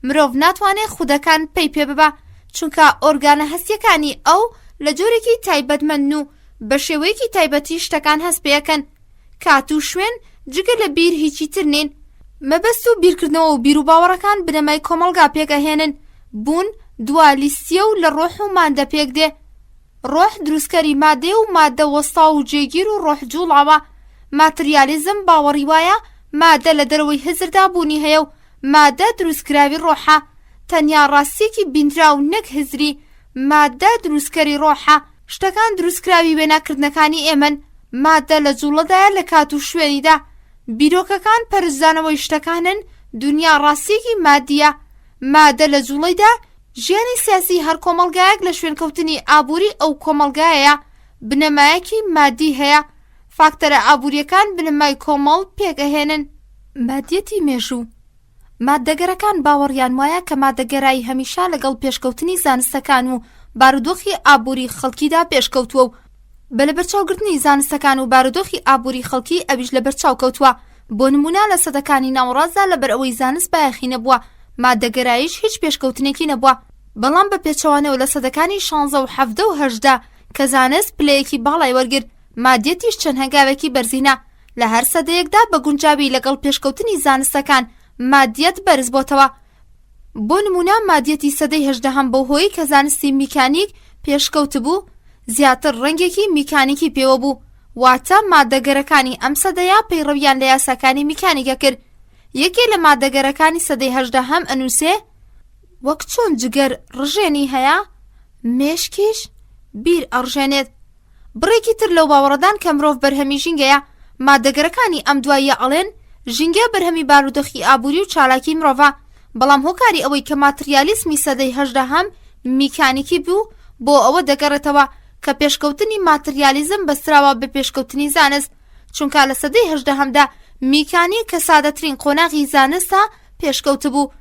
مرۆڤ ناتوانێت خودەکان پێی پێ ببە، چونکە ئۆرگانە هەستیەکانی ئەو لە جۆرێکی تایبەتمەند و بە شێوەیەکی تایبەتی شتەکان هەست پێەکەن. کات و شوێن جگە لە بیر هیچی تر نین. مەبەست و بیرکردنەوە و بیر و باوەڕەکان بنەمای کۆمەڵگا پێکەهێنن. بوون دوالیستیە و لە ڕۆح و مادە پێک دێ. ڕۆح دروستکەری مادێ و مادە وەستا و جێگیر و ڕۆح جوڵاوە. ماتریالیزم باوەڕی وایە مادە لە دەرەوەی هزردا بوونی هەیە و مادە دروستکراوی ڕۆحە. تەنیا ڕاستیەکی بینراو نەک هزری مادە دروستکەری ڕۆحە. شتەکان دروستکراوی وێناکردنەکانی ئێمەن. مادە لە جوڵەدایە لە کات و شوێنیدا. بیرۆکەکان پەرزدانەوەی شتەکانن. دنیا ڕاستیەکی مادیە. مادە لە جوڵەیدا ژیانی سیاسی هەر کۆمەڵگایەک لە شوێنکەوتنی ئابووری ئەو کۆمەڵگایەیە. بنەمایەکی مادی هەیە. فاکتەرە ئابووریەکان بنەمای کۆمەڵ پێکەهێنن. مادیەتی مێژوو. مادەگەرەکان باوەڕیان وایە کە مادەگەرایی هەمیشە لەگەڵ پێشکەوتنی زانستەکان و بارودۆخی ئابووری خەڵکیدا پێشکەوتووە و بە لەبەرچاوگرتنی زانستەکان و بارودۆخی ئابووری خەڵکی ئەویش لەبەرچاو کەوتووە. بۆ نمونە لە سەدەکانی ناوەڕاستدا لەبەر ئەوەی زانست بایەخی نەبووە، مادەگەراییش هیچ پێشکەوتنێکی نەبووە. بەڵام بە پێچەوانەوە لە سەدەکانی 16 و 17 و 18 کە زانست پلەیەکی باڵای وەرگرت، مادیەتیش چەند هەنگاوێکی بەرزینە. لە هەر سەدەیەکدا بە گونجاوی لەگەڵ پێشکەوتنی زانستەکان مادیەت بەرز بۆتەوە. بۆ نمونە مادیەتی سەدەی 18 بەو هۆی کە زانستی میکانیک پێشکەوت بوو زیاتر ڕەنگێکی میکانیکی پێوە بوو. واتە مادەگەرەکانی ئەم سەدەیە پەیڕەویان لە یاساکانی میکانیکە کرد. یەکێ لە مادەگەرەکانی سەدەی 18 ئەنووسێ وەک چۆن جگەر ڕژێنی هەیە مێشکیش بیر ئەڕژێنێت. بڕێکی تر لەو باوەڕەدان کە مرۆڤ بەرهەمی ژینگەیە. مادەگەرەکانی ئەم دواییە ئەڵێن ژینگە بەرهەمی بارودۆخی ئابووری و چالاکی مرۆڤە. بەڵام هۆکاری ئەوەی کە ماتریالیسمی سەدەی 18 میکانیکی بوو بۆ ئەوە دەگەڕێتەوە کە پێشکەوتنی ماتریالیزم بەستراوە بە پێشکەوتنی زانست، چونکە لە سەدەی 18دا میکانیک کە سادەترین قۆناغی زانستە پێشکەوت بوو.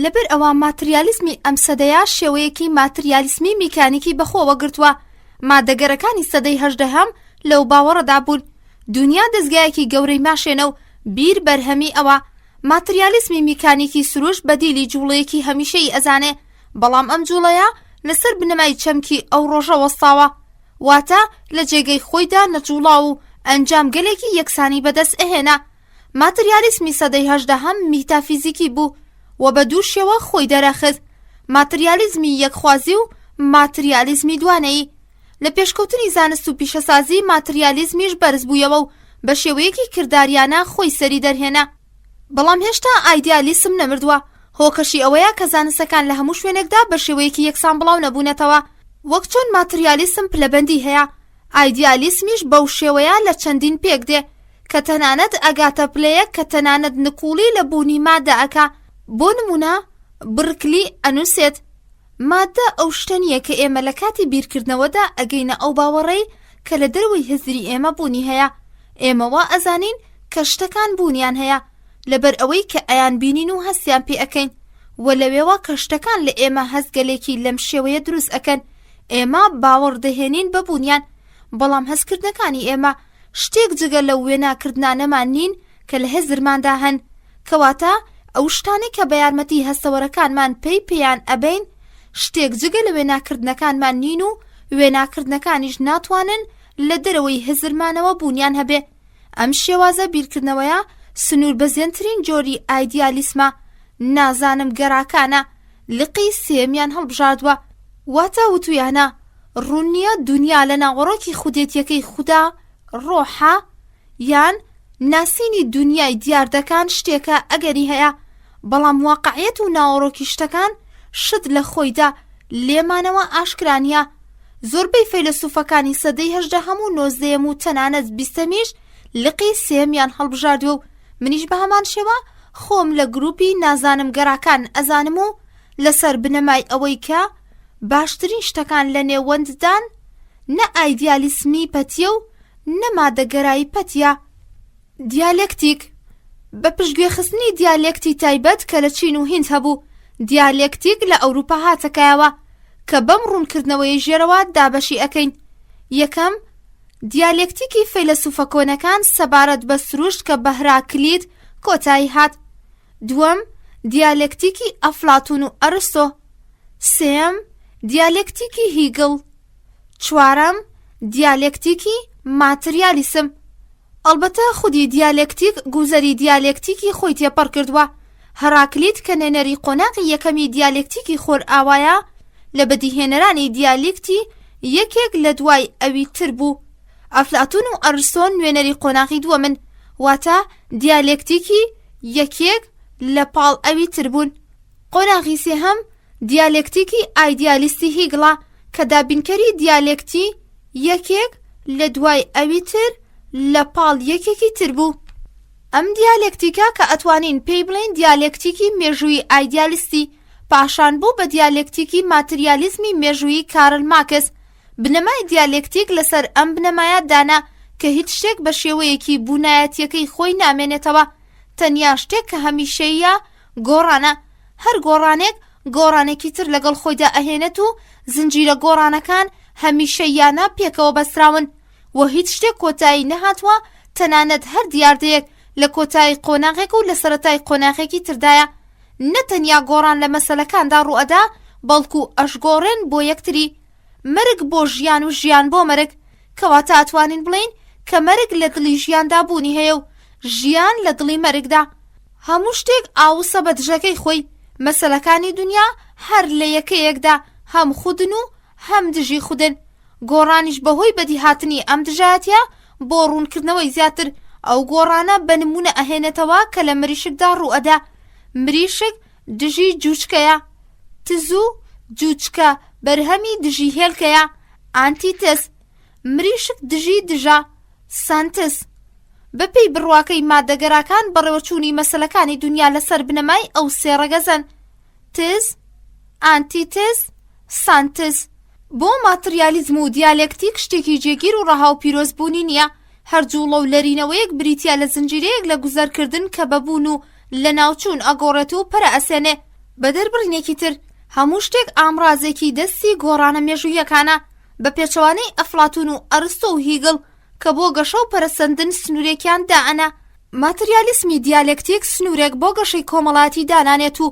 لەبەر ئەوە ماتریالیسمی ئەم سەدەیە شێوەیەکی ماتریالیسمی میکانیکی بەخۆوە گرتووە. مادەگەرەکانی سەدەی 18 لەو باوەڕەدا بوون. دنیا دەستگایەکی گەورەی ماشێنە و بیر بەرهەمی ئەوە. ماتریالیسمی میکانیکی سروش بەدیلی جوڵەیەکی هەمیشەی ئەزانێ، بەڵام ئەم جوڵەیە لەسەر بنەمای چەمکی ئەو ڕۆژە وەستاوە. واتە لە جێگەی خۆیدا نەجوڵا و ئەنجام گەلێکی یەکسانی بەدەست ئەهێنا. ماتریالیسمی سەدەی 18 میتافیزیکی بوو و بە دوو شێوە خۆی دەرەخست: ماتریالیزمی یەکخوازی و ماتریالیزمی دوانەیی. لە پێشکەوتنی زانست و پیشەسازی ماتریالیزمیش بەرز بوویەوە و بە شێوەیەکی کرداریانە خۆی سەری دەرهێنا. بەڵام هێشتا ئایدیالیسم نەمردووە. هۆکەشی ئەوەیە کە زانستەکان لە هەموو شوێنێکدا بە شێوەیەکی یەکسان بڵاو نەبوونەتەوە. وەک چۆن ماتریالیسم پلەبەندی هەیە، ئایدیالیسمیش بەو شێوەیە لە چەندین پێک دێ کە تەنانەت ئەگاتە پلەیەک کە تەنانەت نکوڵی لە بوونی مادە ئەکا. بۆ نمونە برکلی ئەنووسێت مادە ئەو شتەنیە کە ئێمە لە کاتی بیرکردنەوەدا ئەگەینە ئەو باوەڕەی کە لە دەروی هزری ئێمە بوونی هەیە. ئێمەوە ئەزانین کە شتەکان بوونیان هەیە لەبەر ئەوەی کە ئەیان بینین و هەستیان پێ ئەکەین، و لەوێوە کە شتەکان لە ئێمە هەستگەلێکی لەم شێوەیە دروست ئەکەن. ئێمە باوەڕ دەهێنین بە بوونیان، بەڵام هەستکردنەکانی ئێمە شتێک جگە لە وێناکردنانەمان نین کە لە هێزرماندا هەن، کەواتە ئەو شتانەی کە بە یارمەتی هەستەوەرەکانمان پێیان ئەبین شتێک جگە لە وێناکردنەکانمان نین و وێناکردنەکانیش ناتوانن لە دەرەوەی هێزرمانەوە بوونیان هەبێ. ئەم شێوازە بیرکردنەوەیە سنوور بەزێنترین جۆری ئایدیالیسمە. نازانم گەڕاکانە لقی سێمیان هەڵبژاردووە، واتە وتویانە ڕوونیە دنیا لە ناوەڕۆکی خودێتیەکەی خودا ڕۆحە، یان ناسینی دنیای دیار دەکان شتێکە ئەگەری هەیە، بەڵام واقعیەت و ناوەڕۆکی شتەکان شت لە خۆیدا لێمانەوە ئاشکرانیە. زۆربەی فەیلسوفەکانی سەدەی 18 و 19 و تەنانەت 20میش لقی سێمیان هەڵبژاردووە و منیش بە هەمان شێوە خۆم لە گروپی نازانم گەڕاکان ئەزانم و لەسەر بنەمای ئەوەی کە باشترین شتەکان لە نێوەنددان نە ئایدیالیسمی پەتیە و نەمادەگەرایی پەتیە. دیالێکتیک بە پشتگوێخستنی دیالێکتی تایبەت کە لە چین و هیند هەبوو، دیالێکتیک لە ئەوروپا هاتەکایەوە کە بەم ڕوونکردنەوەی ژێرەوە دابەشی ئەەکەین. یەکەم، دیالێکتیکی فەیلسوفە کۆنەکان سەبارەت بە سروشت کە بە هراکلیت کۆتایی هات. دووەم، دیالێکتیکی ئەفلاتون و ئەرستۆ. سێم، دیالێکتیکی هیگڵ. چوارەم، دیالێکتیکی ماتریالیسم. ئەلبەتە خودی دیالێکتیک گوزەری دیالێکتیکی خۆی تێپەڕ کردووە. هەراکلیت کە نێنەری قۆناغی یەکەمی دیالێکتیکی خۆر ئاوایە لە بەدیهێنەرانی دیالێکتی یەکێک لە دوای ئەوی تر بوو. ئەفلاتون و ئەرستۆ نوێنەری قۆناغی دووەمن، واتە دیالێکتیکی یەکێک لە پاڵ ئەوی تر بوون. قۆناغی سێهەم دیالێکتیکی ئایدیالیستی هیگڵە کە دابینکەری دیالێکتی یەکێک لە دوای ئەوی تر لە پاڵ یەکێکی تر بوو. ئەم دیالێکتیکە کە ئەتوانین پێی بڵین دیالێکتیکی مێژووی ئایدیالیستی پاشان بوو بە دیالێکتیکی ماتریالیزمی مێژووی کارل ماکس. بنەمای دیالێکتیک لەسەر ئەم بنەمایە دانا کە هیچ شتێک بە شێوەیەکی بوونایەتیەکەی خۆی نامێنێتەوە، تەنیا شتێک کە هەمیشەیە گۆڕانە. هەر گۆڕانێک گۆڕانێکی تر لەگەڵ خۆیدا ئەهێنێت و زنجیرە گۆڕانەکان هەمیشەیانە پێکەوە بەستراون و هیچ شتێک کۆتایی نەهاتوە، تەنانەت هەر دیاردەیەک لە کۆتایی قۆناغێک و لە سەرەتای قۆناغێکی تردایە. نەتەنیا گۆڕان لە مەسەلەکاندا ڕوئەدا، بەڵکو ئەشگۆڕێن بۆ یەکتری. مەرگ بۆ ژیان و ژیان بۆ مەرگ، کەواتە ئەتوانین بڵین کە مەرگ لە دڵی ژیاندا بوونی هەیە و ژیان لە دڵی مەرگدا. هەموو شتێک ئاوسە بە دژەکەی خۆی. مەسەلەکانی دنیا هەر لە یەکەیەکدا هەم خودن و هەم دژی خودن. گۆڕانیش بەهۆی بەدیهاتنی ئەم دژایەتە بۆ ڕوونکردنەوەی زیاتر ئەو گۆڕانە بە نمونە ئەهێنێتەوە کە لە مریشکدا ڕوئەدا. مریشک دژی جوچکەیە، تز و جوچکە بەرهەمی دژی هێلکەیە، ئانتیتس. مریشک دژی دژە، سانتس. بەپێی بڕواکەی مادەگەراکان بەڕێوەچوونی مەسەلەکانی دنیا لەسەر بنەمای ئەو سێ ڕەگەزن: تز، ئانتیتس، سانتس. بۆ ماتریالیزم و دیالێکتیک شتێکی جێگیر و ڕەها و پیرۆزبوونی نییە. هەرجوڵە و لەرینەوەیەک بریتیا لە زنجیرەیەک لە گوزەرکردن کە بەبوون و لە ناوچوون ئەگۆڕێت و پەرە ئەسێنێ. بە دەربڕینێکی تر، هەموو شتێک ئامڕازێکی دەستی گۆڕانە مێژوویەکانە بە پێچەوانەی ئەفلاتون و ئەرستۆ و هیگڵ کە بۆ گەشە و پەرەسەندن سنوورێکیان دائەنە. ماتریالیسمی دیالێکتیک سنوورێک بۆ گەشەی کۆمەڵاتی دانانێت و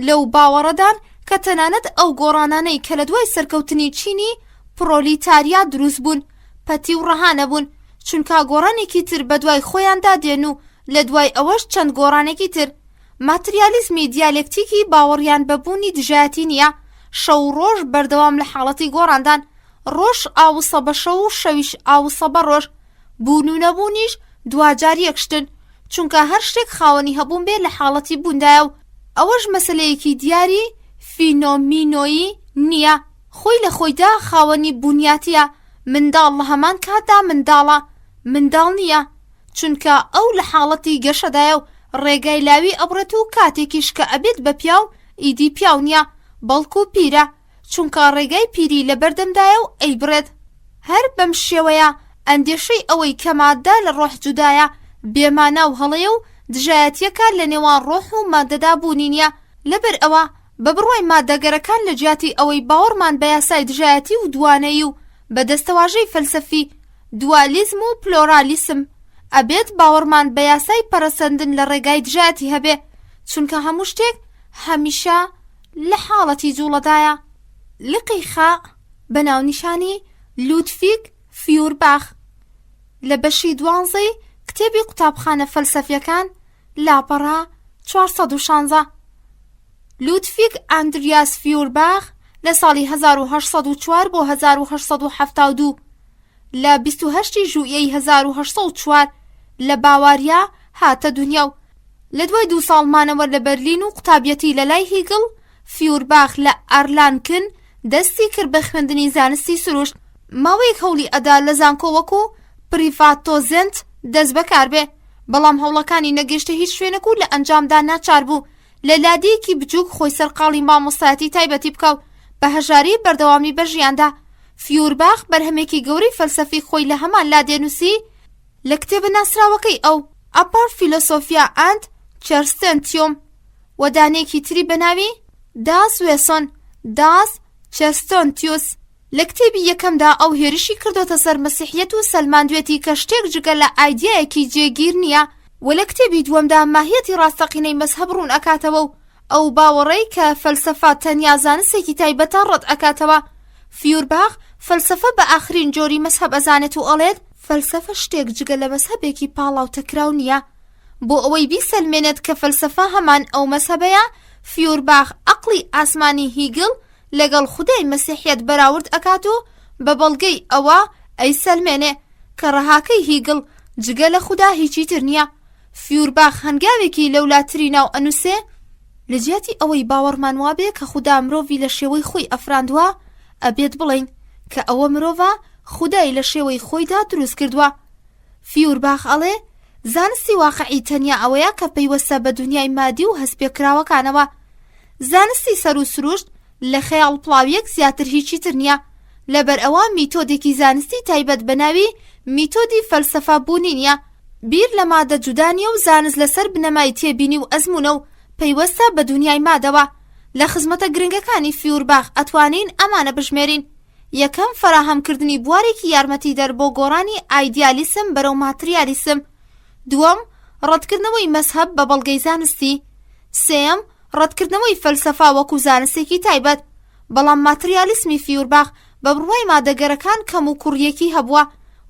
لەو باوەڕەدان کە تەنانەت ئەو گۆڕانانەی کە لە دوای سەرکەوتنی چینی پرۆلیتاریا دروست بوون پەتی و ڕەهانە بوون، چونکە گۆڕانێکی تر بە دوای خۆیاندا دێن و لە دوای ئەوەش چەند گۆڕانێکی تر. ماتریالیزمی دیالێکتیکی باوەڕیان بەبوونی دژایەتی نییە. شەو ڕۆژ بەردەوام لە حاڵەتی گۆڕاندان، ڕۆژ ئاوسە بە شەو و شەویش ئاوسە بە ڕۆژ. بوون و نەبوونیش دوجار یەکشتن، چونکە هەر شتێک خاوەنی هەبوون بێ لە حاڵەتی بووندایە و ئەوەش مەسەلەیەکی دیاری فینۆمینۆیی نییە. خۆی لە خۆیدا خاوەنی بوونیاتیە. منداڵ لە هەمان کاتدا منداڵە، منداڵ نییە، چونکە ئەو لە حاڵەتی گەشەدایە و ڕێگای لاوی ئەبرێت و کاتێکیش کە ئەبێت بە پیاو ئیدی پیاو نییە، بەڵکو پیرە، چونکە ڕێگای پیری لە بەردەمدایە و ئەیبرێت. هەر بەم شێوەیە ئەندێشەی ئەوەی کە مادە لە ڕۆح جودایە بێمانە و هەڵەیە و دژایەتیەکە لە نێوان ڕۆح و مادەدا بوونی نییە. لەبەر ئەوە بە بڕوای مادەگەرەکان لە جیاتی ئەوەی باوەڕمان بە یاسای دژایەتی و دوانەیی و بە دەستەواژەی فەلسەفی دوالیزم و پلۆرالیسم ئەبێت باوەڕمان بە یاسای پەرەسەندن لە ڕێگای دژایەتی هەبێ، چونکە هەموو شتێک هەمیشە لە حاڵەتی جوڵەدایە. لقی خاء بە ناونیشانی لودڤیگ فیورباخ لە بەشی 12 کتێبی قوتابخانە فەلسەفیەکان لاپەڕا 416. لودڤیگ ئاندریاس فیورباخ لە ساڵی 1804 بۆ 1872 لە 28 ژوئیەی 1804 لە باواریا هاتە دنیا و لە دوای 2 ساڵمانەوە لە بەرلین و قوتابیەتی لە لای هیگڵ، فیورباخ لە ئەرلانکن دەستی کرد بە خوێندنی زانستی سروشت. ماوەیەک هەوڵی ئەدا لە زانکۆ وەکو پریڤاتۆزنت دەست بەکار بێ، بەڵام هەوڵەکانی نەگەیشتە هیچ شوێنێک و لە ئەنجامدا ناچار بوو لە لادەیەکی بچووک خۆی سەرقاڵی مامۆستایەتی تایبەتی بکەو بە هەژاری بەردەوامی بە ژیاندا. فیورباخ بەرهەمێکی گەورەی فەلسەفی خۆی لە هەمان لادێ نووسی لە کتێبە ناسراوەکەی ئەو ئەپەر فیلۆسۆفیا ئەند چەرستێنتیۆم و دانەیەکی تری بەناوی داس وێسۆن داس چەرستۆنتیوس. لە کتێبی یەکەمدا ئەو هێرشی کردۆتە سەر مەسیحیەت و سەلماندوێتی کە شتێک جگە لە ئایدیایەکی جێگیر نییە و لە کتێبی دووەمدا ماهیەتی ڕاستەقینەی مەزهەب ڕوون ئەکاتەوە و ئەو باوەڕەی کە فەلسەفە تەنیا زانستێکی تایبەتە ڕەت ئەکاتەوە. فیورباخ فەلسەفە بە ئاخرین جۆری مەزهەب ئەزانێت و ئەڵێت فەلسەفە شتێک جگە لە مەزهەبێکی پاڵاو تەکراو نییە. بۆ ئەوەی بیسەلمێنێت کە فەلسەفە هەمان ئەو مەزهەبەیە، فیورباخ عەقڵی ئاسمانی هیگل لەگەڵ خودای مەسیحیەت بەراورد ئەکات و بە بەڵگەی ئەوە ئەیسەلمێنێ کە ڕەهاکەی هیگل جگە لە خودا هیچی تر نییە. فیورباخ هەنگاوێکی لەولاتری ناو ئەنووسێ لە جیاتی ئەوەی باوەڕمان وابێ کە خودا مرۆڤی لە شێوەی خۆی ئەفراندووە ئەبێت بڵین کە ئەوە مرۆڤە خودای لە شێوەی خۆیدا دروست کردووە. فیورباخ ئەڵێ زانستی واقعی تەنیا ئەوەیە کە پەیوەستە بە دنیای مادی و هەستپێکراوەکانەوە. زانستی سەر و سروشت لە خەیاڵ پڵاویەک زیاتر هیچی تر نییە، لەبەر ئەوە میتۆدێکی زانستی تایبەت بەناوی میتۆدی فەلسەفە بوونی نییە. بیر لە مادە جودا نیە و زانست لەسەر بنەمای تێبینی و ئەزمونە و پەیوەستە بە دنیای مادەوە. لە خزمەتە گرنگەکانی فیورباخ ئەتوانین ئەمانە بژمێرین: یەکەم، فراهەمکردنی بوارێکی یارمەتی دەر بۆ گۆڕانی ئایدیالیسم بەرەو ماتریالیسم. دووەم، ڕەتکردنەوەی مەزهەب بە بەڵگەی زانستی. سێەم، ڕەتکردنەوەی فەلسەفا وەکو زانستێکی تایبەت. بەڵام ماتریالیسمی فیورباخ بە بڕوای مادەگەرەکان کەم و کوڕیەکی هەبووە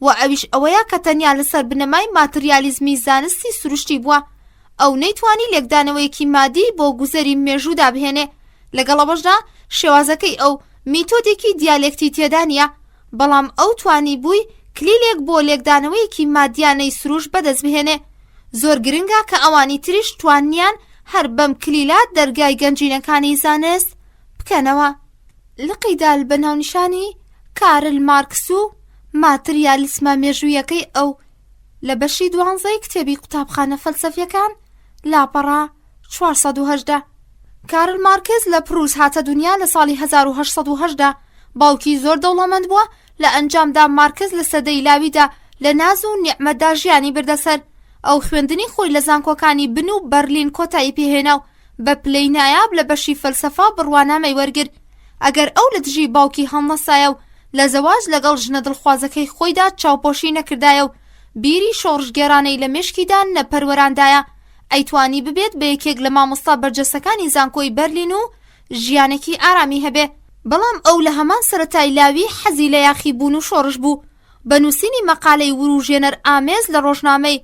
و ئەویش ئەوەیە کە تەنیا لەسەر بنەمای ماتریالیزمی زانستی سروشتی بووە. ئەو نەیتوانی لێکدانەوەیەکی مادی بۆ گوزەری مێژوودا بهێنێ. لەگەڵەوەشدا شێوازەکەی ئەو میتۆدێکی دیالێکتی تێدا نییە، بەڵام ئەو توانی بووی کلیلێک بۆ لێکدانەوەیەکی مادیانەی سروش بەدەست بهێنێ. زۆر گرنگە کە ئەوانی تریش توانیان هەر بەم کلیلات دەرگای گەنجینەکانی زانست بکەنەوە. لقیدا بە ناونیشانی کارل مارکس و ماتریالیسمە مێژوویەکەی ئەو لە بەشی 12 کتێبی قوتابخانە فەلسەفیەکان لاپەڕا 418. کارل مارکس لە پروس هاتە دنیا لە ساڵی 1880. باوکی زۆر دەوڵەمەند بووە. لە ئەنجامدا مارکس لە سەدەی لاویدا لە ناز و نیعمەتدا ژیانی بردەسەر. ئەو خوێندنی خۆی لە زانکۆکانی بن و بەرلین کۆتایی پێهێنا و بە پلەی نایاب لە بەشی فەلسەفا بڕوانامەی وەرگر. ئەگەر ئەو لە دژی باوکی هەڵنەسایە و لە زەواج لەگەڵ ژنە دڵخوازەکەی خۆیدا چاوپۆشی نەکردایە و بیری شۆڕژگێرانەی لە مێشکیدا نەپەروەراندایە، ئەیتوانی ببێت بە یەکێک لە مامۆستا بەرجەسەکانی زانکۆی بەرلین و ژیانێکی ئارامی هەبێ. بەڵام ئەو لە هەمان سەرەتای لاوی حەزی لە یاخی بوون و شۆڕش بوو. بە نووسینی مەقالەی وروژێنەر ئامێز لە ڕۆژنامەی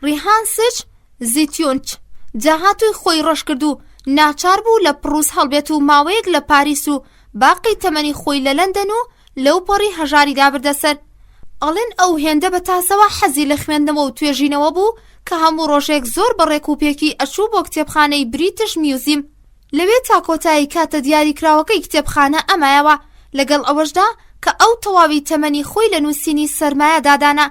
ڕیهانسچ زیتیۆنچ جاهاتوی خۆی ڕەش کرد و ناچار بوو لە پروس هەڵبێت و ماوەیەک لە پاریس و باقی تەمەنی خۆی لە لەندەن و لەو پەڕی هەژاریدا بردەسەر. ئەڵێن ئەو هێندە بە تاسەوە حەزی لە خوێندنەوە و توێژینەوە بوو کە هەموو ڕۆژێک زۆر بەڕێکوپێکی ئەچوو بۆ کتێبخانەی بریتش میوزیم. لەوێ تا کۆتایی کاتە دیاریکراوەکەی کتێبخانە ئەمایەوە، لەگەڵ ئەوەشدا کە ئەو تەواوی تەمەنی خۆی لە نووسینی سەرمایە دادانا.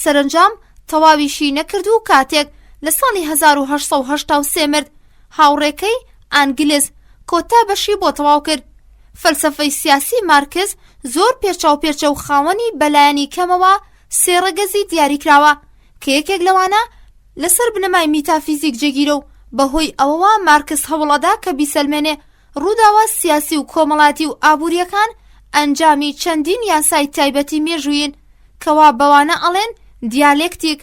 سەرنجام تەواویشی نەکرد و کاتێک لە ساڵی 1883 مرد. هاوڕێکەی ئانگلز کۆتا بەشی بۆ تەواو کرد. فەلسەفەی سیاسی مارکس زۆر پێچاو و خاوەنی بەلایەنی کەمەوە سێ ڕەگەزی دیاریکراوە کە یەکێک لەوانە لەسەر بنەمای میتافیزیک جێگیرە و بەهۆی ئەوەوە مارکس هەوڵەدا کە بیسەلمێنێ ڕووداوە سیاسی و کۆمەڵاتی و ئابوووریەکان ئەنجامی چەندین یاسای تایبەتی مێژووین کەوا بەوانە ئەڵێن دیالێکتیک.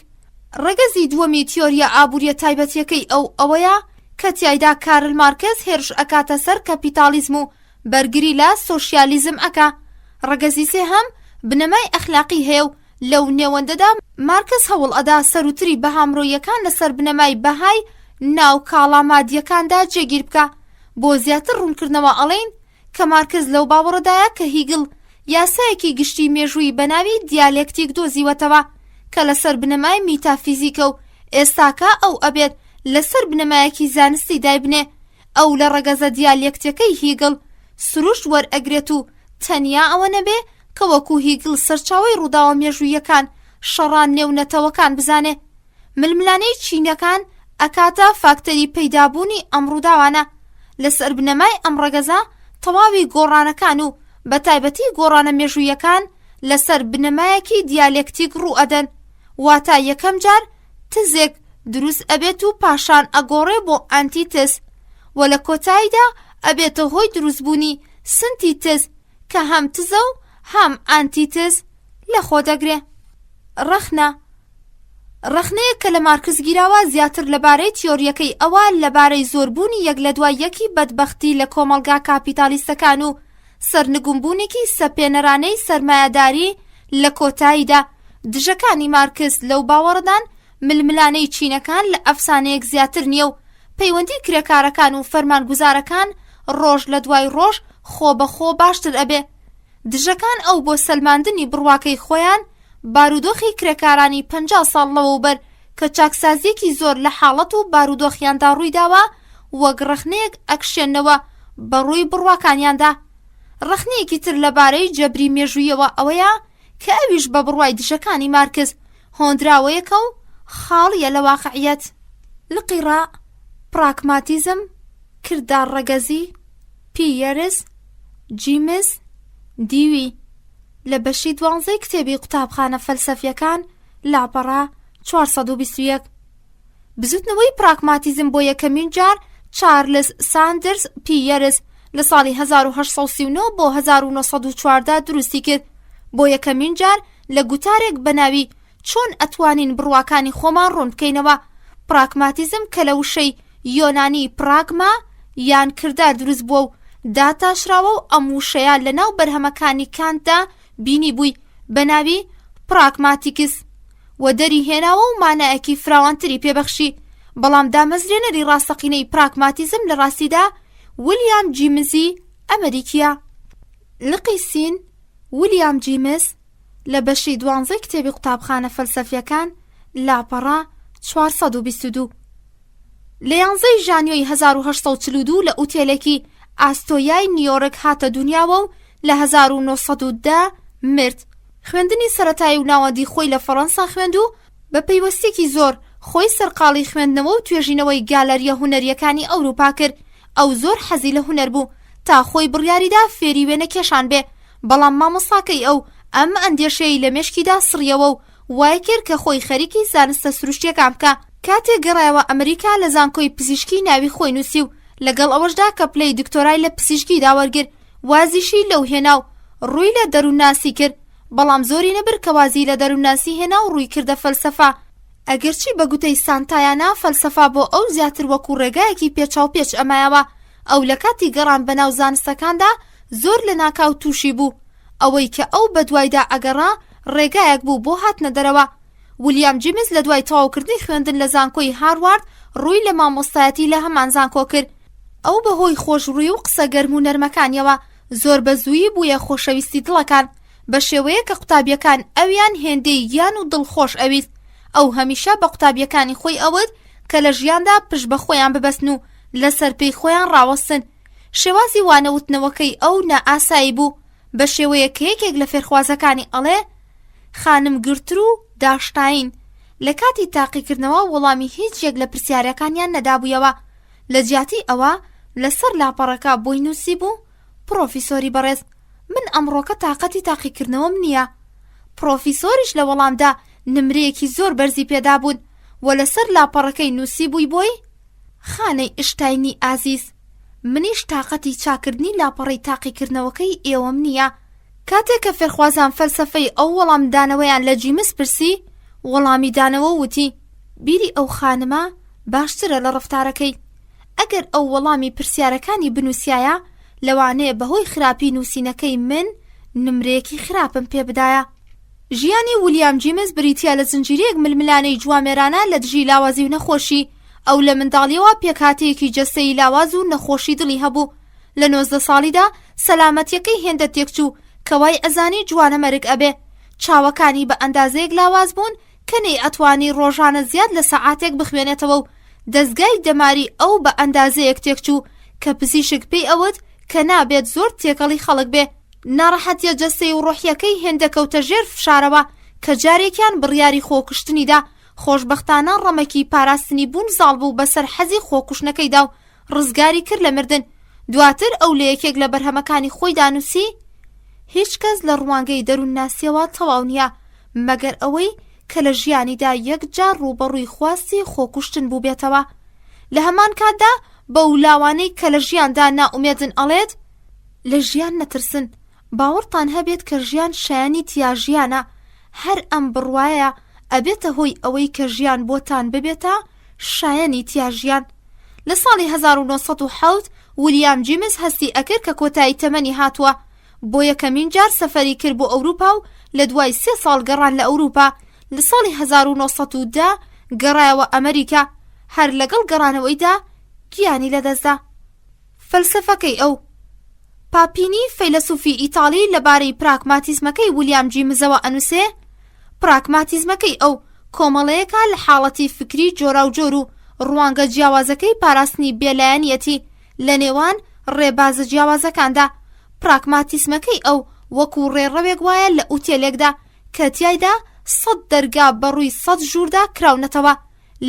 ڕەگەزی دووەمی تیۆریە ئابوووریە تایبەتیەکەی ئەوەیە کە تیایدا کارل مارکس هێرش ئەکاتە سەر کەپیتالیزم و بەرگری لە سۆشیالیزم ئەکا. ڕەگەزی سێهەم بنەمای ئەخلاقی هەیە و لەو نێوەندەدا مارکس هەوڵ ئەدا سەروتری بەهامڕۆیەکان لەسەر بنەمای بەهای ناو کاڵامادیەکاندا جێگیر بکە. بۆ زیاتر ڕوونکردنەوە ئەڵێن کە مارکس لەو باوەڕەدایە کە هیگل یاسایەکی گشتی مێژووی بەناوی دیالێکتیک دۆزیوەتەوە کە لەسەر بنەمای میتافیزیکە و ئێستاکە ئەو ئەبێت لەسەر بنەمایەکی زانستی دایبنێ. ئەو لە ڕەگەزە دیالێکتیەکەی هیگل سروشت وەرئەگرێت و تەنیا ئەوە نەبێ کە وەکو هیگل سەرچاوی ڕووداوە مێژوویەکان شەڕان نێونەتەوەکان بزانێ. ململانەی چینەکان ئەکاتە فاکتەری پەیدابوونی ئەمڕووداوانە لەسەر بنەمای ئەم ڕەگەزە تەواوی گۆڕانەکان و بەتایبەتی گۆڕانە مێژوویەکان لەسەر بنەمایەکی دیالێکتیک ڕوئەدەن، واتە یەکەم جار تزێک دروست ئەبێت و پاشان ئەگۆڕێ بۆ ئەنتیتز و لە کۆتاییدا ئەبێتە هۆی دروستبوونی سنتیتز کە هەم تزە و هەم ئەنتیتز لەخۆ دەگرێ. ڕەخنەیەک کە لە مارکس گیراوە زیاتر لەبارەی تیۆریەکەی ئەوە لەبارەی زۆربوونی یەک لە دوای یەکی بەدبەختی لە کۆمەڵگا کاپیتالیستەکان و سەرنگونبوونێکی سەپێنەرانەی سەرمایەداری لە کۆتاییدا. دژەکانی مارکس لەو باوەڕدان ململانەی چینەکان لە ئەفسانەیەک زیاتر نییە و پەیوەندی کرێکارەکان و فەرمانگوزارەکان ڕۆژ لە دوای ڕۆژ خۆ بەخۆ باشتر ئەبێ. دژەکان ئەو بۆ سەلماندنی بڕواکەی خۆیان بارودۆخی کرێکارانی 50 ساڵ لەوەوبەر کە چاکسازیەکی زۆر لە حاڵەت و بارودۆخیاندا ڕوویداوە وەک ڕەخنەیەک ئەکشێنەوە بەڕووی بڕواکانیاندا. ڕەخنەیەکی تر لەبارەی جەبری مێژوویەوە ئەوەیە کە ئەویش بە بڕوای دژەکانی مارکس هۆندراوەیەکە و خاڵیە لە واقعیەت. لقیڕا، پراکماتیزم، کردار ڕەگەزی، پیەرز، جیمز، دیوی لە بەشی 12 کتێبی قوتابخانە فەلسەفیەکان لاپەڕا 421. بزوتنەوەی پراکماتیزم بۆ یەکەمین جار چارلز ساندرز پیەرز لە ساڵی 1839 بۆ 1914 دروستی کرد. بۆ یەکەمین جار لە گوتارێک بەناوی چۆن ئەتوانین بڕواکانی خۆمان ڕوون بکەینەوە. پراکماتیزم کە لە وشەی یۆنانی پراگما یان کردار دروست بووە و داتاشراوە و ئەم وشەیە لە ناو بەرهەمەکانی کانتدا بینی بووی بەناوی پراکماتیکس و دەری هێناوە و مانایەکی فراوانتری پێبەخشی. بەڵام دامەزرێنەری ڕاستەقینەی پراکماتیزم لە ڕاستیدا ویلیام جیمزی ئەمریکیە. لقی سین ویلیام جیمز لە بەشی 12 کتێبی قوتابخانە فەلسەفیەکان لاپەڕا 422. لە 11 ژانیۆی 1842 لە ئوتێلێکی ئاستۆیای نیویۆرک هاتە دنیاوە و لە 1910 مرد. خوێندنی سەرەتایی و ناوەندی خۆی لە فەڕەنسا خوێند و بە پەیوەستێکی زۆر خۆی سەرقاڵی خوێندنەوە و توێژینەوەی گالەریە هونەریەکانی ئەوروپا کرد. ئەو زۆر حەزی لە هونەر بوو تا خۆی بڕیاریدا فێری وێنە کێشان بێ، بەڵام مامۆستاکەی ئەو ئەم ئەندێشەی لە مێشکیدا سڕیەوە و وای کرد کە خۆی خەریکی زانستە سروشتیەکان بکە. کاتێک گەڕایەوە ئەمریکا لە زانکۆی پزیشکی ناوی خۆی نووسی و لەگەڵ ئەوەشدا کە پلەی دکتۆرای لە پزیشکی داوەرگر وازیشی لەو هێنا و ڕووی لە دەروونناسی کرد، بەڵام زۆری نەبر کە وازی لە دەروونناسی هێنا و ڕووی کردە فەلسەفا. ئەگەرچی بە گوتەی سانتایانە فەلسەفا بۆ ئەو زیاتر وەکو ڕێگایەکی پێچاو پێچ ئەمایەوە. ئەو لە کاتی گەڕان بەناو زانستەکاندا زۆر لە ناکاو تووشی بوو. ئەوەی کە ئەو بە دوایدا ئەگەڕا ڕێگایەک بوو بۆ هاتنە دەرەوە. ویلیام جیمز لە دوای تەواوکردنی خوێندن لە زانکۆی هاروارد ڕووی لە مامۆستایەتی لە هەمان زانکۆ کرد. ئەو بەهۆی خۆشڕووی و قسە گەرم و نەرمەکانیەوە زۆر بەزوویی بوویە خۆشەویستی دڵەکان بە شێوەیە کە قوتابیەکان ئەویان هێندەی گیان و دڵخۆش ئەویست. ئەو هەمیشە بە قوتابیەکانی خۆی ئەوت کە لە ژیاندا پشت بە خۆیان ببەستن و لەسەر پێی خۆیان ڕاوەستن. شێوازی وانەوتنەوەکەی ئەو نائاسایی بوو بە شێوەیە کە یەکێک لە فێرخوازەکانی ئەڵێ خانم گرتر و داشتاین لە کاتی تاقیکردنەوە وەڵامی هیچ یەک لە پرسیارەکانیان نەدابوویەوە. لە جیاتی ئەوە لەسەر لاپەڕەکە بۆی نووسی بوو پرۆفیسۆری بەڕێز، من ئەمڕۆکە تاقەتی تاقیکردنەوەم نییە. پرۆفیسۆریش لە وەڵامدا نمرەیەکی زۆر بەرزی پێدا بوون و لەسەر لاپەڕەکەی نووسی بووی بۆی خانەی ئشتاینی ئازیز، منیش تاقەتی چاکردنی لاپەڕەی تاقیکردنەوەکەی ئێوەم نییە. کاتێک کە فێرخوازان فەلسەفەی ئەو وەڵام دانەوەیان لە جیمز پرسی، وەڵامی دانەوە وتی بیری ئەو خانمە باشترە لە ڕەفتارەکەی. ئەگەر ئەو وەڵامی پرسیارەکانی بنووسایە لەوانەیە بەهۆی خراپی نووسینەکەی من نمرەیەکی خراپم پێ بدایە. ژیانی ویلیام جیمز بریتیا لە زنجیرەیەک ململانەی جوامێرانە لە دژی لاوازی و نەخۆشی. ئەو لە منداڵیەوە پێکهاتەیەکی جەستەی لاواز و نەخۆشی دڵی هەبوو. لە 19 ساڵیدا سەلامەتیەکەی هێندە تێکچوو کە وای ئەزانی جوانە مەرگ ئەبێ. چاوەکانی بە ئەندازەیەک لاواز بوون کە نەی ئەتوانی ڕۆژانە زیاد لە سەعاتێک بخوێنێتەوە و دەستگای دەماری ئەو بە ئەندازەیەک تێکچوو کە پزیشک پێی ئەوت کە نابێت زۆر تێکەڵی خەڵک بێ. ناڕەحەتیە جەستەی و ڕۆحیەکەی هێندە کەوتە ژێر فشارەوە کە جارێکیان بڕیاری خۆکشتنیدا خۆشبەختانە ڕەمەکی پاراستنی بوون زاڵ بوو بەسەر حەزی خۆکوشنەکەیدا و ڕزگاری کرد لە مردن. دواتر ئەو لە یەکێک لە بەرهەمەکانی خۆی دانووسی هیچ کەس لە ڕوانگەی دەروون ناسیەوە تەواو نییە مەگەر ئەوەی کە لە ژیانیدا یەکجار ڕوبەڕووی خواستی خۆکوشتن بوو بێتەوە. لە هەمان کاتدا بە ولاوانەی کە لە ژیاندا نائومێدن ئەڵێت لە ژیان نەترسن، باوەڕتان هەبێت کە ژیان شایانی تیا ژیانە، هەر ئەم بڕوایە ئەبێتە هۆی ئەوەی کە ژیان بۆتان ببێتە شایانی تیا ژیان. لە ساڵی 1970 ویلیام جیمز هەستی ئەکرد کە کۆتایی تەمەنی هاتووە، بۆ یەکەمین جار سەفەری کرد بۆ ئەوروپا و لە دوای 3 ساڵ گەڕان لە ئەوروپا. لە ساڵی 1910 گەڕایەوە ئەمریکا، هەر لەگەڵ گەڕانەوەیدا گیانی لەدەستدا. فەلسەفەکەی ئەو پاپینی فەیلسوفی ئیتاڵی لەبارەی پراگماتیزمەکەی ویلیام جیمزەوە ئەنووسێ پراگماتیزمەکەی ئەو کۆمەڵەیەکە لە حاڵەتی فکری جۆراوجۆر و ڕوانگە جیاوازەکەی پاراستنی بێلایەنیەتی لە نێوان ڕێبازە جیاوازەکاندا. پراگماتیزمەکەی ئەو وەکو ڕێڕەوێک وایە لە ئوتێلێکدا کە تیایدا 100 دەرگا بەڕووی 100 ژووردا کراونەتەوە.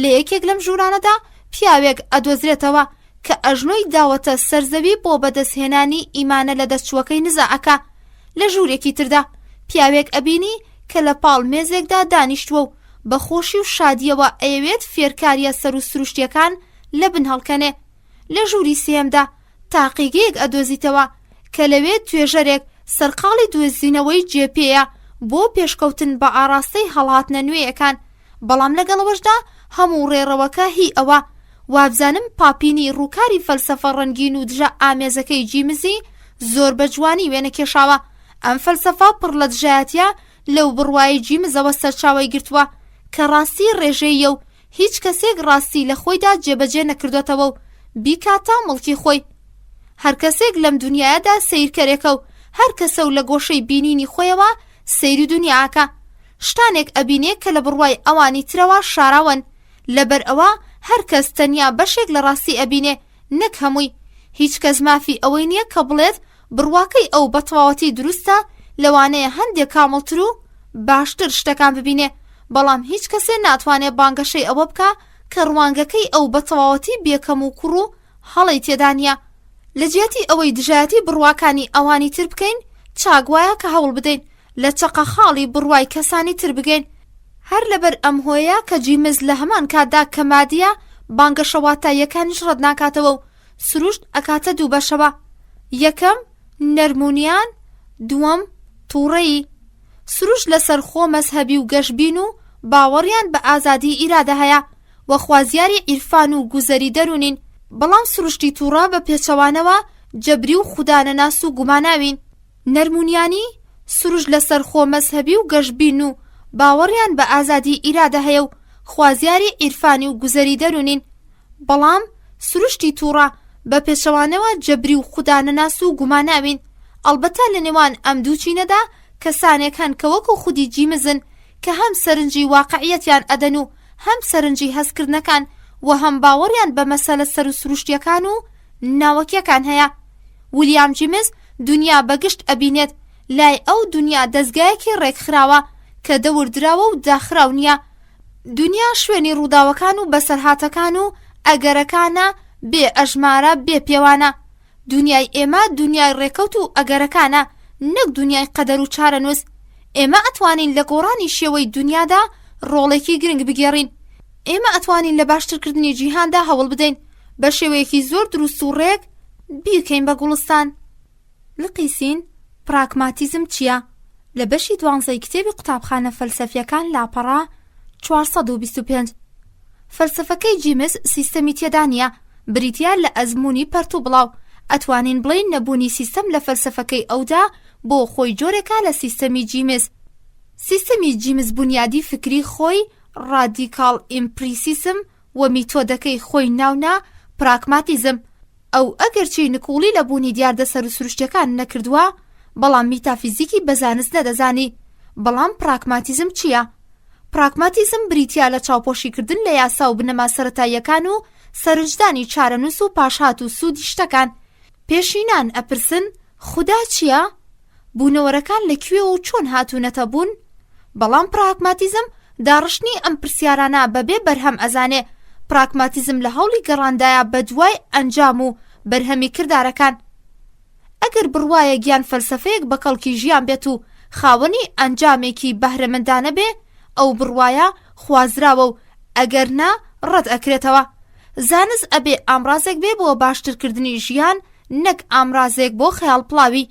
لە یەکێک لەم ژوورانەدا پیاوێک ئەدۆزرێتەوە کە ئەژنۆی داوەتە سەرزەوی بۆ بەدەستهێنانی ئیمانە لە دەستچووەکەی نزاعەکە. لە ژوورێکی تردا پیاوێک ئەبینی کە لە پاڵ مێزێکدا دانیشتووە و بە خۆشی و شادیەوە ئەیەوێت فێرکاریە سەر و سروشتیەکان لە بن هەڵکەنێ. لە ژووری سێمدا تاقیگەیەک ئەدۆزیتەوە کە لەوێت توێژەرێک سەرقاڵی دۆزینەوەی جێپێیە بۆ پێشکەوتن بە ئاراستەی هەڵهاتنە نوێیەکان. بەڵام لەگەڵەوەشدا هەموو ڕێڕەوەکە هی ئەوە وابزانم پاپینی ڕووکاری فەلسەفە ڕەنگین و دژە ئامێزەکەی جیمزی زۆر بە جوانی وێنە کێشاوە. ئەم فەلسەفە پڕ لە دژایەتیە لەو بڕوای جیمزەوە سەرچاوی گرتووە کە ڕاستی ڕێژەیە و هیچ کەسێک ڕاستی لە خۆیدا جێبەجێ نەکردوێتەوە و بیکاتە مڵکی خۆی. هەر کەسێک لەم دنیادا سیرکەرێکە و هەر کەسە و لە گۆشەی بینینی خۆیەوە سەیری دنیاکە. شتانێک ئەبینێ کە لە بڕوای ئەوانی ترەوە شاراون، لەبەر ئەوە هەر کەس تەنیا بەشێک لە ڕاستی ئەبینێ نەک هەمووی. هیچ کەس مافی ئەوەی نییە کە بڵێت بڕواکەی ئەو بە تەواوەتی دروستە، لەوانەیە هەندێک کامڵتر و باشتر شتەکان ببینێ، بەڵام هیچ کەسێ ناتوانێت بانگەشەی ئەوە بکە کە ڕوانگەکەی ئەو بە تەواوەتی بێکەم و کوڕ و هەڵی تێدا نییە. لە جێتی ئەوەی دژایەتی بڕواکانی ئەوانی تر بکەین چاگوایە کە هەوڵ بدەین لە چەقە خاڵی بڕوای کەسانی تر بگەین. هەر لەبەر ئەم هۆیە کە جیمز لە هەمان کاتدا کە مادیە بانگەشەواتاییەکانیش ڕەت ناکاتەوە و سروشت ئەکاتە دوو بەشەوە. یەکەم نەرمونیان، دووەم تووڕەیی. سروشت لەسەر خۆ مەزهەبی و گەشبین و باوەڕیان بە ئازادی ئیرادە هەیە و خوازیاری عیرفان و گوزەری دەرونین، بەڵام سروشتی تووڕە بە پێچەوانەوە جەبری و خودانەناس و گوماناوین. نەرمونیانی سروشت لەسەر خۆ مەزهەبی و گەشبین و باوەڕیان بە ئازادی ئیرادە هەیە و خوازیاری عیرفانی و گوزەری دەرونین، بەڵام سروشتی تووڕە بە پێچەوانەوە جەبری و خودانەناس و گوماناوین. ئەڵبەتە لە نێوان ئەم دوو چینەدا کەسانێک هەن کە وەکو خودی جیمزن کە هەم سەرنجی واقعیەتیان ئەدەن و هەم سەرنجی هەستکردنەکان و هەم باوەڕیان بە مەسەلە سەر و سروشتیەکان و ناوەکیەکان هەیە. ویلیام جیمز دنیا بەگشت ئەبینێت، لای ئەو دنیا دەستگایەکی ڕێکخراوە کە دەوردراوە و داخراو نییە. دنیا شوێنی ڕووداوەکان و بەسەرهاتەکان و ئەگەرەکانە بێ ئەژمارە بێ پێوانە. دنیای ئێمە دنیای ڕێکەوت و ئەگەرەکانە، نەک دنیای قەدەر و چارەنووس. ئێمە ئەتوانین لە گۆڕانی شێوەی دنیادا ڕۆڵێکی گرنگ بگێڕین. ئێمە ئەتوانین لە باشترکردنی جیهاندا هەوڵ بدەین بە شێوەیەکی زۆر دروست و ڕێک بیرکەین بە گوڵستان. لقیسین پراگماتیزم چییە؟ لە بەشی 12 کتێبی قوتابخانە فەلسەفیەکان لاپەڕا 425. فەلسەفەکەی جیمز سیستەمی تێدا نییە، بریتیا لە ئەزمموی پەرت و بڵاو. ئەتوانین بڵین نەبوونی سیستەم لە فەلسەفەکەی ئەودا بۆ خۆی جۆرێکە لە سیستەمی جیمز. سیستەمی جیمز بنیادی فکری خۆی ڕادیکال ئیمپریسیسم و میتۆدەکەی خۆی ناونا پراگماتیزم. ئەو ئەگەرچی نکوڵی لە بوونی دیاردە سەر و سروشتیەکان نەکردووە، بەڵام میتافیزیکی بەزانست نەدەزانی. بەڵام پراگماتیزم چییە؟ پراگماتیزم بریتیا لە چاوپۆشیکردن لە یاسا و بنەما سەرەتاییەکان و سەرنجدانی چارەنووس و پاشهات و سوودی شتەکان. پێشینان ئەپرسن خودا چییە؟ بوونەوەرەکان لەکوێ و چۆن هاتوونەتە بوون؟ بەڵام پراگماتیزم داڕشتنی ئەم پرسیارانە بەبێ بەرهەم ئەزانێ پراگماتیزم لە هەوڵی گەڕاندایە بە دوای ئەنجام و بەرهەمی کردارەکان. ئەگەر بڕوایە گیان فەلسەفەیەک بە کەڵکی ژیان بێت و خاوەنی ئەنجامێکی بەهرەمەندانە بێ، ئەو بڕوایە خوازراوە و ئەگەر نا ڕەت ئەکرێتەوە. زانست ئەبێ ئامرازێک بێ بۆ باشترکردنی ژیان، نەک ئامرازێک بۆ خەیاڵ پڵاوی.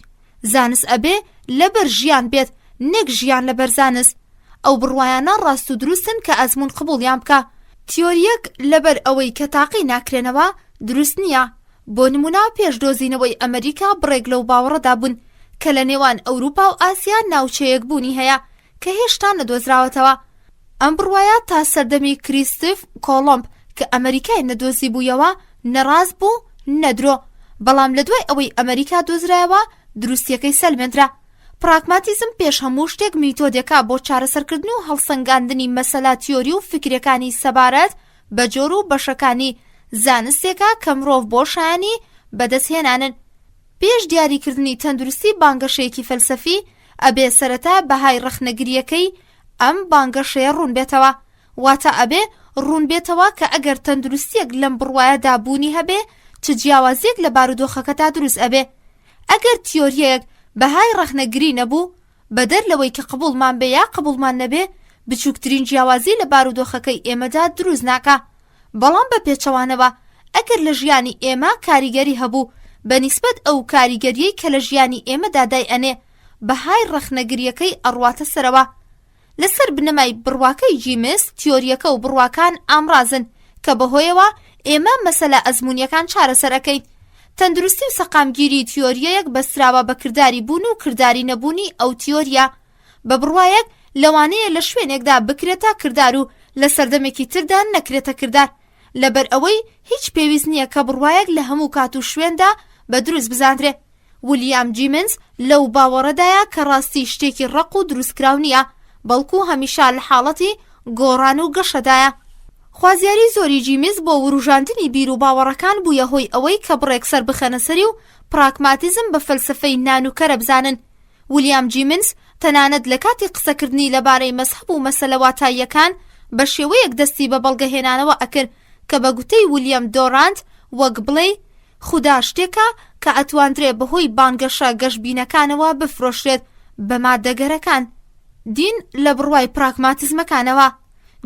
زانست ئەبێ لەبەر ژیان بێت، نەک ژیان لەبەر زانست. ئەو بڕوایانە ڕاست و دروستن کە ئەزمون قبوڵیان بکە. تیۆریەک لەبەر ئەوەی کە تاقی ناکرێنەوە دروست نییە. بۆ نمونە پێشدۆزینەوەی ئەمریکا بڕێک لەو باوەڕەدا بوون کە لە نێوان ئەوروپا و ئاسیا ناوچەیەک بوونی هەیە کە هێشتا نەدۆزراوەتەوە. ئەم بڕوایە تا سەردەمی کریستف کۆڵۆمب کە ئەمریکای نەدۆزی بوویەوە نەڕاست بوو، نەدرۆ. بەڵام لە دوای ئەوەی ئەمریکا دۆزرایەوە دروستیەکەی سەلمێنرا. پراگماتیزم پێش هەموو شتێک میتۆدێکە بۆ چارەسەرکردن و هەڵسەنگاندنی مەسەلا تیۆری و فکرەکانی سەبارەت بە جۆر و بەشەکانی زانستێکە کە مرۆڤ بۆ شایانی بەدەستهێنانن. پێش دیاریکردنی تەندروستی بانگەشەیەکی فەلسەفی ئەبێ سەرەتا بەهای ڕەخنەگریەکەی ئەم بانگەشەیە ڕوون بێتەوە. واتە ئەبێ ڕوون بێتەوە کە ئەگەر تەندروستیەک لەم بڕوایەدا بوونی هەبێ چ جیاوازیەک لە بارودۆخەکەتا دروست ئەبێ. ئەگەر تیۆریەک بەهای ڕەخنەگری نەبوو، بەدەر لەوەی کە قبوڵمان بێ یا قبوڵمان نەبێ، بچووکترین جیاوازی لە بارودۆخەکەی ئێمەدا دروست ناکە. بەڵام بە پێچەوانەوە ئەگەر لە ژیانی ئێمە کاریگەری هەبوو بە نیسبەت ئەو کاریگەریەی کە لە ژیانی ئێمەدا دایئەنێ، بەهای ڕەخنەگریەکەی ئەڕواتە سەرەوە. لەسەر بنەمای بڕواکەی جیمس تیۆریەکە و بڕواکان ئامرازن کە بەهۆیەوە ئێمە مەسەلە ئەزمونیەکان چارەسەرەکەین. تەندروستی و سەقامگیری تیۆریەیەک بەستراوە بە کردداری بوون و کردداری نەبوونی ئەو تیۆریە. بە بڕوایەک لەوانەیە لە شوێنێکدا بکرێتە کرددار و لە سەردەمێکی تردا نەکرێتە کرددار، لەبەر ئەوەی هیچ پێویست نییە کە بڕوایەک لە هەموو کات و شوێندا بە دروست بزانرێ. ویلیام جیمنز لەو باوەڕەدایە کە ڕاستی شتێکی ڕق و دروستکراو نییە، بەڵکو هەمیشە لە حاڵەتی گۆڕان و گەشەدایە. خوازیاری زۆری جیمز بۆ وروژاندنی بیر و باوەڕەکان بوویە هۆی ئەوەی کە بڕێک سەر بخەنە سەری و پراگماتیزم بە فەلسەفەی نانوکەرە بزانن. ویلیام جیمنز تەنانەت لە کاتی قسەکردنی لەبارەی مەزهەب و مەسەلە واتاییەکان بە شێوەیەک دەستی بە بەڵگەهێنانەوە ئەکرد کە بە گوتەی ویلیام دۆرانت وەک بڵێ خودا شتێکە کە ئەتواندرێ بەهۆی بانگەشە گەشتبینەکانەوە بفرۆشرێت بە مادەگەرەکان. دین لە بڕوای پراگماتیزمەکانەوە.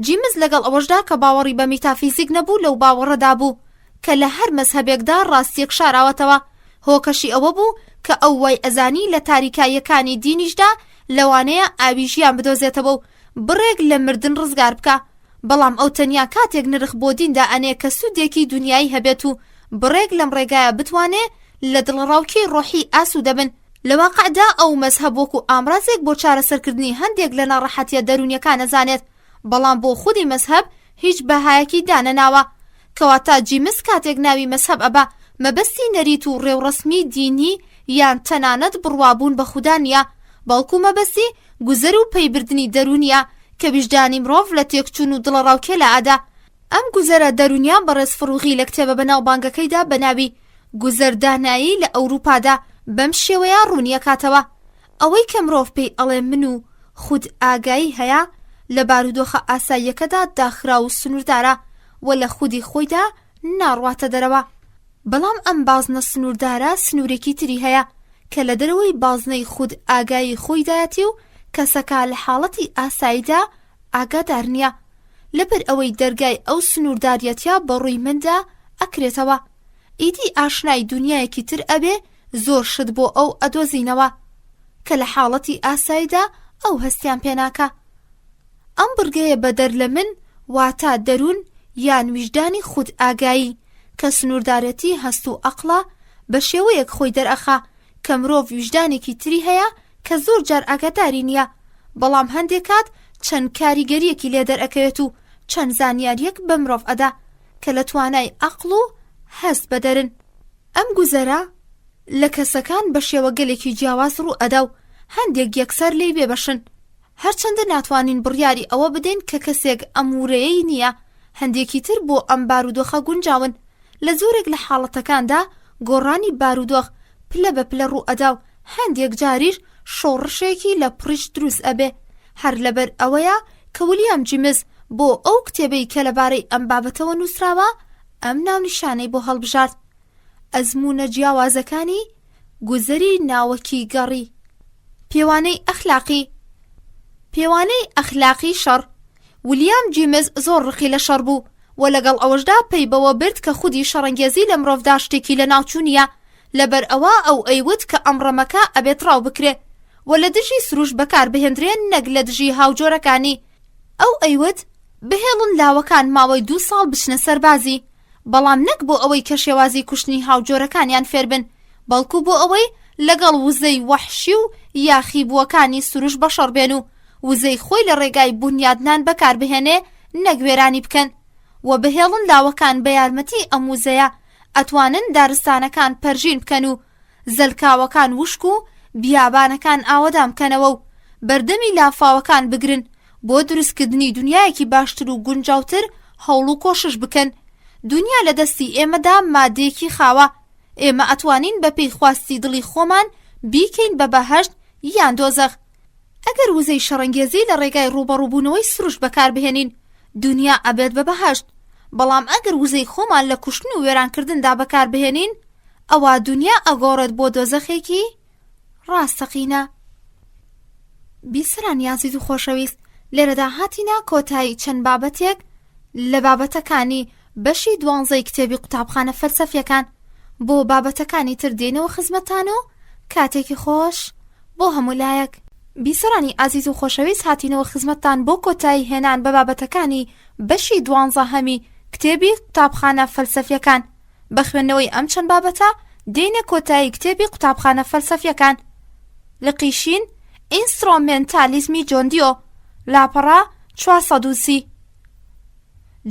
جیمز لەگەڵ ئەوەشدا کە باوەڕی بە میتافیزیک نەبوو لەو باوەڕەدا بوو کە لە هەر مەزهەبێکدا ڕاستیەک شاراوەتەوە. هۆکەشی ئەوە بوو کە ئەو وای ئەزانی لە تاریکاییەکانی دینیشدا لەوانەیە ئاوی ژیان بدۆزێتەوە و بڕێک لە مردن ڕزگار بکە. بەڵام ئەو تەنیا کاتێک نرخ بۆ دیندا ئەنێ کە سوودێکی دنیایی هەبێت و بڕێک لەم ڕێگایە بتوانێ لە دڵڕاوکی ڕۆحی ئاسو دەبن. لە واقعدا ئەو مەزهەب وەکو ئامرازێک بۆ چارەسەرکردنی هەندێک لە ناڕەحەتیە دەرونیەکان نەزانێت، بەڵام بۆ خودی مەزهەب هیچ بەهایەکی دانەناوە. کەواتە جیمس کاتێک ناوی مەزهەب ئەبا مەبەستی نەریت و ڕێوڕەسمی دینی یان تەنانەت بڕوابوون بە خودا نیە، بەڵکو مەبەستی گوزەر و پەیبردنی دەرونیە کە ویژدانی مرۆڤ لە تێکچوون و دڵەڕاوکێ لە ئادا. ئەم گوزەرە دەرونیان بەڕێز فڕوغی لە کتێبە بەناو بانگەکەیدا بەناوی گوزەردانایی لە ئەوروپادا بەم شێوەیە ڕوونیە کاتەوە. ئەوەی کە مرۆڤ پێی ئەڵێ من و خود ئاگایی هەیە لە بارودۆخە ئاساییەکەدا داخرا و سنووردارە و لە خودی خۆیدا ناڕواتە دەرەوە. بەڵام ئەم بازنە سنووردارە سنوورێکی تری هەیە کە لە دەرەوەی بازنەی خود ئاگایی خۆیدایەتی و کەسەکە لە حاڵەتی ئاساییدا ئاگادار نییە، لەبەر ئەوەی دەرگای ئەو سنوورداریەتیا بەڕووی مندا ئەکرێتەوە. ئیدی ئاشنای دنیایەکی تر ئەبێ زۆر شت بۆ ئەو ئەدۆزینەوە کە لە حاڵەتی ئاساییدا ئەو هەستیان پێناکە. ئەم بڕگەیە بەدەر لە من واتە دەروون یان ویژدانی خود ئاگایی کە سنووردارەتی هەست و ئەقڵە بە شێوەیەک خۆی دەرئەخا کە مرۆڤ ویژدانێکی تری هەیە کە زۆر جار ئاگاداری نییە، بەڵام هەندێک کات چەند کاریگەریەکی لێ دەرئەکەوێت و چەند زانیاریەک بە مرۆڤ ئەدا کە لە توانای ئەقڵ و هەست بەدەرن. ئەم گوزەرە لە کەسەکان بە شێوە گەلێکی جیاواز ڕوو ئەدا و هەندێک یەکسەر لێی بێبەشن، هەرچەندە ناتوانین بڕیاری ئەوە بدەین کە کەسێک ئەمورەیەی نییە. هەندێکی تر بۆ ئەم بارودۆخە گونجاون. لە زۆرێک لە حاڵەتەکاندا گۆڕانی بارودۆخ پلە بە پلە ڕوو ئەدا و هەندێک جاریش شۆڕشێکی لە پڕیش دروست ئەبێ، هەر لەبەر ئەوەیە کە ویلیام جیمز بۆ ئەو کتێبەی کە لەبارەی ئەم بابەتەوە نووسراوە ئەم ناونیشانەی بۆ هەڵبژارد: ئەزموونە جیاوازەکانی گوزەری ناوەکی گەڕی. پێوانەی ئەخلاقی. پێوانەی ئەخلاقی شەڕ. ویلیام جیمز زۆر ڕقی لە شەڕ بوو و لەگەڵ ئەوەشدا پێی بەوە برد کە خودی شەڕەنگێزی لە مرۆڤدا شتێکی لە ناوچوو نییە، لەبەر ئەوە ئەو ئەیوت کە ئەم ڕەمەکە ئەبێت ڕاو بکرێ و لە دژی سروش بەکار بهێنرێن نەک لە دژی هاوجۆرەکانی. ئەو ئەیوت بهێڵن لاوەکان ماوەی 2 ساڵ بچنە سەربازی، بەڵام نەک بۆ ئەوەی کە شێوازی کوشتنی هاوجۆرەکانیان فێر بن، بەڵکو بۆ ئەوەی لەگەڵ وزەی وەحشی و یاخی بووەکانی سروش بەشەڕ بێن و وزەی خۆی لە ڕێگای بونیادنان بەکار بهێنێ نەک وێرانی بکەن. و بهێڵن لاوەکان بە یارمەتی ئەم وزەیە ئەتوانن دارستانەکان پەرژین بکەن و زەلکاوەکان وشک و بیابانەکان ئاوەدام بکەنەوە و بەردەمی لافاوەکان بگرن بۆ دروستکردنی دنیایەکی باشتر و گونجاوتر هەوڵ و کۆشش بکەن. دنیا لە دەستی ئێمەدا مادەیەکی خاوە، ئێمە ئەتوانین بە پێی خواستی دڵی خۆمان بیکەین بە بەهەشت یان دۆزەخ. ئەگەر وزەی شەڕەنگێزی لە ڕێگای ڕوبەڕووبوونەوەی سروش بەکار بهێنین، دنیا ئەبێت بە بەهەشت، بەڵام ئەگەر وزەی خۆمان لە کوشتن و وێرانکردندا بەکار بهێنین، ئەوە دنیا ئەگۆڕێت بۆ دۆزەخێکی ڕاستەقینە. بیسەران یازید و خۆشەویست، لێرەدا هاتینە کۆتایی چەند بابەتێک لە بابەتەکانی بەشی 12 کتێبی قوتابخانە فەلسەفیەکان. بۆ بابەتەکانی تر دێنەوە خزمەتان و کاتێکی خۆش بۆ هەموو لایەک. بیسەرانی ئازیز و خۆشەویست، هاتینەوە خزمەتان بۆ کۆتایی هێنان بە بابەتەکانی بەشی 12 هەمی کتێبی قوتابخانە فەلسەفیەکان. بە خوێندنەوەی ئەم چەند بابەتە دێنە کۆتایی کتێبی قوتابخانە فەلسەفیەکان. لە قیشین ئینسترۆمێنتالیزمی جۆن دیۆ، لاپەڕا 430.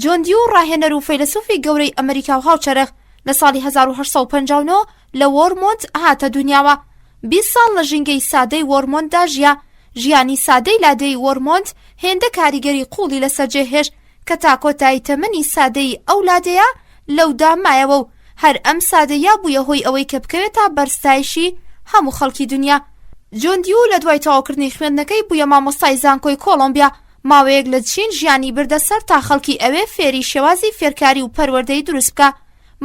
جۆن دیۆ ڕاهێنەر و فەیلسوفی گەورەی ئەمریکا و هاوچەرخ لە ساڵی 1859 لە وۆرمۆنت هاتە دنیاوە. 20 ساڵ لە ژینگەی سادەی وۆرمۆنتدا ژیا. ژیانی سادەی لادەی وۆرمۆنت هێندە کاریگەری قوڵی لەسەر جێهێشت کە تا کۆتایی تەمەنی سادەی ئەو لادەیە لەودا مایەوە و هەر ئەم سادەیە بوویە هۆی ئەوەی کە بکەوێتە بەرستایشی هەموو خەڵکی دنیا. جۆن دیۆ لە دوای تەواوکردنی خوێندنەکەی بوویە مامۆستای زانکۆی کۆڵۆمبیا. ماوەیەک لە چین ژیانی بردەسەر تا خەڵکی ئەوێ فێری شێوازی فێرکاری و پەروەردەی دروست بکە.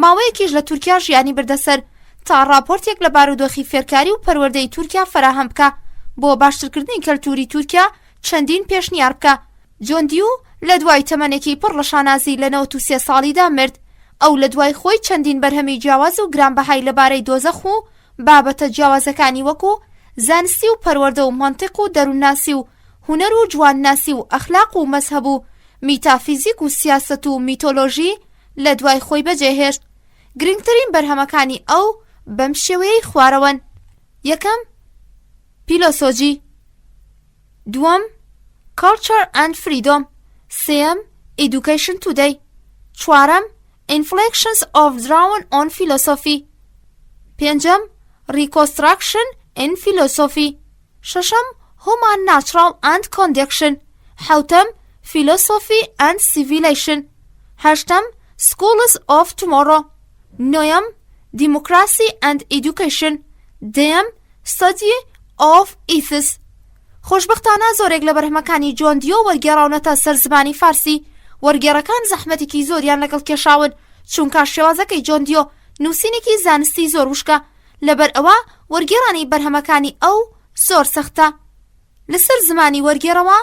ماوەیەکیش لە تورکیا ژیانی بردەسەر تا راپۆرتێک لە بارودۆخی فێرکاری و پەروەردەی تورکیا فراهەم بکە بۆ باشترکردنی کەلتوری تورکیا چەندین پێشنیار بکە. جۆن دیۆ لە دوای تەمەنێکی پڕ لە شانازی لە 93 ساڵیدا مرد. ئەو لە دوای خۆی چەندین بەرهەمی جیاواز و گرانبەهای لەبارەی دۆزەخ و بابەتە جیاوازەکانی وەکو زانستی و پەروەردە و مەنتیق و دەروونناسی و هونەر و جوانناسی و ئەخلاق و مەزهەب و میتافیزیک و سیاسەت و میتۆلۆژی لە دوای خۆی بەجێهێشت. گرنگترین بەرهەمەکانی ئەو بەم شێوەیەی خوارەوەن: یەکەم، پیلۆسۆجی، دووەم، Culture and Freedom، سێم، Education Today، چوارەم، Inflections of Darwin on Philosophy، پێنجەم، Reconstruction in Philosophy، شەشەم، Human Natural and Conduction، حەوتەم، Philosophy and Civilization، هەشتەم، Schools of Tomorrow، نۆیەم، Democracy and Education، دەیەم، Study of Ethics. خۆشبەختانە زۆرێک لە بەرهەمەکانی جۆن دیۆ وەرگێڕاونەتە سەر زمانی فارسی. وەرگێڕەکان زەحمەتێکی زۆریان لەگەڵ کێشاون چونکە شێوازەکەی جۆن دیۆ نووسینێکی زانستی زۆر وشکە، لەبەر ئەوە وەرگێڕانی بەرهەمەکانی ئەو زۆر سەختە. لەسەر زمانی وەرگێڕەوە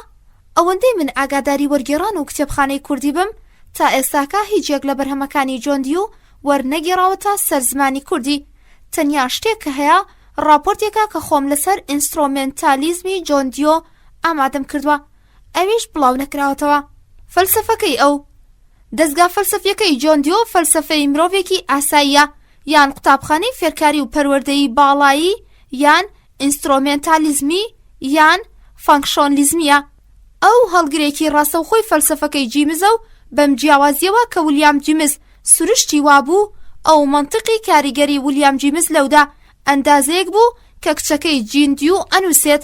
ئەوەندەی من ئاگاداری وەرگێڕان و کتێبخانەی کوردی بم تا ئێستاکە هیچ یەک لە بەرهەمەکانی جۆن دیۆ وەرنەگێڕاوەتە سەر زمانی کوردی. تەنیا شتێک کە هەیە راپۆرتێکە کە خۆم لەسەر ئینسترۆمێنتالیزمی جۆن دیۆ ئامادەم کردووە، ئەویش بڵاو نەکراوەتەوە. فەلسەفەکەی ئەو دەستگا فەلسەفیەکەی جۆن دیۆ فەلسەفەی مرۆڤێکی ئاساییە، یان قوتابخانەی فێرکاری و پەروەردەیی باڵایی، یان ئینسترۆمێنتالیزمی، یان فانکشۆنلیزمیە. ئەو هەڵگرێکی ڕاستەوخۆی فەلسەفەکەی جیمزە و بەم جیاوازیەوە کە ویلیام جیمز سروشتی وابوو، ئەو مەنتیقی کاریگەری ویلیام جیمز لەودا ئەندازەیەک بوو کە کچەکەی جین دیۆ ئەنووسێت.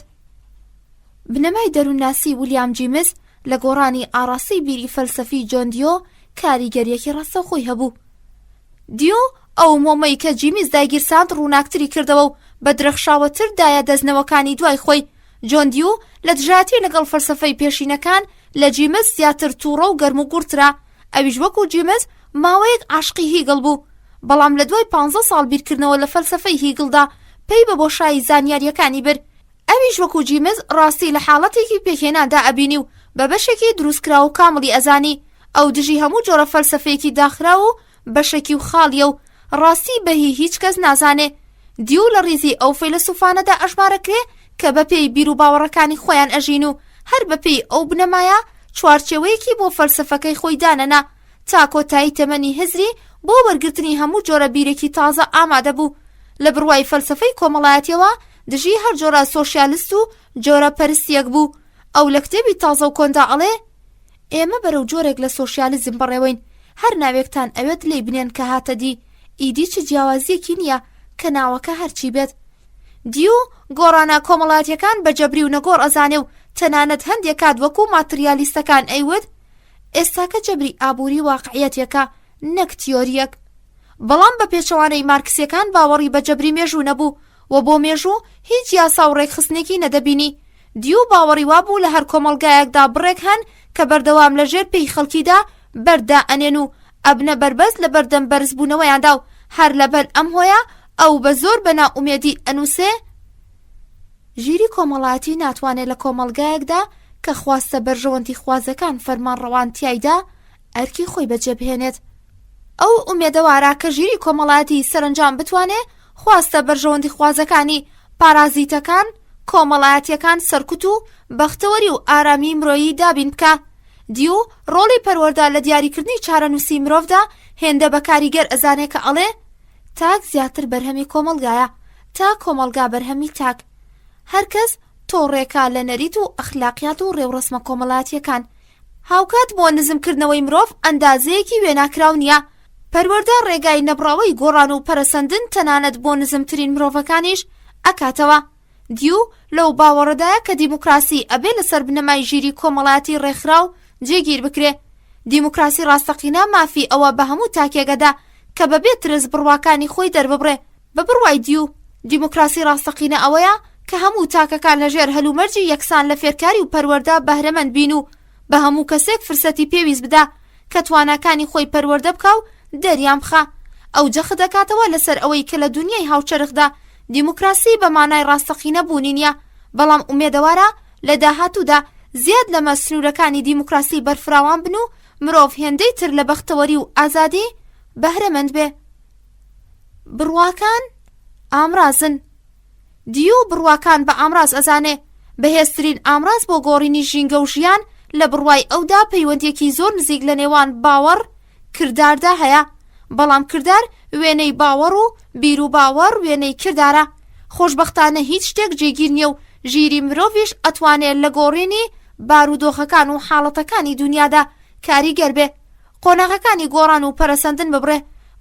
بنەمای دەروونناسی ویلیام جیمز لە گۆڕانی ئاڕاستی بیری فەلسەفی جۆن دیۆ کاریگەریەکی ڕاستەوخۆی هەبوو. دیۆ ئەو مۆمەی کە جیمز داگیرساند ڕووناکتری کردەوە و بە درەخشاوەتر دایە دەستنەوەکانی دوای خۆی. جۆن دیۆ لە دژایەتی لەگەڵ فەلسەفەی پێشینەکان لە جیمز زیاتر تووڕە و گەرم و گورترا، ئەویش وەکو جیمز ماوەیەک عاشقی هیگڵ بوو، بەڵام لە دوای 15 ساڵ بیرکردنەوە لە فەلسەفەی هیگڵدا پێی بە بۆشایی زانیاریەکانی برد. ئەویش وەکو جیمز ڕاستی لە حاڵەتێکی پێکهێناندا ئەبینی و بە بەشێکی دروستکرا و کامڵی ئەزانی ئەو دژی هەموو جۆرە فەلسەفەیەکی داخرا و بەشێکی و خاڵیە و ڕاستی بەهی هیچ کەس نازانێ. دیو لە ڕیزی ئەو فەیلسوفانەدا ئەژمارەکرێ کە بەپێی بیر و باوەڕەکانی خۆیان ئەژین و هەر بەپێی ئەو بنەمایە چوارچێوەیەکی بۆ فەلسەفەکەی خۆی دانەنا تا کۆتایی تەمەنی هزری بۆ وەرگرتنی هەموو جۆرە بیرێکی تازە ئامادە بوو. لە بڕوای فەلسەفەی کۆمەڵایەتیەوە دژی هەر جۆرە سۆشیالیست و جۆرە پەرستیەک بوو. ئەو لە کتێبی تازە و کۆندا ئەڵێ ئێمە بەرەو جۆرێک لە سۆشیالیزم بەڕێوەین، هەر ناوێکتان ئەوێت لێی بنێن کە هاتە دی، ئیدی چ جیاوازیەکی نییە کە ناوەکە هەرچی بێت. دیو گۆڕانە کۆمەڵایەتیەکان بە جەبری و نەگۆڕ ئەزانێ و تەنانەت هەندێک کات وەکو ماتریالیستەکان ئەیوت ئێستاکە جەبری ئابووری واقعیەتێکە نەک تیۆریەک. بەڵام بە پێچەوانەی مارکسیەکان باوەڕی بە جەبری مێژوو نەبوو و بۆ مێژوو هیچ یاسا و ڕێکخستنێکی نەدەبینی. دیو باوەڕی وابوو لە هەر کۆمەڵگایەکدا بڕێک هەن کە بەردەوام لەژێر پێی خەڵکیدا بەردا ئەنێن و ئەبنە بەربەست لە بەردەم بەرزبوونەوەیاندا و هەر لەبەر ئەم هۆیە ئەو بە زۆر بە ناومێدی ئەنووسێ ژیری کۆمەڵایەتی ناتوانێت لە کۆمەڵگایەکدا کە خواستە بەرژەوەندی خوازەکان فەرمانڕەوانتیایدا ئەرکی خۆی بەجێبهێنێت. ئەو ئومێدەوارە کە ژیری کۆمەڵایەتی سەرنجام بتوانێ خواستە بەرژەوەندی خوازەکانی پارازیتەکان کۆمەڵایەتیەکان سەرکوت و بەختەوەری و ئارامی مرۆیی دابین بکە. دیو ڕۆڵی پەروەردا لە دیاریکردنی چارەنووسی مرۆڤدا هێندە بە کاریگەر ئەزانێ کە ئەڵێ تاک زیاتر بەرهەمی کۆمەلگایە تا کۆمەلگا بەرهەمی تاک. هەرکەس تۆڕێکا لە نەریت و ئەخلاقیات و ڕێوڕسمە کۆمەڵایەتیەکان. هاوکات بۆ نزمکردنەوەی مرۆڤ ئەندازەیەکی وێناکراو نییە. پەروەردە ڕێگای نەبڕاوەی گۆڕان و پەرەسەندن تەنانەت بۆ نزمترین مرۆڤەکانیش ئەکاتەوە. دیو لەو باوەڕەدایە کە دیموکراسی ئەبێ لەسەر بنەمای ژیری کۆمەڵایەتی ڕێکخراو جێگیر بکرێ. دیموکراسی ڕاستەقینە مافی ئەوە بە هەموو تاکێگەدا کە بەبێ ترس بڕواکانی خۆی دەرببڕێ. بە بڕوای دیو دیموکراسی ڕاستەقینە ئەوەیە کە هەموو تاکەکان لەژێر هەلومەرجی یەکسان لە فێرکاری و پەروەردە بەهرەمەند بین و بە هەموو کەسێک فرسەتی پێویست بدا کە تواناکانی خۆی پەروەردە بکە و دەریان بخە. ئەو جەخ دەکاتەوە لەسەر ئەوەی کە لە دنیای هاوچەرخدا دیموکراسی بە مانای ڕاستەقینە بوونی نییە، بەڵام ئومێدەوارە لە داهاتوودا زیاد لە مەسنوورەکانی دیموکراسی بەرفراوان بن و مرۆڤ هێندەی تر لە بەختەوەری و ئازادی بەهرەمەند بێ. بڕواکان ئامرازن. دیو بڕواکان بە ئامراز ئەزانێ. بەهێزترین ئامراز بۆ گۆڕینی ژینگە و ژیان لە بڕوای ئەودا پەیوەندیەکی زۆر نزیک لە نێوان باوەڕ کرداردا هەیە. بەڵام کردار وێنەی باوەڕ و بیر و باوەڕ وێنەی کردارە. خۆشبەختانە هیچ شتێک جێگیر نییە و ژیری مرۆڤیش ئەتوانێت لە گۆڕینی بارودۆخەکان و حاڵەتەکانی دنیادا کاریگەر بێ. قۆناغەکانی گۆڕان و پەرەسەندن ببڕێ.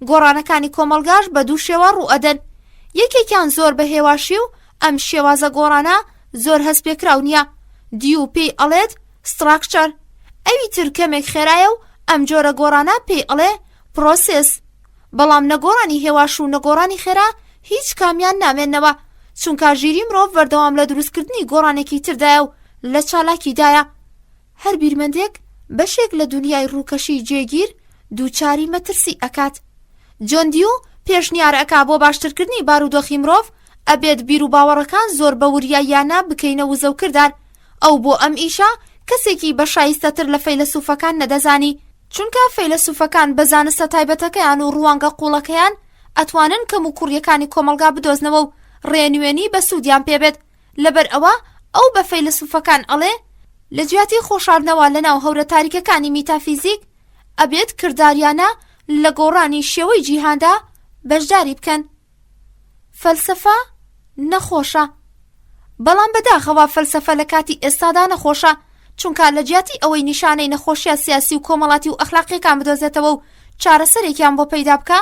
گۆڕانەکانی کۆمەلگاش بە دوو شێوە ڕوو ئەدەن. یەکێکیان زۆر بە هێواشی و ئەم شێوازە گۆڕانە زۆر هەست پێکراو نییە. دیو پێی ئەڵێت ستراکچەر. ئەوی تر کەمێک خێرایە و ئەم جۆرە گۆڕانە پێی ئەڵێ پرۆسێس. بەڵام نەگۆڕانی هێواش و نەگۆڕانی خێرا هیچ کامیان نامێنەوە، چونکە ژیری مرۆڤ بەردەوام لە دروستکردنی گۆڕانێکی تردایە و لە چالاکیدایە. هەر بیرمەندێک بەشێک لە دنیای ڕووکەشی جێگیر دووچاری مەترسی ئەکات. جۆن دیو پێشنیار ئەکا بۆ باشترکردنی بارودۆخی مرۆڤ ئەبێت بیر و باوەڕەکان زۆر بە وریایانە بکەینە وزە و کردار. ئەو بۆ ئەم ئیشە کەسێکی بە شایستەتر لە فەیلسوفەکان نەدەزانی، چونکە فەیلسوفەکان بە زانستە تایبەتەکەیان و ڕوانگە قوڵەکەیان ئەتوانن کەم و کوڕیەکانی کۆمەلگا بدۆزنەوە و ڕێنوێنی بە سوودیان پێبێت. لەبەر ئەوە ئەو بە فەیلسوفەکان ئەڵێ لە جیاتی خۆشاردنەوە لەناو هەورە تاریکەکانی میتافیزیک ئەبێت کرداریانە لە گۆڕانی شێوەی جیهاندا بەشداری بکەن. فەلسەفە نەخۆشە، بەڵام بەداخەوە فەلسەفە لە کاتی ئێستادا نەخۆشە، چونکە لە جیاتی ئەوەی نیشانەی نەخۆشیە سیاسی و کۆمەڵاتی و ئەخلاقیەکان بدۆزێتەوە و چارەسەرێکیان بۆ پەیدا بکە،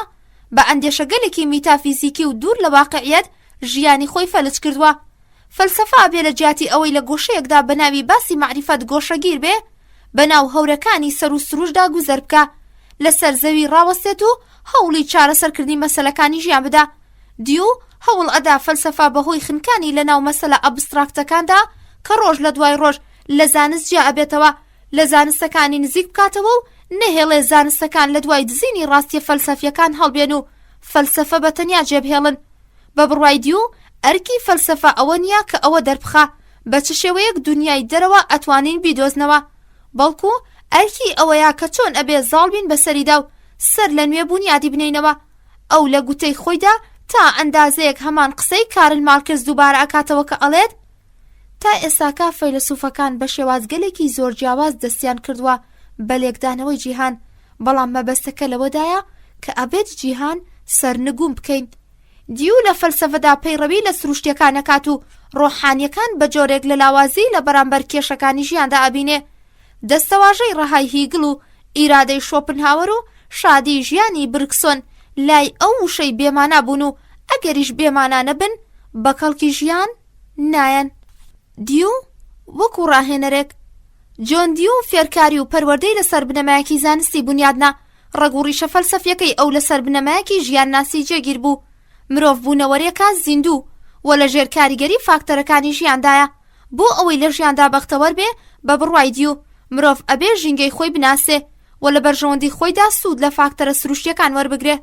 بە ئەندێشەگەلێکی میتافیزیکی و دوور لە واقعیەت ژیانی خۆی فەلج کردووە. فەلسەفە ئەبێ لە جیاتی ئەوەی لە گۆشەیەکدا بە ناوی باسی معریفەت گۆشەگیر بێ، بە ناو هەورەکانی سەر و سروشدا گوزەر بکە، لەسەر زەوی ڕاوەستێت و هەوڵی چارەسەرکردنی مەسەلەکانی ژیان بدە. دیو هەوڵ ئەدا فەلسەفە بەهۆی خنکانی لە ناو مەسەلە ئەبستراکتەکاندا کە ڕۆژ لە دوای ڕۆژ لە زانست جیا ئەبێتەوە لە زانستەکانی نزیک بکاتەوە و نەهێڵێ زانستەکان لە دوای دزینی ڕاستیە فەلسەفیەکان هەڵبێن و فەلسەفە بەتەنیا جێبهێڵن. بە بڕوای دی و ئەرکی فەلسەفە ئەوە نییە کە ئەوە دەربخە بە چ شێوەیەک دنیای دەرەوە ئەتوانین بیدۆزنەوە، بەڵکو ئەرکی ئەوەیە کە چۆن ئەبێ زاڵ بین بەسەریدا و سەر لە نوێ بوونیادی بنینەوە. ئەو لە گوتەی خۆیدا تا ئەندازەیەک هەمان قسەی کارل مارکس دووبارە ئەکاتەوە کە ئەڵێت تا ئێساکە فەیلسوفەکان بە شێوازگەلێکی زۆر جیاواز دەستیان کردووە بە لێکدانەوەی جیهان، بەڵام مەبەستەکە لەوەدایە کە ئەبێت جیهان سەرنگوم بکەین. دیو لە فەلسەفەدا پەیڕەوی لە سروشتیەکان نەکات و ڕۆحانیەکان بە جۆرێک لە لاوازی لە بەرامبەر کێشەکانی ژیاندا ئەبینێ. دەستەواژەی ڕەهای هیگل و ئیرادەی شۆپنهاوەر و شادی ژیانی برکسۆن لای ئەو وشەی بێمانە بوون و ئەگەریش بێمانە نەبن بە کەڵکی ژیان نایەن. دیو وەکو ڕاهێنەرێک جۆن دیو فێرکاری و پەروەردەی لەسەر بنەمایەکی زانستی بنیادنا ڕەگوڕیشە فەلسەفیەکەی ئەو لەسەر بنەمایەکی ژیان ناسی جێگیر بوو. مرۆڤ بوونەوەریەکە زیندوو و لە ژێر کاریگەری فاکتەرەکانی ژیاندایە. بۆ ئەوەی لە ژیاندا بەختەوەر بێ بە بڕوای دیو مرۆڤ ئەبێ ژینگەی خۆی بناسێ و لە بەرژەوەندی خۆیدا سوود لە فاکتەرە سروشتیەکان وەربگرێ.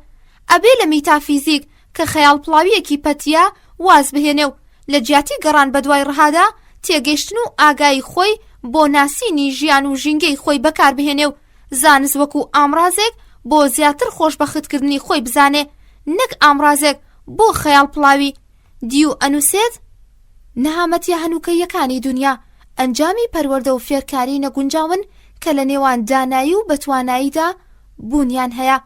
ئەبێ لە میتافیزیک کە خەیاڵ پڵاویەکی پەتیە واز بهێنێ و لە جیاتی گەڕان بە دوای ڕەهادا تێگەیشتن و ئاگای خۆی بۆ ناسینی ژیان و ژینگەی خۆی بەکار بهێنێ و زانست وەکو ئامڕازێک بۆ زیاتر خۆشبەختکردنی خۆی بزانێ، نەک ئامڕازێک بۆ خەیاڵ پڵاوی. دیو ئەنووسێت نەهامەتیە هەنووکەیەکانی دنیا ئەنجامی پەروەردە و فێرکاری نەگونجاون کە لە نێوان دانایی و بەتواناییدا بوونیان هەیە.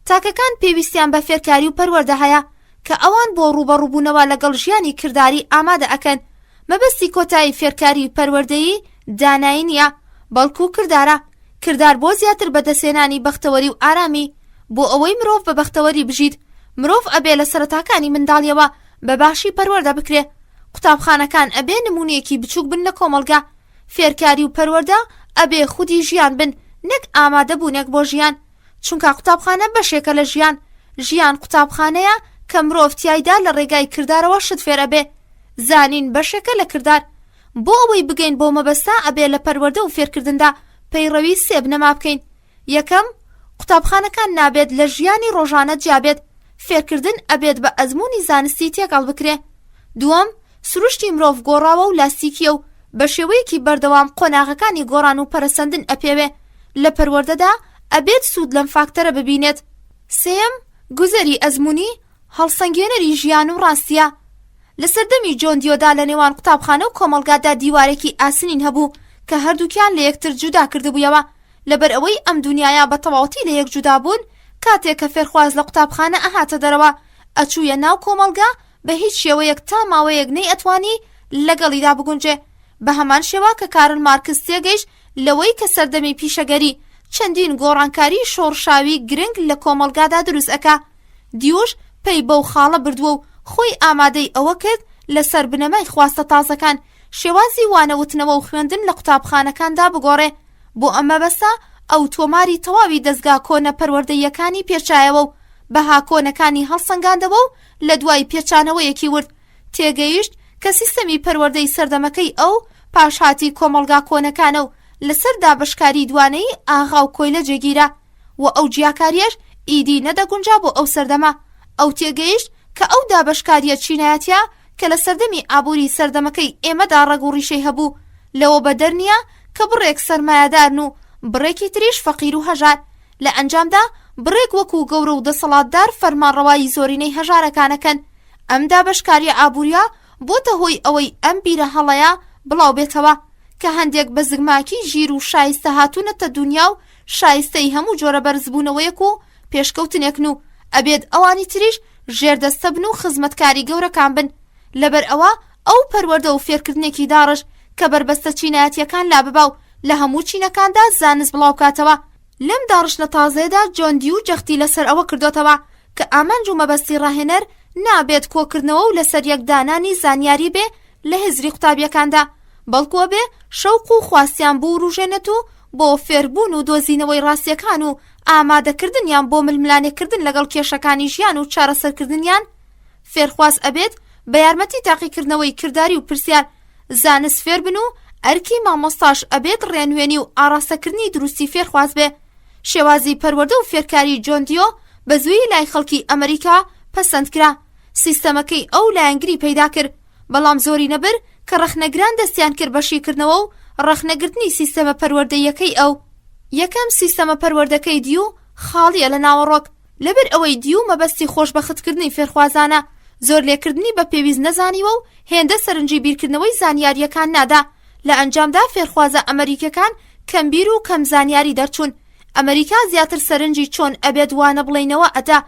تاکەکان پێویستیان بە فێرکاری و پەروەردە هەیە کە ئەوان بۆ ڕوبەڕووبوونەوە لەگەڵ ژیانی کردداری ئامادە ئەکەن. مەبەستی کۆتایی فێرکاری پەروەردەیی دانایی نییە، بەڵکو کردارە. کردار بۆ زیاتر بەدەستێنانی بەختەوەری و ئارامی. بۆ ئەوەی مرۆڤ بە بەختەوەری بژیت، مرۆڤ ئەبێ لە سەرەتاکانی منداڵیەوە بە باشی پەروەردە بکرێ. قوتابخانەکان ئەبێ نمونەیەکی بچووک بن لە کۆمەڵگا. فێرکاری و پەروەردە ئەبێ خودی ژیان بن، نەک ئامادە بوونێک بۆ ژیان، چونکە قوتابخانە بەشێکە لە ژیان. ژیان قوتابخانەیە کە مرۆڤ تیایدا لە ڕێگای کردارەوە شت فێر ئەبێ. زانین بەشێکە لە کردار. بۆ ئەوەی بگەین بۆ مەبەستا ئەبێ لە پەروەردە و فێرکردندا پەیڕەوی سێ بنەما بکەین. یەکەم، قوتابخانەکان نابێت لە ژیانی ڕۆژانە جیابێت. فێرکردن ئەبێت بە ئەزموونی زانستی تێکەڵ بکرێ. دووەم، سروشتی مرۆڤ گۆڕاوە و لاستیکیە و بە شێوەیەکی بەردەوام قۆناغەکانی گۆڕان و پەرەسەندن ئەپێوێ. لە پەروەردەدا ئەبێت سوود لەم فاکتەرە ببینێت. سێم، گوزەری ئەزموونی هەڵسەنگێنەری ژیان و ڕاستیە. لە سەردەمی جۆن دیۆدا لە نێوان قوتابخانە و کۆمەڵگادا دیوارێکی ئاسنین هەبوو کە هەردووکیان لە یەکتر جودا کردبوویەوە. لەبەر ئەوەی ئەم دنیاە بە تەواوەتی لە یەک جودا بوون، کاتێک کە فێرخواز لە قوتابخانە ئەهاتە دەرەوە ئەچوویە ناو کۆمەڵگا بە هیچ شێوەیەک تا ماوەیەک نەی ئەتوانی لەگەڵیدا بگونجێ. بە هەمان شێوە کە کارل مارکس تێگەیشت لەوەی کە سەردەمی پیشەگەری چەندین گۆڕانکاری شۆڕشاوی گرنگ لە کۆمەڵگادا دروست ئەکا. دیوش پێی بەو خاڵە بردووە و خۆی ئامادەی ئەوە کرد لەسەر بنەمای خواستە تازەکان شێوازی وانەوتنەوە و خوێندن لە قوتابخانەکاندا بگۆڕێ. بۆ ئەمە بەسە ئەو تۆماری تەواوی دەستگا کۆنە پەروەردەیەکانی پێچایەوە و بەها کۆنەکانی هەڵسەنگاندەوە و لە دوای پێچانەوەیەکی ورد تێگەیشت کە سیستەمی پەروەردەی سەردەمەکەی ئەو پاشهاتی کۆمەڵگا کۆنەکانە و لەسەر دابشکاری دوانەی ئاغا و کۆیلە جێگیرە و ئەو جیاکاریەش ئیدی نەدەگونجا بۆ ئەو سەردەمە. ئەو تێگەیشت کە ئەو دابشکاریە چینایەتە کە لە سەردەمی ئابووری سەردەمەکەی ئێمەدا ڕێگ و ڕیشەی هەبوو لەوە بەدەر نییە کە بڕێک سەرمایەدارن و بڕێکی تریش فەقیر و هەژار. لە ئەنجامدا بڕێک وەکو گەورە و دەسەڵاتدار فەرمانڕەوایی زۆرینەی هەژارەکانەکەن. ئەم دابشکاری ئابووریە بۆتە هۆی ئەوەی ئەم بیرە هەڵەیە بڵاو بێتەوە کە هەندێک بە زگماکی ژیر و شایستە هاتوونەتە دنیا و شایستەی هەموو جۆرە بەرزبوونەوەیەک و پێشکەوتنێکن و ئەبێت ئەوانی تریش ژێردەستە بن و خزمەتکاری گەورەکان بن. لەبەر ئەوە ئەو پەروەردە و فێرکردنێکی داڕش کە بربەستە چینایەتیەکان لا ببا و لە هەموو چینەکاندا زانست بڵاو کاتەوە. لەم داڕشتە تازەیەدا جۆن دیو جەختی لەسەر ئەوە کردوتەوە کە ئامانج و مەبەستی ڕاهێنەر نابێت کۆکردنەوە و لەسەر یەکدانانی زانیاری بێ لە هزری قوتابیەکاندا، بەڵکووە بێ شەوق و خواستیان بۆ ڕوژێنێت و بۆ فێربوون و دۆزینەوەی ڕاستیەکان و ئامادەکردنیان بۆ ململانێکردن لەگەڵ کێشەکانی ژیان و چارەسەرکردنیان. فێرخواز ئەبێت بە یارمەتی تاقیکردنەوەی کردداری و پرسیار زانست فێر بن و ئەرکی مامۆستاش ئەبێت ڕێنوێنی و ئاڕاستەکردنی دروستی فێرخواز بێ. شێوازی پەروەردە و فێرکاری جۆن دیۆ بە زووی لای خەڵکی ئەمریکا پەسەند کرا. سیستەمەکەی ئەو لایەنگری پەیدا کرد، بەڵام زۆری نەبر کە ڕەخنەگران دەستیان کرد بەشیکردنەوە و ڕەخنەگرتنی سیستەمە پەروەردەیەکەی ئەو. یەکەم سیستەمە پەروەردەکەی دیو خاڵیە لە ناوەڕۆک، لەبەر ئەوەی دیو مەبەستی خۆشبەختکردنی فێرخوازانە، زۆر لێکردنی بە پێویست نەزانیوە و هێندە سەرنجی بیرکردنەوەی زانیاریەکان نادا. لە ئەنجامدا فێرخوازە ئەمریکەکان کەمبیر و کەم زانیاری دەرچوون. ئەمریکا زیاتر سەرنجی چۆن ئەبێت وانە بڵێنەوە ئەدا،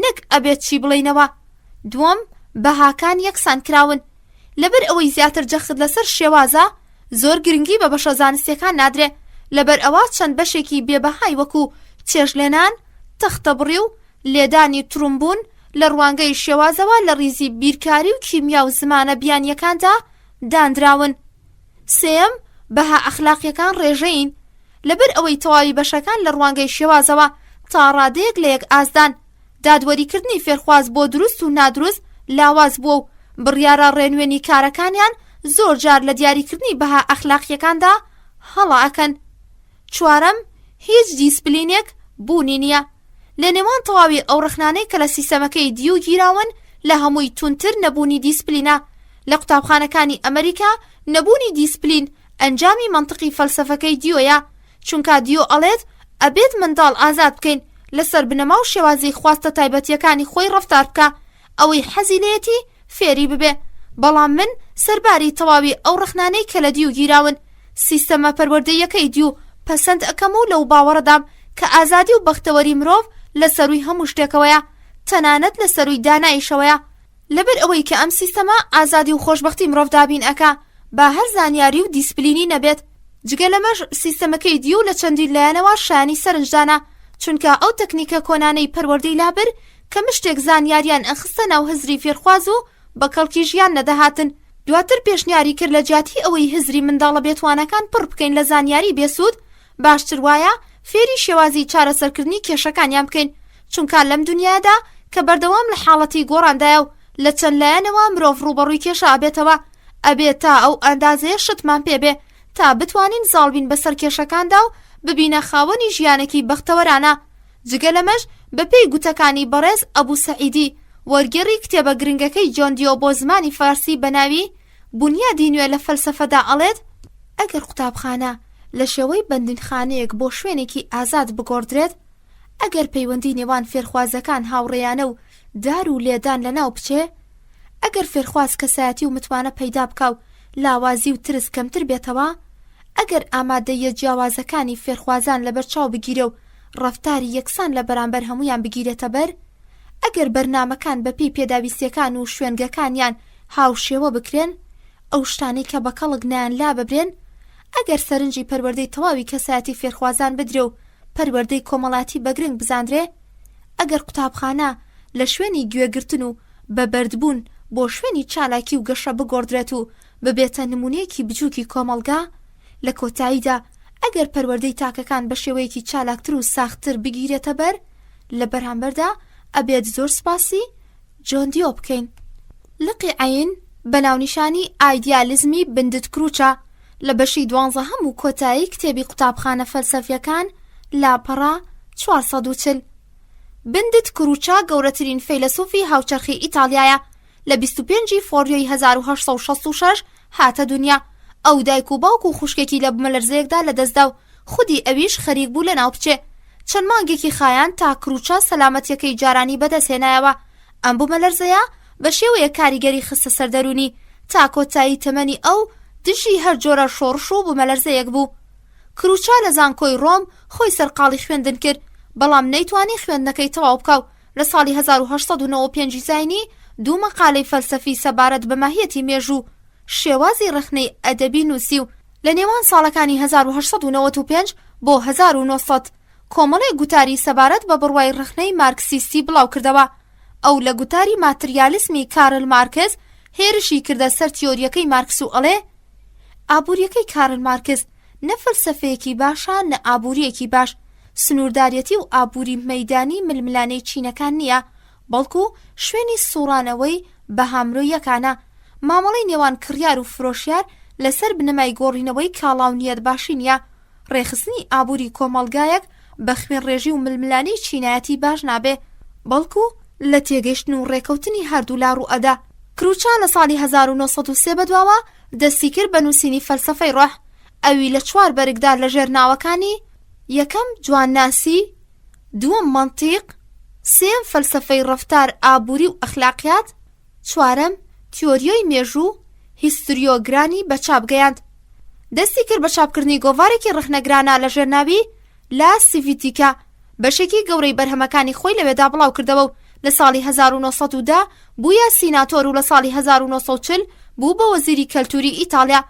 نەک ئەبێت چی بڵێنەوە. دووەم، بەهاکان یەکسان کراون. لەبەر ئەوەی زیاتر جەخت لەسەر شێوازە، زۆر گرنگی بە بەشە زانستیەکان نادرێ، لەبەر ئەوە چەند بەشێکی بێبەهای وەکو چێژلێنان، تەختەبڕی و لێدانی ترومبون لە ڕوانگەی شێوازەوە لە ڕیزی بیرکاری و کیمیا و زمانە بیانیەکاندا دانراون. سێم، بەها ئەخلاقیەکان ڕێژەین، لەبەر ئەوەی تەواوی بەشەکان لە ڕوانگەی شێوازەوە تا ڕادەیەک لە یەک ئازدان. دادوەریکردنی فێرخواز بۆ دروست و نادروست لاواز بووە و بڕیارە ڕێنوێنی کارەکانیان زۆر جار لە دیاریکردنی بەها ئەخلاقیەکاندا هەڵا ئەکەن. چوارەم، هیچ دیسپلینێک بوونی نییە. لە نێوان تەواوی ئەو ڕخنانەی کە لە سیستەمەکەی دیو گیراون، لە هەمووی تونتر نەبوونی دیسپلینە. لە قوتابخانەکانی ئەمریکا نەبوونی دیسپلین ئەنجامی منطقی فەلسەفەکەی دیۆیە، چونکە دیۆ ئەڵێت ئەبێت منداڵ ئازاد بکەین لەسەر بنەما و شێوازی خواستە تایبەتیەکانی خۆی ڕەفتار بکە، ئەوەی حەزی لێتی فێری ببێ. بەڵام من سەرباری تەواوی ئەو ڕخنانەی کە لە دیو گیراون، سیستەمە پەروەردەیەکەی دیو پەسەند ئەکەم و لەو باوەڕەدام کە ئازادی و بەختەوەری مرۆڤ لە سەروی هەموو شتێکەوەیە، تەنانەت لە سەروی دانایشەوەیە. لەبەر ئەوەی کە ئەم سیستەمە ئازادی و خۆشبەختی مرۆڤ دابین ئەکا، با هەر زانیاری و دیسپلینی نەبێت. جگە لەمەش سیستەمەکەی دیو لە چەندین لایەنەوە شایانی سەرنجدانە، چونکە ئەو تەکنیکە کۆنانەی پەروەردەی لابر کە مشتێک زانیاریان ئەخستە ناو هزری فێرخواز و بە کەڵکی ژیان نەدەهاتن. دواتر پێشنیاری کرد لە جیاتی ئەوەی هزری منداڵە بێتوانەکان پڕ بکەین لە زانیاری بێسوود، باشتر وایە فێری شێوازی چارەسەرکردنی کێشەکانیان بکەین، چونکە لەم دنیادا کە بەردەوام لە حاڵەتی گۆڕاندایە و لە چەند لایەنەوە مرۆڤ ڕوبەڕووی کێشە ئابێتەوە، ئەبێت تا ئەو ئەندازەیە شتمان پێبێ تا بتوانین زاڵبین بەسەر کێشەکاندا و ببینە خاوەنی ژیانێکی بەختەوەرانە. جگە لەمەش بەپێی گوتەکانی بەڕێز ئەبوو سەعیدی، وەرگێڕی کتێبە گرنگەکەی جۆن دیۆ بۆ زمانی فارسی بەناوی بونیادی نوێ لە فەلسەفەدا ئەڵێت ئەگەر قوتابخانە لە شێوەی بەندنخانەیەک بۆ شوێنێکی ئازاد بگۆڕدرێت، ئەگەر پەیوەندی نێوان فێرخوازەکان هاوڕێیانە و دار و لێدان لەناو بچێ، ئەگەر فێرخواز کەسایەتی و متوانە پەیدا بکە و لاوازی و ترس کەمتر بێتەوە، ئەگەر ئامادەیە جیاوازەکانی فێرخوازان لەبەرچاو بگیرێ و ڕەفتاری یەکسان لە بەرامبەر هەمویان بگیرێتە بەر، ئەگەر بەرنامەکان بەپێی پێداویستیەکان و شوێنگەکانیان هاوشێوە بکرێن، ئەو شتانەی کە بە کەڵک نایان لا ببرێن، ئەگەر سەرنجی پەروەردەی تەواوی کەسایەتی فێرخوازان بدرێ و پەروەردەی کۆمەڵاتی بەگرنگ بزاندرێ، ئەگەر قوتابخانە لە شوێنی گوێگرتن و بەبەردبوون بۆ شوێنی چالاکی و گەشە بگۆڕدرێت و ببێتە نمونەیەکی بچووکی کۆمەڵگا، لە کۆتاییدا ئەگەر پەروەردەی تاکەکان بە شێوەیەکی چالاکتر و ساختتر بگیرێتە بەر، لە بەرامبەردا ئەبێت زۆر سپاسی جۆن دیۆ بکەین. لقی عین بەناونیشانی ئایدیالیزمی بندت کروچە لە بەشی 12 و کۆتایی کتێبی قوتابخانە فەلسەفیەکان لاپەڕا 440. بندت کروچە گەورەترین فەیلسوفی هاوچەرخی ئیتالیایە، لە 25 فۆریۆی 1866 هاتە دنیا. ئەو دایک و باوک و خوشکێکی لە بمەلەرزەیەکدا لەدەستدا و خودی ئەویش خەریک بوو لە ناو بچێ. چەند مانگێکی خایان تا کروچە سەلامەتیەکەی جارانی بەدەستهێنایەوە. ئەم بمەلەرزەیە بە شێوەیە کاریگەری خستە سەردەرونی تا کۆتایی تەمەنی ئەو دژی هەر جۆرە شۆڕش و بمەلەرزەیەک بوو. کروچە لە زانکۆی ڕۆم خۆی سەرقاڵی خوێندن کرد، بەڵام نەیتوانی خوێندنەکەی تەواو بکە و لە ساڵی 1895 زاینی 2 مەقالەی فەلسەفی سەبارەت بە ماهیەتی مێژوو شێوازی ڕخنەی ئەدەبی نووسی و لە نێوان ساڵەکانی 1895 بۆ 1900 کۆمەڵێک گوتاری سەبارەت بە بڕوای ڕخنەی مارکسیستی بڵاو کردەوە. ئەو لە گوتاری ماتریالیسمی کارل مارکس هێرشی کردە سەر تیۆریەکەی مارکس و ئەڵێ ئابوووریەکەی کارل مارکس نە فەلسەفەیەکی باشە نە ئابوووریەکی باش، سنوورداریەتی و ئابووری مەیدانی ململانەی چینەکان نییە، بەڵکو شوێنی سوڕانەوەی بە هامرۆیەکانە. مامەڵەی نێوان کڕیار و فرۆشیار لەسەر بنەمای گۆڕینەوەی کاڵاونیەت باشی نییە. ڕێخستنی ئابووری کۆمەڵگایەک بە خوێن ڕێژی و ململانی چینایەتی باش نابێ، بەڵکو لە تێگەیشتن و ڕێکەوتنی هەردوو لا ڕوئەدا. کروچا لە ساڵی 1903 بەدواوە دەستی کرد بە نووسینی فەلسەفەی ڕۆح، ئەوی لە 4 بەرگدا لە ژێرناوەکانی: یەکەم جوانناسی، دووەم مەنتیق، سێم فەلسەفەی ڕەفتار، ئابووری و ئەخلاقیات، چوارەم تیۆریۆی مێژوو، هیستوریۆگرانی بە چاپگەیاند. دەستی کرد بە چاپکردنی گۆڤارێکی ڕخنەگرانە لە ژێرناوی لا سیڤیتیکا، بەشێکی گەورەی بەرهەمەکانی خۆی لەوێدا بڵاو کردەوە و لە ساڵی 1910 بووە سیناتۆر و لە ساڵی 1940 بوو بە وەزیری کەلتوری ئیتالیا.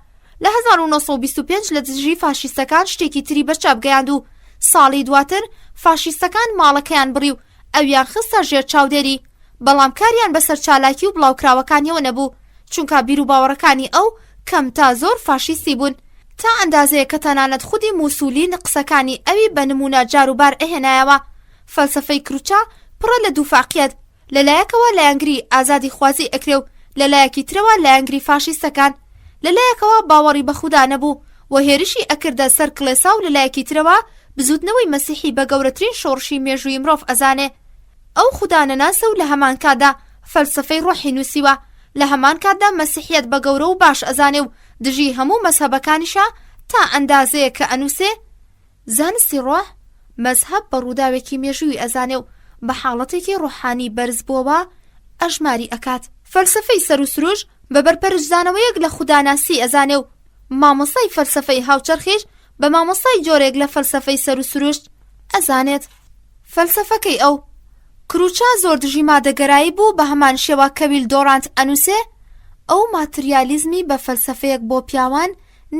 لە 1925 لە دژی فاشیستەکان شتێکی تری بەرچاوگەیاند و ساڵی دواتر فاشیستەکان ماڵەکەیان بڕی و ئەویان خستە ژێر چاودێری، بەڵام کاریان بەسەر چالاکی و بڵاوکراوەکانیەوە نەبوو، چونکە بیر و باوەڕەکانی ئەو کەم تا زۆر فاشیستی بوون، تا ئەندازەیە کە تەنانەت خودی موسولین قسەکانی ئەوی بە نمونە جاروبار ئەهێنایەوە. فەلسەفەی کروچا پڕە لە دووفاقیەت، لەلایەکەوە لایەنگری ئازادی خوازی ئەکرێ و لەلایەکی ترەوە لایەنگری فاشیستەکان، لەلایەکەوە باوەڕی بە خودا نەبوو و هێرشی ئەکردە سەر کڵێسا و لەلایەکی ترەوە بزوتنەوەی مەسیحی بە گەورەترین شۆڕشی مێژووی مرۆڤ ئەزانێ. ئەو خودا نەناسە و لە هەمان کاتدا فەلسەفەی ڕۆحی نووسیوە، لە هەمان کاتدا مەسیحیەت بە گەورە و باش ئەزانێ و دژی هەموو مەزهەبەکانیشە تا ئەندازەیە کە ئەنووسێ. زانستی ڕۆح مەزهەب بە ڕووداوێکی مێژووی ئەزانێ و بە حاڵەتێکی ڕۆحانی بەرز بووەوە ئەژماری ئەکات. فەلسەفەی سەر و سروش بە بەرپەرشدانەوەیەک لە خوداناسی ئەزانێ و مامۆستای فەلسەفەی هاوچەرخیش بە مامۆستای جۆرێک لە فەلسەفەی سەر و سروشت ئەزانێت. فەلسەفەکەی ئەو کروچا زۆر دژی مادەگەرایی بوو، بە هەمان شێوە کەویل دۆڕانت ئەنووسێ: ئەو ماتریالیزمی بە فەلسەفەیەک بۆ پیاوان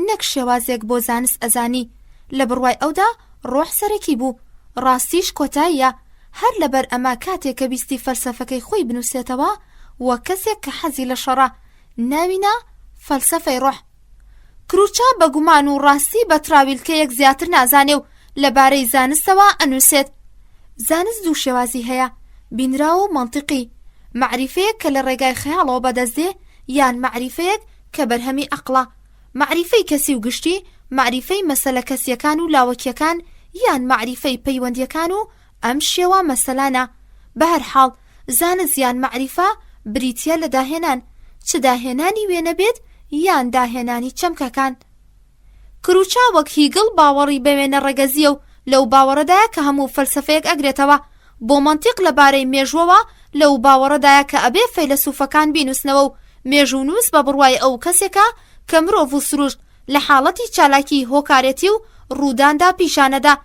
نەک شێوازێک بۆ زانست ئەزانی. لە بڕوای ئەودا ڕۆح سەرەکی بوو، ڕاستیش کۆتاییە. هەر لەبەر ئەمە کاتێک کە بیستی فەلسەفەکەی خۆی بنووسێتەوە وە کەسێک کە حەزی لە شەڕە ناوینە فەلسەفەی ڕۆح. کروچا بە گومان و ڕاستی بە تراویلکەیەک زیاتر نازانێ و لەبارەی زانستەوە ئەنووسێت: زانست دوو شێوازی هەیە، بینراو و مەنتیقی، معریفەیەک کە لە ڕێگای خەیاڵەوە بەدەستدێ یان معریفەیەک کە بەرهەمی ئەقڵە. معریفەی کەسی و گشتی، معریفەی مەسەلە کەسیەکان و لاوەکیەکان یان معریفەی پەیوەندیەکان و ئەم شێوە مەسەلانە. بە هەر حاڵ زانست یان معریفە بریتیە لە داهێنان، چ داهێنانی وێنە بێت یان داهێنانی چەمکەکان. کروچا وەک هیگڵ باوەڕی بە وێنە ڕەگەزیە و لەو باوەڕەدایە کە هەموو فەلسەفەیەک ئەگرێتەوە. بۆ مەنتیق لەبارەی مێژووەوە لەو باوەڕەدایە کە ئەبێ فەیلسوفەکان بینووسنەوە و مێژوو نووس بە بڕوای ئەو کەسێکە کە مرۆڤ و سروشت لە حاڵەتی چالاکی هۆکارێتی و ڕووداندا پیشانەدا،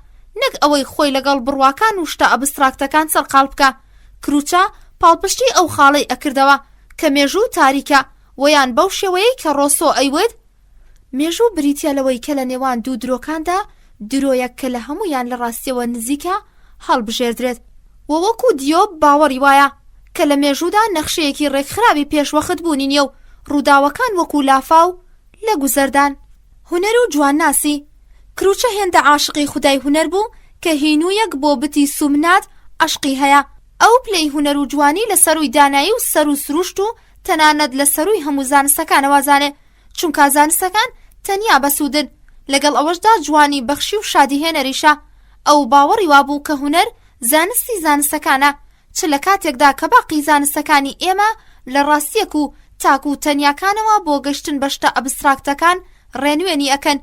نەک ئەوەی خۆی لەگەڵ بڕواکان و شتە ئەبستراکتەکان سەرقاڵ بکە. کروچا پاڵپشتی ئەو خاڵەی ئەکردەوە کە مێژوو تاریکە، وەیان بەو شێوەیەی کە ڕۆسۆ ئەیوت: مێژوو بریتە لەوەی کە لە نێوان دوو درۆکاندا درۆیەک کە لە هەمویان لە ڕاستیەوە نزیکە هەڵبژێردرێت. وەکو دیۆب باوەڕی وایە کە لە مێژوودا نەخشەیەکی ڕێکخراوی پێشوەخت بوونی نیە و ڕووداوەکان وەکو لافاو لە گوزەردان. هونەر و جوانناسی کروچە هێندە عاشقی خودای هونەر بوو کە هینوویەک بۆ بتی سومنات عشقی هەیە. ئەو پلەی هونەر و جوانی لە سەروی دانایی و سەر و سروشت و تەنانەت لە سەروی هەموو زانستەکانەوە زانێ، چونکە زانستەکان تەنیا بەسوودن، لەگەڵ ئەوەشدا جوانی بەخشی و شادی هێنەریشە. ئەو باوەڕی وابوو کە هونەر زانستی زانستەکانە، چ لە کاتێکدا کە باقی زانستەکانی ئێمە لە ڕاستیەک و تاک و تەنیاکانەوە بۆ گەشتن بە شتە ئەبستراکتەکان ڕێنوێنی ئەکەن.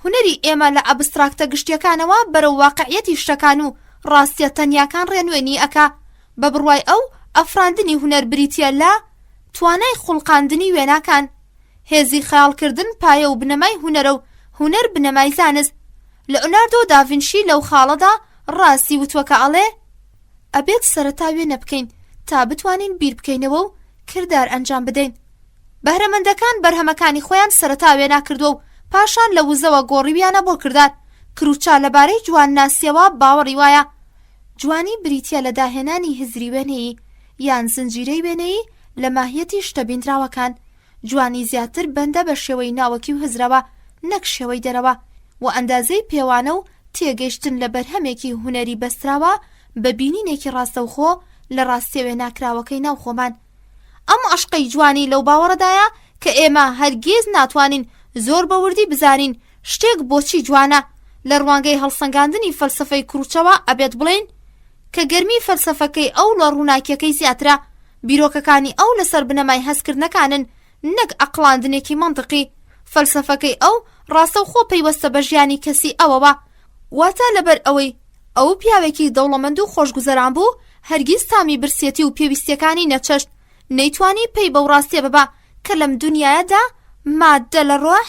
هونەری ئێمە لە ئەبستراکتە گشتیەکانەوە بەرەو واقعیەتی شتەکان و ڕاستیە تەنیاکان ڕێنوێنی ئەکا. بە بڕوای ئەو ئەفراندنی هونەر بریتیە لە توانای خوڵقاندنی وێناکان. هێزی خەیاڵکردن پایە و بنەمای هونەرە و هونەر بنەمای زانست. لەئۆناردۆ داڤینشی لەو خاڵەدا ڕاستی وتووە کە ئەڵێ: ئەبێت سەرەتا وێنە بکەین تا بتوانین بیر بکەینەوە و کردار ئەنجام بدەین. بەهرەمەندەکان بەرهەمەکانی خۆیان سەرەتا وێنا کردووە و پاشان لە وزەوە گۆڕیویانە بۆ کردار. کروچا لەبارەی جوانناسیەوە باوەڕی وایە: جوانی بریتیە لە داهێنانی هزری وێنەیی یان زنجیرەی وێنەیی لە ماهیەتی شتە بینراوەکان. جوانی زیاتر بەندە بە شێوەی ناوەکی و هزرەوە نەک شێوەی دەرەوە و ئەندازەی پێوانە و تێگەیشتن لە بەرهەمێکی هونەری بەستراوە بە بینینێکی ڕاستەوخۆ لە ڕاستیەوێ ناکراوەکەی ناوخۆمان. ئەم عشقەی جوانی لەو باوەڕەدایە کە ئێمە هەرگیز ناتوانین زۆر بەوردی بزانین شتێک بۆچی جوانە. لە ڕوانگەی هەڵسەنگاندنی فەلسەفەی کوڕچەوە ئەبێت بڵێن کە گەرمی فەلسەفەکەی ئەو لە ڕووناکیەکەی زیاترە. بیرۆکەکانی ئەو لەسەر بنەمای هەستکردنەکانن، نەک ئەقڵاندنێکی منطقی. فەلسەفەکەی ئەو ڕاستەوخۆ پەیوەستە بە ژیانی کەسی ئەوەوە. واتە لەبەر ئەوەی ئەو پیاوێکی دەوڵەمەند و خۆشگوزەران بوو، هەرگیز تامی برسێتی و پێویستیەکانی نەچەشت، نەیتوانی پێی بەو ڕاستیە ببە کە لەم دنیادا مادە لە ڕۆح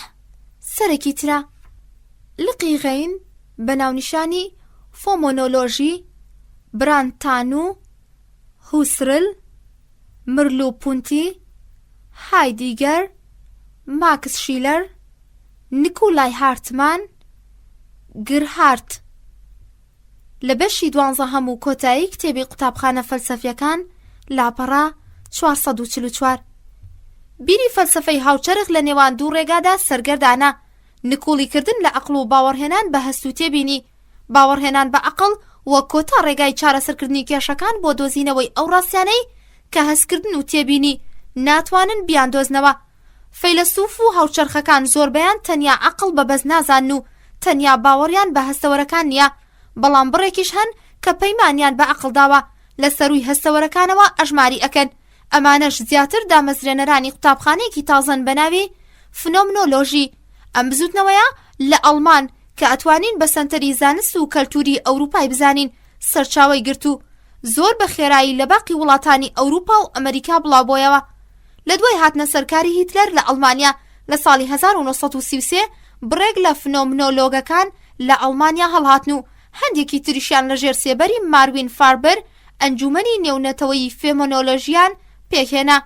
سەرەکی ترە. لقی غەین بە ناونیشانی فۆمۆنۆلۆژی، برانتانو، هوسرل، مرلو پونتی، هایدیگەر، ماکس شیلەر، نیکولای هارتمان، گرهارت. لە بەشی 12 و کۆتایی کتێبی قوتابخانە فەلسەفیەکان لاپەڕا 444. بیری فەلسەفەی هاوچەرخ لە نێوان دوو ڕێگادا سەرگەردانە: نکوڵیکردن لە عەقڵ و باوەڕهێنان بە هەست و تێبینی. باوەڕهێنان بە عەقڵ وە کۆتا ڕێگای چارەسەرکردنی کێشەکان بۆ دۆزینەوەی ئەو ڕاستیانەی کە هەستکردن و تێبینی ناتوانن بیاندۆزنەوە. فەیلسوف و هاوچەرخەکان زۆربەیان تەنیا عەقڵ بەبەز نازانن و تەنیا باوەڕیان بە هەستەوەرەکان نییە، بەڵام بڕێکیش هەن کە پەیمانیان بە عەقڵ داوە لە سەرووی هەستەوەرەکانەوە ئەژماری ئەکەن. ئەمانەش زیاتر دامەزرێنەرانی قوتابخانەیەکی تازەن بە ناوی فنۆمنۆلۆژی. ئەم بزوتنەوەیە لە ئەڵمان کە ئەتوانین بە سەنتەری زانست و کەلتوری ئەوروپای بزانین سەرچاوەی گرت و زۆر بە خێرایی لە باقی وڵاتانی ئەوروپا و ئەمریکا بڵاوبۆیەوە. لە دوای هاتنە سەرکاری هیتلەر لە ئەڵمانیا لە ساڵی 1933 بڕێک لە فنۆمنۆلۆگەکان لە ئەڵمانیا هەڵهاتن و هەندێکی تریشیان لە ژێر سێبەری ماروین فاربەر ئەنجومەنی نێونەتەوەی فێمۆنۆلۆژیان پێکهێنا.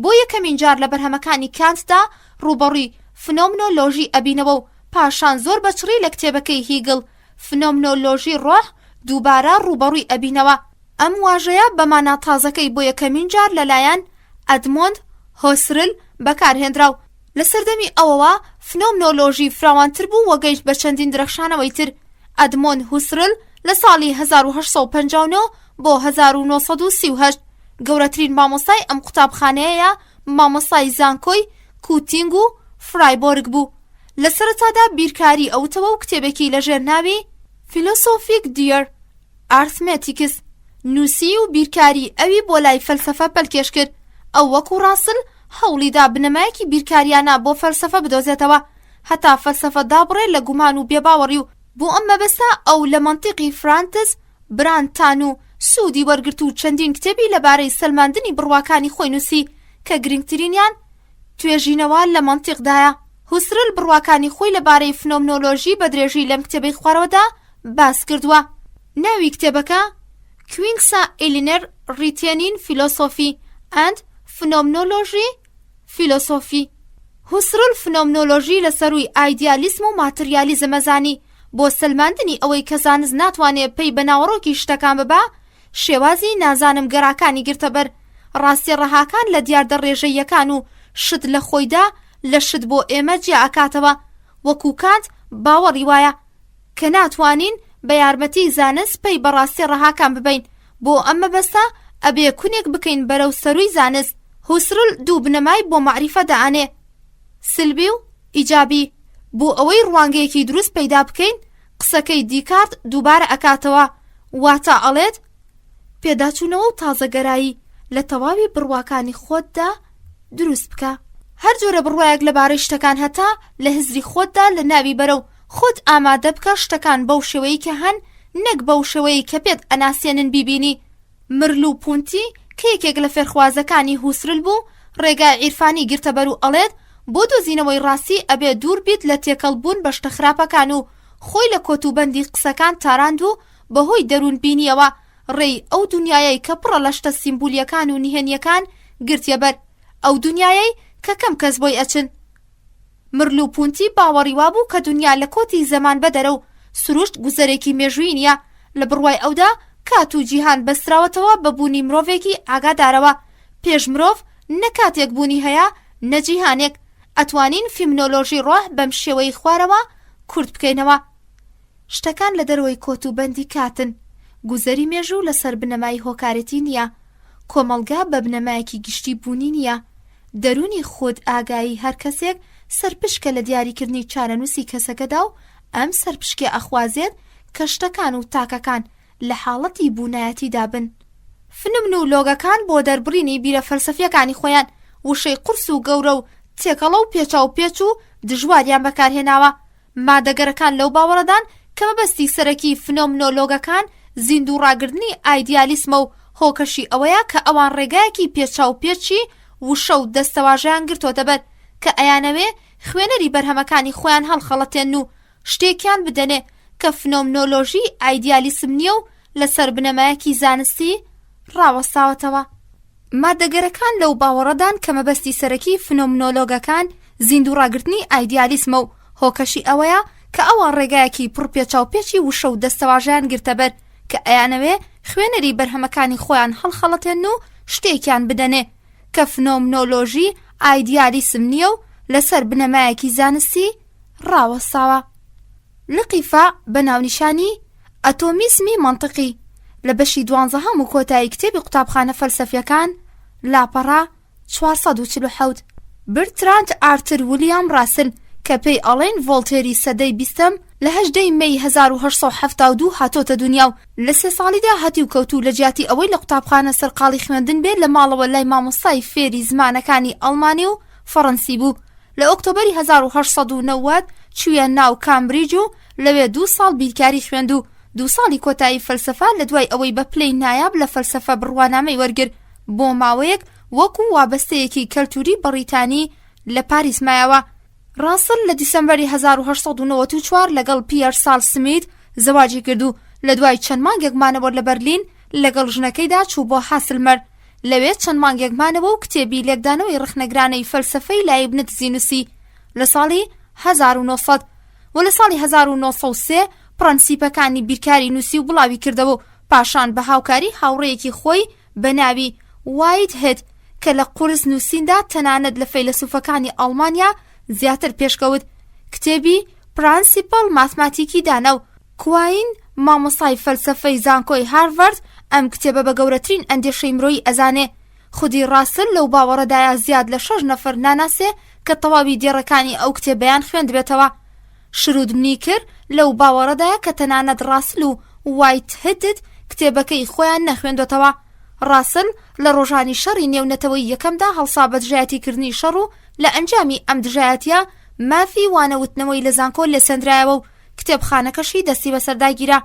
بۆ یەکەمین جار لە بەرهەمەکانی کانتدا ڕوبەڕووی فنۆمنۆلۆژی ئەبینەوە و پاشان زۆر بەچڕی لە کتێبەکەی هیگڵ فنۆمنۆلۆژی ڕۆح دووبارە ڕوبەڕووی ئەبینەوە. ئەم واژەیە بەمانە تازەکەی بۆ یەکەمین جار لەلایەن ئەدمۆند هۆسرل بەکارهێنراو. لە سەردەمی ئەوەوە فنۆمنۆلۆژی فراوانتر بوو وەگەیشت بە چەندین درەخشانەوەی تر. ئەدمۆند هوسرل لە ساڵی 1859 بۆ 1938 گەورەترین مامۆستای ئەم قوتابخانەیە مامۆستای زانکۆی کوتینگ و فرایبۆرگ بوو. لە سەرەتادا بیرکاری ئەوتەوە و کتێبێکی لەژێر ناوی فیلۆسۆفیک دیەر ئارثمێتیکس نووسی و بیرکاری ئەوی بۆ لای فەلسەفە پەلکێش کرد. ئەو وەکو ڕاستن هەوڵیدا بنەمایەکی بیرکاریانە بۆ فەلسەفە بدۆزێتەوە، هەتا فەلسەفە دابڕێ لە گومان و بێباوەڕی و بۆ ئەم مەبەستە ئەو لە مەنتیقی فرانتس برانتانو سوودی وەرگرت و چەندین کتێبی لەبارەی سەلماندنی بڕواکانی خۆی نووسی کە گرنگترینیان توێژینەوە لە مەنتیقدایە. هوسرل بڕواکانی خۆی لەبارەی فنۆمنۆلۆژی بە درێژی لەم کتێبەی خوارەوەدا باس کردووە. ناوی کتێبەکە کوینگسا ئێلینەر ریتێنین فیلۆسۆفی ئەند فنۆمنۆلۆژی فیلۆسۆفی. هوسرل فنۆمنۆلۆژی لە سەرووی ئایدیالیسم و ماتریالیزم مەزانی. بۆ سەلماندنی ئەوەی کە زانست ناتوانێت پێی بەناوەڕۆکی شتەکان ببە، شێوازی نازانم گەڕاکانی گرتە بەر. ڕاستی ڕەهاکان لە دیاردە ڕێژەیەکان و شت لە خۆیدا لە شت بۆ ئێمە جێ ئاکاتەوە. وەکو کانت باوەڕی وایە کە ناتوانین بە یارمەتی زانست پێی بەڕاستی ڕەهاکان ببین. بۆ ئەم مەبەستە ئەبێ کونێک بکەین بەرەو سەرووی زانست. هوسرل دوو بنەمای بۆ معریفە دەئانێ: سلبی و ئیجابی. بۆ ئەوەی ڕوانگەیەکی دروست پەیدا بکەین، قسەکەی دیکارت دووبارە ئەکاتەوە، واتە ئەڵێت پێداچوونەوە و تازەگەرایی لە تەواوی بڕواکانی خۆتدا دروست بکە. هەر جۆرە بڕوایەک لەبارەی شتەکان هەتا لە هزری خۆتدا لە ناوی بەرەو خۆت ئامادە بکە شتەکان بەو شێوەیە کە هەن، نەک بەو شێوەیە کە پێت ئەناسێنن بیبینی. مرلو پونتی کە یەکێک لە فێرخوازەکانی هوسرل بوو، ڕێگای عیرفانی گرتە بەر و ئەڵێت بۆ دۆزینەوەی ڕاستی ئەبێ دوور بیت لە تێکەڵبوون بە شتە خراپەکان و خۆی لە کۆتوبەندی قسەکان تاراند و بەهۆی دەروون بینیەوە ڕێی ئەو دنیایەی کە پڕە لە شتە سیمبولیەکان و نهێنیەکان گرتیە بەر، ئەو دنیایەی کە کەم کەس بۆی ئەچن. مرلو پونتی باوەڕی وابوو کە دنیا لە کۆتی زەمان بەدەرە و سروشت گوزەرێکی مێژووی نییە. لە بڕوای ئەودا کات و جیهان بەستراوەتەوە بە بوونی مرۆڤێکی ئاگادارەوە. پێش مرۆڤ نە کاتێک بوونی هەیە نە جیهانێک. ئەتوانین فیمنۆلۆژی ڕۆح بەم شێوەی خوارەوە کورت بکەینەوە. شتەکان لە دەروەی کۆتوبەندی کاتن. گوزەری مێژوو لەسەر بنەمای هۆکارەتی نییە. کۆمەڵگا بە بنەمایەکی گشتی بوونی نییە. دەرونی خۆت ئاگایی هەر کەسێک سەرپشکە لە دیاریکردنی چارەنووسی کەسەکەدا و ئەم سەرپشکێ ئەخوازێت کە شتەکان و تاکەکان لە حاڵەتی بوونایەتیدا بن. فنمن و لۆگەکان بۆ دەربڕینی بیرە فەلسەفیەکانی خۆیان وشەی قورس و گەورە و تێکەڵە و پێچاو پێچ و دژواریان بەکارهێناوە. مادەگەرەکان لەو باوەڕەدان کە مەبەستی سەرەکی فنۆمنۆلۆگەکان زیندوو ڕاگرتنی ئایدیالیسمە و هۆکەشی ئەوەیە کە ئەوان ڕێگایەکی پێچاو پێچی وشە و دەستەواژەیان گرتۆتە بەر کە ئەیانەوێ خوێنەری بەرهەمەکانی خۆیان هەڵخەڵەتێن و شتێکیان بدەنێ کە فنۆمنۆلۆژی ئایدیالیسم نییە و لەسەر بنەمایەکی زانستی ڕاوەستاوەتەوە. مادەگەرەکان لەو باوەڕەدان کە مەبەستی سەرەکی فنۆمنۆلۆگەکان زیندوو ڕاگرتنی ئایدیالیسمە و هۆکەشی ئەوەیە کە ئەوان ڕێگایەکی پڕپێچاوپێچی وشە و دەستەواژیان گرتە بەر کە ئەیانەوێ خوێنەری بەرهەمەکانی خۆیان هەڵخەڵەتێن و شتێکیان بدەنێ کە فنۆمنۆلۆژی ئایدیالیسم نییە و لەسەر بنەمایەکی زانستی ڕاوەستاوە. لقیفا بە ناونیشانی ئەتۆمیسمی منطقی لە بەشی 12 و کۆتایی کتێبی قوتابخانە فەلسەفیەکان لاپەڕا 447. برتراند ئارتر ویلیام راسل کە پێی ئەڵێن ڤۆڵتێری سەدەی 20م لە 8 مەی 1872 هاتۆتە دنیا و لە 3 ساڵیدا هاتی و کەوتو لە جیاتی ئەوەی لە قوتابخانە سەرقاڵی خوێندن بێت لە ماڵەوە لای مامۆستای فێری زمانەکانی ئەڵمانی و فەڕەنسی بوو. لە ئۆکتۆبەری 1890 چوویە ناو کامبریج و لەوێ 2 ساڵ بیرکاری خوێند و 2 ساڵی کۆتایی فەلسەفە لە دوای ئەوەی بە پلەی نایاب لە فەلسەفە بڕوانامەی وەرگر بۆ ماوەیەک وەکو وابەستەیەکی کەلتوری بەڕیتانی لە پاریس مایەوە. راسل لە دیسەمبەری 1894 لەگەڵ پیەر سال سمیت زەواجی کرد و لە دوای چەند مانگێک مانەوە لە بەرلین لەگەڵ ژنەکەیدا چوو بۆ حاسلمەر. لەوێ چەند مانگێک مانەوە و کتێبی لێکدانەوەی ڕخنەگرانەی فەلسەفەی لایبنت نووسی لە ساڵی 1900 و لە ساڵی 1903 پرەنسیپەکانی بیرکاری نووسی و بڵاوی کردەوە و پاشان بە هاوکاری هاوڕێیەکی خۆی بە ناوی وایت هێد کە لە قورس نووسیندا تەنانەت لە فەیلسوفەکانی ئەڵمانیا زیاتر پێشکەوت. کتێبی پرانسیپل ماتماتیکی دانا و کواین مامۆستای فەلسەفەی زانکۆی هارڤارد ئەم کتێبە بە گەورەترین ئەندێشەی مرۆیی ئەزانێ. خودی راسل لەو باوەڕەدایە زیاد لە 6 نەفەر ناناسێ کە تەواوی دێڕەکانی ئەو کتێبەیان خوێندبێتەوە. شرودنی کرد لەو باوەڕەدایە کە تەنانەت راسل و وایت هێدت کتێبەکەی خۆیان نەخوێندوتەوە. راسل لە ڕۆژانی شەڕی نێونەتەوەی یەکەمدا هەڵسا بە دژایەتیکردنی شەڕ و لە ئەنجامی ئەم دژایەتیە مافی وانەوتنەوەی لە زانکۆ لێسەندرایەوە و کتێبخانەکەشی دەستی بەسەرداگیرا.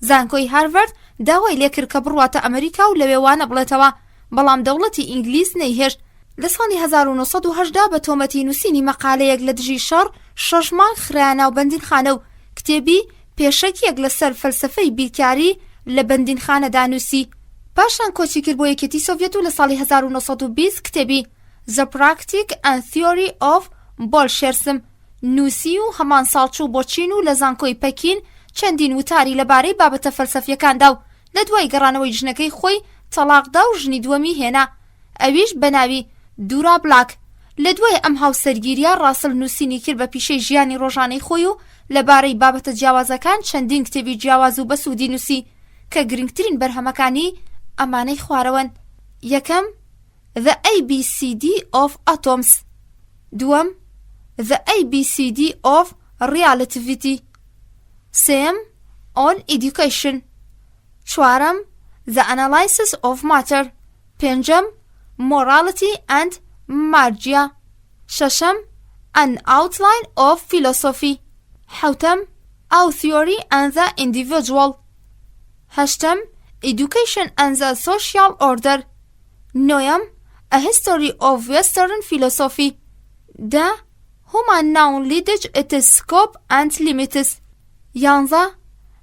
زانکۆی هارڤارد داوای لێکرد کە بڕواتە ئەمریکا و لەوێ وانە بڵێتەوە، بەڵام دەوڵەتی ئینگلیز نەیهێشت. لە ساڵی 1970 بە تۆمەتی نووسینی مەقالەیەک لە دژی شەڕ 6 مانگ خرایە ناو بەندینخانە و کتێبی پێشەکیەک لەسەر فەلسەفەی بیرکاری لە بەندینخانەدا نووسی. پاشان کۆچی کرد بۆ یەکێتی سۆڤیەت و لە ساڵی 1920 کتێبی The Practice and Theory of Bolshevism نووسی و هەمان ساڵ چوو بۆ چین و لە زانکۆی پەکین چەندین وتاری لەبارەی بابەتە فەلسەفیەکاندا و لە دوای گەڕانەوەی ژنەکەی خۆی تەلاقدا و ژنی دووەمی هێنا، ئەویش بە ناوی دورا بلاک. لە دوای ئەم هاوسەرگیریە راسل نووسینی کرد بە پیشەی ژیانی ڕۆژانەی خۆی و لەبارەی بابەتە جیاوازەکان چەندین کتێبی جیاواز و بەسوودی نووسی کە گرنگترین بەرهەمەکانی ئەمانەی خوارەوەن. یەکەم The ABCD of Atoms، دووەم The ABCD of Relativity، سێم On Education، چوارەم The Analysis of Matter، پێنجەم Morality and Magia، شەشەم An Outline of Philosophy، حەوتەم Our Theory and the Individual، هەشتەم Education and the Social Order، نۆیەم A History of Western Philosophy، ده Human Knowledge Its Scope and Limits، یانزە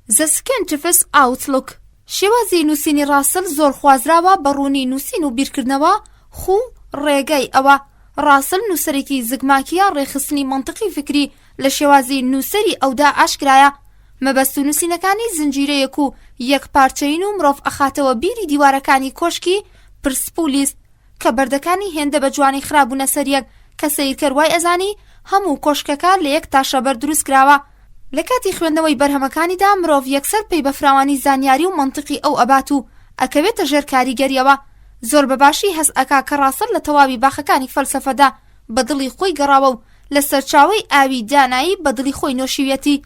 The Scientific Outlook. شێوازی نووسینی راسل زۆر خوازراوە بە ڕوونی نووسین و بیرکردنەوە خو ڕێگەی ئەوە. راسل نووسەرێکی زگماکیە ڕێخستنی منطقی فکری لە شێوازی نووسەری ئەودا ئاشکرایە. مەبەست و نووسینەکانی زنجیرەیەک و یەکپارچەین و مرۆڤ ئەخاتەوە بیری دیوارەکانی کۆشکی پرسپولیس کە بەردەکانی هێندە بە جوانی خرابوونە سەریەک کە سەیرکەر وای ئەزانی هەموو کۆشکەکە لە یەک تاشەبەر دروست کراوە. لە کاتی خوێندنەوەی بەرهەمەکانیدا مرۆڤ یەکسەر پێی بە فراوانی زانیاری و منطقی ئەو ئەبات و ئەکەوێتە ژێر کاریگەریەوە. زۆر بەباشی هەست ئەکا کە ڕاسڵ لە تەواوی باخەکانی فەلسەفەدا بەدڵی خۆی گەڕاوە و لە سەرچاوەی ئاوی دانایی بەدڵی خۆی نۆشیوێتی.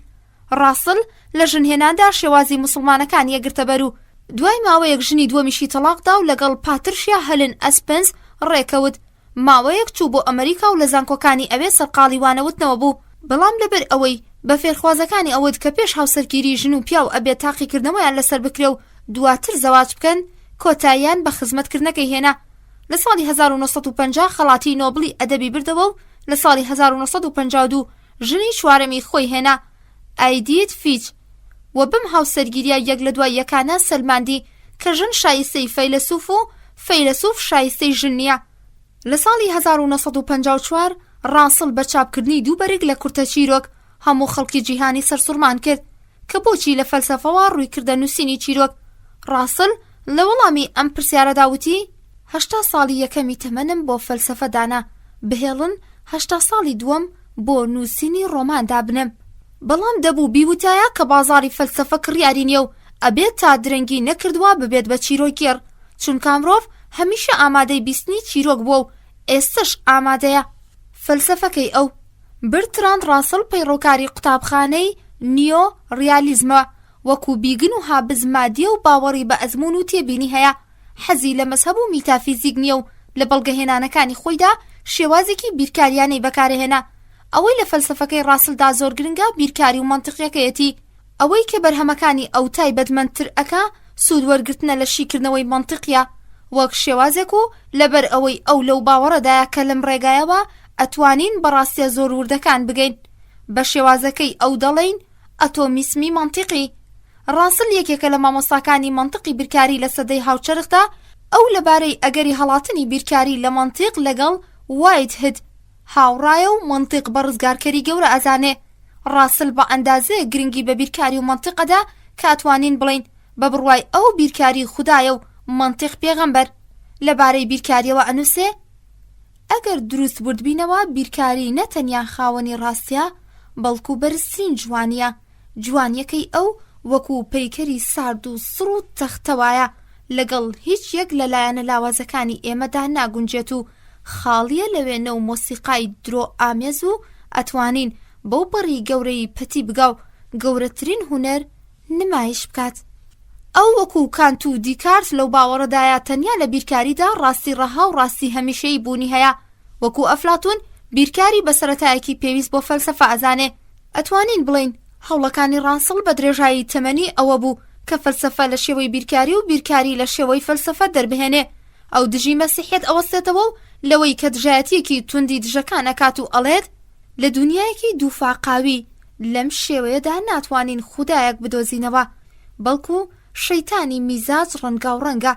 ڕاسڵ لە ژنهێناندا شێوازی موسڵمانەکان یەگرتە بەر و دوای ماوەیەک ژنی دووەمیشی تەلاقدا و لەگەڵ پاترشیا هەلن ئەسپنس ڕێکەوت. ماوەیەک چوو بۆ ئەمریکا و لە زانکۆکانی ئەوێ سەرقاڵی وانەوتنەوە بوو، بەڵام لەبەر ئەوەی بە فێرخوازەکانی ئەوەت کە پێش هاوسەرگیری ژن و پیا و ئەبێت تاقیکردنەوەیان لەسەر بکرێ و دواتر زەواج بکەن، کۆتاییان بە خزمەتکردنەکەی هێنا. لە ساڵی 1950 خەڵاتی نۆبڵی ئەدەبی بردەوە و لە ساڵی 1952 ژنی چوارەمی خۆی هێنا، ئایدیت فیچ، و بم هاوسەرگیریە یەک لە دوای یەکانە سەلماندی کە ژن شایستەی فەیلسوف و فەیلسوف شایستەی ژن نییە. لە ساڵی 1954 ڕاسڵ بە چاپکردنی دووبەرێک لە کورتە چیرۆک هەموو خەڵکی جیهانی سەرسوڕمان کرد کە بۆچی لە فەلسەفەوە ڕووی کردە نووسینی چیرۆک. ڕاسڵ لە وەڵامی ئەم پرسیارەدا وتی 80 ساڵی یەکەمی تەمەنم بۆ فەلسەفە دانا، بهێڵن 80 ساڵی دووەم بۆ نووسینی ڕۆماندا بنم. بەڵام دەبوو بیوتایە کە بازاری فەلسەفە کڕیاری نییە و ئەبێت تا درەنگی نەکردووە ببێت بە چیرۆکێر، چونکە مرۆڤ هەمیشە ئامادەی بیستنی چیرۆک بووە و ئێستش ئامادەیە. فەلسەفەکەی ئەو برتراند ڕاسڵ پەیڕۆکاری قوتابخانەی نیۆ ڕیالیزمە، وەکو بیگن و هابز مادیە و باوەڕی بە ئەزمون و تێبینی هەیە، حەزی لە مەزهەب و میتافیزیک نییە و لە بەڵگەهێنانەکانی خۆیدا شێوازێکی بیرکاریانەی بەکارهێنا. ئەوەی لە فەلسەفەکەی ڕاسڵدا زۆر گرنگە بیرکاری و مەنتیقیەکەیەتی، ئەوەی کە بەرهەمەکانی ئەو تایبەتمەندتر ئەکا سوود وەرگرتنە لە شیکردنەوەی مەنتیقیە، وەک شێوازێک و لەبەر ئەوەی ئەو لەو باوەڕەدایە کە لەم ڕێگایەوە ئەتوانین بەڕاستیە زۆر وردەکان بگەین. بە شێوازەکەی ئەو دەڵێین ئەتۆمیسمی مەنتیقی. ڕاسڵ یەکێکە لە مامۆستاکانی مەنتیقی بیرکاری لە سەدەی هاوچەرخدا، ئەو لەبارەی ئەگەری هەڵاتنی بیرکاری لە مەنتیق لەگەڵ وایت هد هاوڕایە و مەنتیق بە ڕزگارکەری گەورە ئەزانێ. ڕاسڵ بە ئەندازەیە گرنگی بە بیرکاری و مەنتیقەدا کە ئەتوانین بڵین بە بڕوای ئەو بیرکاری خودایە و مەنتیق پێغەمبەر. لەبارەی بیرکاریەوە ئەنووسێ ئەگەر دروست بردبینەوە بیرکاری نەتەنیا خاوەنی ڕاستیە، بەڵکو بەرزترین جوانیە. جوانیەکەی ئەو وەکو پەیکەری سارد و سڕ و تەختەوایە، لەگەڵ هیچ یەک لەلایەنە لاوازەکانی ئێمەدا ناگونجێت و خاڵیە لەوێنە و مۆسیقای درۆ ئامێز و ئەتوانین بەو بەڕی گەورەی پەتی بگا و گەورەترین هونەر نمایش بکات. ئەو وەکو کانت و دیکارت لەو باوەڕەدایە تەنیا لە بیرکاریدا ڕاستی ڕەها و ڕاستی هەمیشەی بوونی هەیە. وەکو ئەفلاتون بیرکاری بەسەرەتایەکی پێویست بۆ فەلسەفە ئەزانێ. ئەتوانین بڵین هەوڵەکانی ڕاسڵ بە درێژایی تەمەنی ئەوە بوو کە فەلسەفە لە شێوەی بیرکاری و بیرکاری لە شێوەی فەلسەفە دەربهێنێ. ئەو دژی مەسیحێت ئەوەستێتەوە و لەوەی کە دژایەتیەکی توندی دژەکان ئەکات و ئەڵێت لە دنیایەکی دووفاقاوی لەم شێوەیەدا ناتوانین خودایەک بدۆزینەوە، بەڵکو شەیتانی میزاج ڕەنگا و ڕەنگە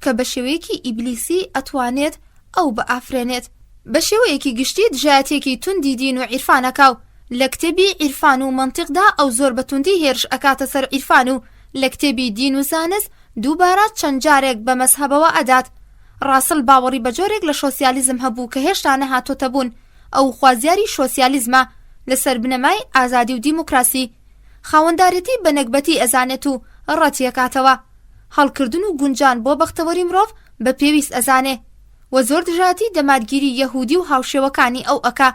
کە بە شێوەیەکی ئیبلیسی ئەتوانێت ئەو بە ئافرێنێت. بە شێوەیەکی گشتی دژایەتێکی توندی دین و عیرفانەکە و لە کتێبی عیرفان و مەنتیقدا ئەو زۆر بە توندی هێرش ئەکاتە سەر عیرفان و لە کتێبی دین و زانست دووبارە چەند جارێک بە مەزهەبەوە ئەدات. ڕاسڵ باوەڕی بە جۆرێک لە سۆسیالیزم هەبوو کە هێشتا نەهاتۆتە بوون. ئەو خوازیاری سۆسیالیزمە لەسەر بنەمای ئازادی و دیموکراسی. خاوەندارەتی بە نەکبەتی ئەزانێت و ڕەتیەکاتەوە. هەڵکردن و گونجان بۆ بەختەوەری مرۆڤ بە پێویست ئەزانێ و زۆر دژاتی دەمادگیری یەهودی و هاوشێوەکانی ئەو ئەکا.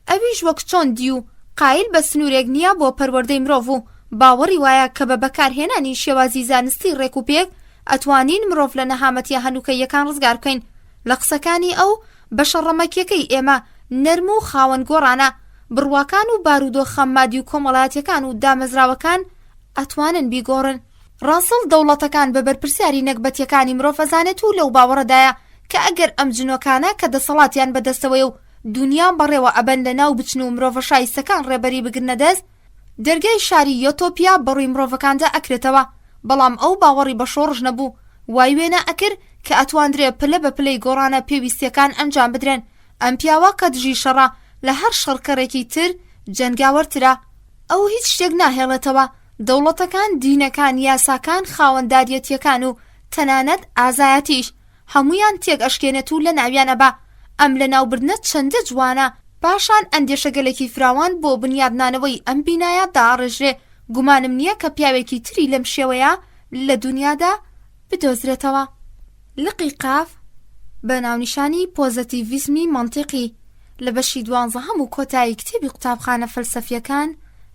ئەویش وەک چۆن دی و قایل بە سنوورێک نییە بۆ پەروەردەی مرۆڤ و باوەڕی وایە کە بە بەکارهێنانی شێوازی زانستی ڕێک و پێک ئەتوانین مرۆڤ لە نەهامەتیە هەنووکەیەکان ڕزگار بکەین. لە قسەکانی ئەو بەشە ڕەمەکیەکەی ئێمە نەرم و خاوەن گۆڕانە، بڕواکان و بارودۆ خەممادی و کۆمەڵایەتیەکان و دامەزراوەکان ئەتوانن بیگۆڕن. ڕاسڵ دەوڵەتەکان بە بەرپرسیاری نەکبەتیەکانی مرۆڤ ئەزانێت و لەو باوەڕەدایە کە ئەگەر ئەم جنۆکانە کە دەسەڵاتیان بەدەستەوەی و دنیا بەڕێوە ئەبەن لە ناو بچن و مرۆڤە شایستەکان ڕێبەری بگرنە دەست، دەرگای شاری یۆتۆپیا بەڕووی مرۆڤەکاندا ئەکرێتەوە. بەڵام ئەو باوەڕی بە شۆڕژ نەبوو، وای وێنە ئەکرد کە ئەتواندرێ پلە بە پلەی گۆڕانە پێویستیەکان ئەنجام بدرێن. ئەم پیاوە کە دژی شەڕە لە هەر شەڕکەڕێکی تر جەنگاوەرترە. ئەو هیچ شتێک ناهێڵێتەوە. دەوڵەتەکان، دینەکان، یاساکان، خاوەنداریەتیەکان و تەنانەت ئازایەتیش هەمویان تێک ئەشکێنێت و لە ناویانە بە. ئەم لە ناوبردنە چەندە جوانە. پاشان ئەندێشەگەلێکی فراوان بۆ بنیادنانەوەی ئەم بینایە داڕێژرێ. گومانم نییە کە پیاوێکی تری لەم شێوەیە لە دنیادا بدۆزرێتەوە. لقی قاف بە ناونیشانی پۆزەتیڤیزمی منطقی لە بەشی 12 و کۆتایی کتێبی قوتابخانە فەلسەفیەکان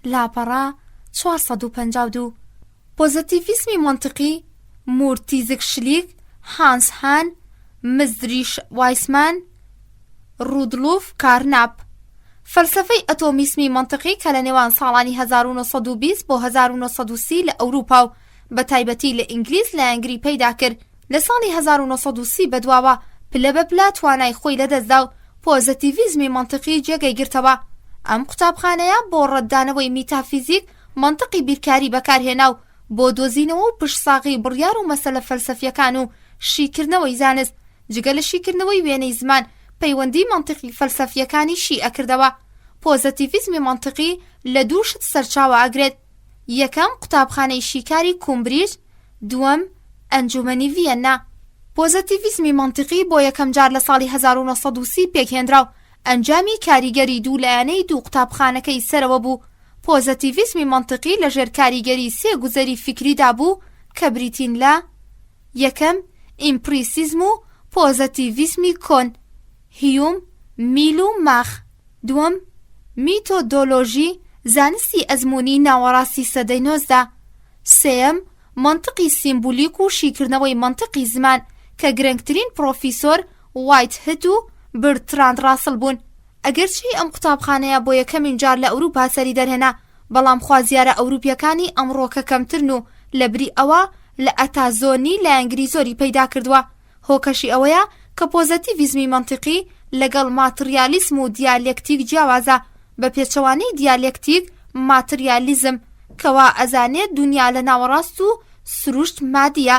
لاپەڕا 452. پۆزەتیڤیزمی منطقی مورتیزک شلیک، هانس هان، مزدریش وایسمان، رودلوف کارناپ. فەلسەفەی ئەتۆمیسمی منطقی کە لە نێوان ساڵانی 1920 بۆ 1930 لە ئەوروپا و بە تایبەتی لە ئینگلیز لە ئەنگری پەیدا کرد. لە ساڵی 1930 بەدواوە پلە بە پلا توانای خۆی لەدەستدا و پۆزەتیڤیزمی منطقی جێگەی گرتەوە. ئەم قوتابخانەیە بۆ ڕەتدانەوەی میتافیزیک منطقی بیرکاری بەکارهێنا و بۆ دۆزینەوە و پشتساغی بڕیار و مەسەلە فەلسەفیەکان و شیکردنەوەی زانست جگە لە شیکردنەوەی وێنەی زمان پەیوەندی منطقی فەلسەفیەکانی شی ئەکردەوە. پۆزەتیڤیزمی منطقی لە دوو شت سەرچاوە ئەگرێت: یەکەم قوتابخانەی شیکاری کومبریج، دووەم ئەنجومەنی ڤیەنا. پۆزەتیڤیزمی منطقی بۆ یەکەم جار لە ساڵی 1930 پێکهێنرا و ئەنجامی کاریگەری دوو لایەنەی دوو قوتابخانەکەی سەرەوە بوو. پۆزەتیڤیزمی منطقی لەژێر کاریگەری سێ گوزەری فکریدا بوو کە بریتین لە: یەکەم ئیمپریسیزم و پۆزەتیڤیزمی کۆن، هیوم، میل و ماخ. دووەم میتۆدۆلۆژی، زانستی ئەزموونی ناوەڕاستی سەدەی 19. سێەم منطقی سیمبولیک و شیکردنەوەی منطقی زمان کە گرنگترین پرۆفیسۆر وایت هد و برتراند راسل بوون. ئەگەرچی ئەم قوتابخانەیە بۆ یەکەمین جار لە ئەوروپا سەری دەرهێنا، بەڵام خوازیارە ئەوروپیەکانی ئەمڕۆکە کەمترن و لەبری ئەوە لە ئەتازۆنی لە ئەنگری زۆری پەیدا کردووە. هۆکەشی ئەوەیە کە پۆزەتیڤیزمی منطقی لەگەڵ ماتریالیسم و دیالێکتیک جیاوازە بە پێچەوانەی دیالێکتیک ماتریالیزم کەوا ئەزانێت دنیا لە ناوەڕاست و سروشت مادیە.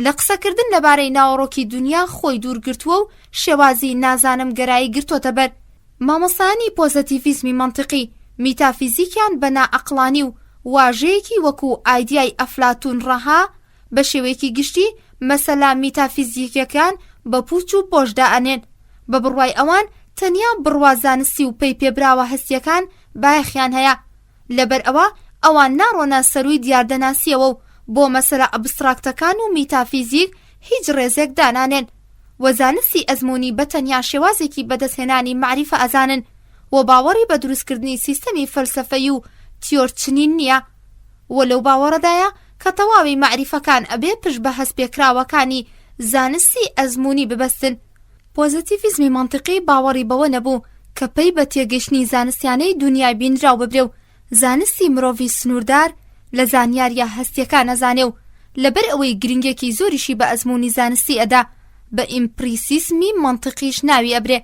لە قسەکردن لەبارەی ناوەڕۆکی دنیا خۆی دوورگرتووە و شێوازی نازانم گەرایی گرتۆتە بەر. مامۆستایانی پۆزەتیڤیزمی منطقی میتافیزیکیان بە نائەقڵانی و واژەیەکی وەکو ئایدیای ئەفلاتون ڕەها بە شێوەیەکی گشتی مەسەلا میتافیزیکیەکان بە پوچ و پۆشدا ئەنێن. بە بڕوای ئەوان تەنیا بڕوازانستی و پێی پێبراوە هەستیەکان بایەخیان هەیە. لەبەر ئەوە ئەوان ناڕۆنە سەرووی دیاردەناسیەوە و بۆ مەسەلە ئەبستراکتەکان و میتافیزیک هیچ ڕێزێک دانانێن. وەزانستی ئەزموونی بە تەنیا شێوازێکی بەدەستهێنانی معریفە ئەزانن و باوەڕی بە دروستکردنی سیستەمی فەلسەفەی و تیۆرچنین نییە. و لەو باوەڕەدایە کە تەواوی معریفەکان ئەبێ پشت بە هەست پێکراوەکانی زانستی ئەزموونی ببەستن. پۆزەتیڤیزمی منطقی باوەڕی بەوە نەبوو کە پێی بە تێگەشتنی زانستیانەی دنیای بینراو ببرێ و زانستی مرۆڤی سنووردار لە زانیاریە هەستیەکان نەزانێ و لەبەر ئەوەی گرنگێکی زۆریشی بە ئەزموونی زانستی ئەدا بە ئیمپریسیزمی منطقیش ناوی ئەبرێ.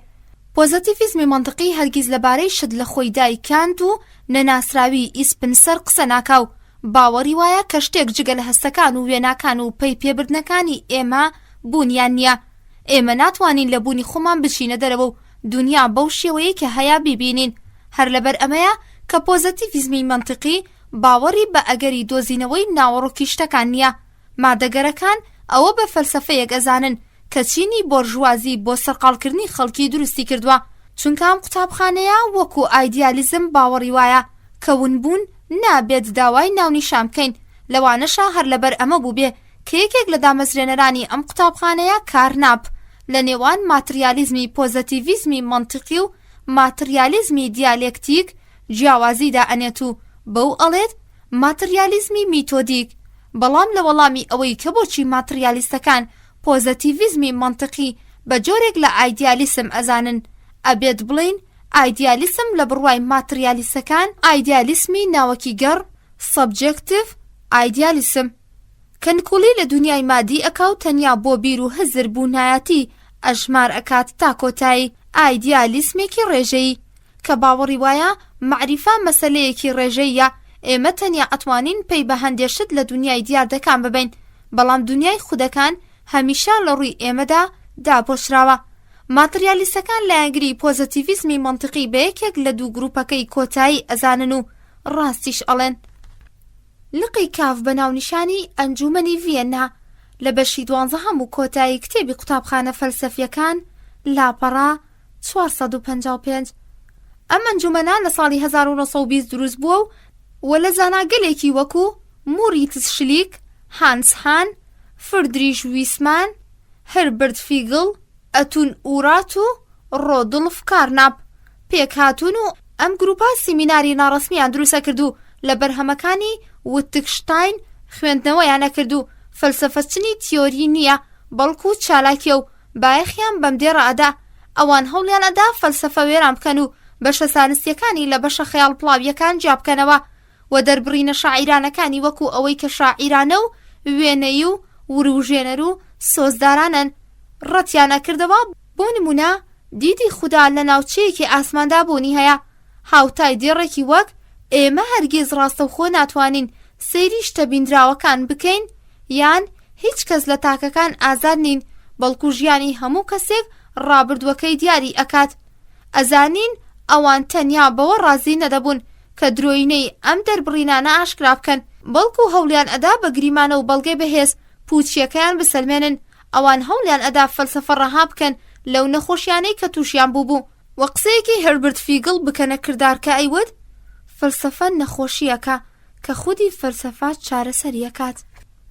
پۆزەتیڤیزمی منطقی هەرگیز لەبارەی شت لە خۆی دایکاند و نەناسراوی ئیسپنسەر قسە ناکا و باوەڕی وایە کە شتێک جگە لە هەستەکان و وێناکان و پەی پێبردنەکانی ئێمە بوونیان نییە. ئێمە ناتوانین لە بوونی خۆمان بچینە دەرەوە و دنیا بەو شێوەیە کە هەیە بیبینین. هەر لەبەر ئەمەیە کە پۆزەتیڤیزمی منطقی باوەڕی بە ئەگەری دۆزینەوەی ناوەڕۆکی شتەکان نییە. مادەگەرەکان ئەوە بە فەلسەفەیەک ئەزانن کە چینی بۆرژوازی بۆ سەرقاڵکردنی خەڵکی دروستی کردووە. چونکە ئەم قوتابخانەیە وەکو ئایدیالیزم باوەڕی وایە کە ونبوون نابێت داوای ناونیشان بکەین. لەوانەشە هەر لەبەر ئەمە بوو بێ کە یەکێک لە دامەزرێنەرانی ئەم قوتابخانەیە کارناپ لە نێوان ماتریالیزمی پۆزەتیڤیزمی منطقی و ماتریالیزمی دیالێکتیک جیاوازیدا ئەنێت و بەو ئەڵێت ماتریالیزمی میتۆدیک. بەڵام لە وەڵامی ئەوەی کە بۆچی ماتریالیستەکان پۆزەتیڤیزمی منطقی بە جۆرێک لە ئایدیالیسم ئەزانن، ئەبێت بڵین ئایدیالیسم لە بڕوای ماتریالیستەکان ئایدیالیسمی ناوەکی گەڕ سەبجەکتیڤ ئایدیالیسم کە نکوڵی لە دنیای مادی ئەکا و تەنیا بۆ بیر و هەزر بوونایەتی ئەژمار ئەکات تا کۆتایی ئایدیالیسمێکی ڕێژەیی کە باوەڕی وایە معریفە مەسەلەیەکی ڕێژەیە. ئێمە تەنیا ئەتوانین پێی بە هەندێشت لە دنیای دیاردەکان ببین، بەڵام دنیای خودەکان هەمیشە لە ڕووی ئێمەدا داپۆشراوە. ماتریالیستەکان لە ئەنگری پۆزەتیڤیزمی منطقی بە یەکێک لە دوو گروپەکەی کۆتایی ئەزانن و ڕاستیش ئەڵێن. لقی کاف بە ناونیشانی ئەنجومەنی ڤیەنا لە بەشی 12 و کۆتایی کتێبی قوتابخانە فەلسەفیەکان لاپەڕا 455. ئەم ئەنجومەنە لە ساڵی 1920 دروست بووە و لە زاناگەلێکی وەکو موریتس شلیک، هانس هان، فردریش ویسمان، هربرت فیگل، ئەتون ئورات و ڕۆدڵف کارناپ پێک هاتوون و ئەم گروپا سیمیناری ناڕەسمیان دروستە کرد و لە بەرهەمەکانی وتگشتاین خوێندنەوەیان نەکرد و فەلسەفەچنی تیۆری نییە بەڵکو چالاکیە و بایەخیان بەم دێڕە ئەدا ئەوان هەوڵیان ئەدا فەلسەفە وێران بکەن و بەشە سانستیەکانی لە بەشە خەیاڵ پڵاویەکان جیابکەنەوە و دەربڕینە شاعیرانەکانی وەکو ئەوەی کە شاعیرانە و وێنەی و وروژێنەر و سۆزدارانن ڕەتیانە کردەوە. بۆ نمونە دیدی خودا لە ناوچەیەکی ئاسماندا بوونی هەیە هاوتای دێڕێکی وەک ئێمە هەرگیز ڕاستەوخۆ ناتوانین سەیری شتە بیندراوەکان بکەین یان هیچ کەس لە تاکەکان ئازاد نین بەڵکو ژیانی هەموو کەسێک ڕابردووەکەی دیاری ئەکات. ئەزانین ئەوان تەنیا بەوە ڕازی نەدەبوون کە درۆینەی ئەم دەربڕینانە ئاشکرا بکەن بەڵکو هەوڵیان ئەدا بە گریمانە و بەڵگەی بەهێز پوچیەکەیان بسەلمێنن. ئەوان هەوڵیان ئەدا فەلسەفە ڕەها بکەن لەو نەخۆشیانەی کە تووشیان بوو و قسەیەکی هەربرت فیگڵ بکەنە کردارکە ئەیوت فەلسەفە نەخۆشیەکە کە خودی فەلسەفە چارەسەریەکات.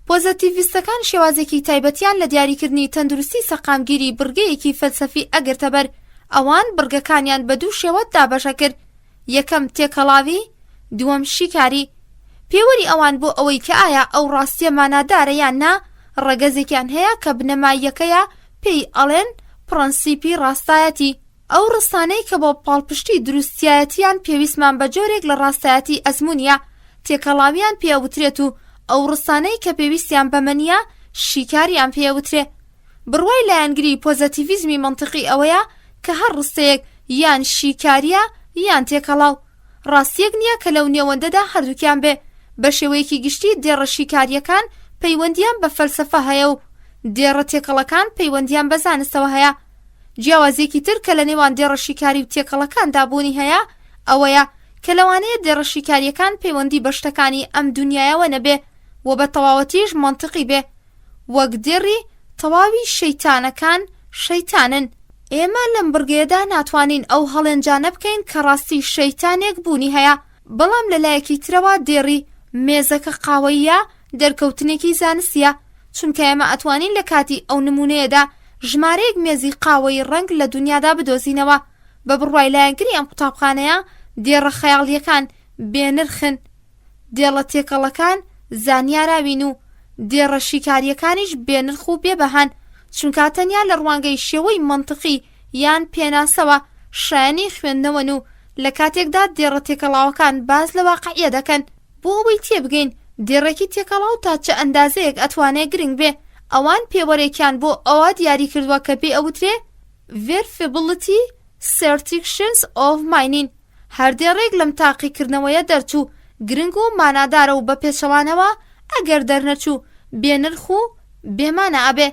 پۆزەتیڤیستەکان شێوازێکی تایبەتیان لە دیاریکردنی تەندروستی سەقامگیری بڕگەیەکی فەلسەفی ئەگرتە بەر ئەوان بڕگەکانیان بە دوو شێوەت دابەشە کرد یەکەم تێکەڵاوی دووەم شیکاری. پێوەری ئەوان بۆ ئەوەی کە ئایا ئەو ڕاستیە مانادارە یان نا ڕەگەزێکیان هەیە کە بنەماییەکەیە پێی ئەڵێن پرەنسیپی ڕاستایەتی. ئەو ڕستانەی کە بۆ پاڵپشتی دروستایەتیان پێویستمان بە جۆرێک لە ڕاستایەتی ئەزمونیە تێکەڵاویان پێوترێت و ئەو ڕستانەی کە پێویستیان بەمەنیە شیکاریان پێوترێ. بڕوای لایەنگری پۆزەتیڤیزمی منطقی ئەوەیە کە هەر ڕستەیەک یان شیکاریە یان تێکەڵاو ڕاستیەک نییە کە لەو نێوەندەدا هەردووکیان بێ. بە شێوەیەکی گشتی دێڕە شیکاریەکان پەیوەندیان بە فەلسەفە هەیە و دێڕە تێکەڵەکان پەیوەندیان بە زانستەوە هەیە. جیاوازێکی تر کە لە نێوان دێڕە شیکاری و تێکەڵەکاندا بوونی هەیە ئەوەیە کە لەوانەیە دێڕە شیکاریەکان پەیوەندی بە شتەکانی ئەم دنیایەوە نەبێ و بە تەواوەتیش منطقی بێ وەک دێڕی تەواوی شەیتانەکان شەیتانن. ئێمە لەم بڕگەیەدا ناتوانین ئەو هەڵێنجانە بکەین کە ڕاستی شەیتانێک بوونی هەیە بەڵام لەلایەکی ترەوە دێڕی مێزەکە قاوەیە دەرکەوتنێکی زانستیە چونکە ئێمە ئەتوانین لە کاتی ئەو نمونەیەدا ژمارەیەک مێزی قاوەی ڕەنگ لە دنیادا بدۆزینەوە. بە بڕوای لایەنگری ئەم قوتابخانەیە دێڕە خەیاڵیەکان بێنرخن دێڵە تێکەڵەکان زانیاراوین و دێڕە شیکاریەکانیش بێنرخ و بێبەهان چونکە تەنیا لە ڕوانگەی شێوەی منطقی یان پێناسەوە شایانی خوێندنەوەن و لە کاتێکدا دێڕە تێکەڵاوەکان باز لە واقعیە دەکەن. بۆ ئەوەی تێبگەین دێڕێکی تێکەڵاو تا چه ئەندازەیەک ئەتوانێت گرنگ بێ ئەوان پێوەرێکیان بۆ ئەوە دیاری کردووە کە پێی ئەوترێ verifiability certifications of mining. هەر دێڕێک لەم تاقیکردنەوەیە دەرچوو گرنگ و مانادارە و بە پێچەوانەوە ئەگەر دەرنەچوو بێنرخ و بێمانە ئەبێ.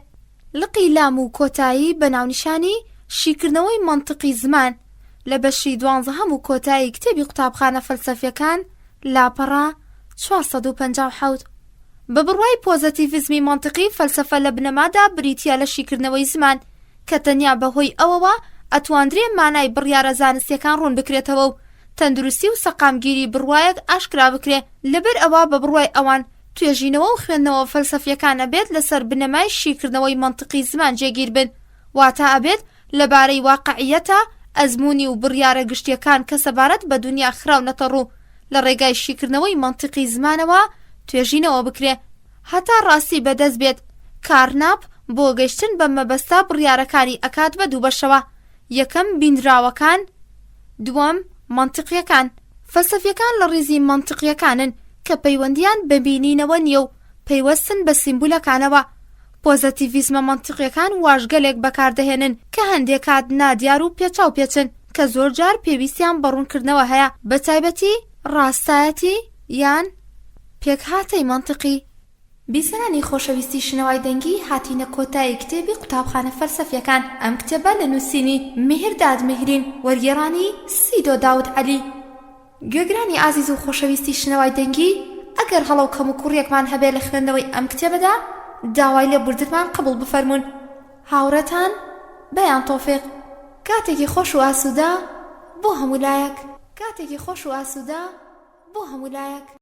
لقی لام و کۆتایی بە ناونیشانی شیکردنەوەی منطقی زمان لە بەشی 12 و کۆتایی کتێبی قوتابخانە فەلسەفیەکان لاپەڕا 457. بە بڕوای پۆزەتیڤیزمی منطقی فەلسەفە لە بنەمادا بریتیە لە شیکردنەوەی زمان کە تەنیا بەهۆی ئەوەوە ئەتواندرێ مانای بڕیارە زانستیەکان ڕوون بکرێتەوە و تەندروستی و سەقامگیری بڕوایەک ئاشکرا بکرێ. لەبەر ئەوە بە بڕوای ئەوان توێژینەوە و خوێندنەوە فەلسەفیەکان ئەبێت لەسەر بنەمای شیکردنەوەی منطقی زمان جێگیر بن واتە ئەبێت لەبارەی واقعیەتە ئەزمونی و بڕیارە گشتیەکان کە سەبارەت بە دنیا خراونەتە ڕوو لە ڕێگای شیکردنەوەی منطقی زمانەوە توێژینەوە بکرێ هەتا ڕاستی بەدەست بێت. کارناپ بۆ گەیشتن بە مەبەستا بڕیارەکانی ئەکات بە دوو بەشەوە یەکەم بینراوەکان دووەم منطقیەکان. فەلسەفیەکان لە ڕیزی منطقیەکانن کە پەیوەندیان بە بینینەوە نییە و پەیوەستن بە سیمبولەکانەوە. پۆزەتیڤیزمە منطقیەکان واژگەلێک بەکاردەهێنن کە هەندێک کات نادیار و پێچاو پێچن کە زۆر جار پێویستیان بەڕوونکردنەوە هەیە بە تایبەتی ڕاستایەتی یان پێکهاتەی منطقی. بیسەرانی خۆشەویستی شنەوای دەنگی هاتینە کۆتایی کتێبی قوتابخانە فەلسەفیەکان. ئەم کتێبە لە نووسینی میهرداد مهرین وەرگێڕانی سیدۆ داود عەلی. گوێگرانی ئازیز و خۆشەویستی شنەوای دەنگی ئەگەر هەڵەو کەم و کوڕێکمان هەبێ لە خوێندنەوەی ئەم کتێبەدا داوای لێ بوردتمان قبول بفەرمونون. هاوڕێتان بەیان تۆفیق. کاتێکی خۆش و ئاسوودە بۆ هەموو لایەک.